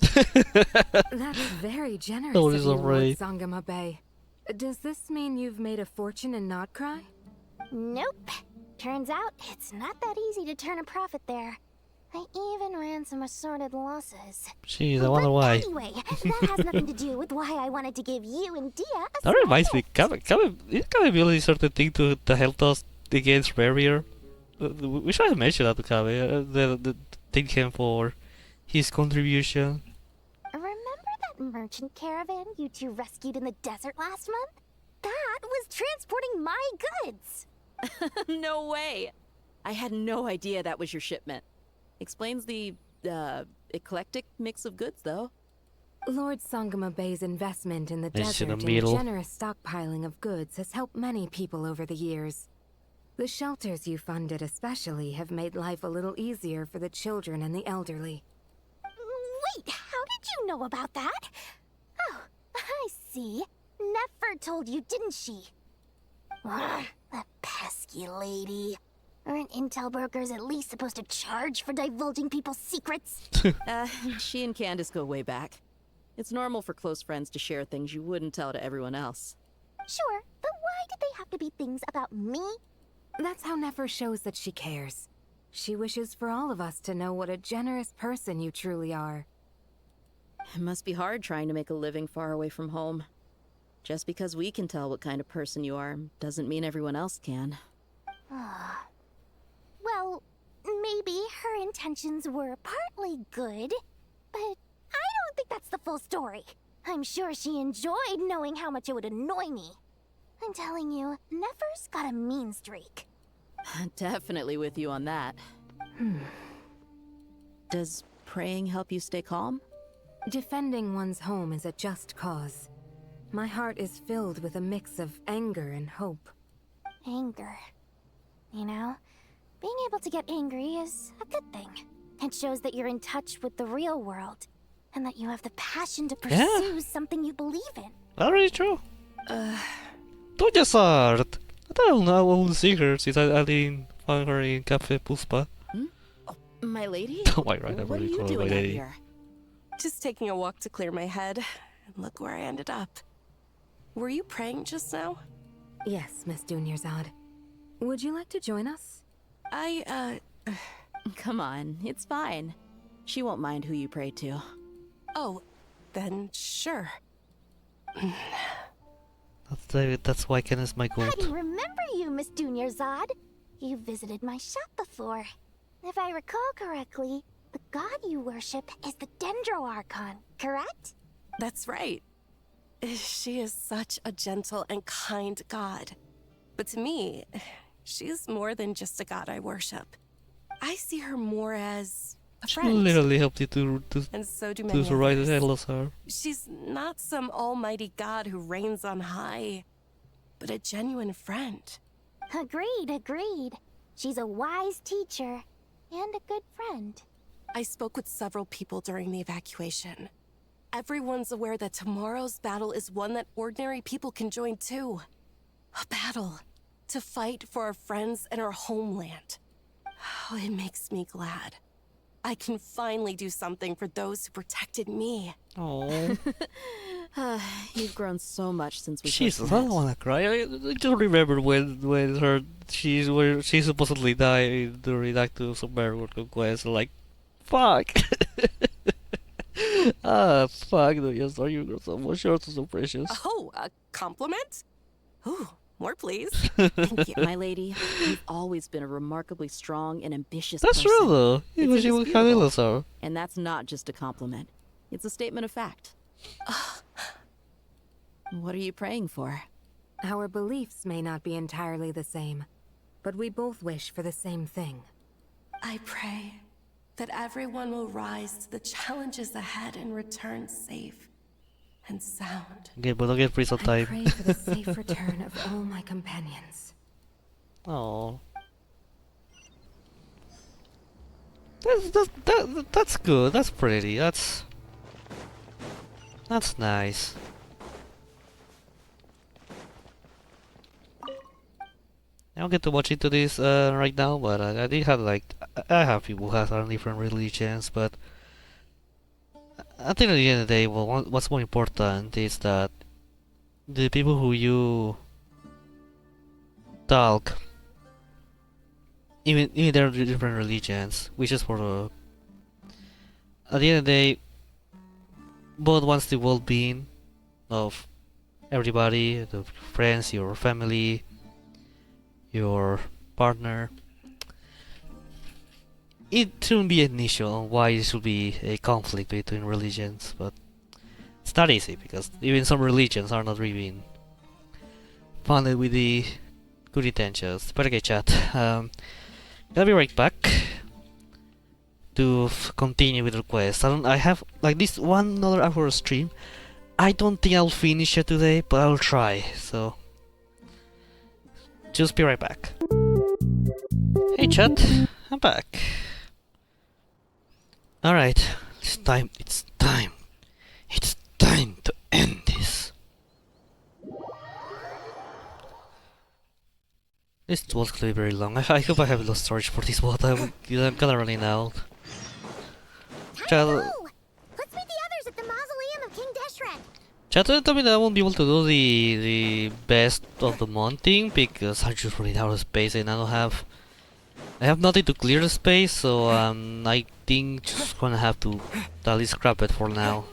[SPEAKER 11] That's very generous
[SPEAKER 1] Oh,
[SPEAKER 11] of
[SPEAKER 1] he's
[SPEAKER 11] you, Lord
[SPEAKER 1] afraid.
[SPEAKER 11] Sangama Bay. Does this mean you've made a fortune in Not Cry?
[SPEAKER 2] Nope. Turns out it's not that easy to turn a profit there. I even ran some assorted losses.
[SPEAKER 1] Jeez, I wonder why.
[SPEAKER 2] Anyway, that has nothing to do with why I wanted to give you and Dia a
[SPEAKER 1] That reminds me, can we really certain thing to help us against barrier? We should have mentioned that to Kame. Thank him for his contribution.
[SPEAKER 2] Remember that merchant caravan you two rescued in the desert last month? That was transporting my goods!
[SPEAKER 15] No way! I had no idea that was your shipment. Explains the, eclectic mix of goods, though.
[SPEAKER 11] Lord Sangama Bay's investment in the
[SPEAKER 1] It's in
[SPEAKER 11] desert
[SPEAKER 1] the
[SPEAKER 11] and
[SPEAKER 1] middle.
[SPEAKER 11] generous stockpiling of goods has helped many people over the years. The shelters you funded especially have made life a little easier for the children and the elderly.
[SPEAKER 2] Wait, how did you know about that? Oh, I see. Nefer told you, didn't she? Ugh, that pesky lady. Aren't intel brokers at least supposed to charge for divulging people's secrets?
[SPEAKER 15] She and Candace go way back. It's normal for close friends to share things you wouldn't tell to everyone else.
[SPEAKER 2] Sure, but why did they have to be things about me?
[SPEAKER 11] That's how Nefer shows that she cares. She wishes for all of us to know what a generous person you truly are.
[SPEAKER 15] It must be hard trying to make a living far away from home. Just because we can tell what kind of person you are doesn't mean everyone else can.
[SPEAKER 2] Well, maybe her intentions were partly good, but I don't think that's the full story. I'm sure she enjoyed knowing how much it would annoy me. I'm telling you, Nefer's got a mean streak.
[SPEAKER 15] Definitely with you on that. Does praying help you stay calm?
[SPEAKER 11] Defending one's home is a just cause. My heart is filled with a mix of anger and hope.
[SPEAKER 2] Anger. You know, being able to get angry is a good thing. It shows that you're in touch with the real world, and that you have the passion to pursue something you believe in.
[SPEAKER 1] Very true. To just art. I don't know, I won't see her since I didn't find her in Cafe Puspa.
[SPEAKER 15] My lady?
[SPEAKER 1] Oh my god, I
[SPEAKER 15] What are
[SPEAKER 1] really
[SPEAKER 15] you
[SPEAKER 1] call her
[SPEAKER 15] doing
[SPEAKER 1] my
[SPEAKER 15] out
[SPEAKER 1] lady.
[SPEAKER 15] here?
[SPEAKER 21] Just taking a walk to clear my head. And look where I ended up. Were you praying just now?
[SPEAKER 11] Yes, Miss Dunyarzad. Would you like to join us?
[SPEAKER 15] Come on, it's fine. She won't mind who you pray to.
[SPEAKER 21] Oh, then sure.
[SPEAKER 1] That's why Ken is my
[SPEAKER 2] I
[SPEAKER 1] goat.
[SPEAKER 2] remember you, Miss Dunyarzad. You visited my shop before. If I recall correctly, the god you worship is the Dendro Archon, correct?
[SPEAKER 21] That's right. She is such a gentle and kind god. But to me, she's more than just a god I worship. I see her more as a
[SPEAKER 1] She
[SPEAKER 21] friend.
[SPEAKER 1] literally helped you to
[SPEAKER 21] And so do many
[SPEAKER 1] write
[SPEAKER 21] others.
[SPEAKER 1] the Atlas her.
[SPEAKER 21] She's not some almighty god who reigns on high, but a genuine friend.
[SPEAKER 2] Agreed. She's a wise teacher and a good friend.
[SPEAKER 21] I spoke with several people during the evacuation. Everyone's aware that tomorrow's battle is one that ordinary people can join too. A battle to fight for our friends and our homeland. Oh, it makes me glad.
[SPEAKER 3] I can finally do something for those who protected me.
[SPEAKER 1] Oh.
[SPEAKER 15] You've grown so much since we
[SPEAKER 1] Jesus,
[SPEAKER 15] first
[SPEAKER 1] I
[SPEAKER 15] met.
[SPEAKER 1] don't wanna cry. I just remember when she supposedly died during Act 2 of Sumeru Conquest. Like, fuck. Fuck, no, yes, are you so much short, so precious.
[SPEAKER 3] Oh, a compliment? Ooh, more please.
[SPEAKER 15] Thank you, my lady. You've always been a remarkably strong and ambitious
[SPEAKER 1] That's
[SPEAKER 15] person.
[SPEAKER 1] true though. Even
[SPEAKER 15] It's
[SPEAKER 1] she would
[SPEAKER 15] indisputable.
[SPEAKER 1] handle her.
[SPEAKER 15] And that's not just a compliment. It's a statement of fact. What are you praying for?
[SPEAKER 11] Our beliefs may not be entirely the same, but we both wish for the same thing.
[SPEAKER 3] I pray that everyone will rise to the challenges ahead and return safe and sound.
[SPEAKER 1] Okay, but don't get prison time.
[SPEAKER 11] I pray for the safe return of all my companions.
[SPEAKER 1] Oh. That's good. That's pretty. That's nice. I don't get to watch into this right now, but I did have like I have people who have different religions, but I think at the end of the day, well, what's more important is that the people who you talk, even they're different religions, which is for the at the end of the day, both wants the well-being of everybody, the friends, your family, your partner. It shouldn't be an issue on why it should be a conflict between religions, but it's not easy because even some religions are not really funded with the good intentions. But okay, chat. I'll be right back to continue with the quest. I have like this 1 other hour stream. I don't think I'll finish it today, but I'll try. So just be right back. Hey chat, I'm back. Alright, it's time to end this. This was gonna be very long. I hope I have enough storage for this one. I'm kinda running out. Chat,
[SPEAKER 2] Let's meet the others at the mausoleum of King Deshret.
[SPEAKER 1] chat told me that I won't be able to do the best of the month thing because I just running out of space and I have nothing to clear the space, so I think just gonna have to at least scrap it for now.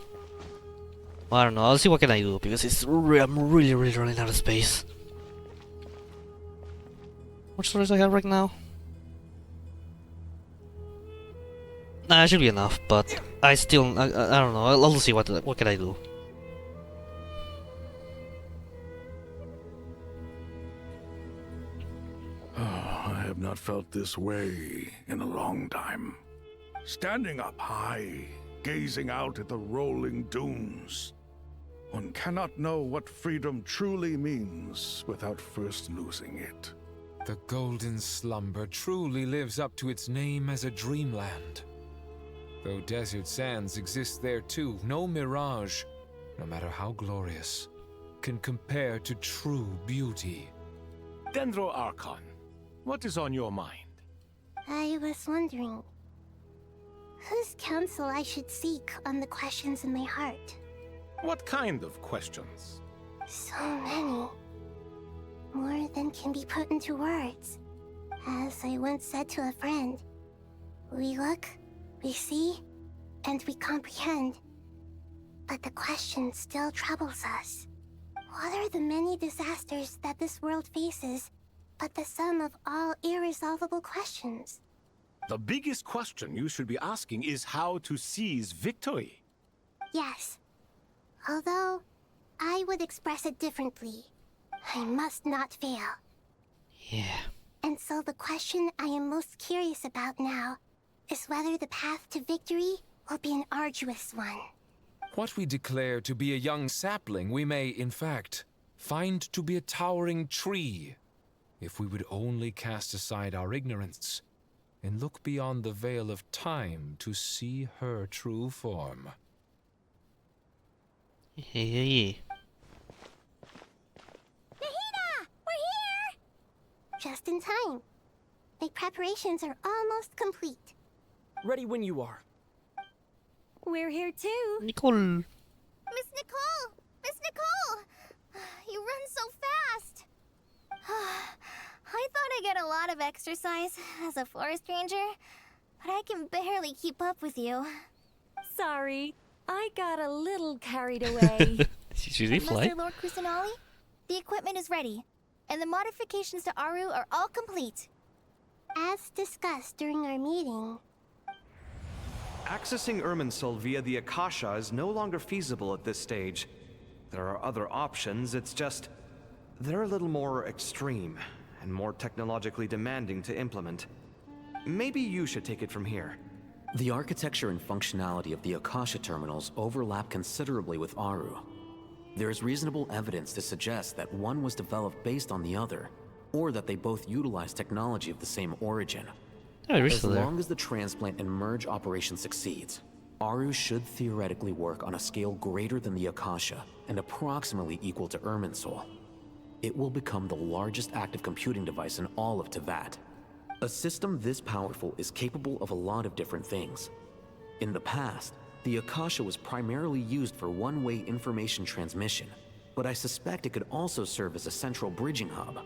[SPEAKER 1] I don't know. I'll see what can I do because I'm really running out of space. What storage I have right now? Nah, it should be enough, but I don't know. I'll see what can I do.
[SPEAKER 10] I have not felt this way in a long time. Standing up high, gazing out at the rolling dunes. One cannot know what freedom truly means without first losing it.
[SPEAKER 9] The golden slumber truly lives up to its name as a dreamland. Though desert sands exist there too, no mirage, no matter how glorious, can compare to true beauty.
[SPEAKER 18] Dendro Archon, what is on your mind?
[SPEAKER 2] I was wondering whose counsel I should seek on the questions in my heart.
[SPEAKER 18] What kind of questions?
[SPEAKER 2] So many. More than can be put into words. As I once said to a friend, we look, we see, and we comprehend. But the question still troubles us. What are the many disasters that this world faces, but the sum of all irresolvable questions?
[SPEAKER 18] The biggest question you should be asking is how to seize victory.
[SPEAKER 2] Yes. Although, I would express it differently. I must not fail.
[SPEAKER 1] Yeah.
[SPEAKER 2] And so the question I am most curious about now is whether the path to victory will be an arduous one.
[SPEAKER 9] What we declare to be a young sapling, we may, in fact, find to be a towering tree, if we would only cast aside our ignorance and look beyond the veil of time to see her true form.
[SPEAKER 1] Hey.
[SPEAKER 2] Nahida! We're here! Just in time. My preparations are almost complete.
[SPEAKER 20] ready when you are.
[SPEAKER 11] We're here too.
[SPEAKER 1] Nicole.
[SPEAKER 17] Miss Nicole! Miss Nicole! You run so fast! I thought I'd get a lot of exercise as a forest ranger, but I can barely keep up with you.
[SPEAKER 11] Sorry, I got a little carried away.
[SPEAKER 1] She's really fly.
[SPEAKER 17] Master Lord Kusanali, the equipment is ready, and the modifications to Aru are all complete.
[SPEAKER 2] As discussed during our meeting,
[SPEAKER 4] Accessing Irminsul via the Akasha is no longer feasible at this stage. There are other options, it's just... they're a little more extreme, and more technologically demanding to implement. Maybe you should take it from here.
[SPEAKER 13] The architecture and functionality of the Akasha terminals overlap considerably with Aru. There is reasonable evidence to suggest that one was developed based on the other, or that they both utilize technology of the same origin. As long as the transplant and merge operation succeeds, Aru should theoretically work on a scale greater than the Akasha and approximately equal to Irminsul. It will become the largest active computing device in all of Tevat. A system this powerful is capable of a lot of different things. In the past, the Akasha was primarily used for one-way information transmission, but I suspect it could also serve as a central bridging hub.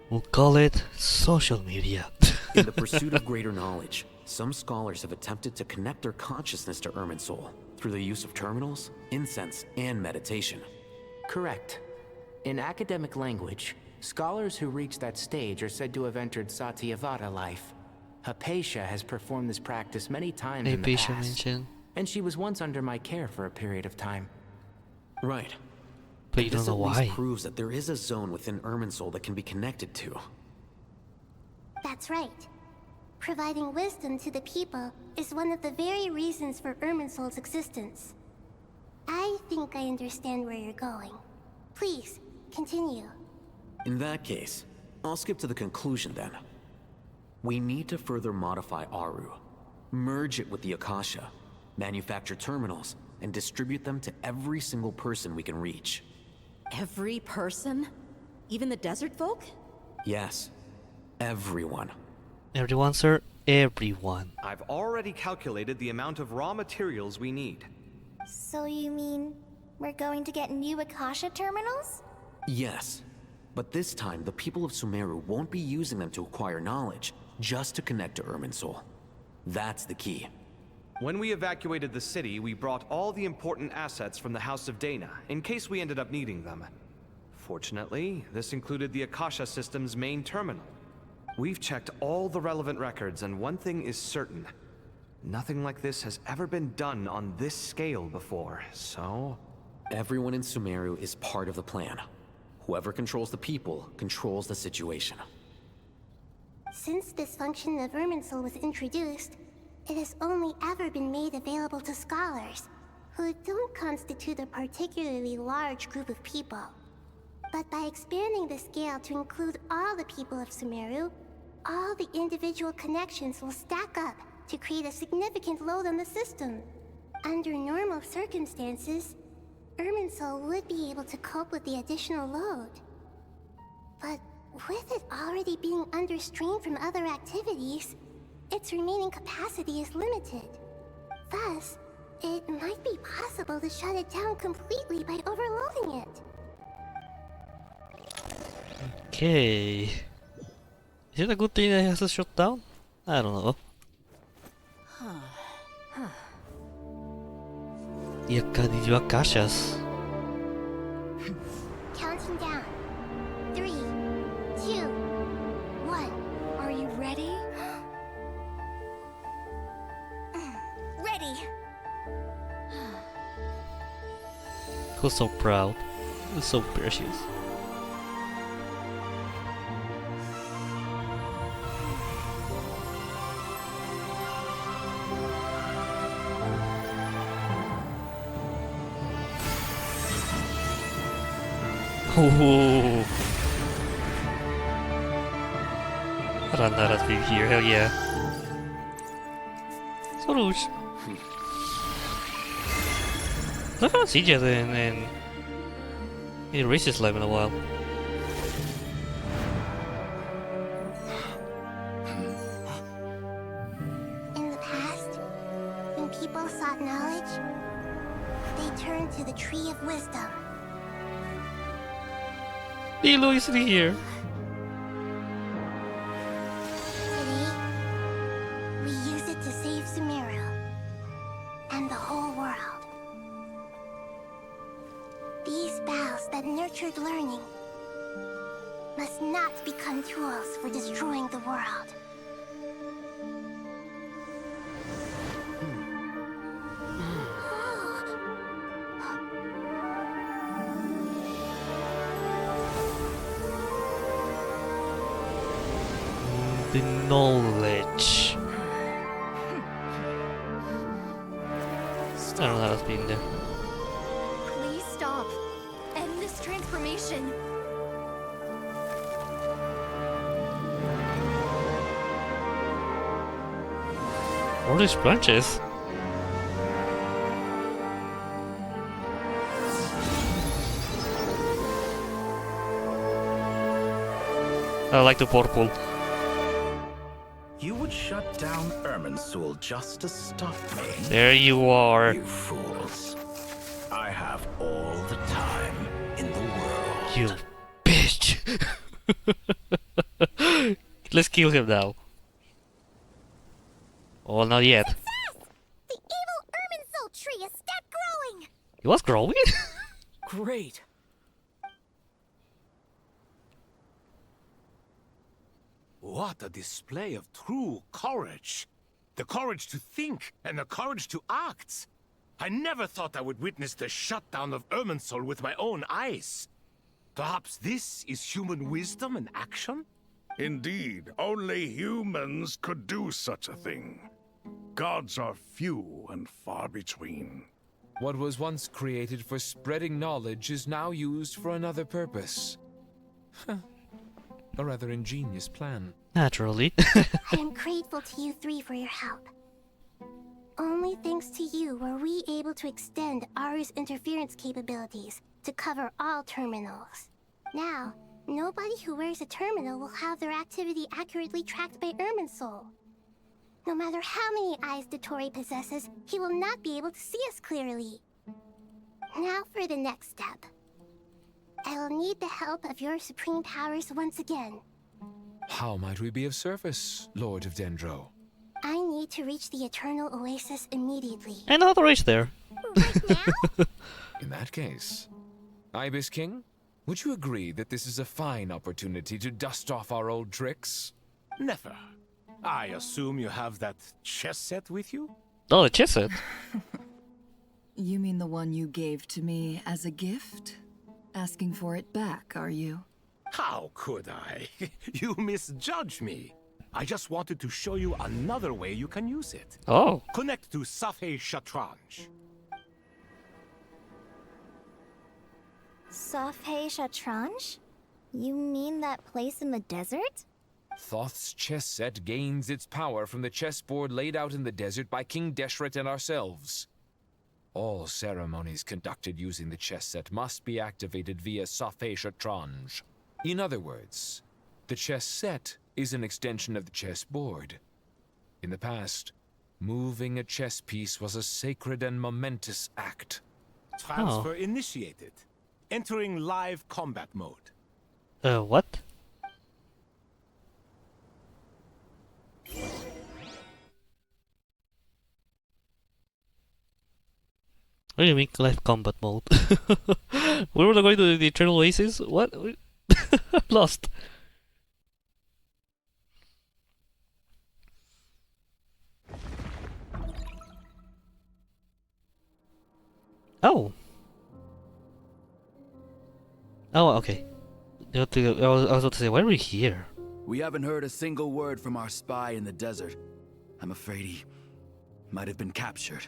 [SPEAKER 1] We'll call it social media.
[SPEAKER 13] In the pursuit of greater knowledge, some scholars have attempted to connect their consciousness to Irminsul through the use of terminals, incense, and meditation.
[SPEAKER 14] Correct. In academic language, scholars who reach that stage are said to have entered Satyavada life. Hypatia has performed this practice many times in the past, and she was once under my care for a period of time.
[SPEAKER 13] Right.
[SPEAKER 1] But you don't know why.
[SPEAKER 13] This proves that there is a zone within Irminsul that can be connected to.
[SPEAKER 2] that's right. Providing wisdom to the people is one of the very reasons for Irminsul's existence. I think I understand where you're going. Please, continue.
[SPEAKER 13] In that case, I'll skip to the conclusion then. We need to further modify Aru, merge it with the Akasha, manufacture terminals, and distribute them to every single person we can reach.
[SPEAKER 15] Every person? Even the desert folk?
[SPEAKER 13] Yes, everyone.
[SPEAKER 1] Everyone, sir? Everyone.
[SPEAKER 4] I've already calculated the amount of raw materials we need.
[SPEAKER 17] So you mean we're going to get new Akasha terminals?
[SPEAKER 13] Yes, but this time the people of Sumeru won't be using them to acquire knowledge, just to connect to Irminsul. That's the key.
[SPEAKER 4] When we evacuated the city, we brought all the important assets from the House of Dana, in case we ended up needing them. Fortunately, this included the Akasha system's main terminal. We've checked all the relevant records, and one thing is certain. Nothing like this has ever been done on this scale before, so...
[SPEAKER 13] Everyone in Sumeru is part of the plan. Whoever controls the people controls the situation.
[SPEAKER 2] Since this function of Irminsul was introduced, it has only ever been made available to scholars, who don't constitute a particularly large group of people. But by expanding the scale to include all the people of Sumeru, all the individual connections will stack up to create a significant load on the system. Under normal circumstances, Irminsul would be able to cope with the additional load. But with it already being under strain from other activities, its remaining capacity is limited. Thus, it might be possible to shut it down completely by overloading it.
[SPEAKER 1] Okay. Is it a good thing that it has to shut down? I don't know. The Akashas.
[SPEAKER 2] Counting down. 3, 2, 1.
[SPEAKER 11] Are you ready?
[SPEAKER 17] Ready!
[SPEAKER 1] Who's so proud? Who's so precious? Oh, run narrative here, hell yeah. Sorush. I haven't seen you in Races Live in a while.
[SPEAKER 2] In the past, sought knowledge, they turned to the Tree of Wisdom.
[SPEAKER 1] Lilo is here.
[SPEAKER 2] Today, we use it to save Sumeru and the whole world. These boughs that nurtured learning must not become tools for destroying the world.
[SPEAKER 1] The knowledge. I don't know how that's been there.
[SPEAKER 11] Please stop. End this transformation.
[SPEAKER 1] What are these branches? I like the purple.
[SPEAKER 16] You would shut down Irminsul just to stop me.
[SPEAKER 1] There you are.
[SPEAKER 16] You fools. I have all the time in the world.
[SPEAKER 1] You bitch. Let's kill him now. Oh, not yet.
[SPEAKER 17] The evil Irminsul tree has stopped growing!
[SPEAKER 1] He was growing?
[SPEAKER 20] Great.
[SPEAKER 18] What a display of true courage. The courage to think and the courage to act. I never thought I would witness the shutdown of Irminsul with my own eyes. Perhaps this is human wisdom in action?
[SPEAKER 10] Indeed, only humans could do such a thing. Gods are few and far between.
[SPEAKER 9] What was once created for spreading knowledge is now used for another purpose. A rather ingenious plan.
[SPEAKER 1] Naturally.
[SPEAKER 2] I am grateful to you three for your help. Only thanks to you were we able to extend Aru's interference capabilities to cover all terminals. Now, nobody who wears a terminal will have their activity accurately tracked by Irminsul. No matter how many eyes Dotori possesses, he will not be able to see us clearly. Now for the next step. I will need the help of your supreme powers once again.
[SPEAKER 9] How might we be of service, Lord of Dendro?
[SPEAKER 2] I need to reach the Eternal Oasis immediately.
[SPEAKER 1] I know how to reach there.
[SPEAKER 9] In that case, Ibis King, would you agree that this is a fine opportunity to dust off our old tricks?
[SPEAKER 18] Never. I assume you have that chess set with you?
[SPEAKER 1] Oh, the chess set?
[SPEAKER 6] You mean the one you gave to me as a gift? Asking for it back, are you?
[SPEAKER 18] How could I? You misjudge me. I just wanted to show you another way you can use it.
[SPEAKER 1] Oh.
[SPEAKER 18] Connect to Safhe Shatranj.
[SPEAKER 17] Safhe Shatranj? You mean that place in the desert?
[SPEAKER 9] Thoth's chess set gains its power from the chessboard laid out in the desert by King Deshret and ourselves. All ceremonies conducted using the chess set must be activated via Safhe Shatranj. In other words, the chess set is an extension of the chessboard. In the past, moving a chess piece was a sacred and momentous act.
[SPEAKER 18] Transfer initiated. Entering live combat mode.
[SPEAKER 1] What? What do you mean live combat mode? We were going to the Eternal Oasis? What? Lost. Oh. Oh, okay. I was about to say, why are we here?
[SPEAKER 22] We haven't heard a single word from our spy in the desert. I'm afraid he might have been captured.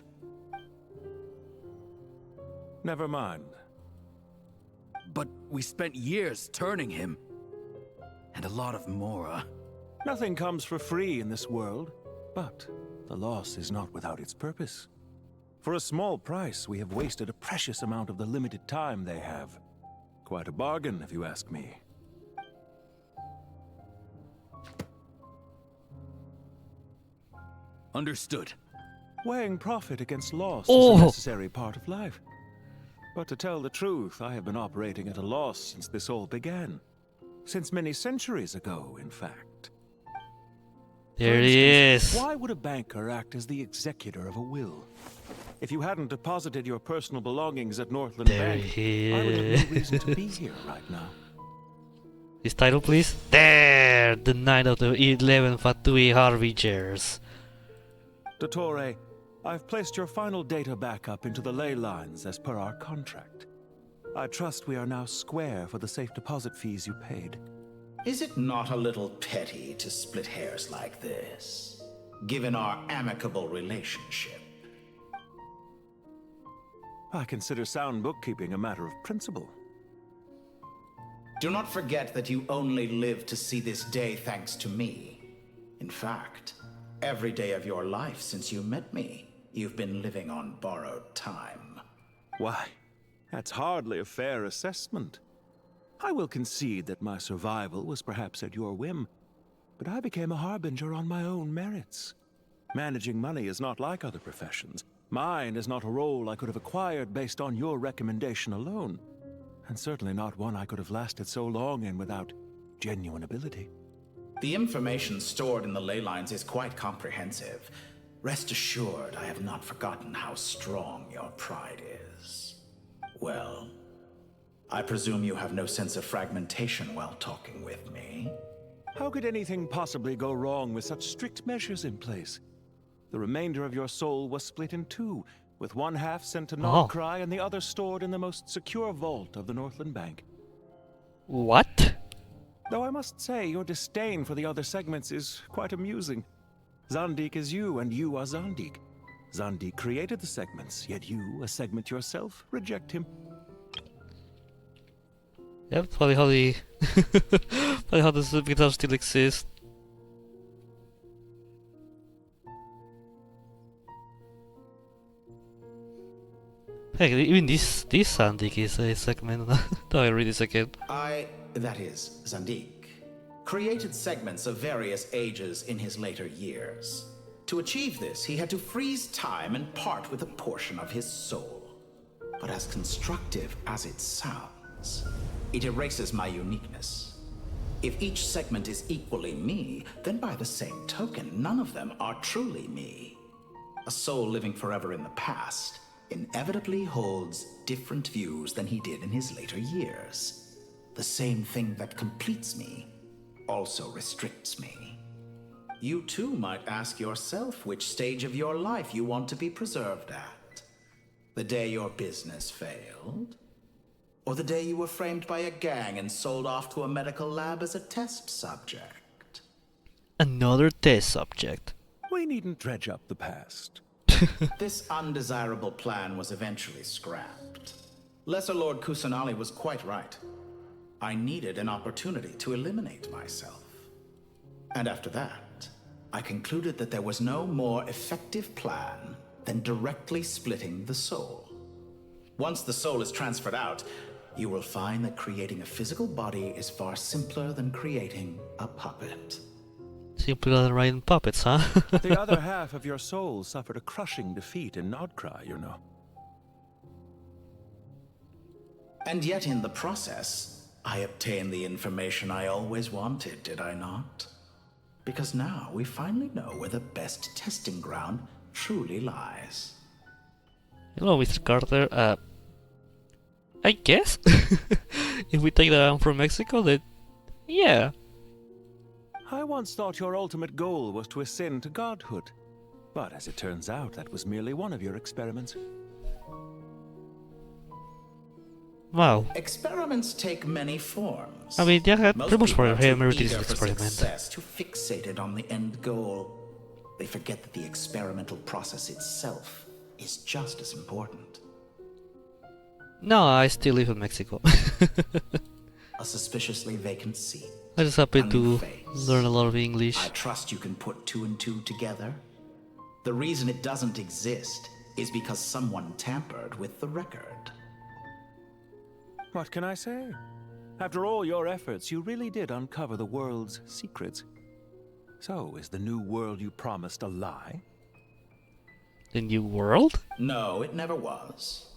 [SPEAKER 7] Never mind.
[SPEAKER 22] But we spent years turning him. And a lot of Mora.
[SPEAKER 7] Nothing comes for free in this world, but the loss is not without its purpose. For a small price, we have wasted a precious amount of the limited time they have. Quite a bargain, if you ask me.
[SPEAKER 22] Understood.
[SPEAKER 12] Weighing profit against loss
[SPEAKER 1] Oh.
[SPEAKER 12] is a necessary part of life. But to tell the truth, I have been operating at a loss since this all began. Since many centuries ago, in fact.
[SPEAKER 1] There
[SPEAKER 12] For
[SPEAKER 1] he
[SPEAKER 12] instance,
[SPEAKER 1] is.
[SPEAKER 12] why would a banker act as the executor of a will? If you hadn't deposited your personal belongings at Northland
[SPEAKER 1] There
[SPEAKER 12] Bank,
[SPEAKER 1] he
[SPEAKER 12] I would have
[SPEAKER 1] is.
[SPEAKER 12] no reason to be here right now.
[SPEAKER 1] His title, please. There, the Knight of the 11 Fatui Harbingers.
[SPEAKER 12] Dottore, I've placed your final data backup into the ley lines as per our contract. I trust we are now square for the safe deposit fees you paid.
[SPEAKER 16] Is it not a little petty to split hairs like this, given our amicable relationship?
[SPEAKER 12] I consider sound bookkeeping a matter of principle.
[SPEAKER 16] Do not forget that you only live to see this day thanks to me. In fact, every day of your life since you met me, you've been living on borrowed time.
[SPEAKER 12] Why, that's hardly a fair assessment. I will concede that my survival was perhaps at your whim, but I became a harbinger on my own merits. Managing money is not like other professions. Mine is not a role I could have acquired based on your recommendation alone, and certainly not one I could have lasted so long in without genuine ability.
[SPEAKER 16] The information stored in the ley lines is quite comprehensive. Rest assured, I have not forgotten how strong your pride is. Well, I presume you have no sense of fragmentation while talking with me?
[SPEAKER 12] How could anything possibly go wrong with such strict measures in place? The remainder of your soul was split in two, with one half sent to Nordcry and the other stored in the most secure vault of the Northland Bank.
[SPEAKER 1] What?
[SPEAKER 12] Though I must say, your disdain for the other segments is quite amusing. Zandik is you, and you are Zandik. Zandik created the segments, yet you, a segment yourself, reject him.
[SPEAKER 1] Yep, funny how the funny how the guitars still exist. Heck, even this Sandik is a segment. Now I read this again.
[SPEAKER 16] That is, Zandik, created segments of various ages in his later years. To achieve this, he had to freeze time and part with a portion of his soul. But as constructive as it sounds, it erases my uniqueness. If each segment is equally me, then by the same token, none of them are truly me. A soul living forever in the past inevitably holds different views than he did in his later years. The same thing that completes me also restricts me. You too might ask yourself which stage of your life you want to be preserved at. The day your business failed? Or the day you were framed by a gang and sold off to a medical lab as a test subject?
[SPEAKER 1] Another test subject.
[SPEAKER 12] We needn't dredge up the past.
[SPEAKER 16] This undesirable plan was eventually scrapped. Lesser Lord Kusanali was quite right. I needed an opportunity to eliminate myself. And after that, I concluded that there was no more effective plan than directly splitting the soul. Once the soul is transferred out, you will find that creating a physical body is far simpler than creating a puppet.
[SPEAKER 1] Simpler than writing puppets, huh?
[SPEAKER 12] The other half of your soul suffered a crushing defeat in Nordcry, you know.
[SPEAKER 16] And yet in the process, I obtained the information I always wanted, did I not? Because now we finally know where the best testing ground truly lies.
[SPEAKER 1] Hello, Mr. Carter. I guess if we take that from Mexico, then yeah.
[SPEAKER 12] I once thought your ultimate goal was to ascend to godhood, but as it turns out, that was merely one of your experiments.
[SPEAKER 1] Wow.
[SPEAKER 16] Experiments take many forms.
[SPEAKER 1] I mean, yeah, pretty much for him,
[SPEAKER 16] eager
[SPEAKER 1] this
[SPEAKER 16] for
[SPEAKER 1] experiment.
[SPEAKER 16] success, too fixated on the end goal. They forget that the experimental process itself is just as important.
[SPEAKER 1] No, I still live in Mexico.
[SPEAKER 16] A suspiciously vacant seat.
[SPEAKER 1] I just happen
[SPEAKER 16] a
[SPEAKER 1] to
[SPEAKER 16] new face.
[SPEAKER 1] learn a lot of English.
[SPEAKER 16] I trust you can put two and two together. The reason it doesn't exist is because someone tampered with the record.
[SPEAKER 12] What can I say? After all your efforts, you really did uncover the world's secrets. So, is the new world you promised a lie?
[SPEAKER 1] The new world?
[SPEAKER 16] No, it never was.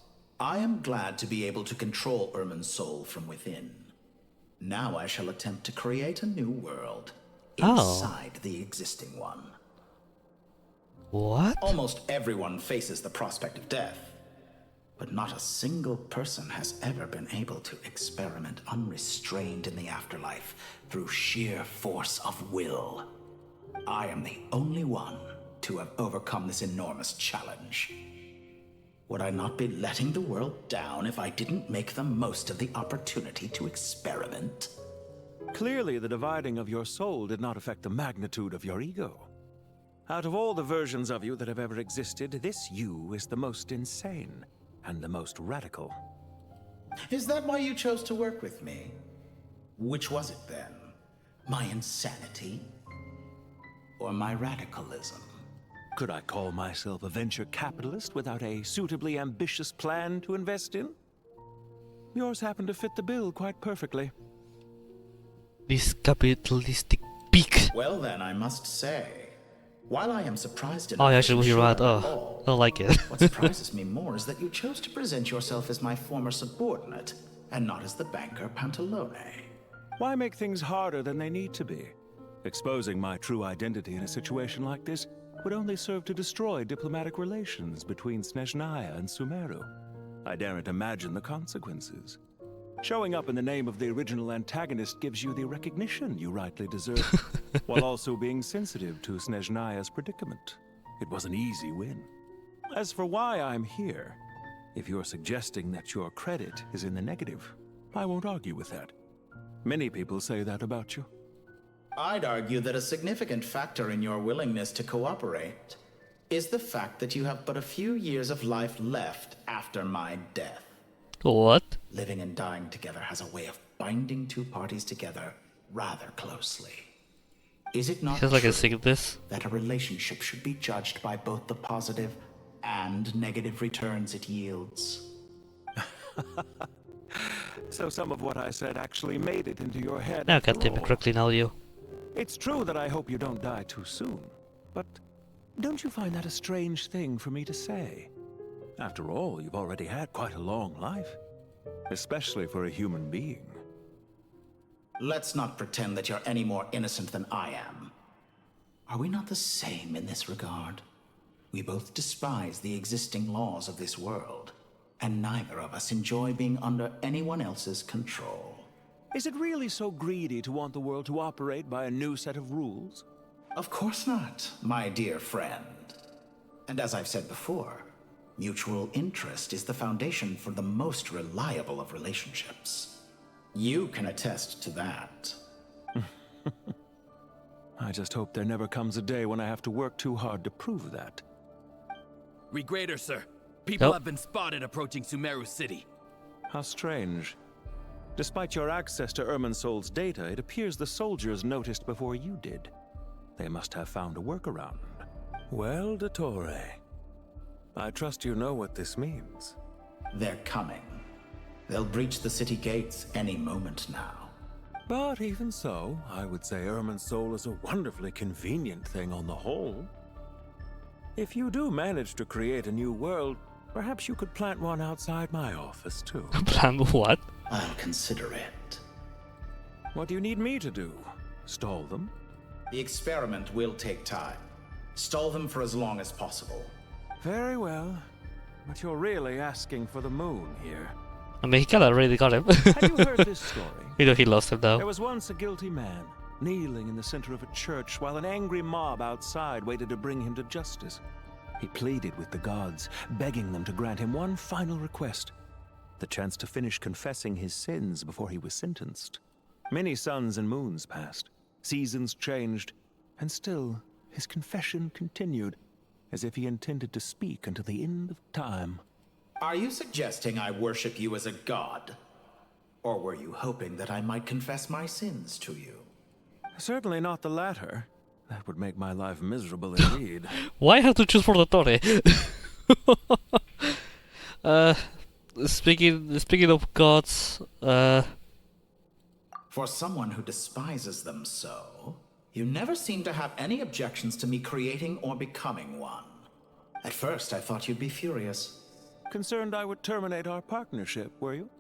[SPEAKER 16] I am glad to be able to control Irmin's soul from within. Now I shall attempt to create a new world inside the existing one.
[SPEAKER 1] What?
[SPEAKER 16] Almost everyone faces the prospect of death, but not a single person has ever been able to experiment unrestrained in the afterlife through sheer force of will. I am the only one to have overcome this enormous challenge. Would I not be letting the world down if I didn't make the most of the opportunity to experiment?
[SPEAKER 12] Clearly, the dividing of your soul did not affect the magnitude of your ego. Out of all the versions of you that have ever existed, this you is the most insane and the most radical.
[SPEAKER 16] Is that why you chose to work with me? Which was it then? My insanity? Or my radicalism?
[SPEAKER 12] Could I call myself a venture capitalist without a suitably ambitious plan to invest in? Yours happened to fit the bill quite perfectly.
[SPEAKER 1] This capitalistic peak.
[SPEAKER 16] Well then, I must say, while I am surprised
[SPEAKER 1] Oh,
[SPEAKER 16] enough
[SPEAKER 1] yeah,
[SPEAKER 16] that you
[SPEAKER 1] actually, you're
[SPEAKER 16] showed
[SPEAKER 1] right.
[SPEAKER 16] up at
[SPEAKER 1] Oh,
[SPEAKER 16] all,
[SPEAKER 1] I like it.
[SPEAKER 16] what surprises me more is that you chose to present yourself as my former subordinate, and not as the banker Pantalone.
[SPEAKER 12] Why make things harder than they need to be? Exposing my true identity in a situation like this would only serve to destroy diplomatic relations between Snezhnaya and Sumeru. I daren't imagine the consequences. Showing up in the name of the original antagonist gives you the recognition you rightly deserve, while also being sensitive to Snezhnaya's predicament. It was an easy win. As for why I'm here, if you're suggesting that your credit is in the negative, I won't argue with that. Many people say that about you.
[SPEAKER 16] I'd argue that a significant factor in your willingness to cooperate is the fact that you have but a few years of life left after my death.
[SPEAKER 1] What?
[SPEAKER 16] Living and dying together has a way of binding two parties together rather closely. Is it not
[SPEAKER 1] Feels like
[SPEAKER 16] true
[SPEAKER 1] I think this.
[SPEAKER 16] that a relationship should be judged by both the positive and negative returns it yields?
[SPEAKER 12] So some of what I said actually made it into your head.
[SPEAKER 1] Now,
[SPEAKER 12] after
[SPEAKER 1] God damn it,
[SPEAKER 12] all.
[SPEAKER 1] correctly now you.
[SPEAKER 12] It's true that I hope you don't die too soon, but don't you find that a strange thing for me to say? After all, you've already had quite a long life, especially for a human being.
[SPEAKER 16] Let's not pretend that you're any more innocent than I am. Are we not the same in this regard? We both despise the existing laws of this world, and neither of us enjoy being under anyone else's control.
[SPEAKER 12] Is it really so greedy to want the world to operate by a new set of rules?
[SPEAKER 16] Of course not, my dear friend. And as I've said before, mutual interest is the foundation for the most reliable of relationships. You can attest to that.
[SPEAKER 12] I just hope there never comes a day when I have to work too hard to prove that.
[SPEAKER 5] Regrader, sir. People have been spotted approaching Sumeru City.
[SPEAKER 12] How strange. Despite your access to Irminsol's data, it appears the soldiers noticed before you did. They must have found a workaround. Well, Dottore, I trust you know what this means.
[SPEAKER 16] They're coming. They'll breach the city gates any moment now.
[SPEAKER 12] But even so, I would say Irminsol is a wonderfully convenient thing on the whole. If you do manage to create a new world, perhaps you could plant one outside my office, too.
[SPEAKER 1] Plant what?
[SPEAKER 16] I'll consider it.
[SPEAKER 12] What do you need me to do? Stall them?
[SPEAKER 16] The experiment will take time. Stall them for as long as possible.
[SPEAKER 12] Very well. But you're really asking for the moon here.
[SPEAKER 1] I mean, he kinda really got him.
[SPEAKER 12] Have you heard this story?
[SPEAKER 1] You know he lost him though.
[SPEAKER 12] There was once a guilty man, kneeling in the center of a church while an angry mob outside waited to bring him to justice. He pleaded with the gods, begging them to grant him one final request: the chance to finish confessing his sins before he was sentenced. Many suns and moons passed, seasons changed, and still his confession continued, as if he intended to speak until the end of time.
[SPEAKER 16] Are you suggesting I worship you as a god? Or were you hoping that I might confess my sins to you?
[SPEAKER 12] Certainly not the latter. That would make my life miserable indeed.
[SPEAKER 1] Why have to choose for the Dottore? Speaking of gods,
[SPEAKER 16] For someone who despises them so, you never seem to have any objections to me creating or becoming one. At first, I thought you'd be furious.
[SPEAKER 12] Concerned I would terminate our partnership, were you?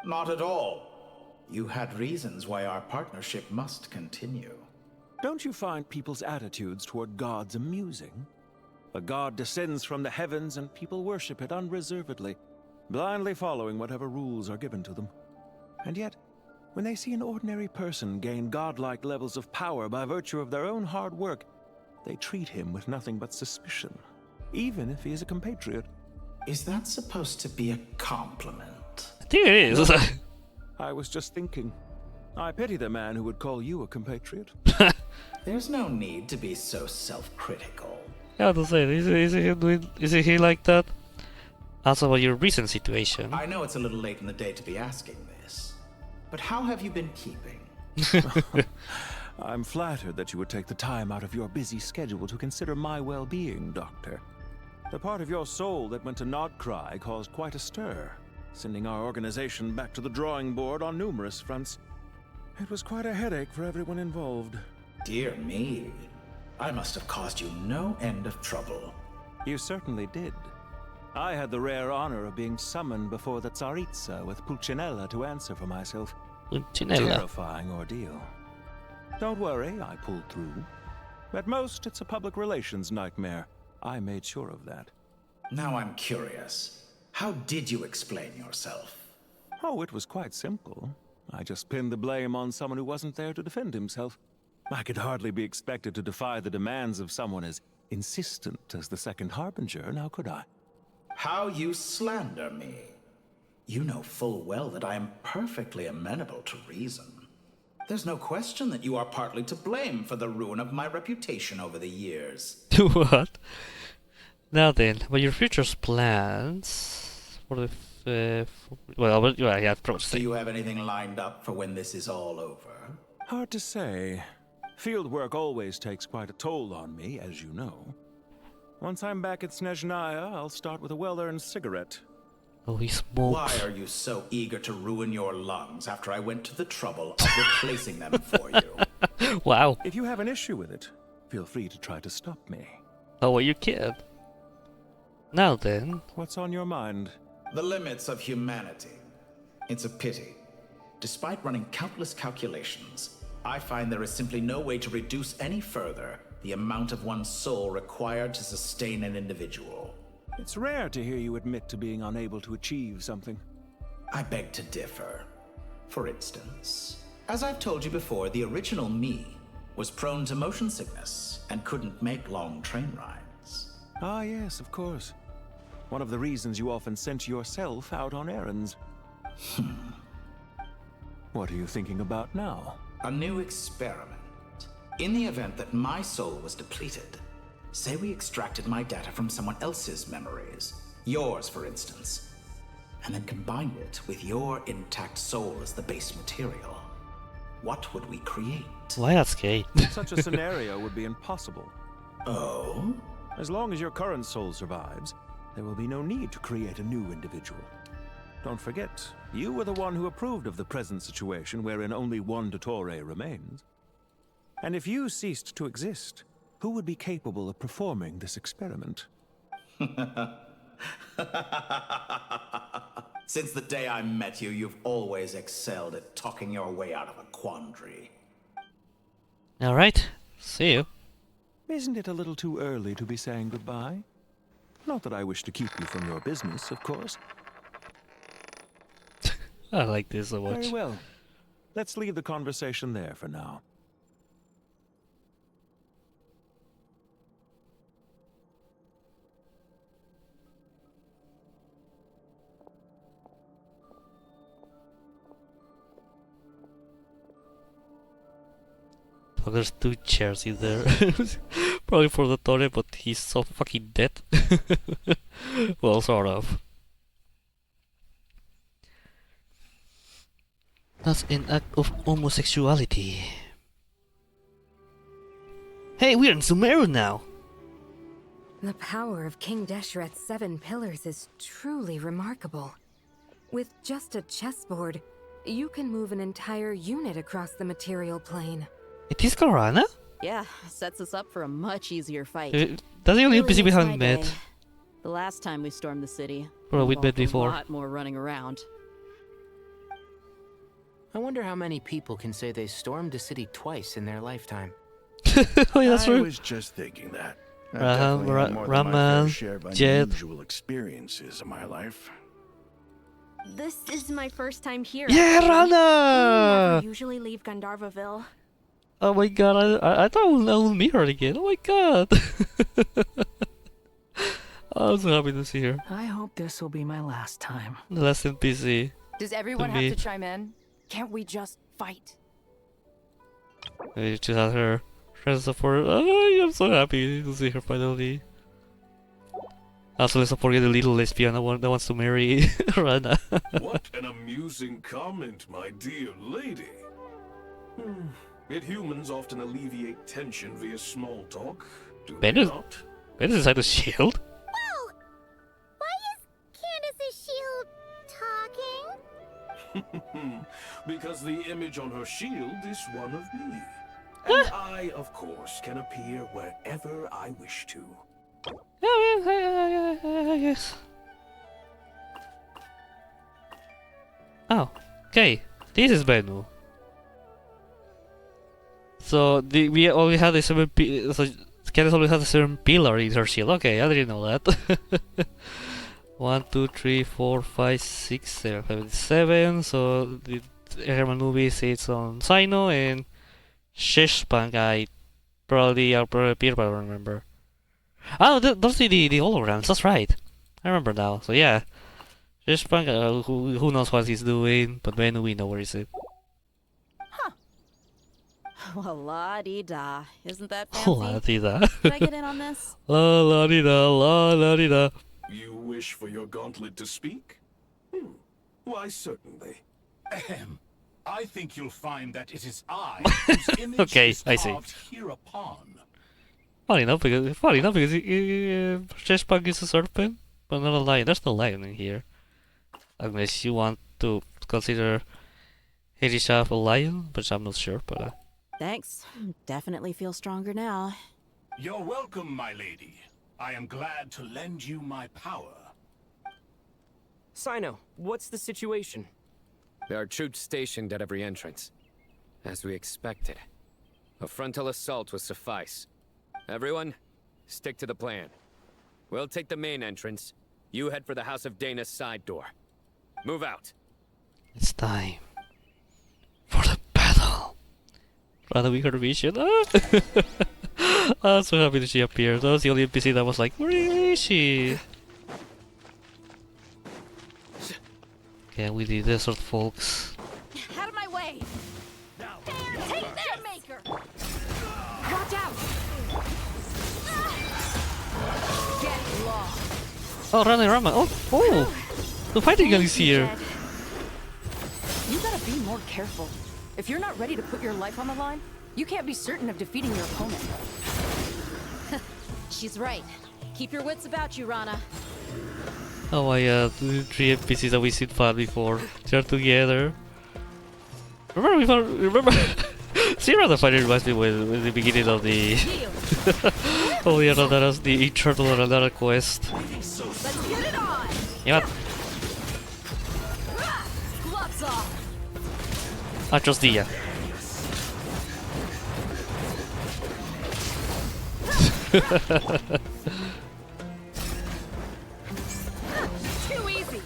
[SPEAKER 16] Not at all. You had reasons why our partnership must continue.
[SPEAKER 12] Don't you find people's attitudes toward gods amusing? A god descends from the heavens and people worship it unreservedly, blindly following whatever rules are given to them. And yet, when they see an ordinary person gain godlike levels of power by virtue of their own hard work, they treat him with nothing but suspicion, even if he is a compatriot.
[SPEAKER 16] Is that supposed to be a compliment?
[SPEAKER 1] I think it is.
[SPEAKER 12] I was just thinking. I pity the man who would call you a compatriot.
[SPEAKER 16] There's no need to be so self-critical.
[SPEAKER 1] Yeah, to say, is he like that? Also, about your recent situation.
[SPEAKER 16] I know it's a little late in the day to be asking this, but how have you been keeping?
[SPEAKER 12] I'm flattered that you would take the time out of your busy schedule to consider my well-being, Doctor. The part of your soul that went to Nodcry caused quite a stir, sending our organization back to the drawing board on numerous fronts. It was quite a headache for everyone involved.
[SPEAKER 16] Dear me, I must have caused you no end of trouble.
[SPEAKER 12] You certainly did. I had the rare honor of being summoned before the Tsaritsa with Pulcinella to answer for myself.
[SPEAKER 1] Pulcinella.
[SPEAKER 12] Terrifying ordeal. Don't worry, I pulled through. At most, it's a public relations nightmare. I made sure of that.
[SPEAKER 16] Now I'm curious. How did you explain yourself?
[SPEAKER 12] Oh, it was quite simple. I just pinned the blame on someone who wasn't there to defend himself. I could hardly be expected to defy the demands of someone as insistent as the Second Harbinger, now could I?
[SPEAKER 16] How you slander me. You know full well that I am perfectly amenable to reason. There's no question that you are partly to blame for the ruin of my reputation over the years.
[SPEAKER 1] What? Now then, what your future's plans for the well, yeah,
[SPEAKER 16] Do you have anything lined up for when this is all over?
[SPEAKER 12] Hard to say. Field work always takes quite a toll on me, as you know. Once I'm back at Snezhnaya, I'll start with a well-earned cigarette.
[SPEAKER 1] Oh, he smokes.
[SPEAKER 16] Why are you so eager to ruin your lungs after I went to the trouble of replacing them for you?
[SPEAKER 1] Wow.
[SPEAKER 12] If you have an issue with it, feel free to try to stop me.
[SPEAKER 1] Oh, well, you kid. Now then.
[SPEAKER 12] What's on your mind?
[SPEAKER 16] The limits of humanity. It's a pity. Despite running countless calculations, I find there is simply no way to reduce any further the amount of one's soul required to sustain an individual.
[SPEAKER 12] It's rare to hear you admit to being unable to achieve something.
[SPEAKER 16] I beg to differ. For instance, as I've told you before, the original me was prone to motion sickness and couldn't make long train rides.
[SPEAKER 12] Ah, yes, of course. One of the reasons you often sent yourself out on errands. What are you thinking about now?
[SPEAKER 16] A new experiment. In the event that my soul was depleted, say we extracted my data from someone else's memories, yours for instance, and then combined it with your intact soul as the base material. What would we create?
[SPEAKER 1] Why that's gay?
[SPEAKER 12] Such a scenario would be impossible.
[SPEAKER 16] Oh?
[SPEAKER 12] As long as your current soul survives, there will be no need to create a new individual. Don't forget, you were the one who approved of the present situation wherein only one Dottore remains. And if you ceased to exist, who would be capable of performing this experiment?
[SPEAKER 16] Since the day I met you, you've always excelled at talking your way out of a quandary.
[SPEAKER 1] Alright, see you.
[SPEAKER 12] Isn't it a little too early to be saying goodbye? Not that I wish to keep you from your business, of course.
[SPEAKER 1] I like this so much.
[SPEAKER 12] Very well. Let's leave the conversation there for now.
[SPEAKER 1] Oh, there's two chairs in there. Probably for the Dottore, but he's so fucking dead. Well, sort of. That's an act of homosexuality. Hey, we're in Sumeru now!
[SPEAKER 11] The power of King Deshret's 7 pillars is truly remarkable. With just a chessboard, you can move an entire unit across the material plane.
[SPEAKER 1] It is Karana?
[SPEAKER 15] Yeah, sets us up for a much easier fight.
[SPEAKER 1] Doesn't
[SPEAKER 15] Really
[SPEAKER 1] NPC we
[SPEAKER 15] makes
[SPEAKER 1] haven't
[SPEAKER 15] my
[SPEAKER 1] met.
[SPEAKER 15] day. The last time we stormed the city,
[SPEAKER 1] Well, we'd been
[SPEAKER 15] involved
[SPEAKER 1] before.
[SPEAKER 15] a lot more running around.
[SPEAKER 14] I wonder how many people can say they stormed a city twice in their lifetime.
[SPEAKER 1] Oh, yeah, that's
[SPEAKER 10] I
[SPEAKER 1] true.
[SPEAKER 10] was just thinking that. I've
[SPEAKER 1] Raham,
[SPEAKER 10] definitely had more than my fair
[SPEAKER 1] Raman,
[SPEAKER 10] share of
[SPEAKER 1] Jet.
[SPEAKER 10] unusual experiences in my life.
[SPEAKER 8] This is my first time here.
[SPEAKER 1] Yeah,
[SPEAKER 8] actually.
[SPEAKER 1] Rana!
[SPEAKER 8] We never usually leave Gandharvaville.
[SPEAKER 1] Oh my god, I thought I would meet her again. Oh my god. I'm so happy to see her.
[SPEAKER 19] I hope this will be my last time.
[SPEAKER 1] The last NPC.
[SPEAKER 23] Does everyone have
[SPEAKER 1] me.
[SPEAKER 23] to chime in? Can't we just fight?
[SPEAKER 1] I just had her friends support. Oh, I'm so happy to see her finally. Also, let's not forget the little lesbian that wants to marry Rana.
[SPEAKER 24] What an amusing comment, my dear lady. Yet humans often alleviate tension via small talk, do they
[SPEAKER 1] Ben is
[SPEAKER 24] not?
[SPEAKER 1] inside the shield?
[SPEAKER 2] Whoa! Why is Candace's shield talking?
[SPEAKER 24] Because the image on her shield is one of me. And I, of course, can appear wherever I wish to.
[SPEAKER 1] Yes. Oh, okay. This is Bennu. So we only had a seven. So Candace only had a certain pillar in her shield. Okay, I didn't know that. 1, 2, 3, 4, 5, 6, 7, 7. So the Hermanubis sits on Sino and Sheshpang. I probably appear, but I don't remember. Oh, those are the holograms. That's right. I remember now. So yeah, Sheshpang. Who knows what he's doing? But when we know where he's at.
[SPEAKER 15] Well, la-di-da. Isn't that fancy?
[SPEAKER 1] La-di-da.
[SPEAKER 15] Can I get in on this?
[SPEAKER 1] La-di-da, la-di-da.
[SPEAKER 24] You wish for your gauntlet to speak? Why, certainly.
[SPEAKER 18] Ahem. I think you'll find that it is I whose image
[SPEAKER 1] Okay,
[SPEAKER 18] is
[SPEAKER 1] I see.
[SPEAKER 18] carved hereupon.
[SPEAKER 1] Funny enough, because Sheshpang is a serpent, but not a lion. There's no lion in here. Unless you want to consider Herisha a lion, but I'm not sure. But
[SPEAKER 15] Thanks. Definitely feel stronger now.
[SPEAKER 18] You're welcome, my lady. I am glad to lend you my power.
[SPEAKER 20] Sino, what's the situation?
[SPEAKER 25] There are troops stationed at every entrance. As we expected. A frontal assault will suffice. Everyone, stick to the plan. We'll take the main entrance. You head for the House of Dana's side door. Move out.
[SPEAKER 1] it's time for the battle. Rather we heard a vision. I'm so happy that she appeared. That was the only NPC that was like, where is she? Okay, we the desert folks.
[SPEAKER 8] Out of my way! Take that, Maker! Watch out! Get lost!
[SPEAKER 1] Oh, Rama. Oh! The fighting gun is here.
[SPEAKER 23] You gotta be more careful. If you're not ready to put your life on the line, you can't be certain of defeating your opponent.
[SPEAKER 15] She's right. Keep your wits about you, Rana.
[SPEAKER 1] Oh my god, the 3 NPCs that we seen fought before. They're together. Remember Sierra the fighter reminds me with the beginning of the oh yeah, no, that was the Eternal Ranara quest.
[SPEAKER 8] Let's get it on!
[SPEAKER 1] Yeah.
[SPEAKER 8] Gloves off!
[SPEAKER 1] Achos dia.
[SPEAKER 8] Too easy!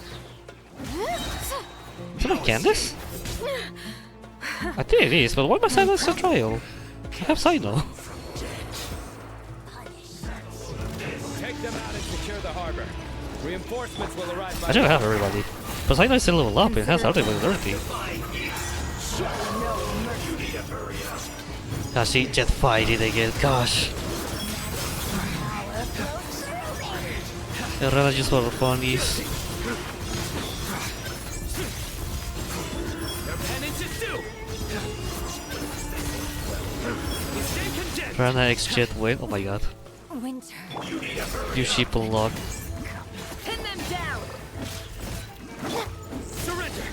[SPEAKER 1] Is that Candace? I think it is, but why must I lose a trial? I have Sino.
[SPEAKER 25] Take them out and secure the harbor. Reinforcements will arrive by
[SPEAKER 1] I should have everybody. But Sino is still level up and has everything with everything. I see Jet fighting again, gosh. Rana just for the funnies. Rana X Jet win, oh my god.
[SPEAKER 8] Winter.
[SPEAKER 1] You sheep unlock.
[SPEAKER 8] Pin them down! Surrender!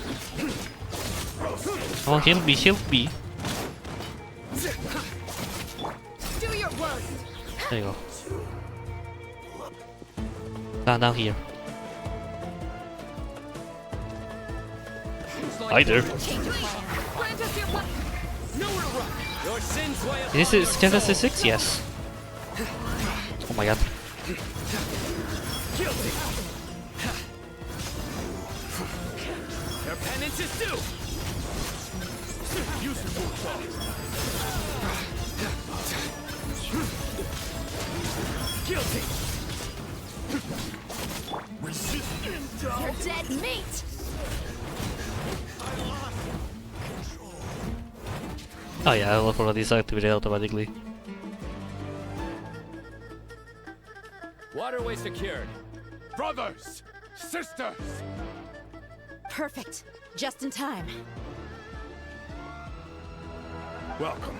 [SPEAKER 1] Come on, heal me.
[SPEAKER 8] Do your worst!
[SPEAKER 1] There you go. Down here. Hi there. This is Genesis 6? Yes. Oh my god.
[SPEAKER 25] Guilty. Their penance is due. Use your bullshot. Guilty.
[SPEAKER 8] You're dead meat.
[SPEAKER 1] Oh yeah, I will follow this activity automatically.
[SPEAKER 25] Waterway secured.
[SPEAKER 10] Brothers! Sisters!
[SPEAKER 15] Perfect. Just in time.
[SPEAKER 10] Welcome.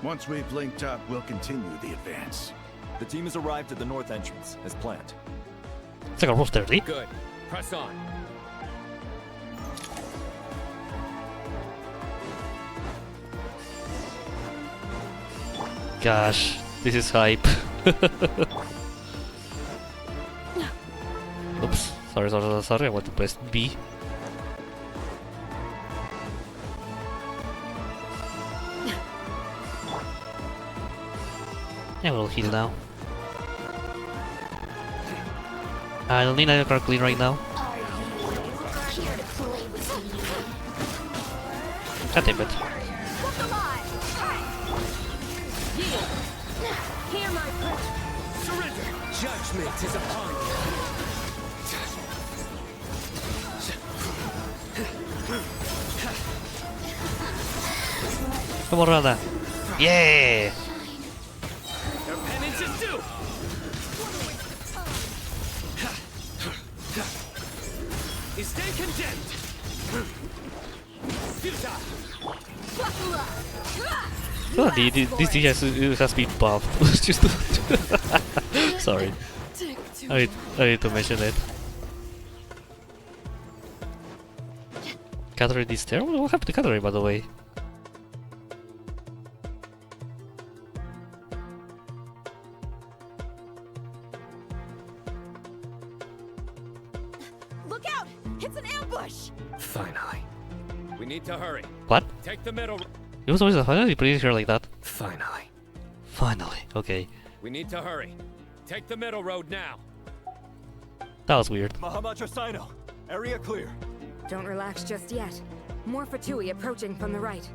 [SPEAKER 10] Once we've linked up, we'll continue the advance.
[SPEAKER 3] The team has arrived at the north entrance, as planned.
[SPEAKER 1] It's like a roster, eh?
[SPEAKER 25] Good. Press on.
[SPEAKER 1] Gosh, this is hype. Oops, sorry, I want to press B. Yeah, we'll heal now. I don't need a car clean right now. God damn it.
[SPEAKER 8] Hear my prayer.
[SPEAKER 25] Surrender. Judgment is upon you.
[SPEAKER 1] Come on, Rana. Yeah!
[SPEAKER 25] Their penance is due. You stand condemned. Futile.
[SPEAKER 1] Oh, this thing has been buffed. Just sorry. I need to mention it. Catherine is there? What happened to Catherine, by the way?
[SPEAKER 8] Look out! It's an ambush!
[SPEAKER 25] Finally. We need to hurry.
[SPEAKER 1] What?
[SPEAKER 25] Take the middle.
[SPEAKER 1] It was always a finally pretty sure like that.
[SPEAKER 25] Finally.
[SPEAKER 1] Finally, okay.
[SPEAKER 25] We need to hurry. Take the middle road now.
[SPEAKER 1] That was weird.
[SPEAKER 3] Mahamacha Sino, area clear.
[SPEAKER 4] Don't relax just yet. More Fatui approaching from the right.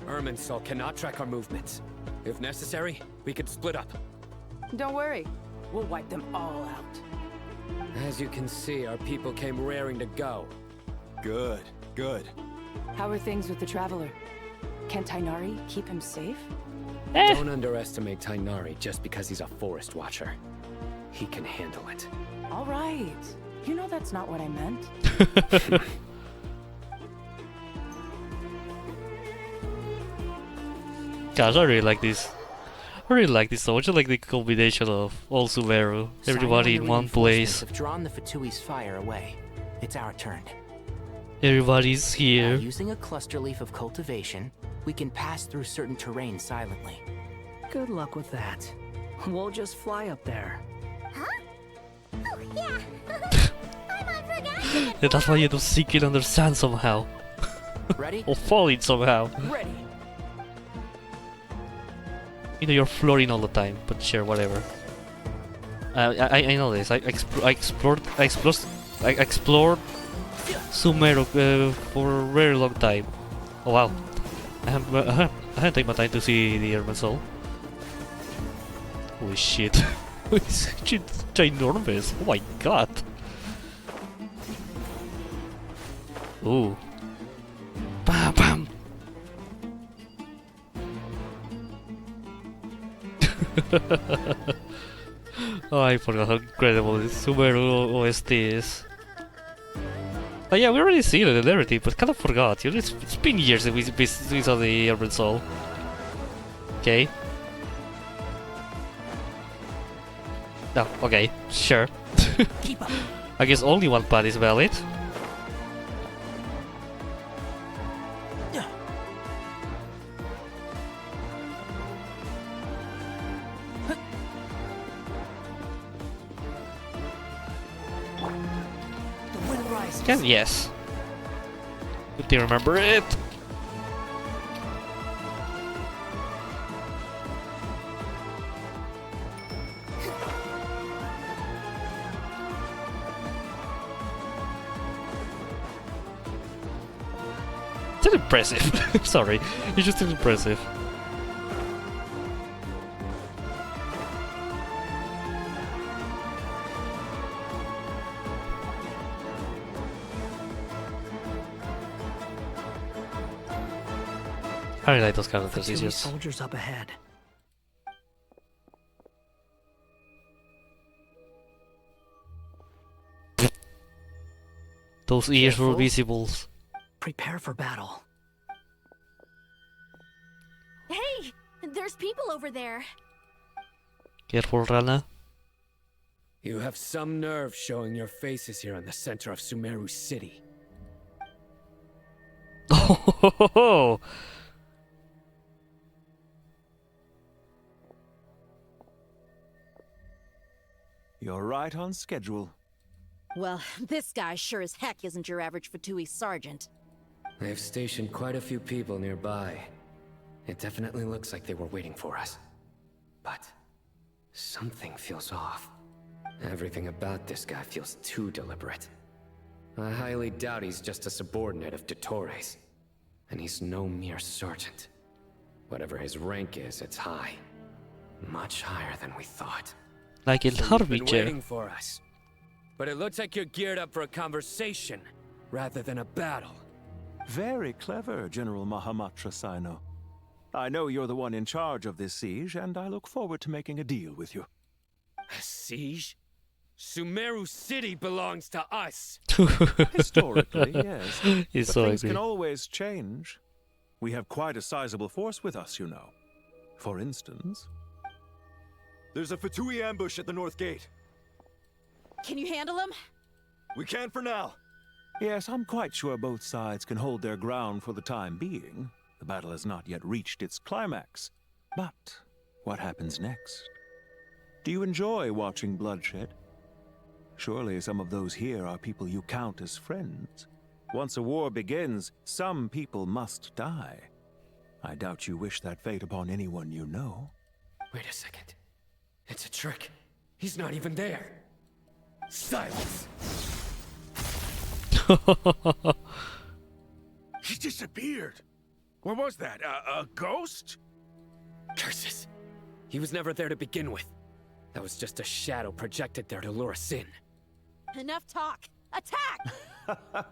[SPEAKER 25] Irminsul cannot track our movements. If necessary, we could split up.
[SPEAKER 23] Don't worry. We'll wipe them all out.
[SPEAKER 25] As you can see, our people came raring to go.
[SPEAKER 3] Good, good.
[SPEAKER 23] How are things with the Traveler? Can Tainari keep him safe?
[SPEAKER 25] Don't underestimate Tainari just because he's a forest watcher. He can handle it.
[SPEAKER 23] All right. You know that's not what I meant.
[SPEAKER 1] Gosh, I really like this. I really like this so much. I like the combination of all Sumeru, everybody in one place.
[SPEAKER 14] Have drawn the Fatui's fire away. It's our turn.
[SPEAKER 1] Everybody's here.
[SPEAKER 14] By using a cluster leaf of cultivation, we can pass through certain terrain silently.
[SPEAKER 19] Good luck with that. We'll just fly up there.
[SPEAKER 17] Huh? Oh, yeah. I forgot.
[SPEAKER 1] Yeah, that's why you don't sink it under sand somehow.
[SPEAKER 14] Ready?
[SPEAKER 1] Or falling somehow.
[SPEAKER 23] Ready.
[SPEAKER 1] You know, you're floating all the time, but sure, whatever. I know this. I explored Sumeru for a very long time. Oh wow. I haven't taken my time to see the Irminsul. Holy shit. It's ginormous. Oh my god. Ooh. Bam bam. Oh, I forgot how incredible this Sumeru OST is. But yeah, we already seen it and everything, but kind of forgot. You know, it's been years since we saw the Irminsul. Okay. No, okay, sure. I guess only one path is valid. second? Yes. Good to remember it. It's impressive. Sorry, it's just impressive. I really like those kind of things.
[SPEAKER 19] Soldiers up ahead.
[SPEAKER 1] Those ears were visible.
[SPEAKER 19] Prepare for battle.
[SPEAKER 8] Hey! There's people over there.
[SPEAKER 1] Careful, Rana.
[SPEAKER 25] You have some nerve showing your faces here in the center of Sumeru City.
[SPEAKER 1] Oh,
[SPEAKER 12] You're right on schedule.
[SPEAKER 15] Well, this guy sure as heck isn't your average Fatui sergeant.
[SPEAKER 25] They've stationed quite a few people nearby. It definitely looks like they were waiting for us. But something feels off. Everything about this guy feels too deliberate. I highly doubt he's just a subordinate of Dottores. And he's no mere sergeant. Whatever his rank is, it's high. Much higher than we thought.
[SPEAKER 1] like in
[SPEAKER 25] So you've been
[SPEAKER 1] Harbinger.
[SPEAKER 25] waiting for us. But it looks like you're geared up for a conversation, rather than a battle.
[SPEAKER 12] Very clever, General Mahamatra Sino. I know you're the one in charge of this siege, and I look forward to making a deal with you.
[SPEAKER 25] A siege? Sumeru City belongs to us!
[SPEAKER 12] Historically, yes.
[SPEAKER 1] He's
[SPEAKER 12] but
[SPEAKER 1] so
[SPEAKER 12] things
[SPEAKER 1] angry.
[SPEAKER 12] can always change. We have quite a sizable force with us, you know. For instance...
[SPEAKER 3] There's a Fatui ambush at the north gate.
[SPEAKER 15] Can you handle him?
[SPEAKER 3] We can for now.
[SPEAKER 12] Yes, I'm quite sure both sides can hold their ground for the time being. The battle has not yet reached its climax. But what happens next? Do you enjoy watching bloodshed? Surely some of those here are people you count as friends. Once a war begins, some people must die. I doubt you wish that fate upon anyone you know.
[SPEAKER 25] Wait a second. It's a trick. He's not even there. Silence!
[SPEAKER 10] He disappeared. What was that? A ghost?
[SPEAKER 25] Curses! He was never there to begin with. That was just a shadow projected there to lure us in.
[SPEAKER 15] Enough talk. Attack!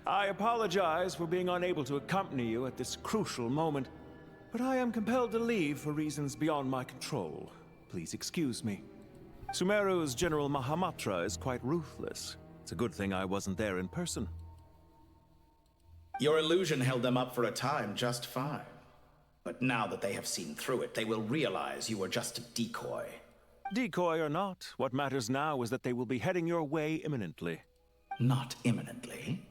[SPEAKER 12] I apologize for being unable to accompany you at this crucial moment, but I am compelled to leave for reasons beyond my control. Please excuse me. Sumeru's General Mahamatra is quite ruthless. It's a good thing I wasn't there in person.
[SPEAKER 16] Your illusion held them up for a time just fine. But now that they have seen through it, they will realize you were just a decoy.
[SPEAKER 12] Decoy or not, what matters now is that they will be heading your way imminently.
[SPEAKER 16] Not imminently.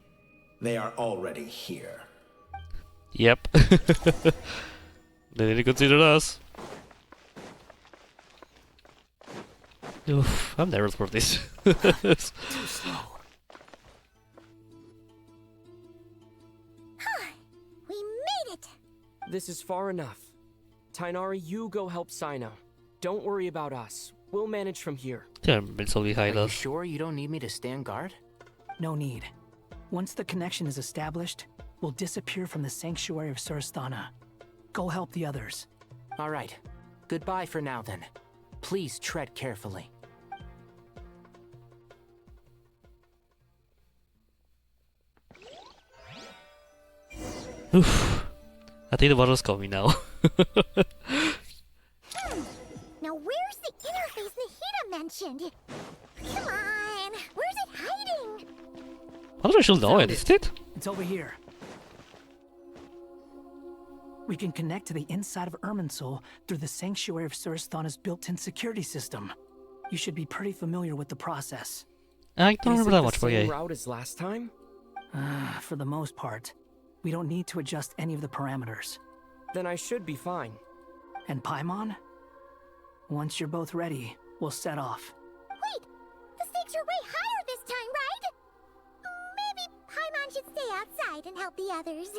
[SPEAKER 16] They are already here.
[SPEAKER 1] Yep. They didn't consider us. Oof, I'm nervous for this.
[SPEAKER 19] Too slow.
[SPEAKER 17] We made it!
[SPEAKER 20] This is far enough. Tainari, you go help Sino. Don't worry about us. We'll manage from here.
[SPEAKER 1] They're mentally behind
[SPEAKER 14] Are you
[SPEAKER 1] us.
[SPEAKER 14] sure you don't need me to stand guard?
[SPEAKER 19] No need. Once the connection is established, we'll disappear from the sanctuary of Surasthana. Go help the others.
[SPEAKER 14] All right. Goodbye for now, then. Please tread carefully.
[SPEAKER 1] Oof. I think the battle's coming now.
[SPEAKER 17] Now where's the interface Nahida mentioned? Come on, where's it hiding?
[SPEAKER 1] I don't actually know it, is it?
[SPEAKER 19] It's over here. We can connect to the inside of Irminsul through the Sanctuary of Surasthana's built-in security system. You should be pretty familiar with the process.
[SPEAKER 1] I don't remember that much, but
[SPEAKER 20] Is it the same
[SPEAKER 1] yeah.
[SPEAKER 20] route as last time?
[SPEAKER 19] For the most part. We don't need to adjust any of the parameters.
[SPEAKER 20] Then I should be fine.
[SPEAKER 19] And Paimon? Once you're both ready, we'll set off.
[SPEAKER 17] Wait, the stakes are way higher this time, right?
[SPEAKER 2] fight and help the others.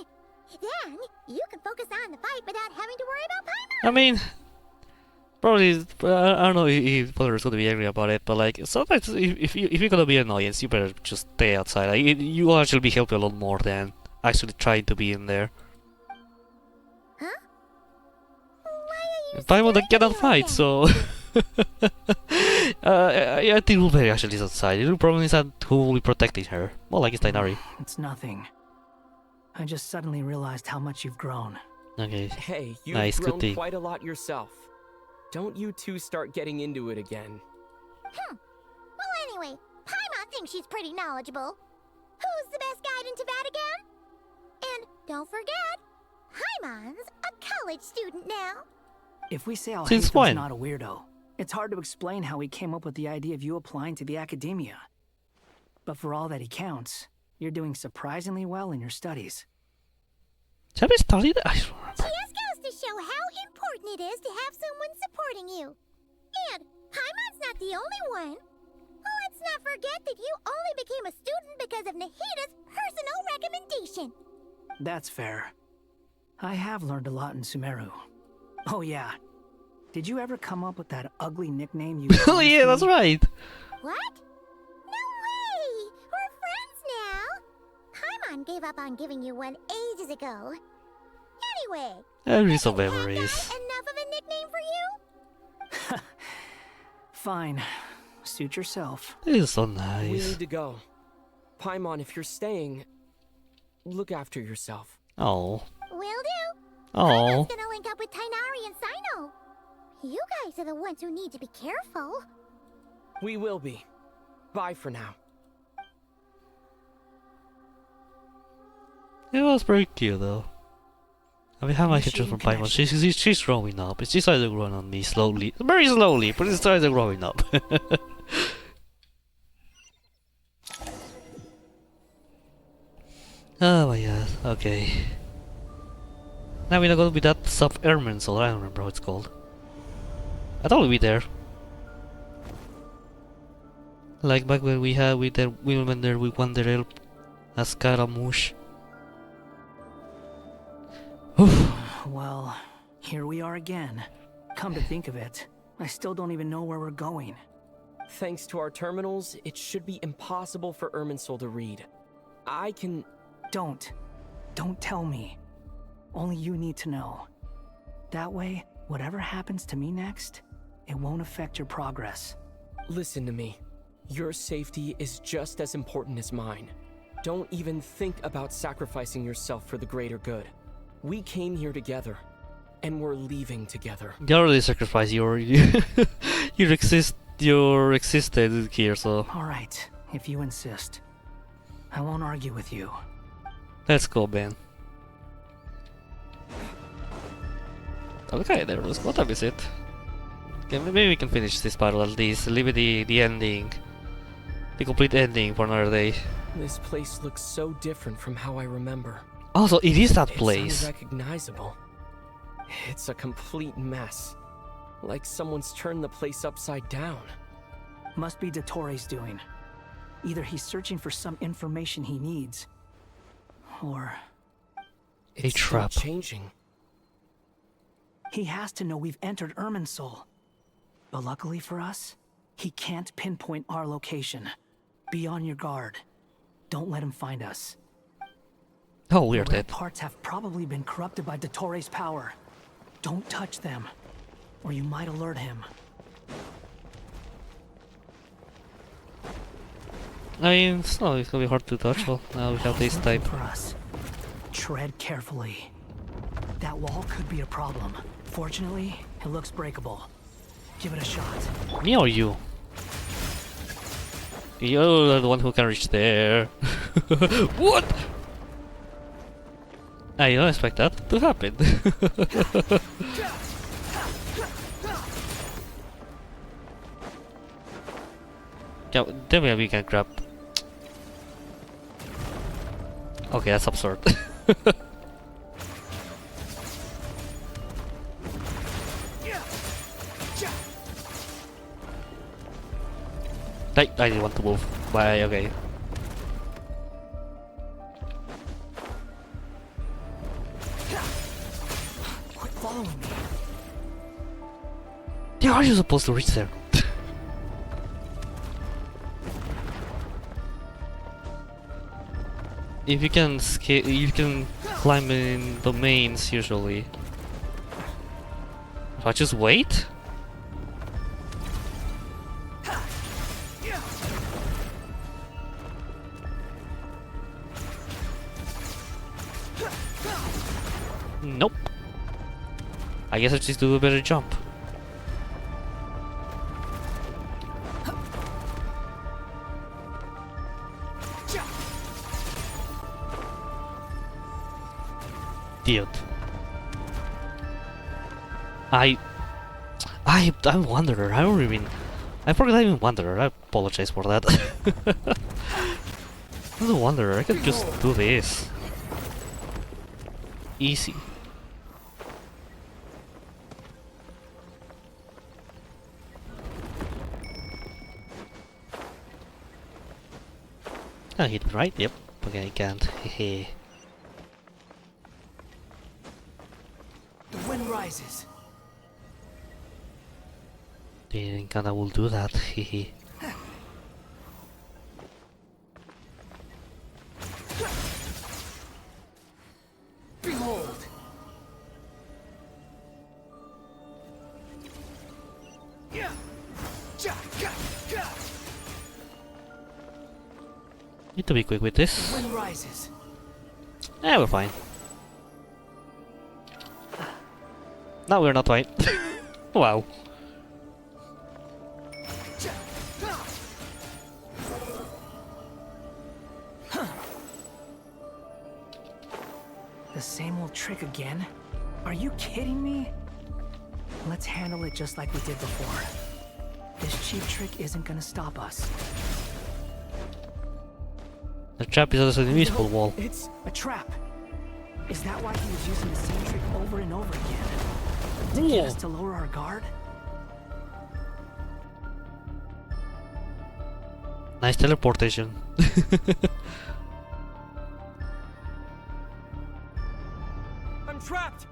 [SPEAKER 2] Then, you can focus on the fight without having to worry about Paimon.
[SPEAKER 1] I mean, probably, I don't know if Father's gonna be angry about it, but like, sometimes if you're gonna be an annoyance, you better just stay outside. Like, you will actually be helping a lot more than actually trying to be in there.
[SPEAKER 2] Huh?
[SPEAKER 1] Paimon cannot fight, so... I think Wolverine actually is outside. The problem is that who will be protecting her? More like it's Tainari.
[SPEAKER 19] It's nothing. I just suddenly realized how much you've grown.
[SPEAKER 1] Okay.
[SPEAKER 20] Hey, you've
[SPEAKER 1] nice,
[SPEAKER 20] grown quite a lot yourself. Don't you two start getting into it again.
[SPEAKER 2] Well, anyway, Paimon thinks she's pretty knowledgeable. Who's the best guide in Tevad again? And don't forget, Paimon's a college student now.
[SPEAKER 19] If we say
[SPEAKER 1] Since
[SPEAKER 19] Alhaitham's
[SPEAKER 1] when?
[SPEAKER 19] not a weirdo, it's hard to explain how he came up with the idea of you applying to the academia. But for all that he counts, you're doing surprisingly well in your studies.
[SPEAKER 1] Have you studied? I don't remember.
[SPEAKER 2] Just goes to show how important it is to have someone supporting you. And Paimon's not the only one. Let's not forget that you only became a student because of Nahida's personal recommendation.
[SPEAKER 19] That's fair. I have learned a lot in Sumeru. Oh yeah. Did you ever come up with that ugly nickname you
[SPEAKER 1] Oh yeah, that's right.
[SPEAKER 2] What? No way! We're friends now! Paimon gave up on giving you one ages ago. Anyway,
[SPEAKER 1] Every some memories.
[SPEAKER 2] enough of a nickname for you?
[SPEAKER 19] Fine. Suit yourself.
[SPEAKER 1] It is so
[SPEAKER 20] We
[SPEAKER 1] nice.
[SPEAKER 20] need to go. Paimon, if you're staying, look after yourself.
[SPEAKER 1] Oh.
[SPEAKER 2] Will do.
[SPEAKER 1] Oh.
[SPEAKER 2] Paimon's gonna link up with Tainari and Sino. You guys are the ones who need to be careful.
[SPEAKER 20] We will be. Bye for now.
[SPEAKER 1] It was pretty cute though. I mean, how much interest from Paimon? She's growing up. She started growing on me slowly. Very slowly, but it started growing up. Oh my god, okay. Now we're gonna be that sub-airman soul, I don't remember what it's called. I thought we'd be there. Like back when we had with the women there with Wanderer as Scaramouche.
[SPEAKER 19] Well, here we are again. Come to think of it, I still don't even know where we're going.
[SPEAKER 20] Thanks to our terminals, it should be impossible for Irminsul to read. I can...
[SPEAKER 19] Don't tell me. Only you need to know. That way, whatever happens to me next, it won't affect your progress.
[SPEAKER 20] Listen to me. Your safety is just as important as mine. Don't even think about sacrificing yourself for the greater good. We came here together, and we're leaving together.
[SPEAKER 1] You already sacrificed your your existence here, so
[SPEAKER 19] Alright, if you insist. I won't argue with you.
[SPEAKER 1] let's go, Ben. Okay, there was what time is it? Okay, maybe we can finish this battle at least. Leave it the ending. The complete ending for another day.
[SPEAKER 20] This place looks so different from how I remember.
[SPEAKER 1] Also, it is that
[SPEAKER 20] It's
[SPEAKER 1] place.
[SPEAKER 20] unrecognizable. It's a complete mess. Like someone's turned the place upside down.
[SPEAKER 19] Must be Dottoro's doing. Either he's searching for some information he needs, or...
[SPEAKER 20] It's
[SPEAKER 1] trap.
[SPEAKER 20] still changing.
[SPEAKER 19] He has to know we've entered Irminsul. But luckily for us, he can't pinpoint our location. Be on your guard. Don't let him find us.
[SPEAKER 1] Oh, we're
[SPEAKER 19] The red
[SPEAKER 1] dead.
[SPEAKER 19] parts have probably been corrupted by Dottoro's power. Don't touch them, or you might alert him.
[SPEAKER 1] I mean, it's gonna be hard to touch. Well, now we have this type.
[SPEAKER 19] For us. Tread carefully. That wall could be a problem. Fortunately, it looks breakable. Give it a shot.
[SPEAKER 1] Me or you? You're the one who can reach there. What? I don't expect that to happen. Yeah, then we can grab. Okay, that's absurd. I didn't want to move. But okay.
[SPEAKER 19] following me.
[SPEAKER 1] How are you supposed to reach there? If you can scale, you can climb in domains usually. If I just wait? Nope. I guess I just do a better jump. Dude. I'm Wanderer. I don't even. I forgot I'm Wanderer. I apologize for that. I'm the Wanderer. I can just do this. Easy. I hit it right? Yep. Okay, I can't. Hehe.
[SPEAKER 19] The wind rises.
[SPEAKER 1] Didn't kinda will do that. Hehe.
[SPEAKER 19] Behold.
[SPEAKER 1] Need to be quick with this.
[SPEAKER 19] The wind rises.
[SPEAKER 1] Yeah, we're fine. No, we're not fine. Wow.
[SPEAKER 19] The same old trick again? Are you kidding me? Let's handle it just like we did before. This cheap trick isn't gonna stop us.
[SPEAKER 1] The trap is also an invisible wall.
[SPEAKER 19] It's a trap. Is that why he was using the same trick over and over again? To get us to lower our guard?
[SPEAKER 1] Nice teleportation.
[SPEAKER 20] I'm trapped.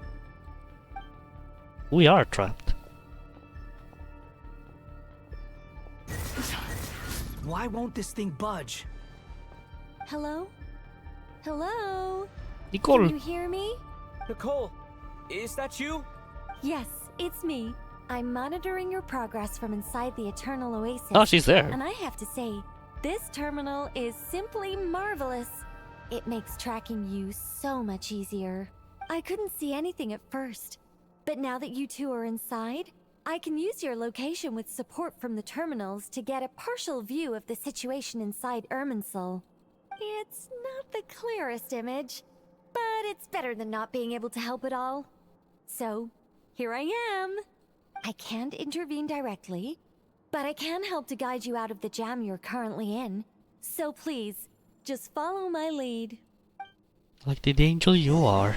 [SPEAKER 1] We are trapped.
[SPEAKER 19] Why won't this thing budge?
[SPEAKER 11] Hello? Hello?
[SPEAKER 1] Nicole.
[SPEAKER 11] Can you hear me?
[SPEAKER 20] Nicole, is that you?
[SPEAKER 11] Yes, it's me. I'm monitoring your progress from inside the Eternal Oasis.
[SPEAKER 1] Oh, she's there.
[SPEAKER 11] And I have to say, this terminal is simply marvelous. It makes tracking you so much easier. I couldn't see anything at first, but now that you two are inside, I can use your location with support from the terminals to get a partial view of the situation inside Irminsul. It's not the clearest image, but it's better than not being able to help at all. So, here I am. I can't intervene directly, but I can help to guide you out of the jam you're currently in. So please, just follow my lead.
[SPEAKER 1] Like the angel you are.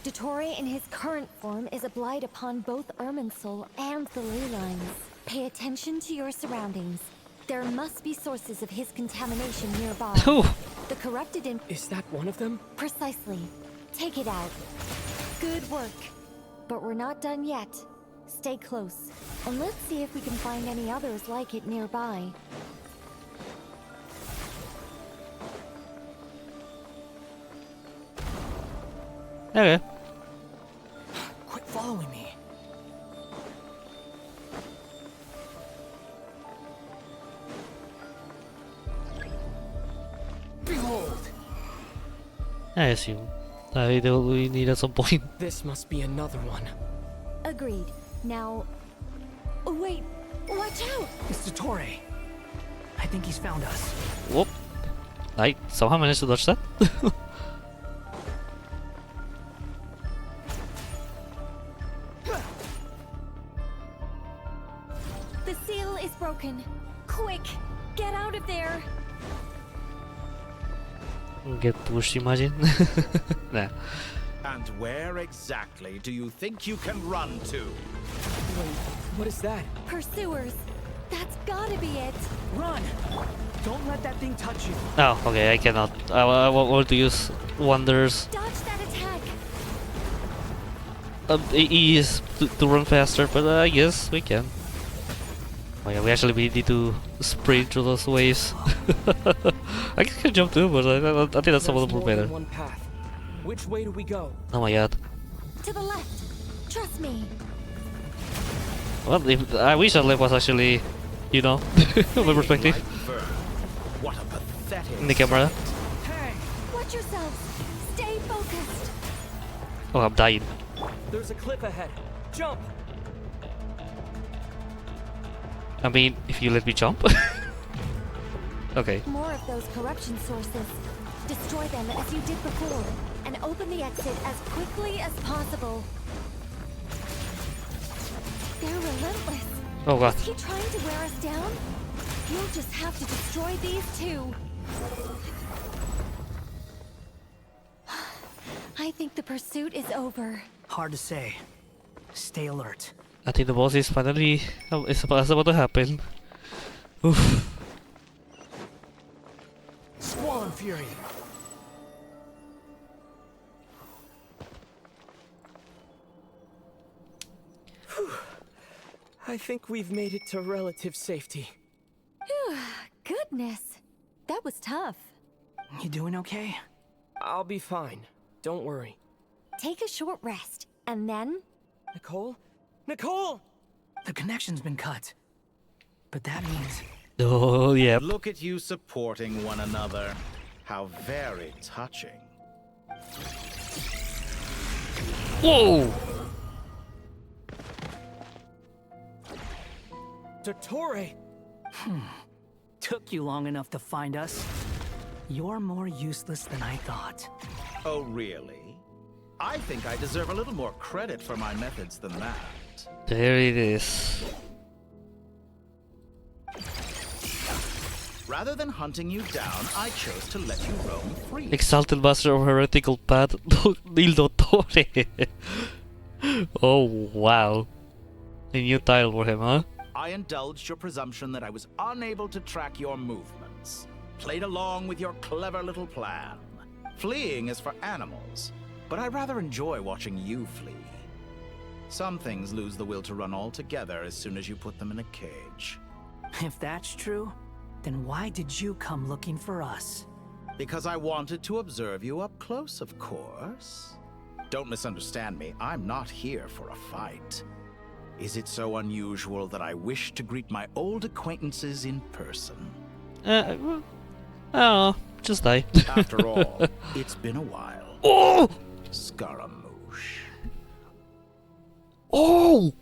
[SPEAKER 11] Dottore in his current form is a blight upon both Irminsul and the ley lines. Pay attention to your surroundings. There must be sources of his contamination nearby. The corrupted
[SPEAKER 20] Is that one of them?
[SPEAKER 11] Precisely. Take it out. Good work. But we're not done yet. Stay close, and let's see if we can find any others like it nearby.
[SPEAKER 1] Okay.
[SPEAKER 19] Quit following me. Behold.
[SPEAKER 1] I assume. We need at some point.
[SPEAKER 20] This must be another one.
[SPEAKER 11] Agreed. Now... Oh, wait! Watch out!
[SPEAKER 19] It's Dottore. I think he's found us.
[SPEAKER 1] Whoop. I somehow managed to dodge that.
[SPEAKER 11] The seal is broken. Quick! Get out of there!
[SPEAKER 1] Get pushed, imagine. Nah.
[SPEAKER 16] And where exactly do you think you can run to?
[SPEAKER 20] Wait, what is that?
[SPEAKER 11] Pursuers! That's gotta be it!
[SPEAKER 19] Run! Don't let that thing touch you.
[SPEAKER 1] Oh, okay, I cannot. I want to use wonders.
[SPEAKER 11] Dodge that attack!
[SPEAKER 1] is to run faster, but I guess we can. Oh yeah, we actually need to sprint through those waves. I can jump too, but I think that's a little better.
[SPEAKER 20] One path. Which way do we go?
[SPEAKER 1] Oh my god.
[SPEAKER 11] To the left. Trust me.
[SPEAKER 1] Well, if, I wish that left was actually, you know, my perspective.
[SPEAKER 16] What a pathetic.
[SPEAKER 1] In the camera.
[SPEAKER 11] Hey, watch yourselves. Stay focused.
[SPEAKER 1] Oh, I'm dying.
[SPEAKER 20] There's a cliff ahead. Jump.
[SPEAKER 1] I mean, if you let me jump. Okay.
[SPEAKER 11] More of those corruption sources. Destroy them as you did before, and open the exit as quickly as possible. They're relentless.
[SPEAKER 1] Oh god.
[SPEAKER 11] Is he trying to wear us down? You'll just have to destroy these too. I think the pursuit is over.
[SPEAKER 19] Hard to say. Stay alert.
[SPEAKER 1] I think the boss is finally it's about to happen. Oof.
[SPEAKER 20] Swan Fury. I think we've made it to relative safety.
[SPEAKER 11] Goodness. That was tough.
[SPEAKER 19] You doing okay?
[SPEAKER 20] I'll be fine. Don't worry.
[SPEAKER 11] Take a short rest, and then...
[SPEAKER 20] Nicole? Nicole!
[SPEAKER 19] The connection's been cut. But that means...
[SPEAKER 1] Oh, yeah.
[SPEAKER 16] Look at you supporting one another. How very touching.
[SPEAKER 1] Whoa!
[SPEAKER 20] Dottore!
[SPEAKER 19] Took you long enough to find us. You're more useless than I thought.
[SPEAKER 16] Oh, really? I think I deserve a little more credit for my methods than that.
[SPEAKER 1] There it is.
[SPEAKER 16] Rather than hunting you down, I chose to let you roam free.
[SPEAKER 1] Exalted Master of Heretical Path, Il Dottore. Oh, wow. A new title for him, huh?
[SPEAKER 16] I indulged your presumption that I was unable to track your movements. Played along with your clever little plan. Fleeing is for animals, but I rather enjoy watching you flee. Some things lose the will to run altogether as soon as you put them in a cage.
[SPEAKER 19] If that's true, then why did you come looking for us?
[SPEAKER 16] Because I wanted to observe you up close, of course. Don't misunderstand me, I'm not here for a fight. Is it so unusual that I wish to greet my old acquaintances in person?
[SPEAKER 1] Oh, just die.
[SPEAKER 16] After all, it's been a while.
[SPEAKER 1] Oh!
[SPEAKER 16] Scaramouche.
[SPEAKER 1] Oh!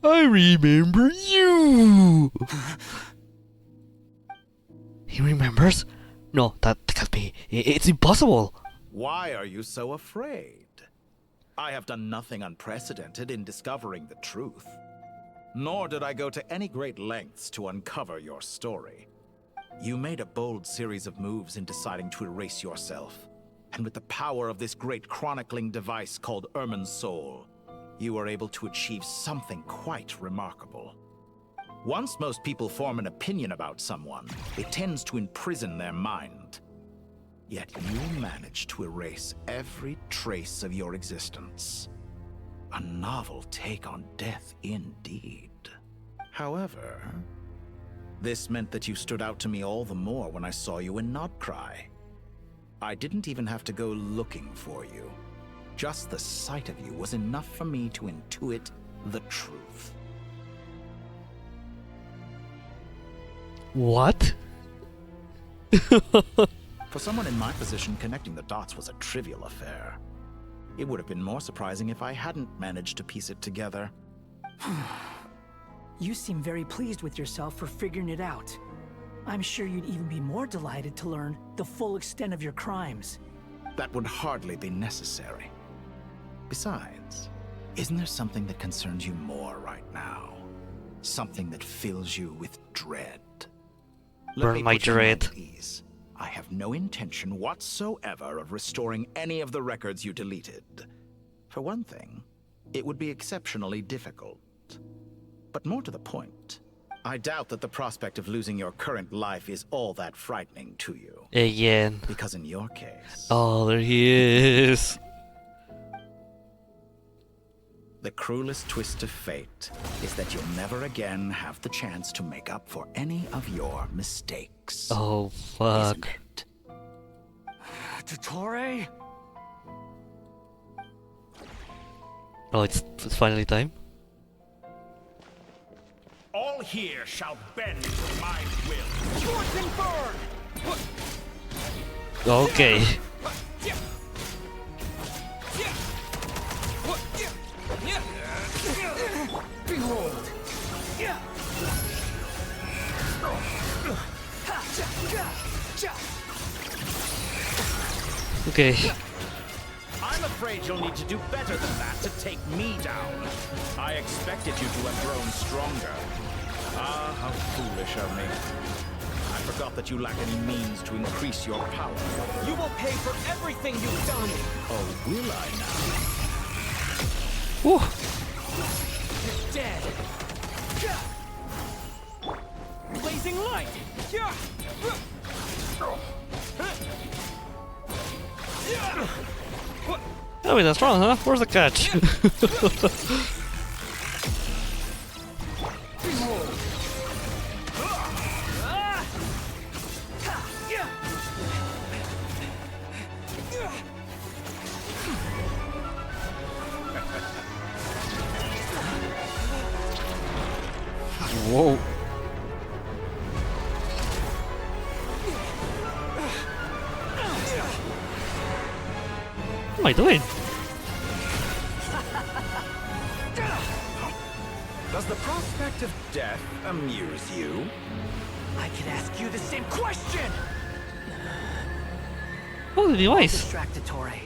[SPEAKER 1] I remember you! He remembers? No, that can't be. It's impossible.
[SPEAKER 16] Why are you so afraid? I have done nothing unprecedented in discovering the truth. Nor did I go to any great lengths to uncover your story. You made a bold series of moves in deciding to erase yourself. And with the power of this great chronicling device called Irmin's Soul, you were able to achieve something quite remarkable. Once most people form an opinion about someone, it tends to imprison their mind. Yet you managed to erase every trace of your existence. A novel take on death indeed. However, this meant that you stood out to me all the more when I saw you in Nodcry. I didn't even have to go looking for you. Just the sight of you was enough for me to intuit the truth.
[SPEAKER 1] What?
[SPEAKER 16] For someone in my position, connecting the dots was a trivial affair. It would have been more surprising if I hadn't managed to piece it together.
[SPEAKER 19] You seem very pleased with yourself for figuring it out. I'm sure you'd even be more delighted to learn the full extent of your crimes.
[SPEAKER 16] That would hardly be necessary. Besides, isn't there something that concerns you more right now? Something that fills you with dread?
[SPEAKER 1] Burn my dread.
[SPEAKER 16] Please. I have no intention whatsoever of restoring any of the records you deleted. For one thing, it would be exceptionally difficult. But more to the point, I doubt that the prospect of losing your current life is all that frightening to you.
[SPEAKER 1] Again.
[SPEAKER 16] Because in your case...
[SPEAKER 1] Oh, there he is.
[SPEAKER 16] The cruelest twist of fate is that you'll never again have the chance to make up for any of your mistakes.
[SPEAKER 1] Oh, fuck.
[SPEAKER 19] Dottore?
[SPEAKER 1] Oh, it's finally time.
[SPEAKER 18] All here shall bend to my will. Scorching burn!
[SPEAKER 1] Okay.
[SPEAKER 18] Behold!
[SPEAKER 1] Okay.
[SPEAKER 16] I'm afraid you'll need to do better than that to take me down. I expected you to have grown stronger. Ah, how foolish of me. I forgot that you lack any means to increase your power.
[SPEAKER 20] You will pay for everything you've done!
[SPEAKER 16] Oh, will I now?
[SPEAKER 1] Whew.
[SPEAKER 20] You're dead! Blazing light!
[SPEAKER 1] Oh, wait, that's wrong, huh? Where's the catch? Whoa. What am I doing?
[SPEAKER 16] Does the prospect of death amuse you?
[SPEAKER 19] I could ask you the same question!
[SPEAKER 1] Oh, the device.
[SPEAKER 19] Distracted, Dottore.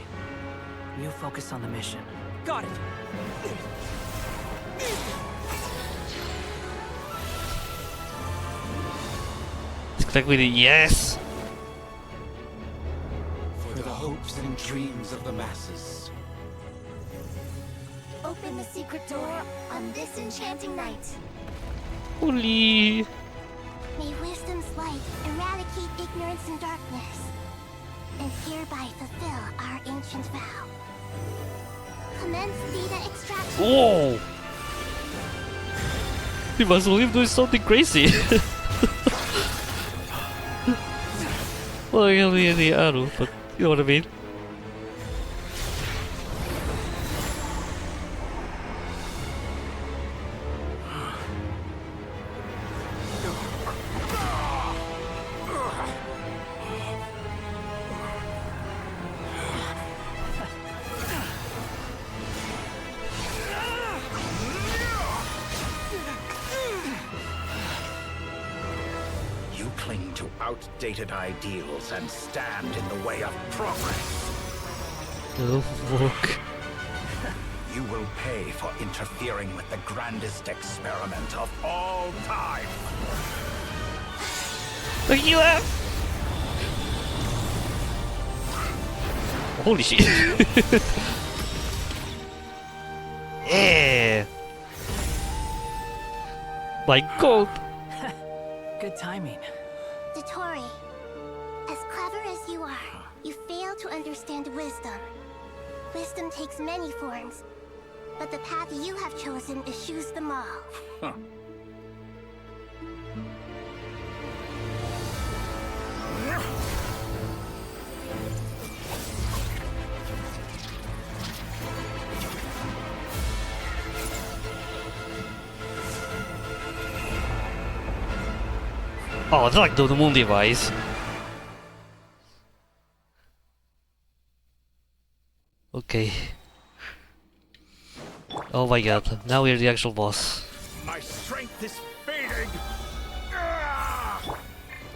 [SPEAKER 19] You focus on the mission.
[SPEAKER 20] Got it!
[SPEAKER 1] Exactly the yes.
[SPEAKER 16] For the hopes and dreams of the masses.
[SPEAKER 2] Open the secret door on this enchanting night.
[SPEAKER 1] Holy.
[SPEAKER 2] May wisdom's light eradicate ignorance and darkness, and hereby fulfill our ancient vow. Commence data extraction.
[SPEAKER 1] Whoa. He must believe doing something crazy. Well, I only had the arrow, but you know what I mean.
[SPEAKER 16] You cling to outdated ideals and stand in the way of progress.
[SPEAKER 1] Oh, fuck.
[SPEAKER 16] You will pay for interfering with the grandest experiment of all time.
[SPEAKER 1] Look you out! Holy shit. Yeah. My god.
[SPEAKER 19] Good timing.
[SPEAKER 2] Dottore, as clever as you are, you fail to understand wisdom. Wisdom takes many forms, but the path you have chosen eschews them all.
[SPEAKER 16] Huh.
[SPEAKER 1] Oh, it's like the moon device. Okay. Oh my god, now we're the actual boss.
[SPEAKER 18] My strength is fading.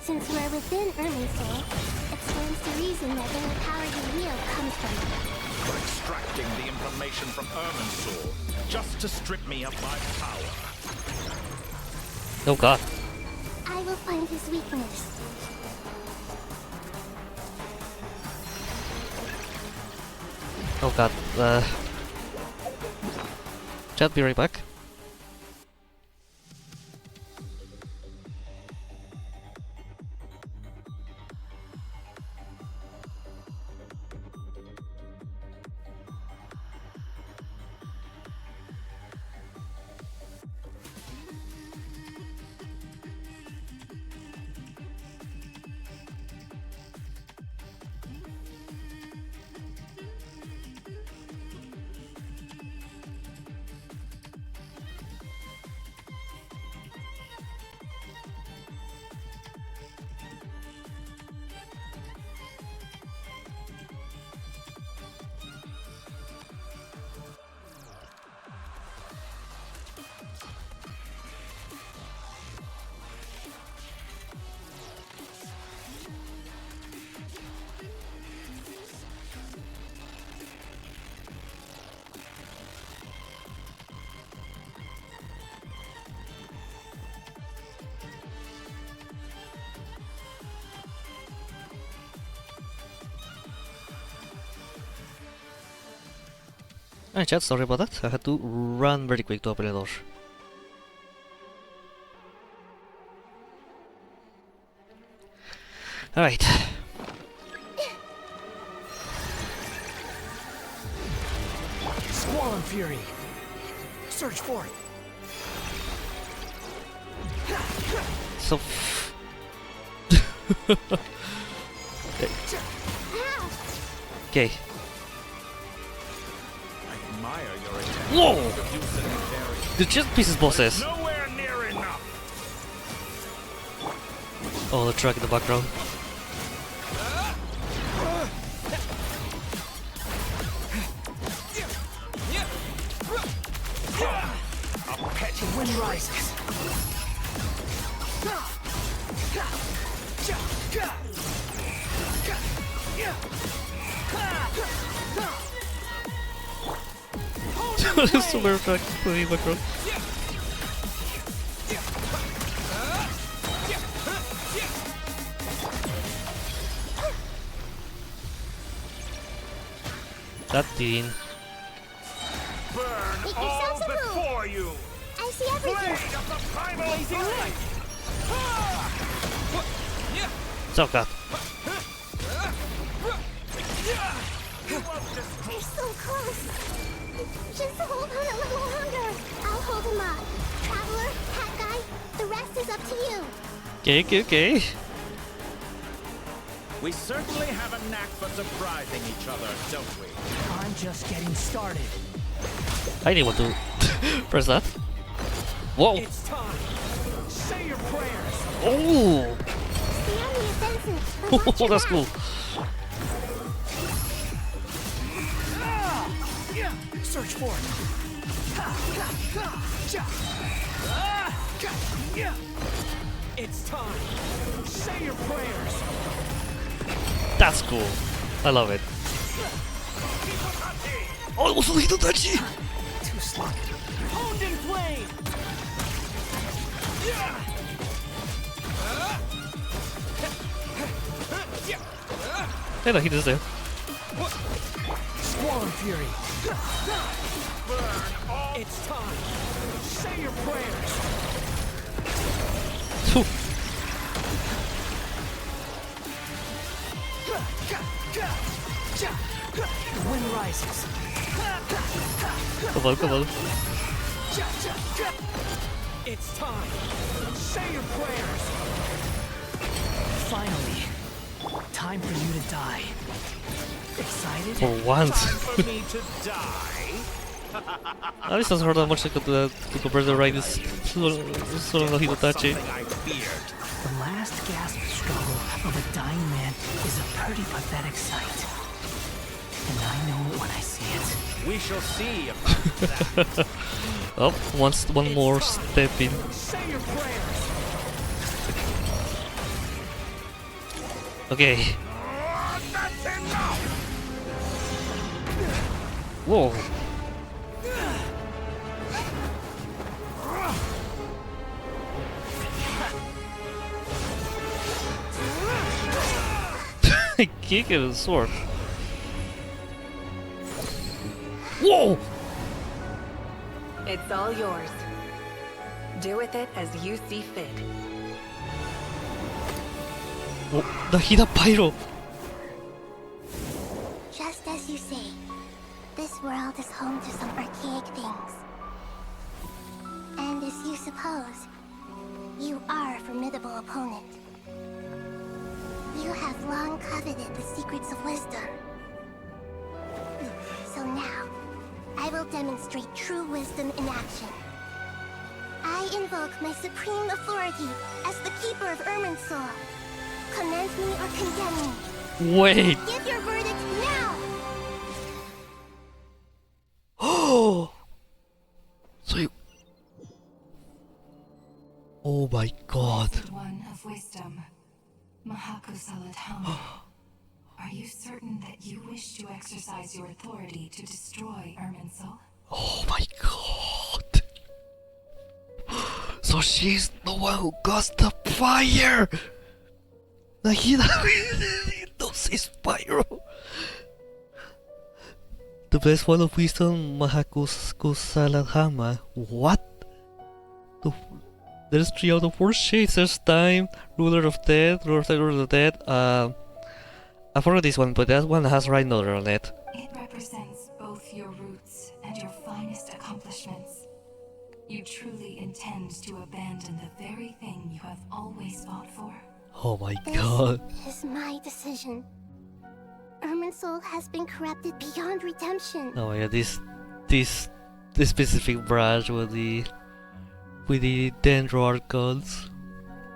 [SPEAKER 2] Since we're within Irminsul, it stands to reason that any power you wield comes from it.
[SPEAKER 16] For extracting the information from Irminsul, just to strip me of my power.
[SPEAKER 1] Oh god.
[SPEAKER 2] I will find his weakness.
[SPEAKER 1] Oh god. Chat, be right back. Alright, chat, sorry about that. I had to run very quick to open the door. Alright.
[SPEAKER 19] Squall and Fury. Search for it.
[SPEAKER 1] So. Okay. Whoa! The chest pieces bosses.
[SPEAKER 10] Nowhere near enough.
[SPEAKER 1] Oh, the truck in the background.
[SPEAKER 19] I'll catch you when rises.
[SPEAKER 1] Sumeru truck in the background. That thing.
[SPEAKER 10] Burn
[SPEAKER 2] Make
[SPEAKER 10] all
[SPEAKER 2] yourselves a move.
[SPEAKER 10] before you.
[SPEAKER 2] I see everything.
[SPEAKER 10] Blade of the primal flame.
[SPEAKER 1] So God.
[SPEAKER 2] They're so close. Just hold on a little longer. I'll hold him up. Traveler, Hat Guy, the rest is up to you.
[SPEAKER 1] Okay.
[SPEAKER 16] We certainly have a knack for surprising each other, don't we?
[SPEAKER 19] I'm just getting started.
[SPEAKER 1] I didn't want to press that. Whoa!
[SPEAKER 19] It's time. Say your prayers.
[SPEAKER 1] Oh!
[SPEAKER 2] Stay on the offensive, but watch
[SPEAKER 1] Oh,
[SPEAKER 2] your
[SPEAKER 1] that's
[SPEAKER 2] back.
[SPEAKER 1] cool.
[SPEAKER 19] Search for it. It's time. Say your prayers.
[SPEAKER 1] That's cool. I love it. Oh, it was a little touchy.
[SPEAKER 19] Too slow. Honed in flame.
[SPEAKER 1] Hey, no, he is there.
[SPEAKER 19] Squall and Fury. It's time. Say your prayers. The wind rises.
[SPEAKER 1] Come on.
[SPEAKER 19] It's time. Say your prayers. Finally. Time for you to die. Excited?
[SPEAKER 1] For once.
[SPEAKER 16] For me to die?
[SPEAKER 1] At least doesn't hurt that much to compare the right is sort of Hitachi.
[SPEAKER 19] The last gasp struggle of a dying man is a pretty pathetic sight. And I know it when I see it.
[SPEAKER 16] We shall see about that.
[SPEAKER 1] Oh, one more step in.
[SPEAKER 19] Say your prayers.
[SPEAKER 1] Okay. Whoa. Kick it with a sword. Whoa!
[SPEAKER 4] It's all yours. Do with it as you see fit.
[SPEAKER 1] Oh, the Hida Pyro!
[SPEAKER 2] Just as you say, this world is home to some archaic things. And as you suppose, you are a formidable opponent. You have long coveted the secrets of wisdom. So now, I will demonstrate true wisdom in action. I invoke my supreme authority as the keeper of Irminsul. Commend me or condemn me.
[SPEAKER 1] Wait!
[SPEAKER 2] Give your verdict now!
[SPEAKER 1] Oh! So you... Oh my god.
[SPEAKER 11] One of wisdom, Mahakusaladhama. Are you certain that you wish to exercise your authority to destroy Irminsul?
[SPEAKER 1] Oh my god. So she's the one who caused the fire! Nahida knows his pyro. The best one of wisdom, Mahakusaladhama. What? There's 3 out of 4 shades. There's time, ruler of death, ruler of the dead. I forgot this one, but that one has Rhinoder on it.
[SPEAKER 6] It represents both your roots and your finest accomplishments. You truly intend to abandon the very thing you have always fought for.
[SPEAKER 1] Oh my god.
[SPEAKER 2] This is my decision. Irminsul has been corrupted beyond redemption.
[SPEAKER 1] Oh yeah, this specific branch with the Dendro Archons.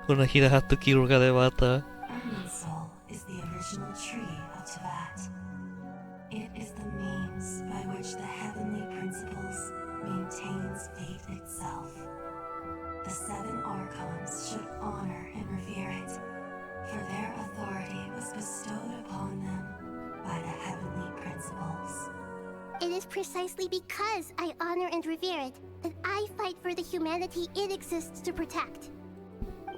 [SPEAKER 1] Konahira had to kill Gadevata.
[SPEAKER 6] Irminsul is the original tree of Tevat. It is the means by which the heavenly principles maintains fate itself. The 7 Archons should honor and revere it, for their authority was bestowed upon them by the heavenly principles.
[SPEAKER 2] It is precisely because I honor and revere it that I fight for the humanity it exists to protect.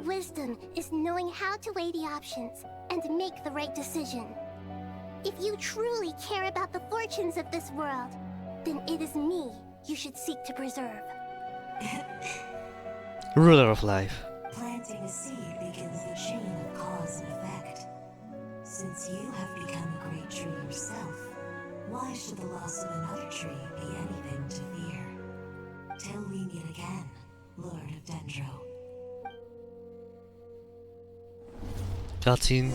[SPEAKER 2] Wisdom is knowing how to weigh the options and make the right decision. If you truly care about the fortunes of this world, then it is me you should seek to preserve.
[SPEAKER 1] Ruler of life.
[SPEAKER 6] Planting a seed begins the chain of cause and effect. Since you have become a great tree yourself, why should the loss of another tree be anything to fear? Till we meet again, Lord of Dendro.
[SPEAKER 1] Cutscene.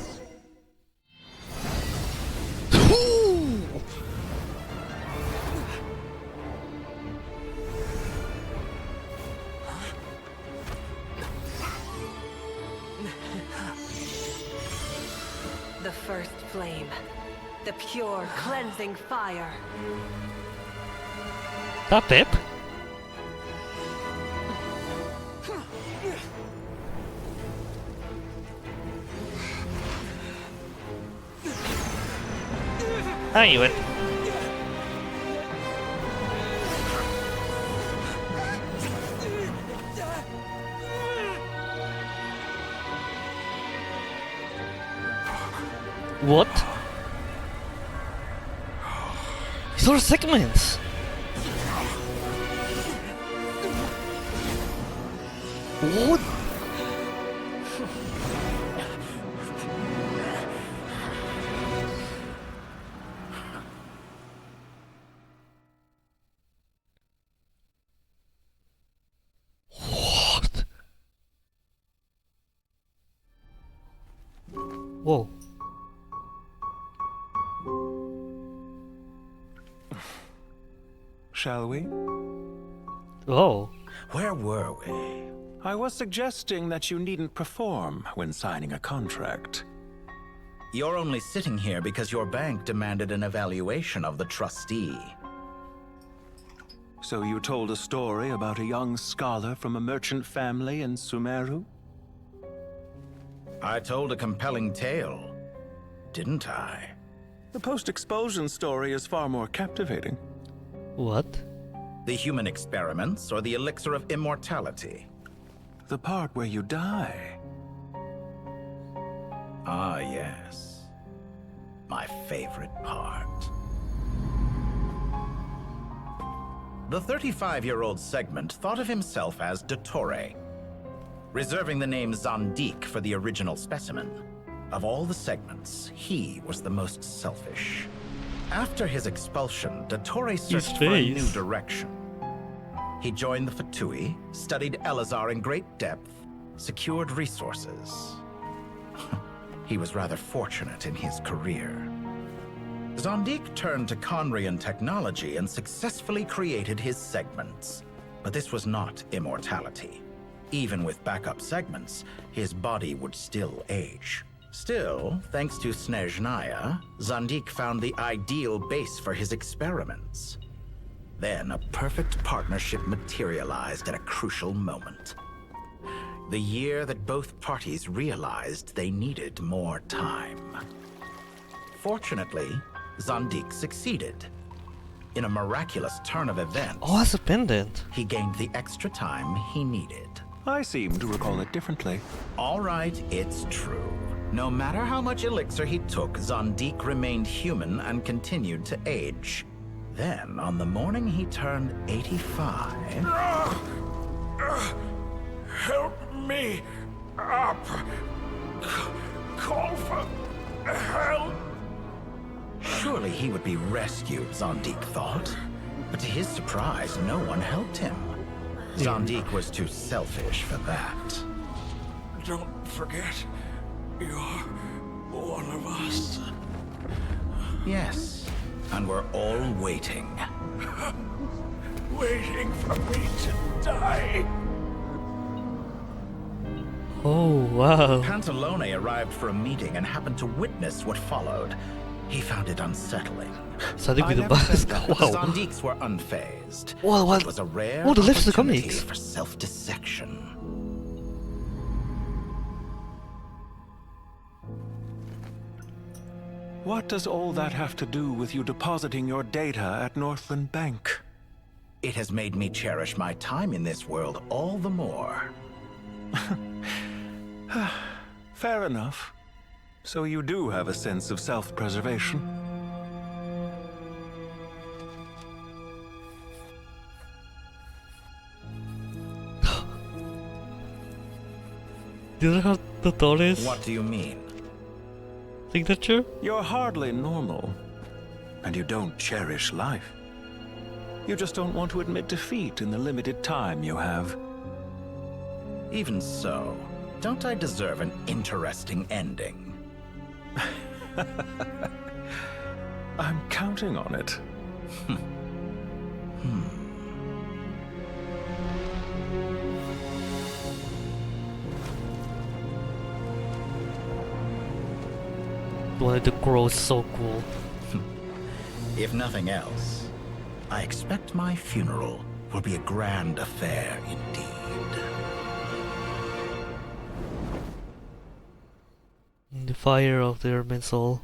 [SPEAKER 7] The first flame. The pure, cleansing fire.
[SPEAKER 1] That Pip? I knew it. What? These are segments! What? What? Whoa.
[SPEAKER 12] Shall we?
[SPEAKER 1] Oh.
[SPEAKER 16] Where were we?
[SPEAKER 12] I was suggesting that you needn't perform when signing a contract.
[SPEAKER 16] You're only sitting here because your bank demanded an evaluation of the trustee.
[SPEAKER 12] So you told a story about a young scholar from a merchant family in Sumeru?
[SPEAKER 16] I told a compelling tale, didn't I?
[SPEAKER 12] The post-expulsion story is far more captivating.
[SPEAKER 1] What?
[SPEAKER 16] The human experiments or the elixir of immortality?
[SPEAKER 12] The part where you die.
[SPEAKER 16] Ah, yes. My favorite part. The 35-year-old Segment thought of himself as Dottore, reserving the name Zandik for the original specimen. Of all the Segments, he was the most selfish. After his expulsion, Dottore searched for a new direction. He joined the Fatui, studied Elazar in great depth, secured resources. He was rather fortunate in his career. Zandik turned to Conrian technology and successfully created his segments. But this was not immortality. Even with backup segments, his body would still age. Still, thanks to Snezhnaya, Zandik found the ideal base for his experiments. Then a perfect partnership materialized at a crucial moment. The year that both parties realized they needed more time. Fortunately, Zandik succeeded. In a miraculous turn of events,
[SPEAKER 1] oh, that's a pendant.
[SPEAKER 16] He gained the extra time he needed.
[SPEAKER 12] I seem to recall it differently.
[SPEAKER 16] All right, it's true. No matter how much elixir he took, Zandik remained human and continued to age. Then, on the morning he turned 85...
[SPEAKER 10] Help me up! Call for help!
[SPEAKER 16] Surely he would be rescued, Zondik thought. But to his surprise, no one helped him. Zondik was too selfish for that.
[SPEAKER 10] Don't forget, you're one of us.
[SPEAKER 16] Yes, and we're all waiting.
[SPEAKER 10] Waiting for me to die.
[SPEAKER 1] Oh, wow.
[SPEAKER 16] Pantalone arrived for a meeting and happened to witness what followed. He found it unsettling.
[SPEAKER 1] Zondik with the mask. Wow.
[SPEAKER 16] Zondiks were unfazed.
[SPEAKER 1] What?
[SPEAKER 16] It was a rare
[SPEAKER 1] Oh, the left of the
[SPEAKER 16] opportunity
[SPEAKER 1] comics.
[SPEAKER 16] for self-dissection.
[SPEAKER 12] What does all that have to do with you depositing your data at Northland Bank?
[SPEAKER 16] It has made me cherish my time in this world all the more.
[SPEAKER 12] Fair enough. So you do have a sense of self-preservation.
[SPEAKER 1] Do you have the Torres
[SPEAKER 16] What do you mean?
[SPEAKER 1] signature?
[SPEAKER 12] You're hardly normal. And you don't cherish life. You just don't want to admit defeat in the limited time you have.
[SPEAKER 16] Even so, don't I deserve an interesting ending?
[SPEAKER 12] I'm counting on it.
[SPEAKER 1] Well, the crow is so cool.
[SPEAKER 16] If nothing else, I expect my funeral will be a grand affair indeed.
[SPEAKER 1] The fire of the Ermin soul.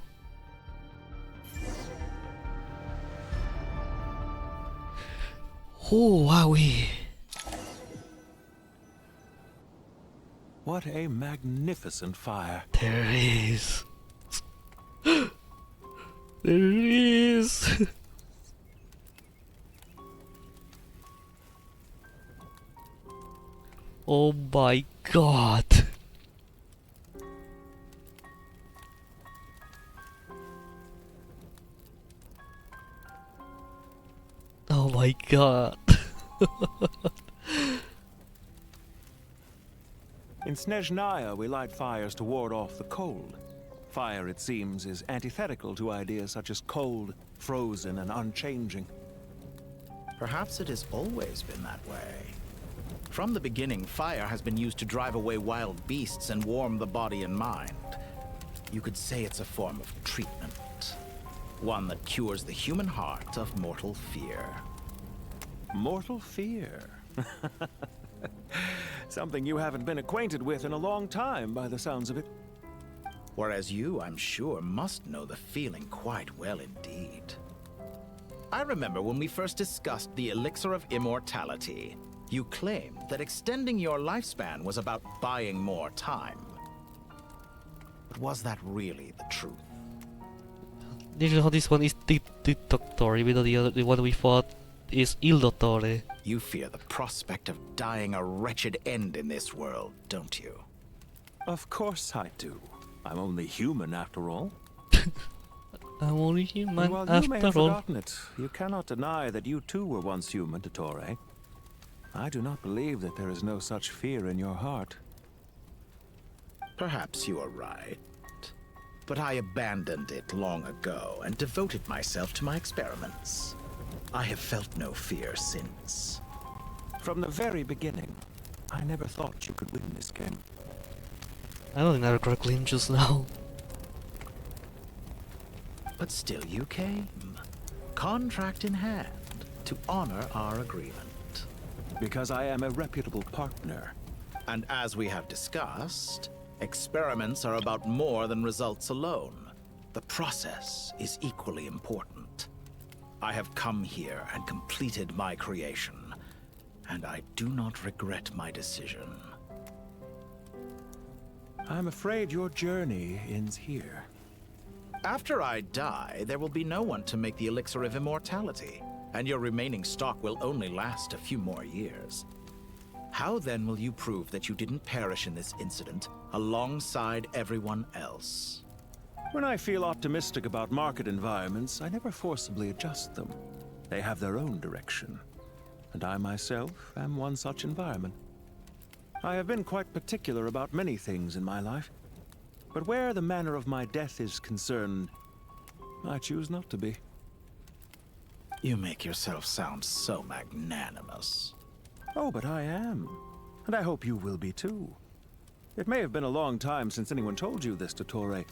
[SPEAKER 1] Oh, wowie.
[SPEAKER 12] What a magnificent fire.
[SPEAKER 1] There it is. There it is. Oh my god. Oh my god.
[SPEAKER 12] In Snezhnaya, we light fires to ward off the cold. Fire, it seems, is antithetical to ideas such as cold, frozen, and unchanging.
[SPEAKER 16] Perhaps it has always been that way. From the beginning, fire has been used to drive away wild beasts and warm the body and mind. You could say it's a form of treatment. One that cures the human heart of mortal fear.
[SPEAKER 12] Mortal fear? Something you haven't been acquainted with in a long time, by the sounds of it.
[SPEAKER 16] Whereas you, I'm sure, must know the feeling quite well indeed. I remember when we first discussed the elixir of immortality. You claimed that extending your lifespan was about buying more time. But was that really the truth?
[SPEAKER 1] This one is the Dottore, even though the one we fought is Il Dottore.
[SPEAKER 16] You fear the prospect of dying a wretched end in this world, don't you?
[SPEAKER 12] Of course I do. I'm only human after all.
[SPEAKER 1] I'm only human
[SPEAKER 12] and while you may have
[SPEAKER 1] after all.
[SPEAKER 12] forgotten it, you cannot deny that you too were once human, Dottore. I do not believe that there is no such fear in your heart.
[SPEAKER 16] Perhaps you are right. But I abandoned it long ago and devoted myself to my experiments. I have felt no fear since.
[SPEAKER 12] From the very beginning, I never thought you could win this game.
[SPEAKER 1] I don't think I recall clean just now.
[SPEAKER 16] But still you came. Contract in hand, to honor our agreement.
[SPEAKER 12] Because I am a reputable partner.
[SPEAKER 16] And as we have discussed, experiments are about more than results alone. The process is equally important. I have come here and completed my creation, and I do not regret my decision.
[SPEAKER 12] I'm afraid your journey ends here.
[SPEAKER 16] After I die, there will be no one to make the elixir of immortality, and your remaining stock will only last a few more years. How then will you prove that you didn't perish in this incident alongside everyone else?
[SPEAKER 12] When I feel optimistic about market environments, I never forcibly adjust them. They have their own direction, and I myself am one such environment. I have been quite particular about many things in my life, but where the manner of my death is concerned, I choose not to be.
[SPEAKER 16] You make yourself sound so magnanimous.
[SPEAKER 12] Oh, but I am, and I hope you will be too. It may have been a long time since anyone told you this, Dottore,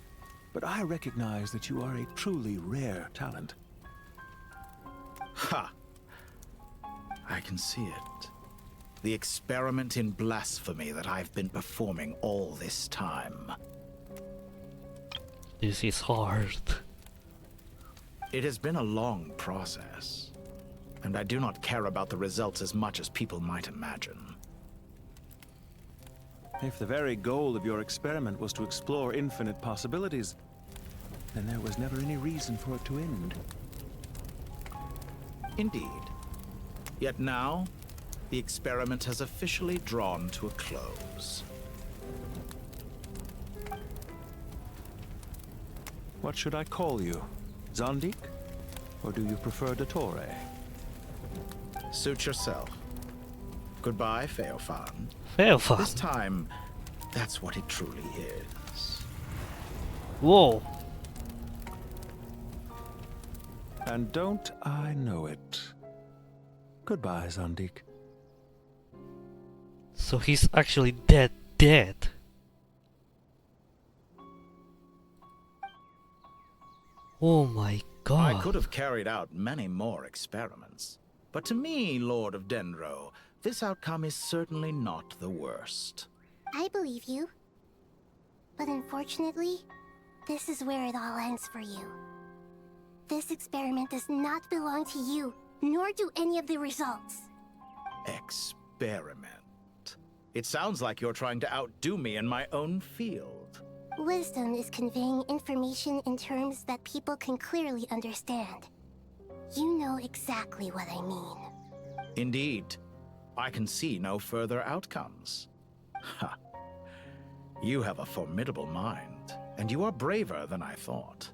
[SPEAKER 12] but I recognize that you are a truly rare talent.
[SPEAKER 16] Ha! I can see it. The experiment in blasphemy that I've been performing all this time.
[SPEAKER 1] This is hard.
[SPEAKER 16] It has been a long process, and I do not care about the results as much as people might imagine.
[SPEAKER 12] If the very goal of your experiment was to explore infinite possibilities, then there was never any reason for it to end.
[SPEAKER 16] Indeed. Yet now, the experiment has officially drawn to a close.
[SPEAKER 12] What should I call you? Zandik? Or do you prefer Dottore?
[SPEAKER 16] Suit yourself. Goodbye, Feofan.
[SPEAKER 1] Feofan?
[SPEAKER 16] This time, that's what it truly is.
[SPEAKER 1] Whoa.
[SPEAKER 12] And don't I know it? Goodbye, Zandik.
[SPEAKER 1] So he's actually dead. Oh my god.
[SPEAKER 16] I could have carried out many more experiments. But to me, Lord of Dendro, this outcome is certainly not the worst.
[SPEAKER 2] I believe you. But unfortunately, this is where it all ends for you. This experiment does not belong to you, nor do any of the results.
[SPEAKER 16] Experiment? It sounds like you're trying to outdo me in my own field.
[SPEAKER 2] Wisdom is conveying information in terms that people can clearly understand. You know exactly what I mean.
[SPEAKER 16] Indeed. I can see no further outcomes. Ha. You have a formidable mind, and you are braver than I thought.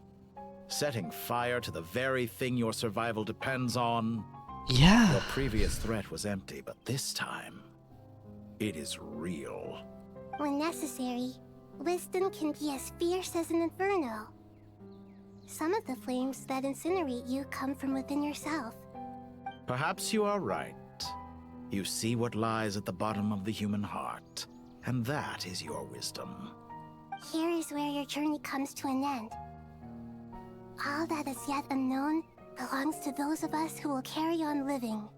[SPEAKER 16] Setting fire to the very thing your survival depends on.
[SPEAKER 1] Yeah.
[SPEAKER 16] Your previous threat was empty, but this time, it is real.
[SPEAKER 2] When necessary, wisdom can be as fierce as an inferno. Some of the flames that incinerate you come from within yourself.
[SPEAKER 16] Perhaps you are right. You see what lies at the bottom of the human heart, and that is your wisdom.
[SPEAKER 2] Here is where your journey comes to an end. All that is yet unknown belongs to those of us who will carry on living.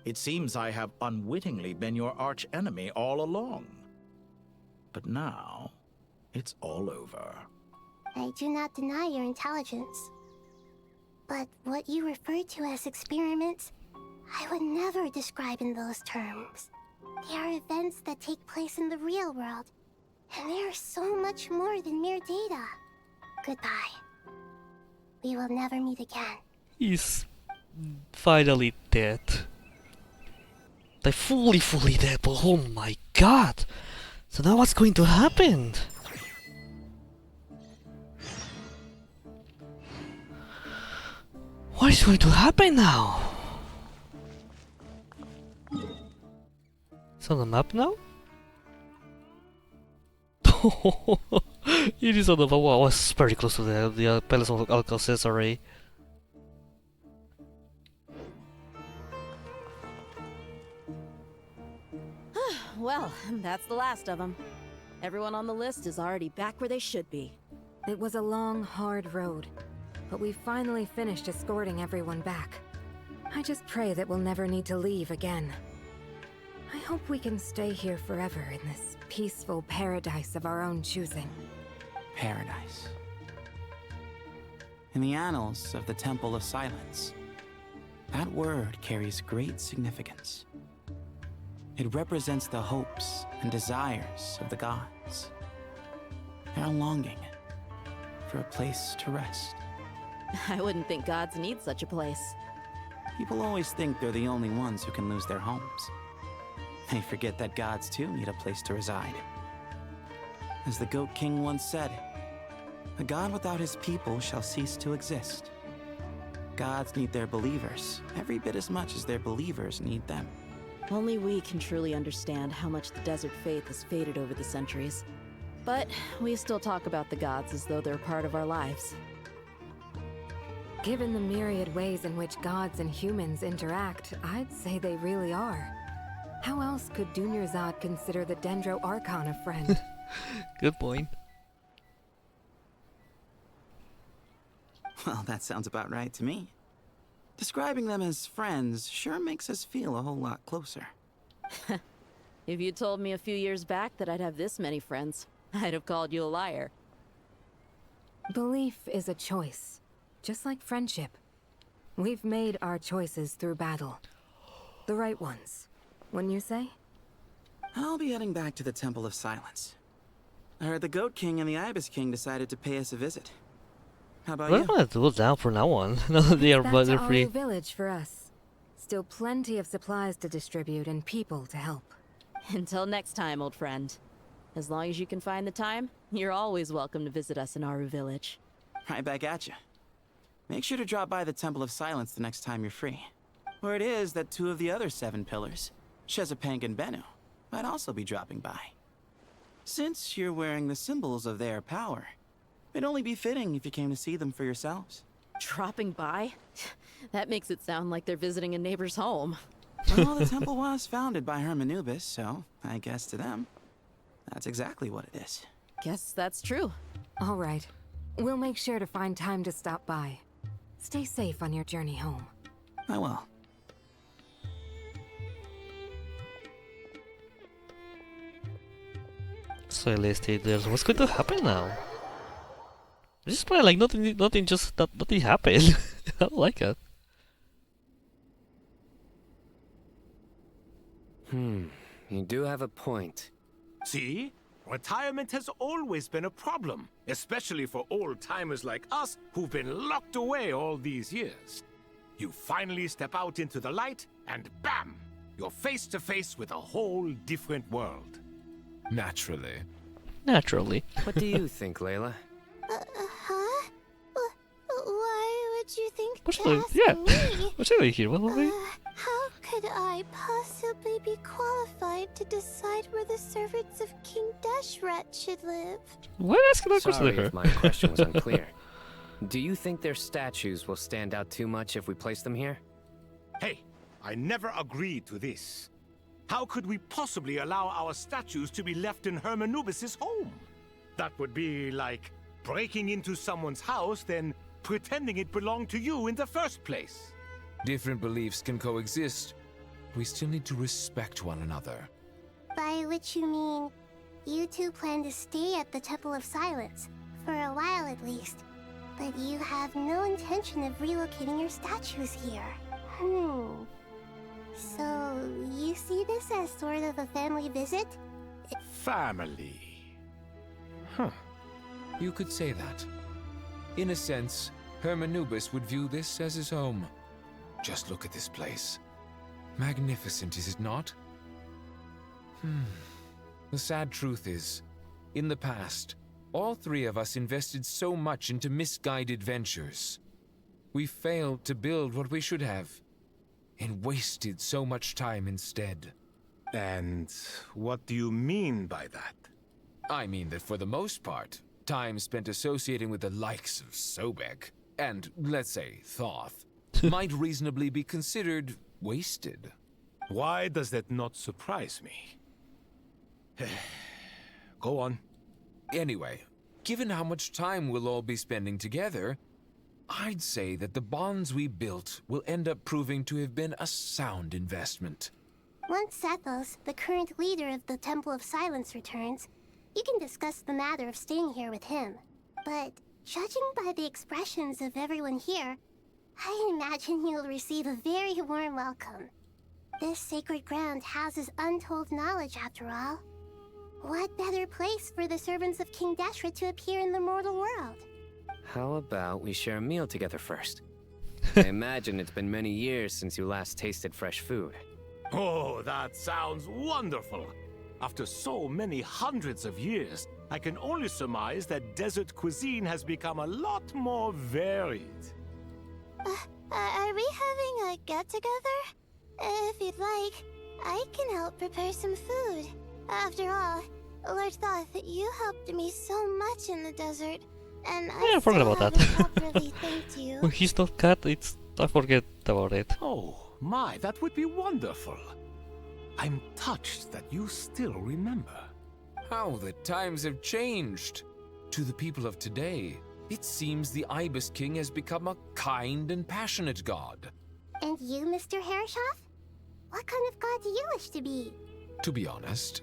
[SPEAKER 16] It seems I have unwittingly been your arch enemy all along. But now, it's all over.
[SPEAKER 2] I do not deny your intelligence. But what you refer to as experiments, I would never describe in those terms. They are events that take place in the real world, and they are so much more than mere data. Goodbye. We will never meet again.
[SPEAKER 1] He's finally dead. Like fully dead, but oh my god! So now what's going to happen? What is going to happen now? It's on the map now? It is on the map. Wow, I was very close to the Palace of Alcacesare.
[SPEAKER 15] Well, that's the last of them. Everyone on the list is already back where they should be.
[SPEAKER 4] It was a long, hard road, but we finally finished escorting everyone back. I just pray that we'll never need to leave again. I hope we can stay here forever in this peaceful paradise of our own choosing.
[SPEAKER 14] Paradise. In the annals of the Temple of Silence, that word carries great significance. It represents the hopes and desires of the gods. Their longing
[SPEAKER 16] for a place to rest.
[SPEAKER 15] I wouldn't think gods need such a place.
[SPEAKER 16] People always think they're the only ones who can lose their homes. They forget that gods too need a place to reside. As the Goat King once said, "A god without his people shall cease to exist." Gods need their believers every bit as much as their believers need them.
[SPEAKER 15] Only we can truly understand how much the desert faith has faded over the centuries. But we still talk about the gods as though they're part of our lives.
[SPEAKER 4] Given the myriad ways in which gods and humans interact, I'd say they really are. How else could Dunyarzad consider the Dendro Archon a friend?
[SPEAKER 1] Good point.
[SPEAKER 16] Well, that sounds about right to me. Describing them as friends sure makes us feel a whole lot closer.
[SPEAKER 15] If you told me a few years back that I'd have this many friends, I'd have called you a liar.
[SPEAKER 4] Belief is a choice, just like friendship. We've made our choices through battle. The right ones, wouldn't you say?
[SPEAKER 16] I'll be heading back to the Temple of Silence. I heard the Goat King and the Ibis King decided to pay us a visit. How about
[SPEAKER 1] We're
[SPEAKER 16] you?
[SPEAKER 1] gonna do that for now on. No, they are
[SPEAKER 4] Back to
[SPEAKER 1] free.
[SPEAKER 4] Aru Village for us. Still plenty of supplies to distribute and people to help.
[SPEAKER 15] Until next time, old friend. As long as you can find the time, you're always welcome to visit us in Aru Village.
[SPEAKER 16] Right back at you. Make sure to drop by the Temple of Silence the next time you're free. Where it is that two of the other 7 pillars, Shezepank and Bennu, might also be dropping by. Since you're wearing the symbols of their power, it'd only be fitting if you came to see them for yourselves.
[SPEAKER 15] Dropping by? That makes it sound like they're visiting a neighbor's home.
[SPEAKER 16] Well, the temple was founded by Hermanubis, so I guess to them, that's exactly what it is.
[SPEAKER 15] Guess that's true.
[SPEAKER 4] All right. We'll make sure to find time to stop by. Stay safe on your journey home.
[SPEAKER 16] I will.
[SPEAKER 1] So there's what's going to happen now? This is probably like nothing just that nothing happened. I don't like it.
[SPEAKER 25] You do have a point.
[SPEAKER 18] See? Retirement has always been a problem, especially for old-timers like us who've been locked away all these years. You finally step out into the light, and bam! You're face to face with a whole different world.
[SPEAKER 24] Naturally.
[SPEAKER 1] Naturally.
[SPEAKER 25] What do you think, Layla?
[SPEAKER 2] Huh? Why would you think to
[SPEAKER 1] What's
[SPEAKER 2] ask
[SPEAKER 1] yeah.
[SPEAKER 2] me?
[SPEAKER 1] What's going here? What?
[SPEAKER 2] How could I possibly be qualified to decide where the servants of King Deshret should live?
[SPEAKER 1] Why asking that question
[SPEAKER 25] Sorry
[SPEAKER 1] to her?
[SPEAKER 25] if my question was unclear. Do you think their statues will stand out too much if we place them here?
[SPEAKER 18] Hey, I never agreed to this. How could we possibly allow our statues to be left in Hermanubis' home? That would be like breaking into someone's house, then pretending it belonged to you in the first place.
[SPEAKER 24] Different beliefs can coexist. We still need to respect one another.
[SPEAKER 2] By which you mean, you two plan to stay at the Temple of Silence, for a while at least. But you have no intention of relocating your statues here. So, you see this as sort of a family visit?
[SPEAKER 18] Family.
[SPEAKER 24] Huh. You could say that. In a sense, Hermanubis would view this as his home. Just look at this place. Magnificent, is it not? The sad truth is, in the past, all 3 of us invested so much into misguided ventures. We failed to build what we should have, and wasted so much time instead.
[SPEAKER 18] And what do you mean by that?
[SPEAKER 24] I mean that for the most part, time spent associating with the likes of Sobek, and, let's say, Thoth, might reasonably be considered wasted.
[SPEAKER 18] Why does that not surprise me? Go on.
[SPEAKER 24] Anyway, given how much time we'll all be spending together, I'd say that the bonds we built will end up proving to have been a sound investment.
[SPEAKER 2] Once Sethos, the current leader of the Temple of Silence, returns, you can discuss the matter of staying here with him. But judging by the expressions of everyone here, I imagine you'll receive a very warm welcome. This sacred ground houses untold knowledge, after all. What better place for the servants of King Deshret to appear in the mortal world?
[SPEAKER 25] How about we share a meal together first? I imagine it's been many years since you last tasted fresh food.
[SPEAKER 18] Oh, that sounds wonderful. After so many hundreds of years, I can only surmise that desert cuisine has become a lot more varied.
[SPEAKER 2] Are we having a get-together? If you'd like, I can help prepare some food. After all, Lord Thoth, you helped me so much in the desert, and
[SPEAKER 1] I forgot about that.
[SPEAKER 2] properly thanked you.
[SPEAKER 1] When he's not cat, I forget about it.
[SPEAKER 18] Oh, my, that would be wonderful. I'm touched that you still remember.
[SPEAKER 24] How the times have changed. To the people of today, it seems the Ibis King has become a kind and passionate god.
[SPEAKER 2] And you, Mr. Herreshoff? What kind of god do you wish to be?
[SPEAKER 24] To be honest,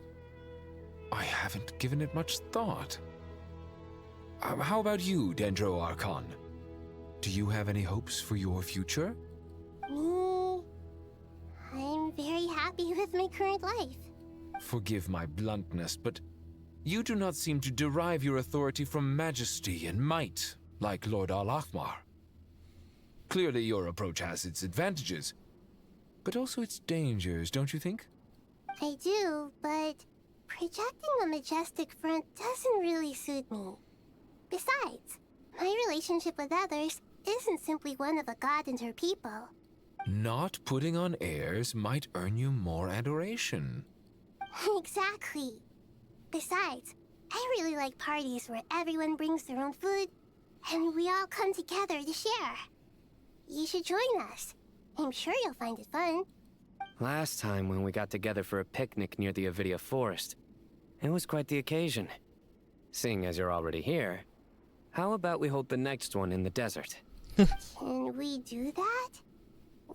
[SPEAKER 24] I haven't given it much thought. How about you, Dendro Archon? Do you have any hopes for your future?
[SPEAKER 2] Me? I'm very happy with my current life.
[SPEAKER 24] Forgive my bluntness, but you do not seem to derive your authority from majesty and might, like Lord Al-Ahmar. Clearly your approach has its advantages, but also its dangers, don't you think?
[SPEAKER 2] I do, but projecting a majestic front doesn't really suit me. Besides, my relationship with others isn't simply one of a god and her people.
[SPEAKER 24] Not putting on airs might earn you more adoration.
[SPEAKER 2] Exactly. Besides, I really like parties where everyone brings their own food, and we all come together to share. You should join us. I'm sure you'll find it fun.
[SPEAKER 25] Last time when we got together for a picnic near the Avidia Forest, it was quite the occasion. Seeing as you're already here, how about we hold the next one in the desert?
[SPEAKER 2] Can we do that?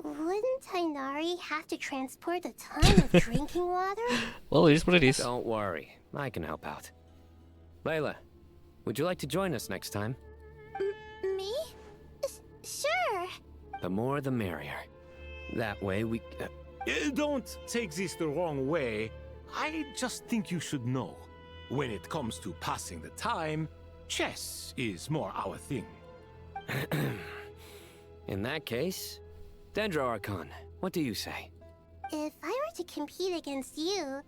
[SPEAKER 2] Wouldn't Tainari have to transport a ton of drinking water?
[SPEAKER 1] Well, it is what it is.
[SPEAKER 25] Don't worry, I can help out. Layla, would you like to join us next time?
[SPEAKER 2] Me? Sure.
[SPEAKER 25] The more the merrier. That way we...
[SPEAKER 18] Don't take this the wrong way. I just think you should know. When it comes to passing the time, chess is more our thing.
[SPEAKER 25] In that case, Dendro Archon, what do you say?
[SPEAKER 2] If I were to compete against you,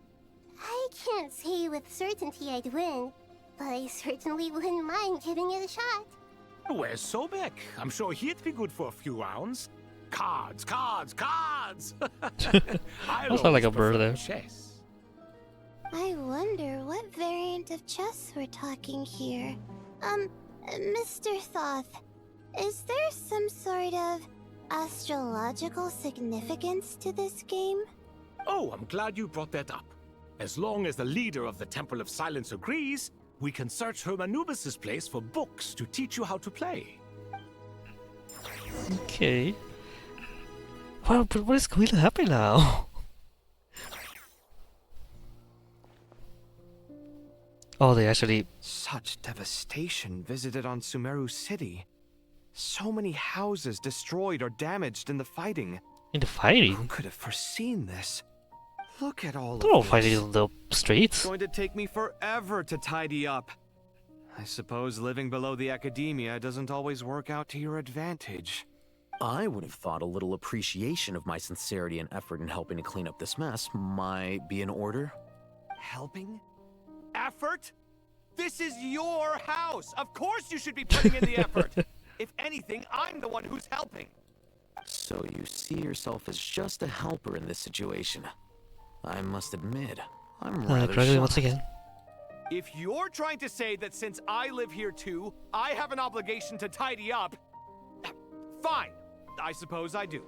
[SPEAKER 2] I can't say with certainty I'd win, but I certainly wouldn't mind giving it a shot.
[SPEAKER 18] Where's Sobek? I'm sure he'd be good for a few rounds. Cards, cards, cards! I
[SPEAKER 1] sound like a bird there.
[SPEAKER 18] Chess.
[SPEAKER 2] I wonder what variant of chess we're talking here. Mr. Thoth, is there some sort of astrological significance to this game?
[SPEAKER 18] Oh, I'm glad you brought that up. As long as the leader of the Temple of Silence agrees, we can search Hermanubis' place for books to teach you how to play.
[SPEAKER 1] Okay. Well, but what is going to happen now? Oh, they actually...
[SPEAKER 20] Such devastation visited on Sumeru City. So many houses destroyed or damaged in the fighting.
[SPEAKER 1] In the fighting?
[SPEAKER 20] Who could have foreseen this? Look at all
[SPEAKER 1] They're all
[SPEAKER 20] of this.
[SPEAKER 1] fighting on the streets.
[SPEAKER 20] It's going to take me forever to tidy up. I suppose living below the academia doesn't always work out to your advantage.
[SPEAKER 5] I would have thought a little appreciation of my sincerity and effort in helping to clean up this mess might be in order.
[SPEAKER 20] Helping? Effort? This is your house! Of course you should be putting in the effort! If anything, I'm the one who's helping!
[SPEAKER 5] So you see yourself as just a helper in this situation. I must admit, I'm rather
[SPEAKER 1] gradually once
[SPEAKER 5] shocked.
[SPEAKER 1] again.
[SPEAKER 20] If you're trying to say that since I live here too, I have an obligation to tidy up, fine. I suppose I do.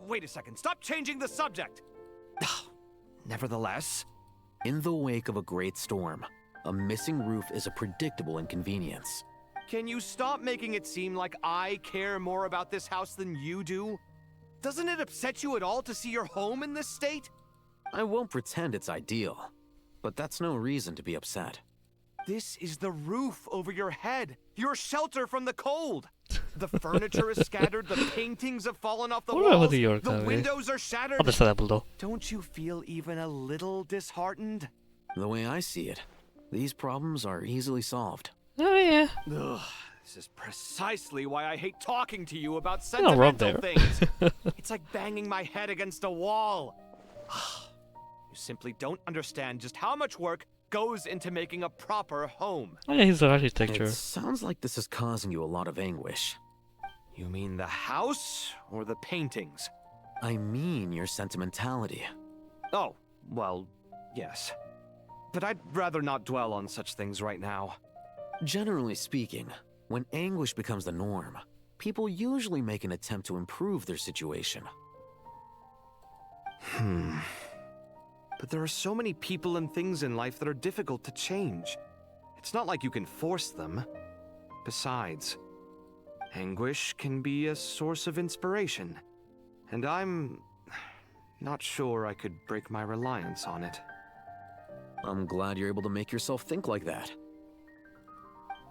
[SPEAKER 20] Wait a second, stop changing the subject! Nevertheless...
[SPEAKER 5] In the wake of a great storm, a missing roof is a predictable inconvenience.
[SPEAKER 20] Can you stop making it seem like I care more about this house than you do? Doesn't it upset you at all to see your home in this state?
[SPEAKER 5] I won't pretend it's ideal, but that's no reason to be upset.
[SPEAKER 20] This is the roof over your head, your shelter from the cold. The furniture is scattered, the paintings have fallen off the walls, the windows are shattered.
[SPEAKER 1] Understandable though.
[SPEAKER 20] Don't you feel even a little disheartened?
[SPEAKER 5] The way I see it, these problems are easily solved.
[SPEAKER 1] Oh yeah.
[SPEAKER 20] Ugh,
[SPEAKER 9] This is precisely why I hate talking to you about
[SPEAKER 1] You're not wrong
[SPEAKER 9] sentimental
[SPEAKER 1] there.
[SPEAKER 9] things. It's like banging my head against a wall. You simply don't understand just how much work goes into making a proper home.
[SPEAKER 1] Oh yeah, he's an architecture.
[SPEAKER 5] It sounds like this is causing you a lot of anguish.
[SPEAKER 9] You mean the house or the paintings?
[SPEAKER 5] I mean your sentimentality.
[SPEAKER 9] Oh, well, yes. But I'd rather not dwell on such things right now.
[SPEAKER 5] Generally speaking, when anguish becomes the norm, people usually make an attempt to improve their situation.
[SPEAKER 9] But there are so many people and things in life that are difficult to change. It's not like you can force them. Besides, anguish can be a source of inspiration. And I'm not sure I could break my reliance on it.
[SPEAKER 5] I'm glad you're able to make yourself think like that.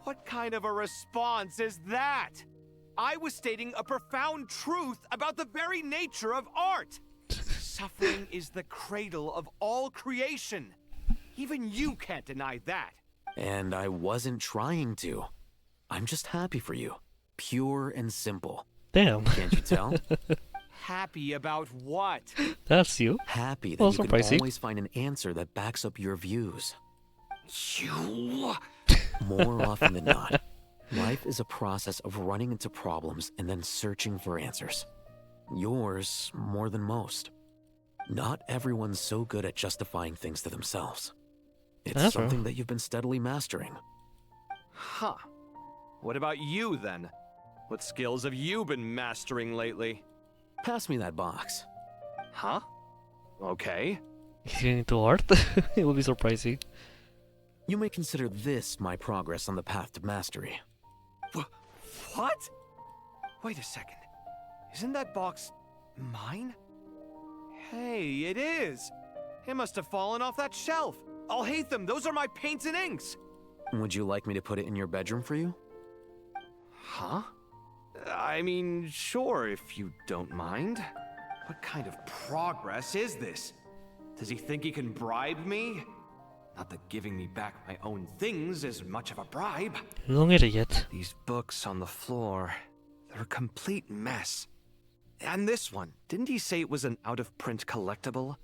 [SPEAKER 9] What kind of a response is that? I was stating a profound truth about the very nature of art. Suffering is the cradle of all creation. Even you can't deny that.
[SPEAKER 5] And I wasn't trying to. I'm just happy for you. Pure and simple.
[SPEAKER 1] Damn.
[SPEAKER 5] Can't you tell?
[SPEAKER 9] Happy about what?
[SPEAKER 1] That's you.
[SPEAKER 5] Happy that
[SPEAKER 1] Well,
[SPEAKER 5] you can
[SPEAKER 1] surprising.
[SPEAKER 5] always find an answer that backs up your views.
[SPEAKER 9] You...
[SPEAKER 5] More often than not, life is a process of running into problems and then searching for answers. Yours more than most. Not everyone's so good at justifying things to themselves. It's
[SPEAKER 1] That's
[SPEAKER 5] something
[SPEAKER 1] true.
[SPEAKER 5] that you've been steadily mastering.
[SPEAKER 9] Huh. What about you, then? What skills have you been mastering lately?
[SPEAKER 5] Pass me that box.
[SPEAKER 9] Huh? Okay.
[SPEAKER 1] He's getting into art? It would be surprising.
[SPEAKER 5] You may consider this my progress on the path to mastery.
[SPEAKER 9] What? Wait a second. Isn't that box mine? Hey, it is. It must have fallen off that shelf. I'll hate them. Those are my paints and inks.
[SPEAKER 5] Would you like me to put it in your bedroom for you?
[SPEAKER 9] Huh? I mean, sure, if you don't mind. What kind of progress is this? Does he think he can bribe me? Not that giving me back my own things is much of a bribe.
[SPEAKER 1] You don't get it yet.
[SPEAKER 9] These books on the floor, they're a complete mess. And this one, didn't he say it was an out-of-print collectible?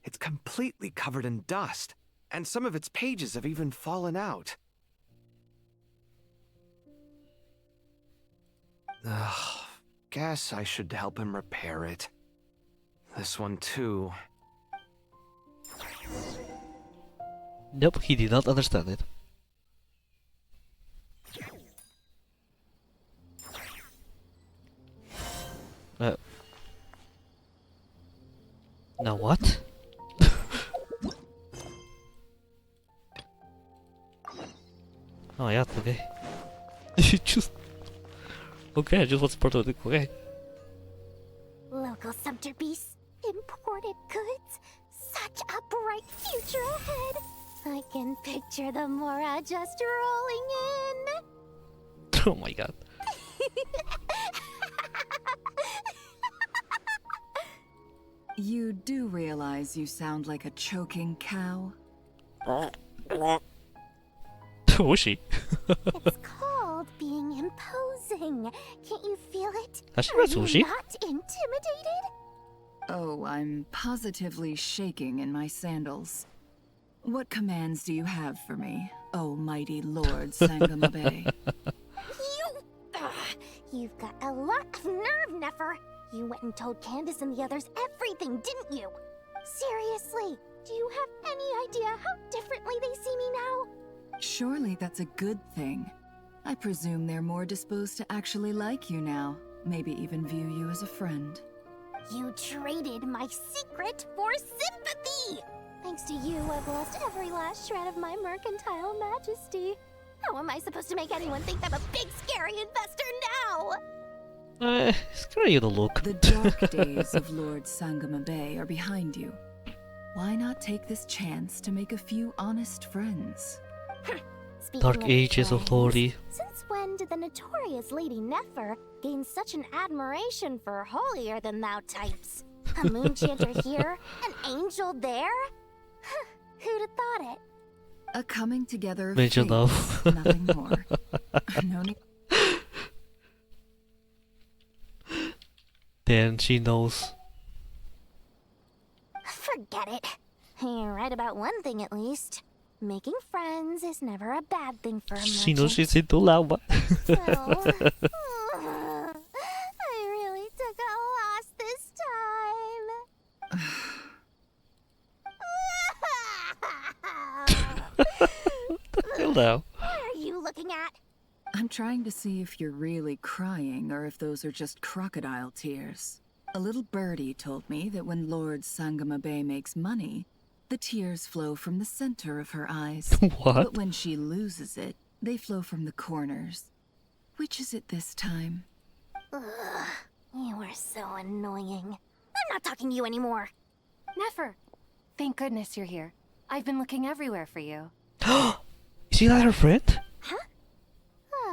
[SPEAKER 9] It's completely covered in dust, and some of its pages have even fallen out. Ugh, guess I should help him repair it. This one too.
[SPEAKER 1] Nope, he did not understand it. Now what? Oh yeah, okay. Just... Okay, I just was part of it, okay.
[SPEAKER 2] Local subterbeast, imported goods, such a bright future ahead. I can picture the Mora just rolling in.
[SPEAKER 1] Oh my god.
[SPEAKER 13] You do realize you sound like a choking cow?
[SPEAKER 1] Who is she?
[SPEAKER 2] It's called being imposing. Can't you feel it?
[SPEAKER 1] Has she
[SPEAKER 2] Are
[SPEAKER 1] read
[SPEAKER 2] you
[SPEAKER 1] sushi?
[SPEAKER 2] not intimidated?
[SPEAKER 13] Oh, I'm positively shaking in my sandals. What commands do you have for me, oh mighty Lord Sangamabe?
[SPEAKER 2] You've got a lot of nerve, Nefer. You went and told Candace and the others everything, didn't you? Seriously, do you have any idea how differently they see me now?
[SPEAKER 13] Surely that's a good thing. I presume they're more disposed to actually like you now, maybe even view you as a friend.
[SPEAKER 2] You traded my secret for sympathy! Thanks to you, I've lost every last shred of my mercantile majesty. How am I supposed to make anyone think I'm a big, scary investor now?
[SPEAKER 1] Screw you the look.
[SPEAKER 13] The dark days of Lord Sangamabe are behind you. Why not take this chance to make a few honest friends?
[SPEAKER 2] Speaking
[SPEAKER 1] Dark
[SPEAKER 2] of
[SPEAKER 1] ages of
[SPEAKER 2] friends,
[SPEAKER 1] Lordy.
[SPEAKER 2] Since when did the notorious Lady Nefer gain such an admiration for holier-than-thou types? A moon chanter here, an angel there? Who'd have thought it?
[SPEAKER 13] A coming together of
[SPEAKER 1] Major
[SPEAKER 13] fates,
[SPEAKER 1] love.
[SPEAKER 13] nothing more. No need.
[SPEAKER 1] then she knows.
[SPEAKER 17] Forget it. You're right about one thing at least. Making friends is never a bad thing for a merchant.
[SPEAKER 1] She knows she's into lava.
[SPEAKER 17] So, I really took a loss this time.
[SPEAKER 1] Hello.
[SPEAKER 17] What are you looking at?
[SPEAKER 13] I'm trying to see if you're really crying or if those are just crocodile tears. A little birdie told me that when Lord Sangamabe makes money, the tears flow from the center of her eyes.
[SPEAKER 1] What?
[SPEAKER 13] But when she loses it, they flow from the corners. Which is it this time?
[SPEAKER 17] Ugh, you are so annoying. I'm not talking to you anymore.
[SPEAKER 3] Nefer, thank goodness you're here. I've been looking everywhere for you.
[SPEAKER 1] Is she not her friend?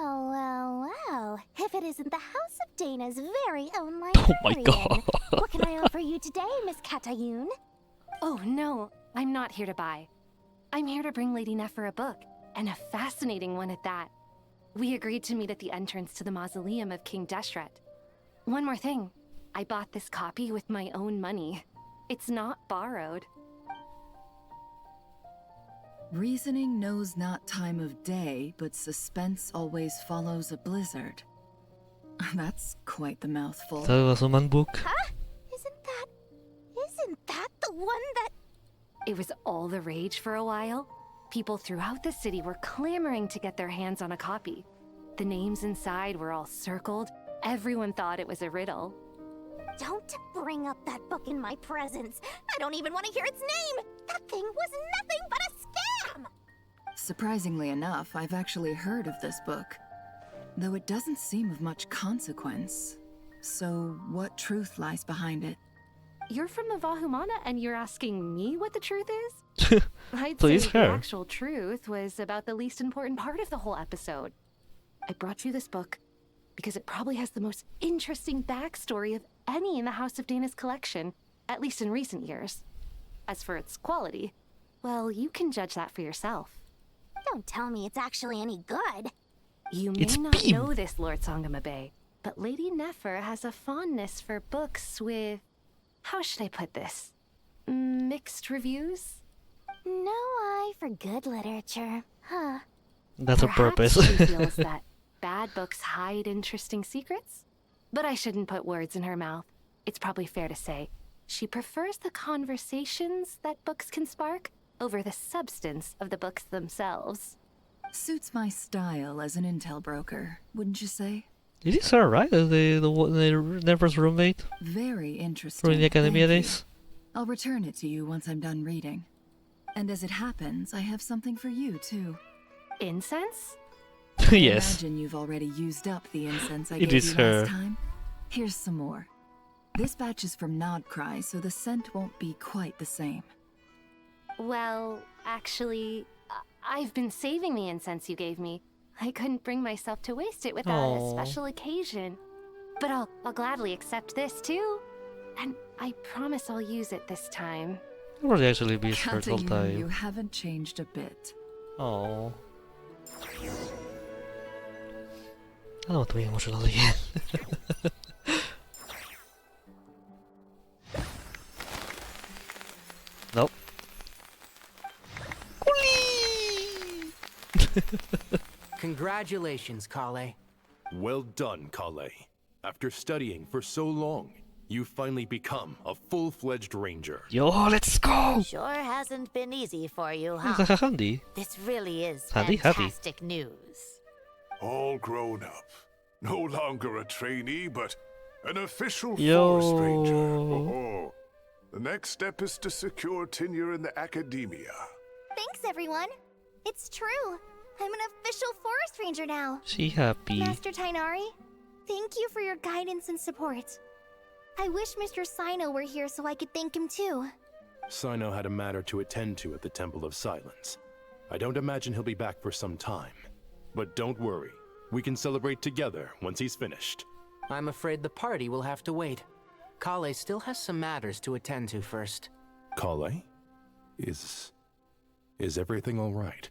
[SPEAKER 17] Well. If it isn't the House of Dana's very own
[SPEAKER 1] Oh
[SPEAKER 17] librarian.
[SPEAKER 1] my god.
[SPEAKER 17] What can I offer you today, Miss Katayun?
[SPEAKER 3] Oh no, I'm not here to buy. I'm here to bring Lady Nefer a book, and a fascinating one at that. We agreed to meet at the entrance to the mausoleum of King Deshret. One more thing, I bought this copy with my own money. It's not borrowed.
[SPEAKER 13] Reasoning knows not time of day, but suspense always follows a blizzard. That's quite the mouthful.
[SPEAKER 1] That was a man book.
[SPEAKER 17] Huh? Isn't that the one that...
[SPEAKER 3] It was all the rage for a while. People throughout the city were clamoring to get their hands on a copy. The names inside were all circled. Everyone thought it was a riddle.
[SPEAKER 17] Don't bring up that book in my presence. I don't even want to hear its name. That thing was nothing but a scam.
[SPEAKER 13] Surprisingly enough, I've actually heard of this book. Though it doesn't seem of much consequence. So, what truth lies behind it?
[SPEAKER 3] You're from the Vahumana and you're asking me what the truth is? I'd
[SPEAKER 1] Please,
[SPEAKER 3] say
[SPEAKER 1] her.
[SPEAKER 3] the actual truth was about the least important part of the whole episode. I brought you this book because it probably has the most interesting backstory of any in the House of Dana's collection, at least in recent years. As for its quality, well, you can judge that for yourself.
[SPEAKER 17] Don't tell me it's actually any good.
[SPEAKER 3] You may not know this, Lord Sangamabe, but Lady Nefer has a fondness for books with... How should I put this? Mixed reviews?
[SPEAKER 17] No eye for good literature, huh?
[SPEAKER 1] That's
[SPEAKER 3] Perhaps
[SPEAKER 1] a purpose.
[SPEAKER 3] she feels that bad books hide interesting secrets? But I shouldn't put words in her mouth. It's probably fair to say she prefers the conversations that books can spark over the substance of the books themselves.
[SPEAKER 13] Suits my style as an intel broker, wouldn't you say?
[SPEAKER 1] It is her, right? The Never's roommate
[SPEAKER 13] Very interesting.
[SPEAKER 1] from the Academia
[SPEAKER 13] Thank you.
[SPEAKER 1] days.
[SPEAKER 13] I'll return it to you once I'm done reading. And as it happens, I have something for you, too.
[SPEAKER 3] Incense?
[SPEAKER 1] Yes.
[SPEAKER 13] I imagine you've already used up the incense I
[SPEAKER 1] It
[SPEAKER 13] gave
[SPEAKER 1] is
[SPEAKER 13] you
[SPEAKER 1] her.
[SPEAKER 13] last time. Here's some more. This batch is from Nodcry, so the scent won't be quite the same.
[SPEAKER 3] Well, actually, I've been saving the incense you gave me. I couldn't bring myself to waste it without a
[SPEAKER 1] Aw.
[SPEAKER 3] special occasion. But I'll gladly accept this too. And I promise I'll use it this time.
[SPEAKER 1] It would actually be his first
[SPEAKER 13] Counting
[SPEAKER 1] whole
[SPEAKER 13] you, you
[SPEAKER 1] time.
[SPEAKER 13] haven't changed a bit.
[SPEAKER 1] Oh. I don't want to be emotional again. Nope.
[SPEAKER 14] Congratulations, Kale.
[SPEAKER 8] Well done, Kale. After studying for so long, you've finally become a full-fledged ranger.
[SPEAKER 1] Yo, let's go!
[SPEAKER 21] Sure hasn't been easy for you,
[SPEAKER 1] It's
[SPEAKER 21] huh?
[SPEAKER 1] handy.
[SPEAKER 21] This really is
[SPEAKER 1] Handy.
[SPEAKER 21] fantastic news.
[SPEAKER 10] All grown up. No longer a trainee, but an official
[SPEAKER 1] Yo.
[SPEAKER 10] forest ranger. Oh, the next step is to secure tenure in the academia.
[SPEAKER 2] Thanks, everyone. It's true. I'm an official forest ranger now.
[SPEAKER 1] She happy.
[SPEAKER 2] Master Tainari, thank you for your guidance and support. I wish Mr. Sino were here so I could thank him too.
[SPEAKER 8] Sino had a matter to attend to at the Temple of Silence. I don't imagine he'll be back for some time. But don't worry, we can celebrate together once he's finished.
[SPEAKER 14] I'm afraid the party will have to wait. Kale still has some matters to attend to first.
[SPEAKER 8] Kale? Is everything all right?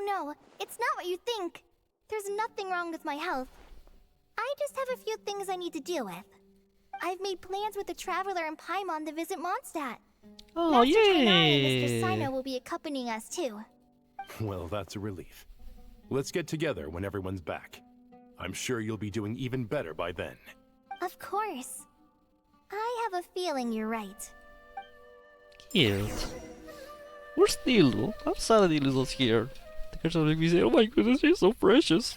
[SPEAKER 2] No, it's not what you think. There's nothing wrong with my health. I just have a few things I need to deal with.
[SPEAKER 17] I've made plans with the Traveler and Paimon to visit Mondstadt.
[SPEAKER 1] Oh,
[SPEAKER 17] Master Tainai and
[SPEAKER 1] yay!
[SPEAKER 17] Mr. Sino will be accompanying us too.
[SPEAKER 8] Well, that's a relief. Let's get together when everyone's back. I'm sure you'll be doing even better by then.
[SPEAKER 17] Of course. I have a feeling you're right.
[SPEAKER 1] Cute. Where's Nilu? I'm sad that Nilu's not here. The girls will make me say, oh my goodness, she's so precious.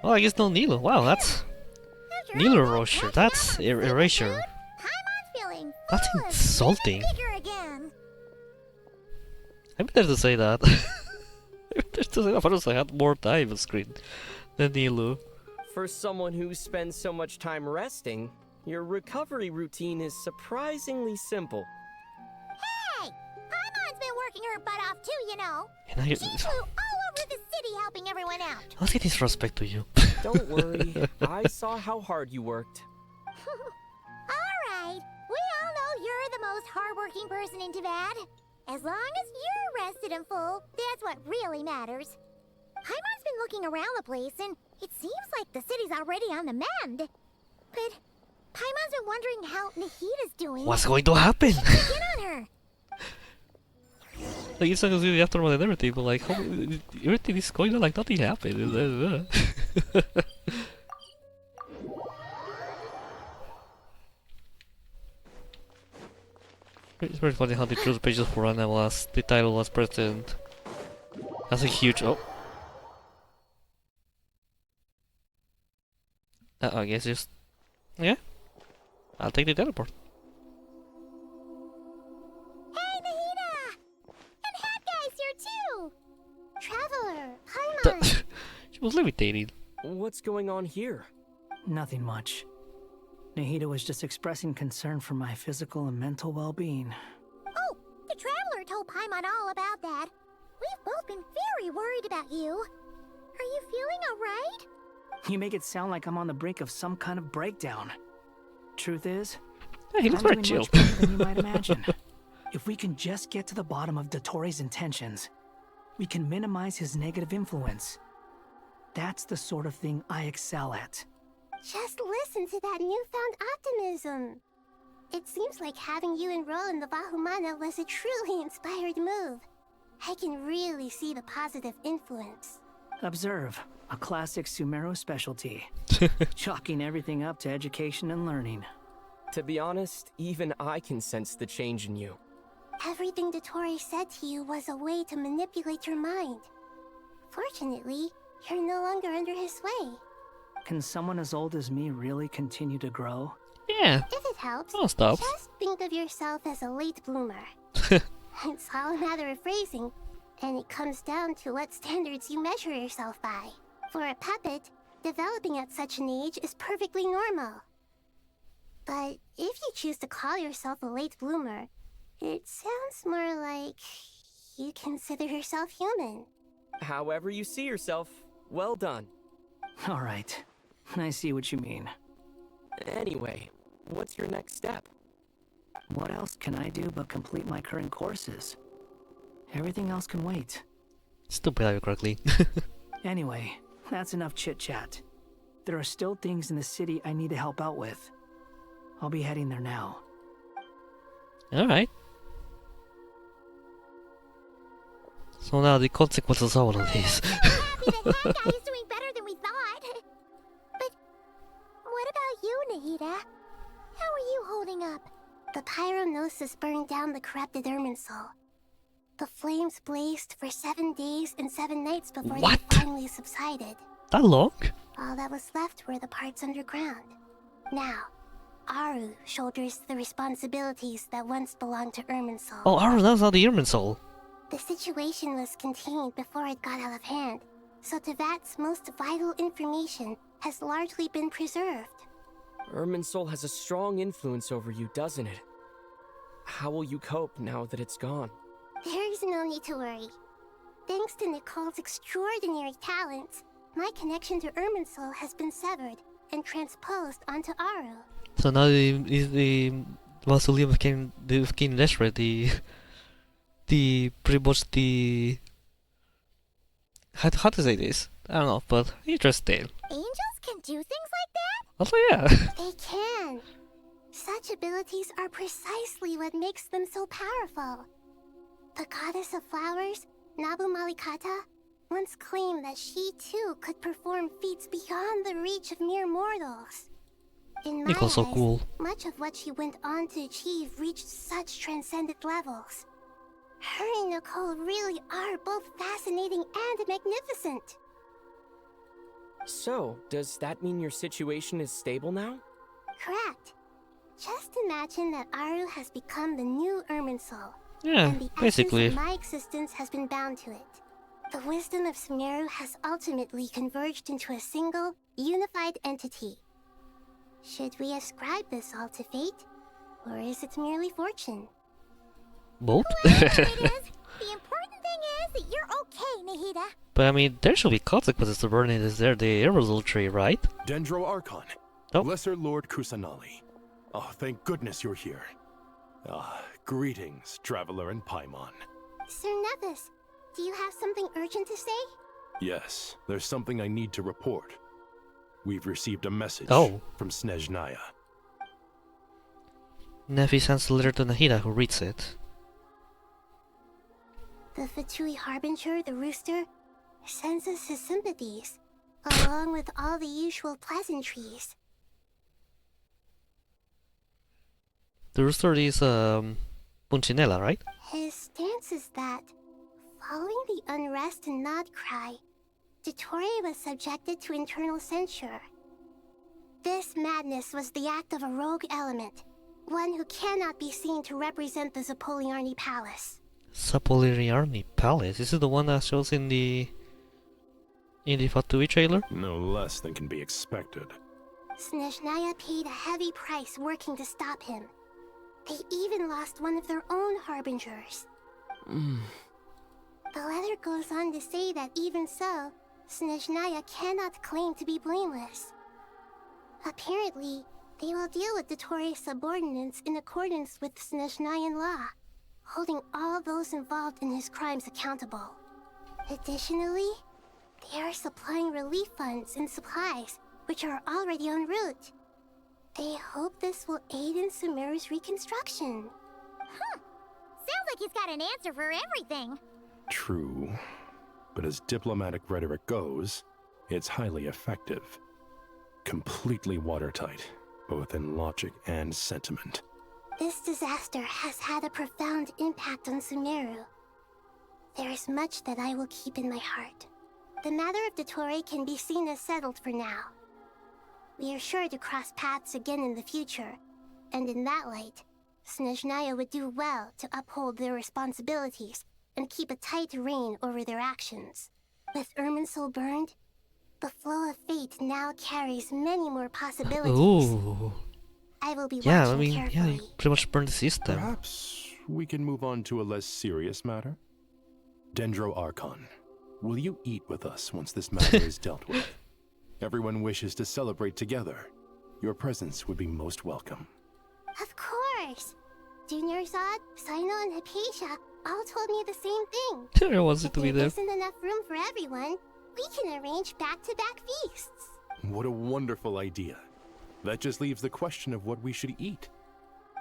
[SPEAKER 1] Well, I guess no Nilu. Wow, that's... Nilu Erasure. That's erasure. That's insulting. I'm better to say that. I'm better to say that first I had more time on screen than Nilu.
[SPEAKER 20] For someone who spends so much time resting, your recovery routine is surprisingly simple.
[SPEAKER 17] Hey! Paimon's been working her butt off too, you know.
[SPEAKER 1] And I,
[SPEAKER 17] She flew all over the city helping everyone out.
[SPEAKER 1] let's get disrespect to you.
[SPEAKER 20] Don't worry, I saw how hard you worked.
[SPEAKER 17] Alright, we all know you're the most hardworking person in Tevad. As long as you're rested and full, that's what really matters. Paimon's been looking around the place, and it seems like the city's already on the mend. But Paimon's been wondering how Nahida's doing.
[SPEAKER 1] What's going to happen?
[SPEAKER 17] Check in on her.
[SPEAKER 1] Like, it's not gonna be aftermath and everything, but like, how, everything is going on like nothing happened. It's very funny how they chose pages for Anna was the title was present. That's a huge I guess just yeah. I'll take the teleport.
[SPEAKER 17] Hey, Nahida! And Hat Guy's here too! Traveler, Paimon!
[SPEAKER 1] She was levitating.
[SPEAKER 20] What's going on here?
[SPEAKER 6] Nothing much. Nahida was just expressing concern for my physical and mental well-being.
[SPEAKER 17] Oh, the Traveler told Paimon all about that. We've both been very worried about you. Are you feeling alright?
[SPEAKER 6] You make it sound like I'm on the brink of some kind of breakdown. Truth is,
[SPEAKER 1] yeah, he looks
[SPEAKER 6] I'm
[SPEAKER 1] very
[SPEAKER 6] doing
[SPEAKER 1] chill.
[SPEAKER 6] much better than you might imagine. If we can just get to the bottom of Dottoro's intentions, we can minimize his negative influence. That's the sort of thing I excel at.
[SPEAKER 2] Just listen to that newfound optimism. It seems like having you enroll in the Vahumana was a truly inspired move. I can really see the positive influence.
[SPEAKER 6] Observe, a classic Sumeru specialty. Chalking everything up to education and learning.
[SPEAKER 20] To be honest, even I can sense the change in you.
[SPEAKER 2] Everything Dottore said to you was a way to manipulate your mind. Fortunately, you're no longer under his sway.
[SPEAKER 6] Can someone as old as me really continue to grow?
[SPEAKER 1] Yeah.
[SPEAKER 2] If it helps,
[SPEAKER 1] Don't stop.
[SPEAKER 2] just think of yourself as a late bloomer. It's all a matter of phrasing, and it comes down to what standards you measure yourself by. For a puppet, developing at such an age is perfectly normal. But if you choose to call yourself a late bloomer, it sounds more like you consider yourself human.
[SPEAKER 20] However you see yourself, well done.
[SPEAKER 6] All right, I see what you mean.
[SPEAKER 20] Anyway, what's your next step?
[SPEAKER 6] What else can I do but complete my current courses? Everything else can wait.
[SPEAKER 1] Still behave correctly.
[SPEAKER 6] Anyway, that's enough chit-chat. There are still things in the city I need to help out with. I'll be heading there now.
[SPEAKER 1] Alright. So now the consequences of all of this.
[SPEAKER 17] Happy that Hat Guy is doing better than we thought. But what about you, Nahida? How are you holding up?
[SPEAKER 2] The pyronosis burned down the corrupted Irminsul. The flames blazed for 7 days and 7 nights before
[SPEAKER 1] What?
[SPEAKER 2] they finally subsided.
[SPEAKER 1] That long?
[SPEAKER 2] All that was left were the parts underground. Now, Aru shoulders the responsibilities that once belonged to Irminsul.
[SPEAKER 1] Oh, Aaron, that's not the Irminsul.
[SPEAKER 2] The situation was contained before it got out of hand, so Tevat's most vital information has largely been preserved.
[SPEAKER 20] Irminsul has a strong influence over you, doesn't it? How will you cope now that it's gone?
[SPEAKER 2] There is no need to worry. Thanks to Nicole's extraordinary talents, my connection to Irminsul has been severed and transposed onto Aru.
[SPEAKER 1] So now the mausoleum of King Deshret, the pretty much the how to say this? I don't know, but interesting.
[SPEAKER 17] Angels can
[SPEAKER 1] Also, yeah.
[SPEAKER 2] They can. Such abilities are precisely what makes them so powerful. The goddess of flowers, Nabu Malikata, once claimed that she too could perform feats beyond the reach of mere mortals. In my
[SPEAKER 1] Nicole's so
[SPEAKER 2] eyes,
[SPEAKER 1] cool.
[SPEAKER 2] much of what she went on to achieve reached such transcendent levels. Her and Nicole really are both fascinating and magnificent.
[SPEAKER 20] So, does that mean your situation is stable now?
[SPEAKER 2] Correct. Just imagine that Aru has become the new Irminsul.
[SPEAKER 1] Yeah,
[SPEAKER 2] and the
[SPEAKER 1] basically.
[SPEAKER 2] essence of my existence has been bound to it. The wisdom of Sumeru has ultimately converged into a single, unified entity. Should we ascribe this all to fate, or is it merely fortune?
[SPEAKER 1] Both?
[SPEAKER 17] Whatever it is, the important thing is that you're okay, Nahida.
[SPEAKER 1] But I mean, there should be consequences to burning this there, the Emerald tree, right?
[SPEAKER 8] Dendro Archon.
[SPEAKER 1] Oh.
[SPEAKER 8] Lesser Lord Kusanali. Oh, thank goodness you're here. Greetings, Traveler and Paimon.
[SPEAKER 2] Sir Nevis, do you have something urgent to say?
[SPEAKER 8] Yes, there's something I need to report. We've received a message from Snezhnaya.
[SPEAKER 1] Nefi sends a letter to Nahida, who reads it.
[SPEAKER 2] The Fatui Harbinger, the rooster, sends us his sympathies, along with all the usual pleasantries.
[SPEAKER 1] The rooster is, Punchinella, right?
[SPEAKER 2] His stance is that, following the unrest and Nod Cry, Dottore was subjected to internal censure. This madness was the act of a rogue element, one who cannot be seen to represent the Zapoliarni Palace.
[SPEAKER 1] Zapoliarni Palace? Is it the one that shows in the Fatui trailer?
[SPEAKER 8] No less than can be expected.
[SPEAKER 2] Snezhnaya paid a heavy price working to stop him. They even lost one of their own harbingers. The letter goes on to say that even so, Snezhnaya cannot claim to be blameless. Apparently, they will deal with Dottore's subordinates in accordance with Snezhnayan law, holding all those involved in his crimes accountable. Additionally, they are supplying relief funds and supplies, which are already en route. They hope this will aid in Sumeru's reconstruction.
[SPEAKER 17] Huh. Sounds like he's got an answer for everything.
[SPEAKER 8] True. But as diplomatic rhetoric goes, it's highly effective. Completely watertight, both in logic and sentiment.
[SPEAKER 2] This disaster has had a profound impact on Sumeru. There is much that I will keep in my heart. The matter of Dottore can be seen as settled for now. We are sure to cross paths again in the future, and in that light, Snezhnaya would do well to uphold their responsibilities and keep a tight rein over their actions. With Irminsul burned, the flow of fate now carries many more possibilities.
[SPEAKER 1] Ooh.
[SPEAKER 2] I will be
[SPEAKER 1] Yeah, I
[SPEAKER 2] watching
[SPEAKER 1] mean,
[SPEAKER 2] carefully.
[SPEAKER 1] yeah, you pretty much burned the system.
[SPEAKER 8] Perhaps we can move on to a less serious matter? Dendro Archon, will you eat with us once this matter is dealt with? Everyone wishes to celebrate together. Your presence would be most welcome.
[SPEAKER 2] Of course! Junior Zod, Sino, and Hypatia all told me the same thing.
[SPEAKER 1] Everyone wants it to be
[SPEAKER 2] If
[SPEAKER 1] there.
[SPEAKER 2] there isn't enough room for everyone, we can arrange back-to-back feasts.
[SPEAKER 8] What a wonderful idea. That just leaves the question of what we should eat.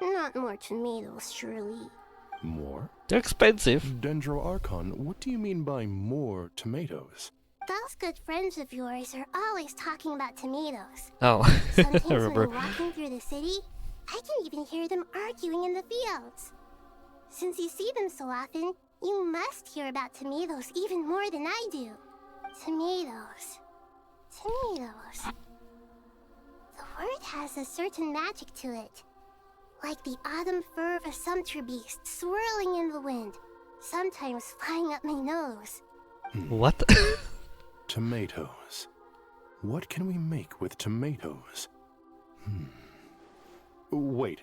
[SPEAKER 2] Not more tomatoes, surely.
[SPEAKER 8] More?
[SPEAKER 1] They're expensive.
[SPEAKER 8] Dendro Archon, what do you mean by more tomatoes?
[SPEAKER 2] Those good friends of yours are always talking about tomatoes.
[SPEAKER 1] Oh,
[SPEAKER 2] Sometimes
[SPEAKER 1] I
[SPEAKER 2] when
[SPEAKER 1] remember.
[SPEAKER 2] I'm walking through the city, I can even hear them arguing in the fields. Since you see them so often, you must hear about tomatoes even more than I do. Tomatoes. Tomatoes. The word has a certain magic to it. Like the autumn fur of a sumpter beast swirling in the wind, sometimes flying up my nose.
[SPEAKER 1] What?
[SPEAKER 8] Tomatoes. What can we make with tomatoes? Wait,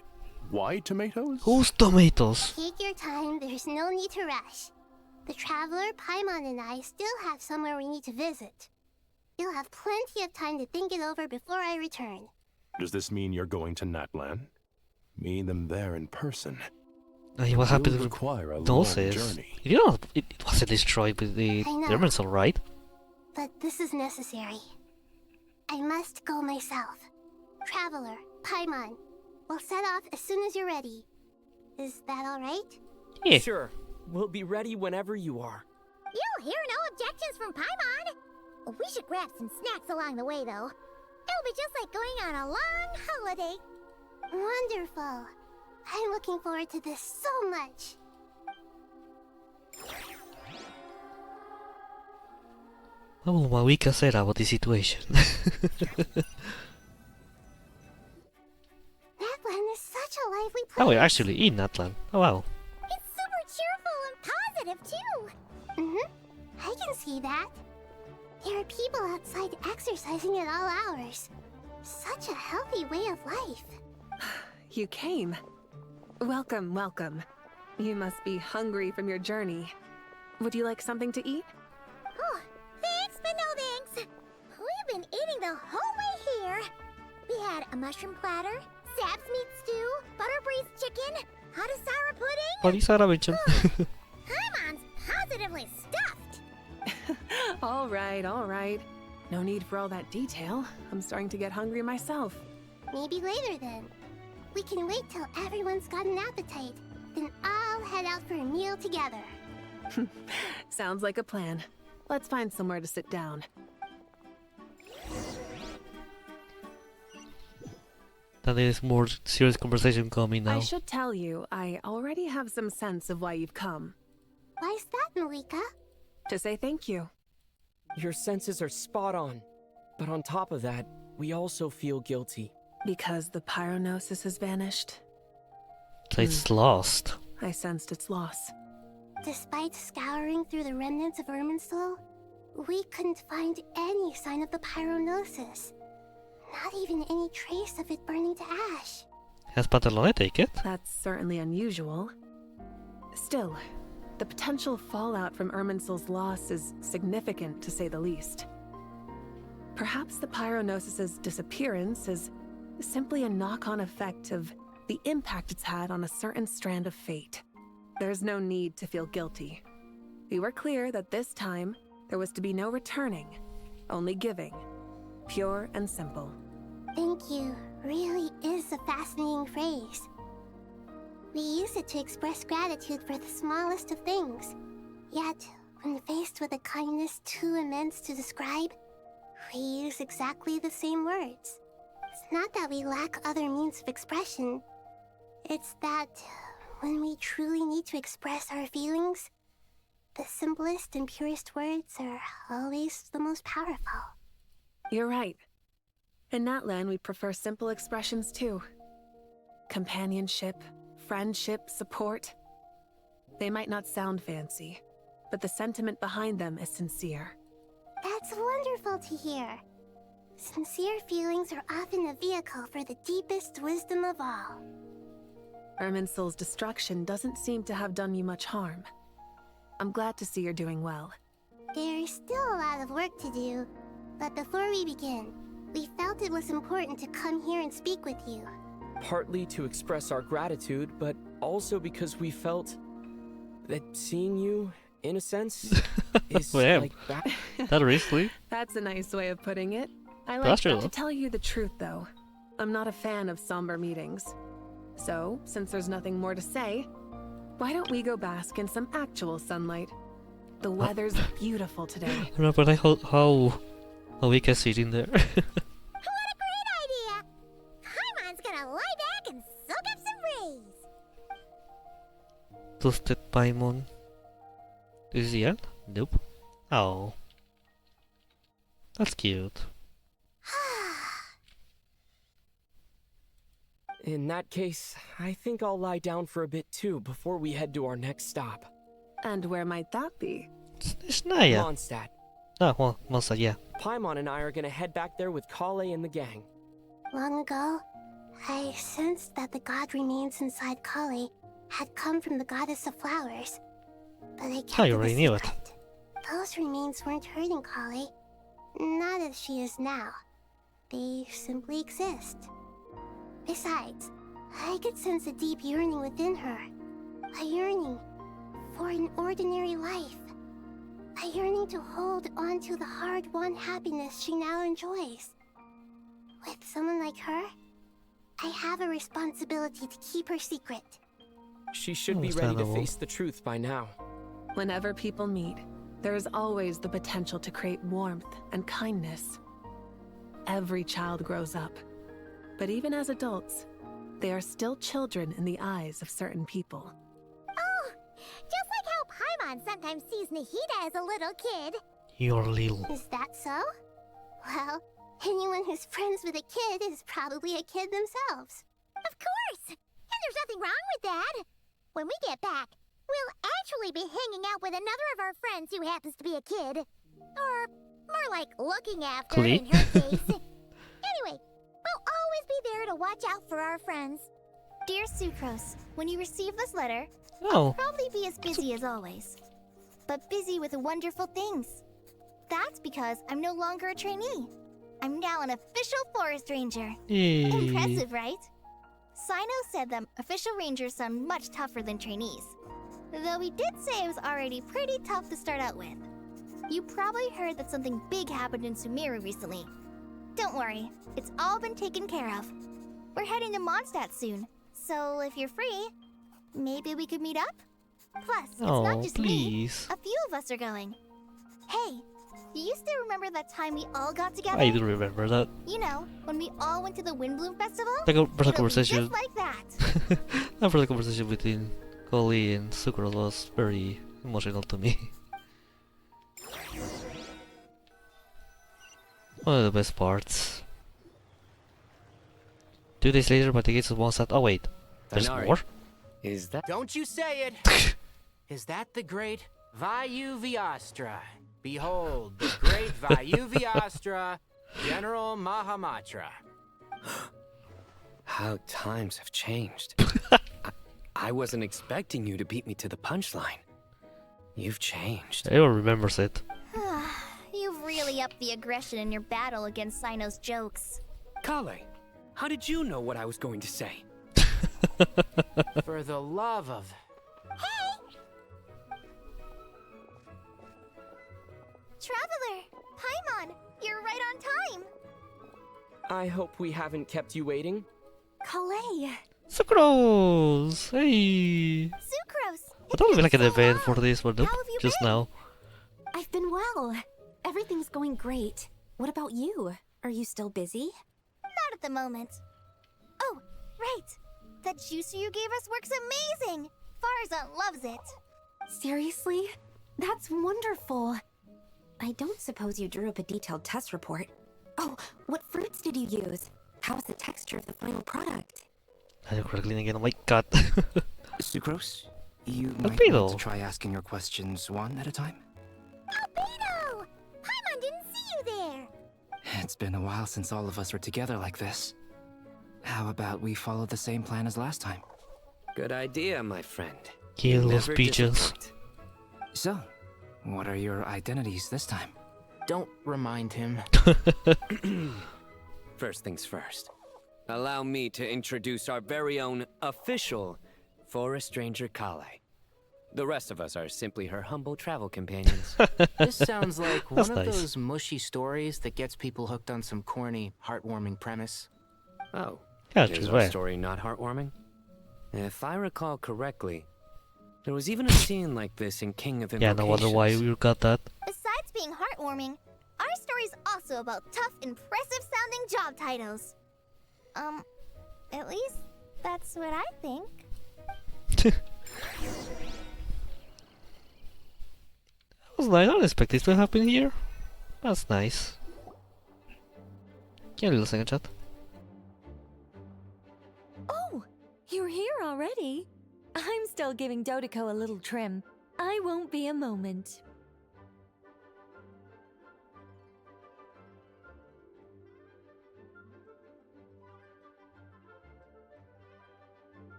[SPEAKER 8] why tomatoes?
[SPEAKER 1] Whose tomatoes?
[SPEAKER 2] Take your time, there's no need to rush. The Traveler, Paimon, and I still have somewhere we need to visit. You'll have plenty of time to think it over before I return.
[SPEAKER 8] Does this mean you're going to Natlan? Meet them there in person.
[SPEAKER 1] What happened
[SPEAKER 8] Will
[SPEAKER 1] with
[SPEAKER 8] require a long
[SPEAKER 1] Gnosis?
[SPEAKER 8] journey.
[SPEAKER 1] You know, it wasn't destroyed with the
[SPEAKER 2] I know.
[SPEAKER 1] Irminsul, right?
[SPEAKER 2] But this is necessary. I must go myself. Traveler, Paimon. We'll set off as soon as you're ready. Is that alright?
[SPEAKER 1] Yeah.
[SPEAKER 20] Sure. We'll be ready whenever you are.
[SPEAKER 17] You'll hear no objections from Paimon. We should grab some snacks along the way, though. It'll be just like going on a long holiday.
[SPEAKER 2] Wonderful. I'm looking forward to this so much.
[SPEAKER 1] What will Mawika say about the situation?
[SPEAKER 2] That land is such a lively place.
[SPEAKER 1] Oh, we're actually in Natlan. Oh wow.
[SPEAKER 17] It's super cheerful and positive, too.
[SPEAKER 2] I can see that. There are people outside exercising at all hours. Such a healthy way of life.
[SPEAKER 4] You came. Welcome, welcome. You must be hungry from your journey. Would you like something to eat?
[SPEAKER 17] Oh, thanks, but no thanks. We've been eating the whole way here. We had a mushroom platter, Sap's meat stew, butter braised chicken, hot asara pudding.
[SPEAKER 1] What is that mention?
[SPEAKER 17] Paimon's positively stuffed.
[SPEAKER 4] All right. No need for all that detail. I'm starting to get hungry myself.
[SPEAKER 2] Maybe later then. We can wait till everyone's got an appetite. Then I'll head out for a meal together.
[SPEAKER 4] Sounds like a plan. Let's find somewhere to sit down.
[SPEAKER 1] That is more serious conversation coming now.
[SPEAKER 4] I should tell you, I already have some sense of why you've come.
[SPEAKER 2] Why's that, Malika?
[SPEAKER 4] To say thank you.
[SPEAKER 20] Your senses are spot on. But on top of that, we also feel guilty.
[SPEAKER 4] Because the pyronosis has vanished?
[SPEAKER 1] So it's lost.
[SPEAKER 4] I sensed its loss.
[SPEAKER 2] Despite scouring through the remnants of Irminsul, we couldn't find any sign of the pyronosis. Not even any trace of it burning to ash.
[SPEAKER 1] Has Pantalone take it?
[SPEAKER 4] That's certainly unusual. Still, the potential fallout from Irminsul's loss is significant, to say the least. Perhaps the pyronosis's disappearance is simply a knock-on effect of the impact it's had on a certain strand of fate. There's no need to feel guilty. We were clear that this time, there was to be no returning, only giving. Pure and simple.
[SPEAKER 2] Thank you really is a fascinating phrase. We use it to express gratitude for the smallest of things. Yet, when faced with a kindness too immense to describe, we use exactly the same words. It's not that we lack other means of expression. It's that when we truly need to express our feelings, the simplest and purest words are always the most powerful.
[SPEAKER 4] You're right. In Natlan, we prefer simple expressions too. Companionship, friendship, support. They might not sound fancy, but the sentiment behind them is sincere.
[SPEAKER 2] That's wonderful to hear. Sincere feelings are often a vehicle for the deepest wisdom of all.
[SPEAKER 4] Irminsul's destruction doesn't seem to have done you much harm. I'm glad to see you're doing well.
[SPEAKER 2] There's still a lot of work to do, but before we begin, we felt it was important to come here and speak with you.
[SPEAKER 20] Partly to express our gratitude, but also because we felt that seeing you, in a sense, is like that.
[SPEAKER 1] That recently?
[SPEAKER 4] That's a nice way of putting it. I like
[SPEAKER 1] That's
[SPEAKER 4] that.
[SPEAKER 1] true.
[SPEAKER 4] To tell you the truth, though, I'm not a fan of somber meetings. So, since there's nothing more to say, why don't we go bask in some actual sunlight? The weather's beautiful today.
[SPEAKER 1] No, but I how Mawika's sitting there.
[SPEAKER 17] What a great idea! Paimon's gonna lie back and soak up some rays.
[SPEAKER 1] Toasted Paimon. This is the end? Nope. Oh. That's cute.
[SPEAKER 20] In that case, I think I'll lie down for a bit too before we head to our next stop.
[SPEAKER 4] And where might that be?
[SPEAKER 1] Snaya.
[SPEAKER 20] Mondstadt.
[SPEAKER 1] Ah, well, Mondstadt, yeah.
[SPEAKER 20] Paimon and I are gonna head back there with Kale and the gang.
[SPEAKER 2] Long ago, I sensed that the god remains inside Kali had come from the goddess of flowers. But I kept
[SPEAKER 1] you already knew it.
[SPEAKER 2] Those remains weren't hurting Kali. Not as she is now. They simply exist. Besides, I could sense a deep yearning within her. A yearning for an ordinary life. A yearning to hold on to the hard-won happiness she now enjoys. With someone like her, I have a responsibility to keep her secret.
[SPEAKER 20] She should be ready to
[SPEAKER 1] Understandable.
[SPEAKER 20] face the truth by now.
[SPEAKER 7] Whenever people meet, there is always the potential to create warmth and kindness. Every child grows up, but even as adults, they are still children in the eyes of certain people.
[SPEAKER 17] Oh, just like how Paimon sometimes sees Nahida as a little kid.
[SPEAKER 1] You're little.
[SPEAKER 2] Is that so? Well, anyone who's friends with a kid is probably a kid themselves.
[SPEAKER 17] Of course! And there's nothing wrong with that. When we get back, we'll actually be hanging out with another of our friends who happens to be a kid. Or more like looking after in her case. Anyway, we'll always be there to watch out for our friends. Dear Sucrose, when you receive this letter, I'll probably be as busy as always. But busy with wonderful things. That's because I'm no longer a trainee. I'm now an official forest ranger.
[SPEAKER 1] Yay.
[SPEAKER 17] Impressive, right? Sino said that official rangers sound much tougher than trainees. Though he did say it was already pretty tough to start out with. You probably heard that something big happened in Sumeru recently. Don't worry, it's all been taken care of. We're heading to Mondstadt soon, so if you're free, maybe we could meet up? Plus, it's not just
[SPEAKER 1] please.
[SPEAKER 17] me. A few of us are going. Hey, do you still remember that time we all got together?
[SPEAKER 1] I do remember that.
[SPEAKER 17] You know, when we all went to the Windbloom Festival?
[SPEAKER 1] Like a personal
[SPEAKER 17] It'll be
[SPEAKER 1] conversation.
[SPEAKER 17] just like that.
[SPEAKER 1] That first conversation between Collie and Sucrose was very emotional to me. One of the best parts. 2 days later, by the gates of Mondstadt. Oh wait, there's
[SPEAKER 14] Inari.
[SPEAKER 1] more?
[SPEAKER 14] Is that? Don't you say it! Is that the great Vayu Viastra? Behold, the great Vayu Viastra, General Mahamatra.
[SPEAKER 11] How times have changed. I wasn't expecting you to beat me to the punchline. You've changed.
[SPEAKER 1] Everyone remembers it.
[SPEAKER 17] You've really upped the aggression in your battle against Sino's jokes.
[SPEAKER 11] Kale, how did you know what I was going to say?
[SPEAKER 14] For the love of...
[SPEAKER 17] Traveler! Paimon! You're right on time!
[SPEAKER 20] I hope we haven't kept you waiting.
[SPEAKER 7] Kalei!
[SPEAKER 1] Sucrose! Hey!
[SPEAKER 17] Sucrose!
[SPEAKER 1] I thought it would be like an event for this, but nope, just now.
[SPEAKER 7] I've been well. Everything's going great. What about you? Are you still busy?
[SPEAKER 17] Not at the moment. Oh, right! That juicer you gave us works amazing! Farzan loves it!
[SPEAKER 7] Seriously? That's wonderful. I don't suppose you drew up a detailed test report. Oh, what fruits did you use? How's the texture of the final product?
[SPEAKER 1] I do crackling again, oh my god.
[SPEAKER 19] Sucrose, you might want
[SPEAKER 1] Albedo.
[SPEAKER 19] to try asking your questions one at a time.
[SPEAKER 17] Albedo! Paimon didn't see you there!
[SPEAKER 19] It's been a while since all of us were together like this. How about we follow the same plan as last time?
[SPEAKER 11] Good idea, my friend.
[SPEAKER 1] Kill those
[SPEAKER 11] Never
[SPEAKER 1] pigeons.
[SPEAKER 11] disappoint.
[SPEAKER 19] So, what are your identities this time?
[SPEAKER 14] Don't remind him.
[SPEAKER 11] First things first. Allow me to introduce our very own official Forest Ranger Kale. The rest of us are simply her humble travel companions.
[SPEAKER 14] This sounds like
[SPEAKER 11] That's
[SPEAKER 14] one of
[SPEAKER 11] nice.
[SPEAKER 14] those mushy stories that gets people hooked on some corny, heartwarming premise.
[SPEAKER 11] Oh,
[SPEAKER 1] Yeah,
[SPEAKER 11] is
[SPEAKER 1] she's
[SPEAKER 11] our
[SPEAKER 1] right.
[SPEAKER 11] story not heartwarming? If I recall correctly, there was even a scene like this in King of
[SPEAKER 1] Yeah, no wonder why we got that.
[SPEAKER 17] Besides being heartwarming, our story's also about tough, impressive sounding job titles. At least that's what I think.
[SPEAKER 1] That was nice. I didn't expect this to happen here. That's nice. Can you little second chat?
[SPEAKER 22] Oh, you're here already? I'm still giving Dodiko a little trim. I won't be a moment.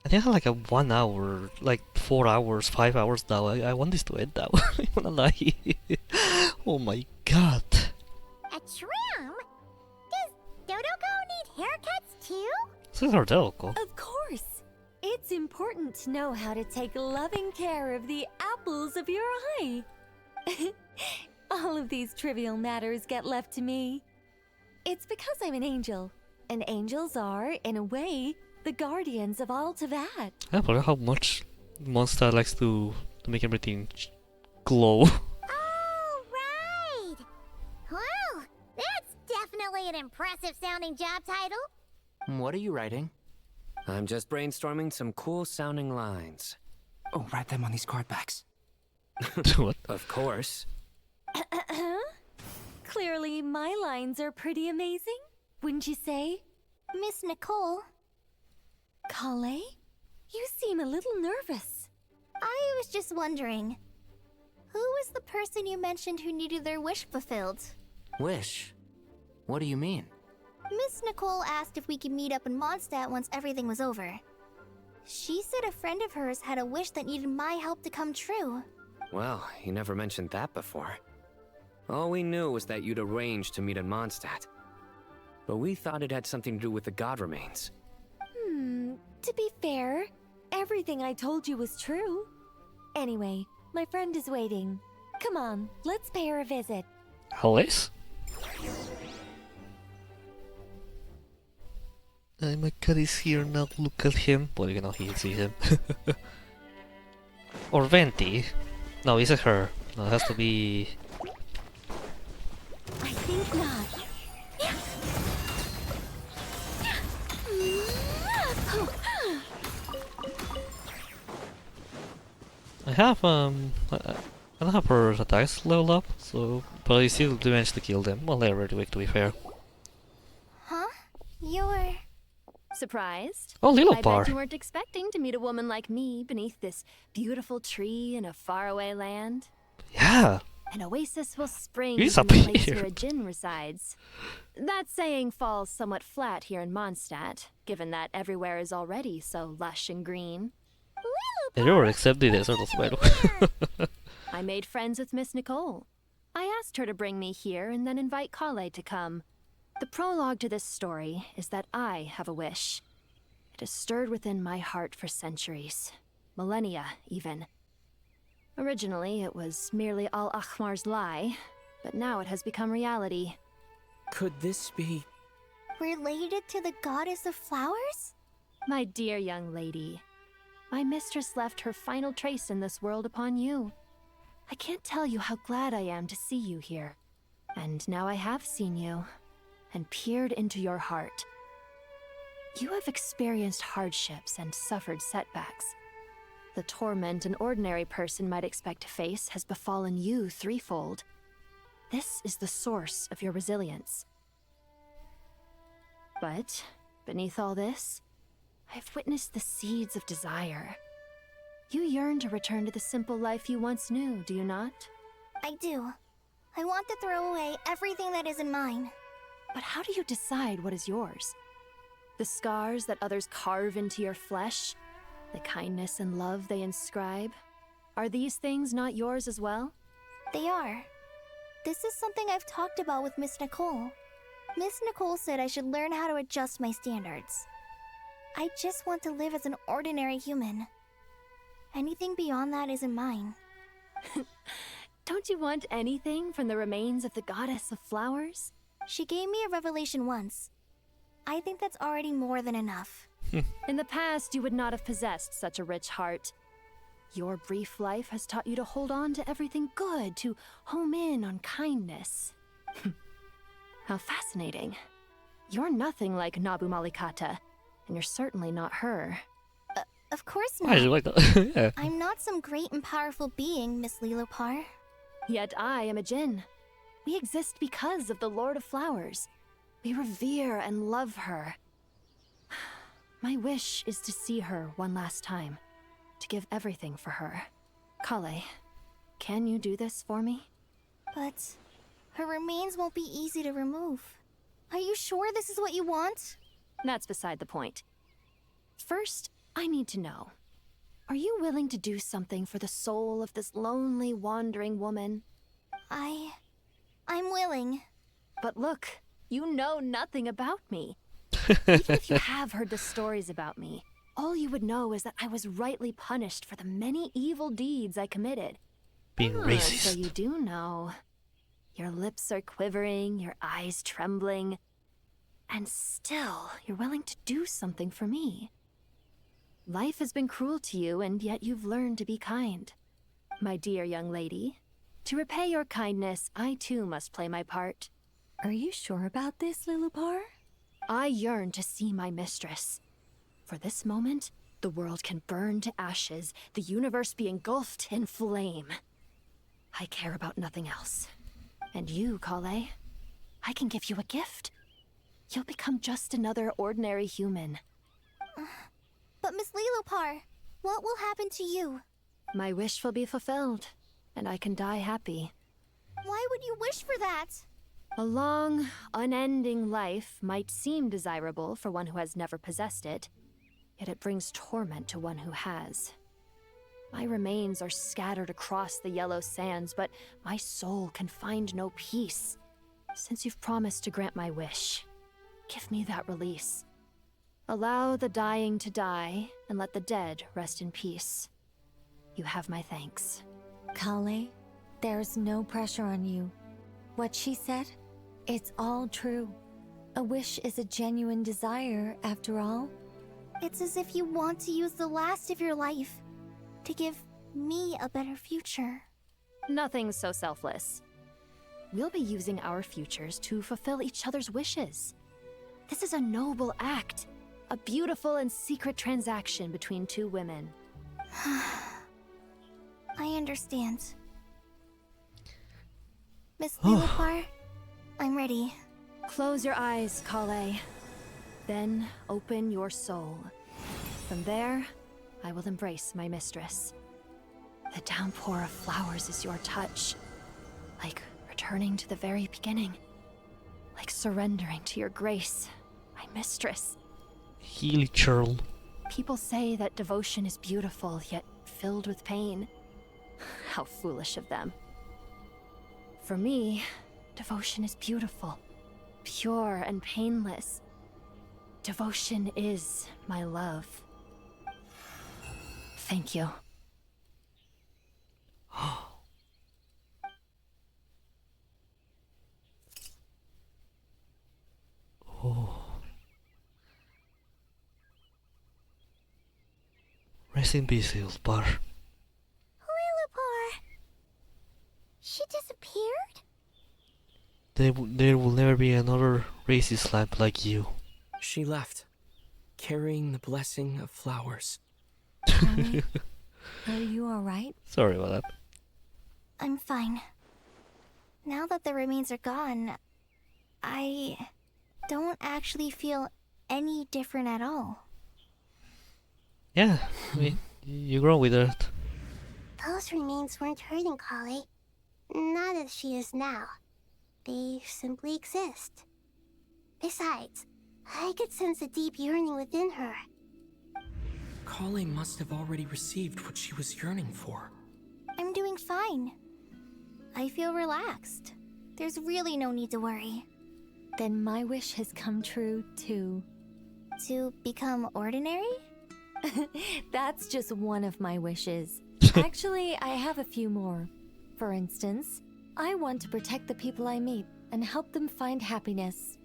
[SPEAKER 1] I think I had like a 1 hour, like 4 hours, 5 hours now. I want this to end now. I wanna lie. Oh my god.
[SPEAKER 17] A trim? Does Dodoko need haircuts too?
[SPEAKER 1] This is our Delco.
[SPEAKER 22] Of course. It's important to know how to take loving care of the apples of your eye. All of these trivial matters get left to me. It's because I'm an angel, and angels are, in a way, the guardians of EduTheVODS.
[SPEAKER 1] I forgot how much Monster likes to make everything glow.
[SPEAKER 17] Right! Wow, that's definitely an impressive sounding job title.
[SPEAKER 14] What are you writing?
[SPEAKER 11] I'm just brainstorming some cool sounding lines.
[SPEAKER 19] Oh, write them on these card backs.
[SPEAKER 1] What?
[SPEAKER 11] Of course.
[SPEAKER 22] Clearly, my lines are pretty amazing, wouldn't you say?
[SPEAKER 2] Miss Nicole,
[SPEAKER 22] Kale? You seem a little nervous.
[SPEAKER 2] I was just wondering, who was the person you mentioned who needed their wish fulfilled?
[SPEAKER 14] Wish? What do you mean?
[SPEAKER 2] Miss Nicole asked if we could meet up in Mondstadt once everything was over. She said a friend of hers had a wish that needed my help to come true.
[SPEAKER 11] Well, you never mentioned that before. All we knew was that you'd arranged to meet in Mondstadt. But we thought it had something to do with the god remains.
[SPEAKER 22] To be fair, everything I told you was true. Anyway, my friend is waiting. Come on, let's pay her a visit.
[SPEAKER 1] Alice? My cat is here now, look at him. Well, you cannot see him. Or Venti. No, it's a her. No, it has to be...
[SPEAKER 22] I think not.
[SPEAKER 1] I don't have her attacks leveled up, so... But I still do manage to kill them. Well, they're very weak, to be fair.
[SPEAKER 2] Huh? You're...
[SPEAKER 3] Surprised?
[SPEAKER 1] Oh, little
[SPEAKER 3] I
[SPEAKER 1] Par.
[SPEAKER 3] bet you weren't expecting to meet a woman like me beneath this beautiful tree in a faraway land.
[SPEAKER 1] Yeah!
[SPEAKER 3] An oasis will spring
[SPEAKER 1] He's
[SPEAKER 3] from the
[SPEAKER 1] up
[SPEAKER 3] place
[SPEAKER 1] here.
[SPEAKER 3] where a djinn resides. That saying falls somewhat flat here in Mondstadt, given that everywhere is already so lush and green.
[SPEAKER 1] You're accepting this, or Sumeru.
[SPEAKER 3] I made friends with Miss Nicole. I asked her to bring me here and then invite Kale to come. The prologue to this story is that I have a wish. It has stirred within my heart for centuries. Millennia, even. Originally, it was merely Al-Ahmar's lie, but now it has become reality.
[SPEAKER 20] Could this be...
[SPEAKER 2] related to the goddess of flowers?
[SPEAKER 3] My dear young lady, my mistress left her final trace in this world upon you. I can't tell you how glad I am to see you here. And now I have seen you, and peered into your heart. You have experienced hardships and suffered setbacks. The torment an ordinary person might expect to face has befallen you threefold. This is the source of your resilience. But, beneath all this, I've witnessed the seeds of desire. You yearn to return to the simple life you once knew, do you not?
[SPEAKER 2] I do. I want to throw away everything that isn't mine.
[SPEAKER 3] But how do you decide what is yours? The scars that others carve into your flesh? The kindness and love they inscribe? Are these things not yours as well?
[SPEAKER 2] They are. This is something I've talked about with Miss Nicole. Miss Nicole said I should learn how to adjust my standards. I just want to live as an ordinary human. Anything beyond that isn't mine.
[SPEAKER 3] Don't you want anything from the remains of the goddess of flowers?
[SPEAKER 2] She gave me a revelation once. I think that's already more than enough.
[SPEAKER 3] In the past, you would not have possessed such a rich heart. Your brief life has taught you to hold on to everything good, to home in on kindness. How fascinating. You're nothing like Nabu Malikata, and you're certainly not her.
[SPEAKER 2] Of course not.
[SPEAKER 1] Why is it like that? Yeah.
[SPEAKER 2] I'm not some great and powerful being, Miss Lilopar.
[SPEAKER 3] Yet I am a djinn. We exist because of the Lord of Flowers. We revere and love her. My wish is to see her one last time, to give everything for her. Kale, can you do this for me?
[SPEAKER 2] But her remains won't be easy to remove. Are you sure this is what you want?
[SPEAKER 3] That's beside the point. First, I need to know. Are you willing to do something for the soul of this lonely, wandering woman?
[SPEAKER 2] I'm willing.
[SPEAKER 3] But look, you know nothing about me. Even if you have heard the stories about me, all you would know is that I was rightly punished for the many evil deeds I committed.
[SPEAKER 1] Being racist.
[SPEAKER 3] So you do know. Your lips are quivering, your eyes trembling, and still you're willing to do something for me. Life has been cruel to you, and yet you've learned to be kind. My dear young lady, to repay your kindness, I too must play my part.
[SPEAKER 22] Are you sure about this, Lilupar?
[SPEAKER 3] I yearn to see my mistress. For this moment, the world can burn to ashes, the universe be engulfed in flame. I care about nothing else. And you, Kale, I can give you a gift. You'll become just another ordinary human.
[SPEAKER 2] But Miss Lilupar, what will happen to you?
[SPEAKER 3] My wish will be fulfilled, and I can die happy.
[SPEAKER 2] Why would you wish for that?
[SPEAKER 3] A long, unending life might seem desirable for one who has never possessed it, yet it brings torment to one who has. My remains are scattered across the yellow sands, but my soul can find no peace. Since you've promised to grant my wish, give me that release. Allow the dying to die, and let the dead rest in peace. You have my thanks.
[SPEAKER 22] Kale, there's no pressure on you. What she said, it's all true. A wish is a genuine desire, after all.
[SPEAKER 2] It's as if you want to use the last of your life to give me a better future.
[SPEAKER 3] Nothing so selfless. We'll be using our futures to fulfill each other's wishes. This is a noble act, a beautiful and secret transaction between two women.
[SPEAKER 2] I understand. Miss Lilupar, I'm ready.
[SPEAKER 3] Close your eyes, Kale. Then open your soul. From there, I will embrace my mistress. The downpour of flowers is your touch. Like returning to the very beginning. Like surrendering to your grace, my mistress.
[SPEAKER 1] Healy churl.
[SPEAKER 3] People say that devotion is beautiful, yet filled with pain. How foolish of them. For me, devotion is beautiful, pure and painless. Devotion is my love. Thank you.
[SPEAKER 1] Oh. Rest in peace, Lilupar.
[SPEAKER 2] Lilupar! She disappeared?
[SPEAKER 1] There will never be another racist lamp like you.
[SPEAKER 20] She left, carrying the blessing of flowers.
[SPEAKER 22] Are you alright?
[SPEAKER 1] Sorry about that.
[SPEAKER 2] I'm fine. Now that the remains are gone, I don't actually feel any different at all.
[SPEAKER 1] Yeah, I mean, you grow with it.
[SPEAKER 2] Those remains weren't hurting Kale. Not as she is now. They simply exist. Besides, I could sense a deep yearning within her.
[SPEAKER 20] Kale must have already received what she was yearning for.
[SPEAKER 2] I'm doing fine. I feel relaxed. There's really no need to worry.
[SPEAKER 22] Then my wish has come true, too.
[SPEAKER 2] To become ordinary?
[SPEAKER 22] That's just one of my wishes. Actually, I have a few more. For instance, I want to protect the people I meet and help them find happiness.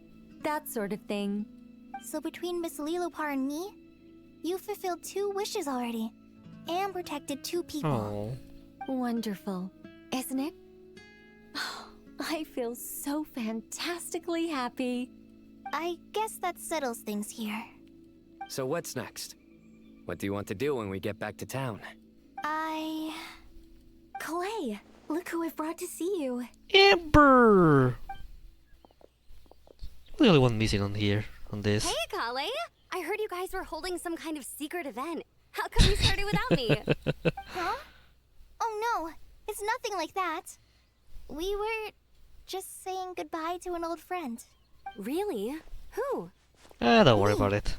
[SPEAKER 22] That sort of thing.
[SPEAKER 2] So between Miss Lilupar and me, you fulfilled 2 wishes already. And protected 2 people.
[SPEAKER 1] Oh.
[SPEAKER 22] Wonderful, isn't it? I feel so fantastically happy.
[SPEAKER 2] I guess that settles things here.
[SPEAKER 11] So what's next? What do you want to do when we get back to town?
[SPEAKER 22] Clay, look who I've brought to see you.
[SPEAKER 1] Amber! The only one missing on here, on this.
[SPEAKER 12] Hey, Kale! I heard you guys were holding some kind of secret event. How come you started without me?
[SPEAKER 2] Huh? Oh no, it's nothing like that. We were just saying goodbye to an old friend.
[SPEAKER 12] Really? Who?
[SPEAKER 1] Don't worry about it.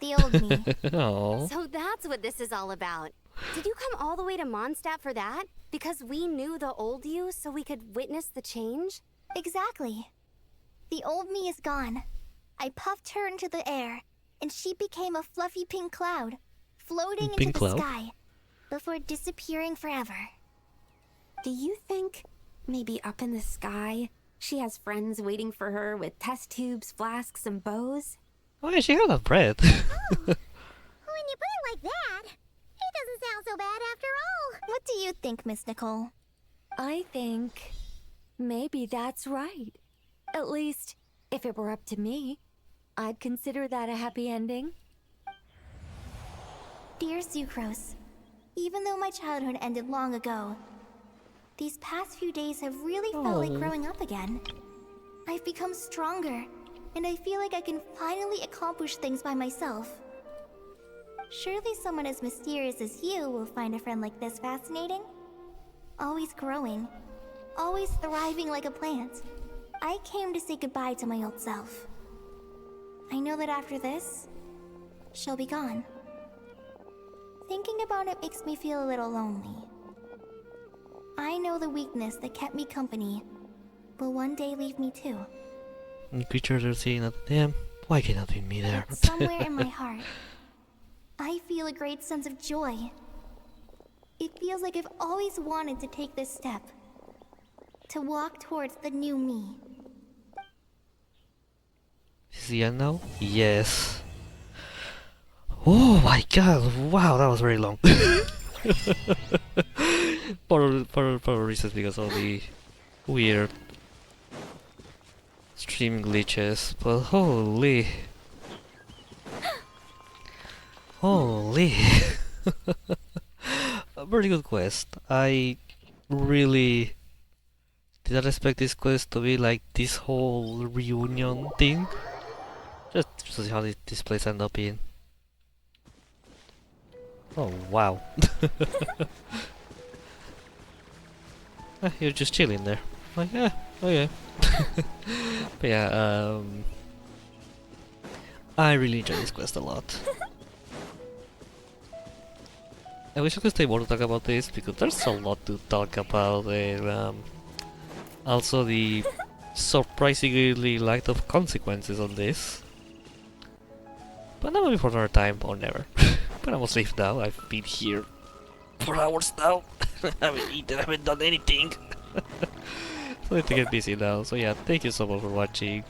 [SPEAKER 2] The old me.
[SPEAKER 1] Oh.
[SPEAKER 12] So that's what this is all about. Did you come all the way to Mondstadt for that? Because we knew the old you so we could witness the change?
[SPEAKER 2] Exactly. The old me is gone. I puffed her into the air, and she became a fluffy pink cloud, floating into
[SPEAKER 1] Pink
[SPEAKER 2] the
[SPEAKER 1] cloud?
[SPEAKER 2] sky, before disappearing forever.
[SPEAKER 3] Do you think maybe up in the sky she has friends waiting for her with test tubes, flasks, and bows?
[SPEAKER 1] Oh yeah, she had that bread.
[SPEAKER 17] When you put it like that, it doesn't sound so bad after all.
[SPEAKER 2] What do you think, Miss Nicole?
[SPEAKER 3] I think maybe that's right. At least, if it were up to me, I'd consider that a happy ending.
[SPEAKER 2] Dear Sucrose, even though my childhood ended long ago, these past few days have really felt like growing up again. I've become stronger, and I feel like I can finally accomplish things by myself. Surely someone as mysterious as you will find a friend like this fascinating? Always growing, always thriving like a plant. I came to say goodbye to my old self. I know that after this, she'll be gone. Thinking about it makes me feel a little lonely. I know the weakness that kept me company will one day leave me too.
[SPEAKER 1] And creatures are saying that, damn, why cannot be me there?
[SPEAKER 2] But somewhere in my heart, I feel a great sense of joy. It feels like I've always wanted to take this step. To walk towards the new me.
[SPEAKER 1] Is the end now? Yes. Oh my god, wow, that was very long. for reasons, because of the weird stream glitches, but holy. Holy. A very good quest. I really did not expect this quest to be like this whole reunion thing. Just to see how this place end up in. Oh wow. You're just chilling there. Like, yeah, okay. But yeah, I really enjoy this quest a lot. I wish I could stay more to talk about this, because there's a lot to talk about, and also the surprisingly lack of consequences on this. But that will be for another time, or never. But I must leave now. I've been here for hours now. I haven't eaten, I haven't done anything. So I need to get busy now. So yeah, thank you so much for watching.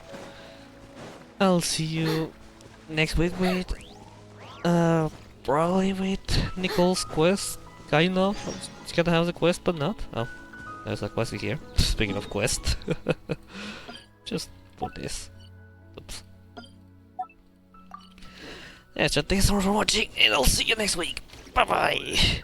[SPEAKER 1] I'll see you next week with probably with Nicole's quest. Kind of. She kinda has a quest, but not. Oh, there's a quest here. Speaking of quest. Just for this. Oops. Yeah, so thanks so much for watching, and I'll see you next week. Bye bye.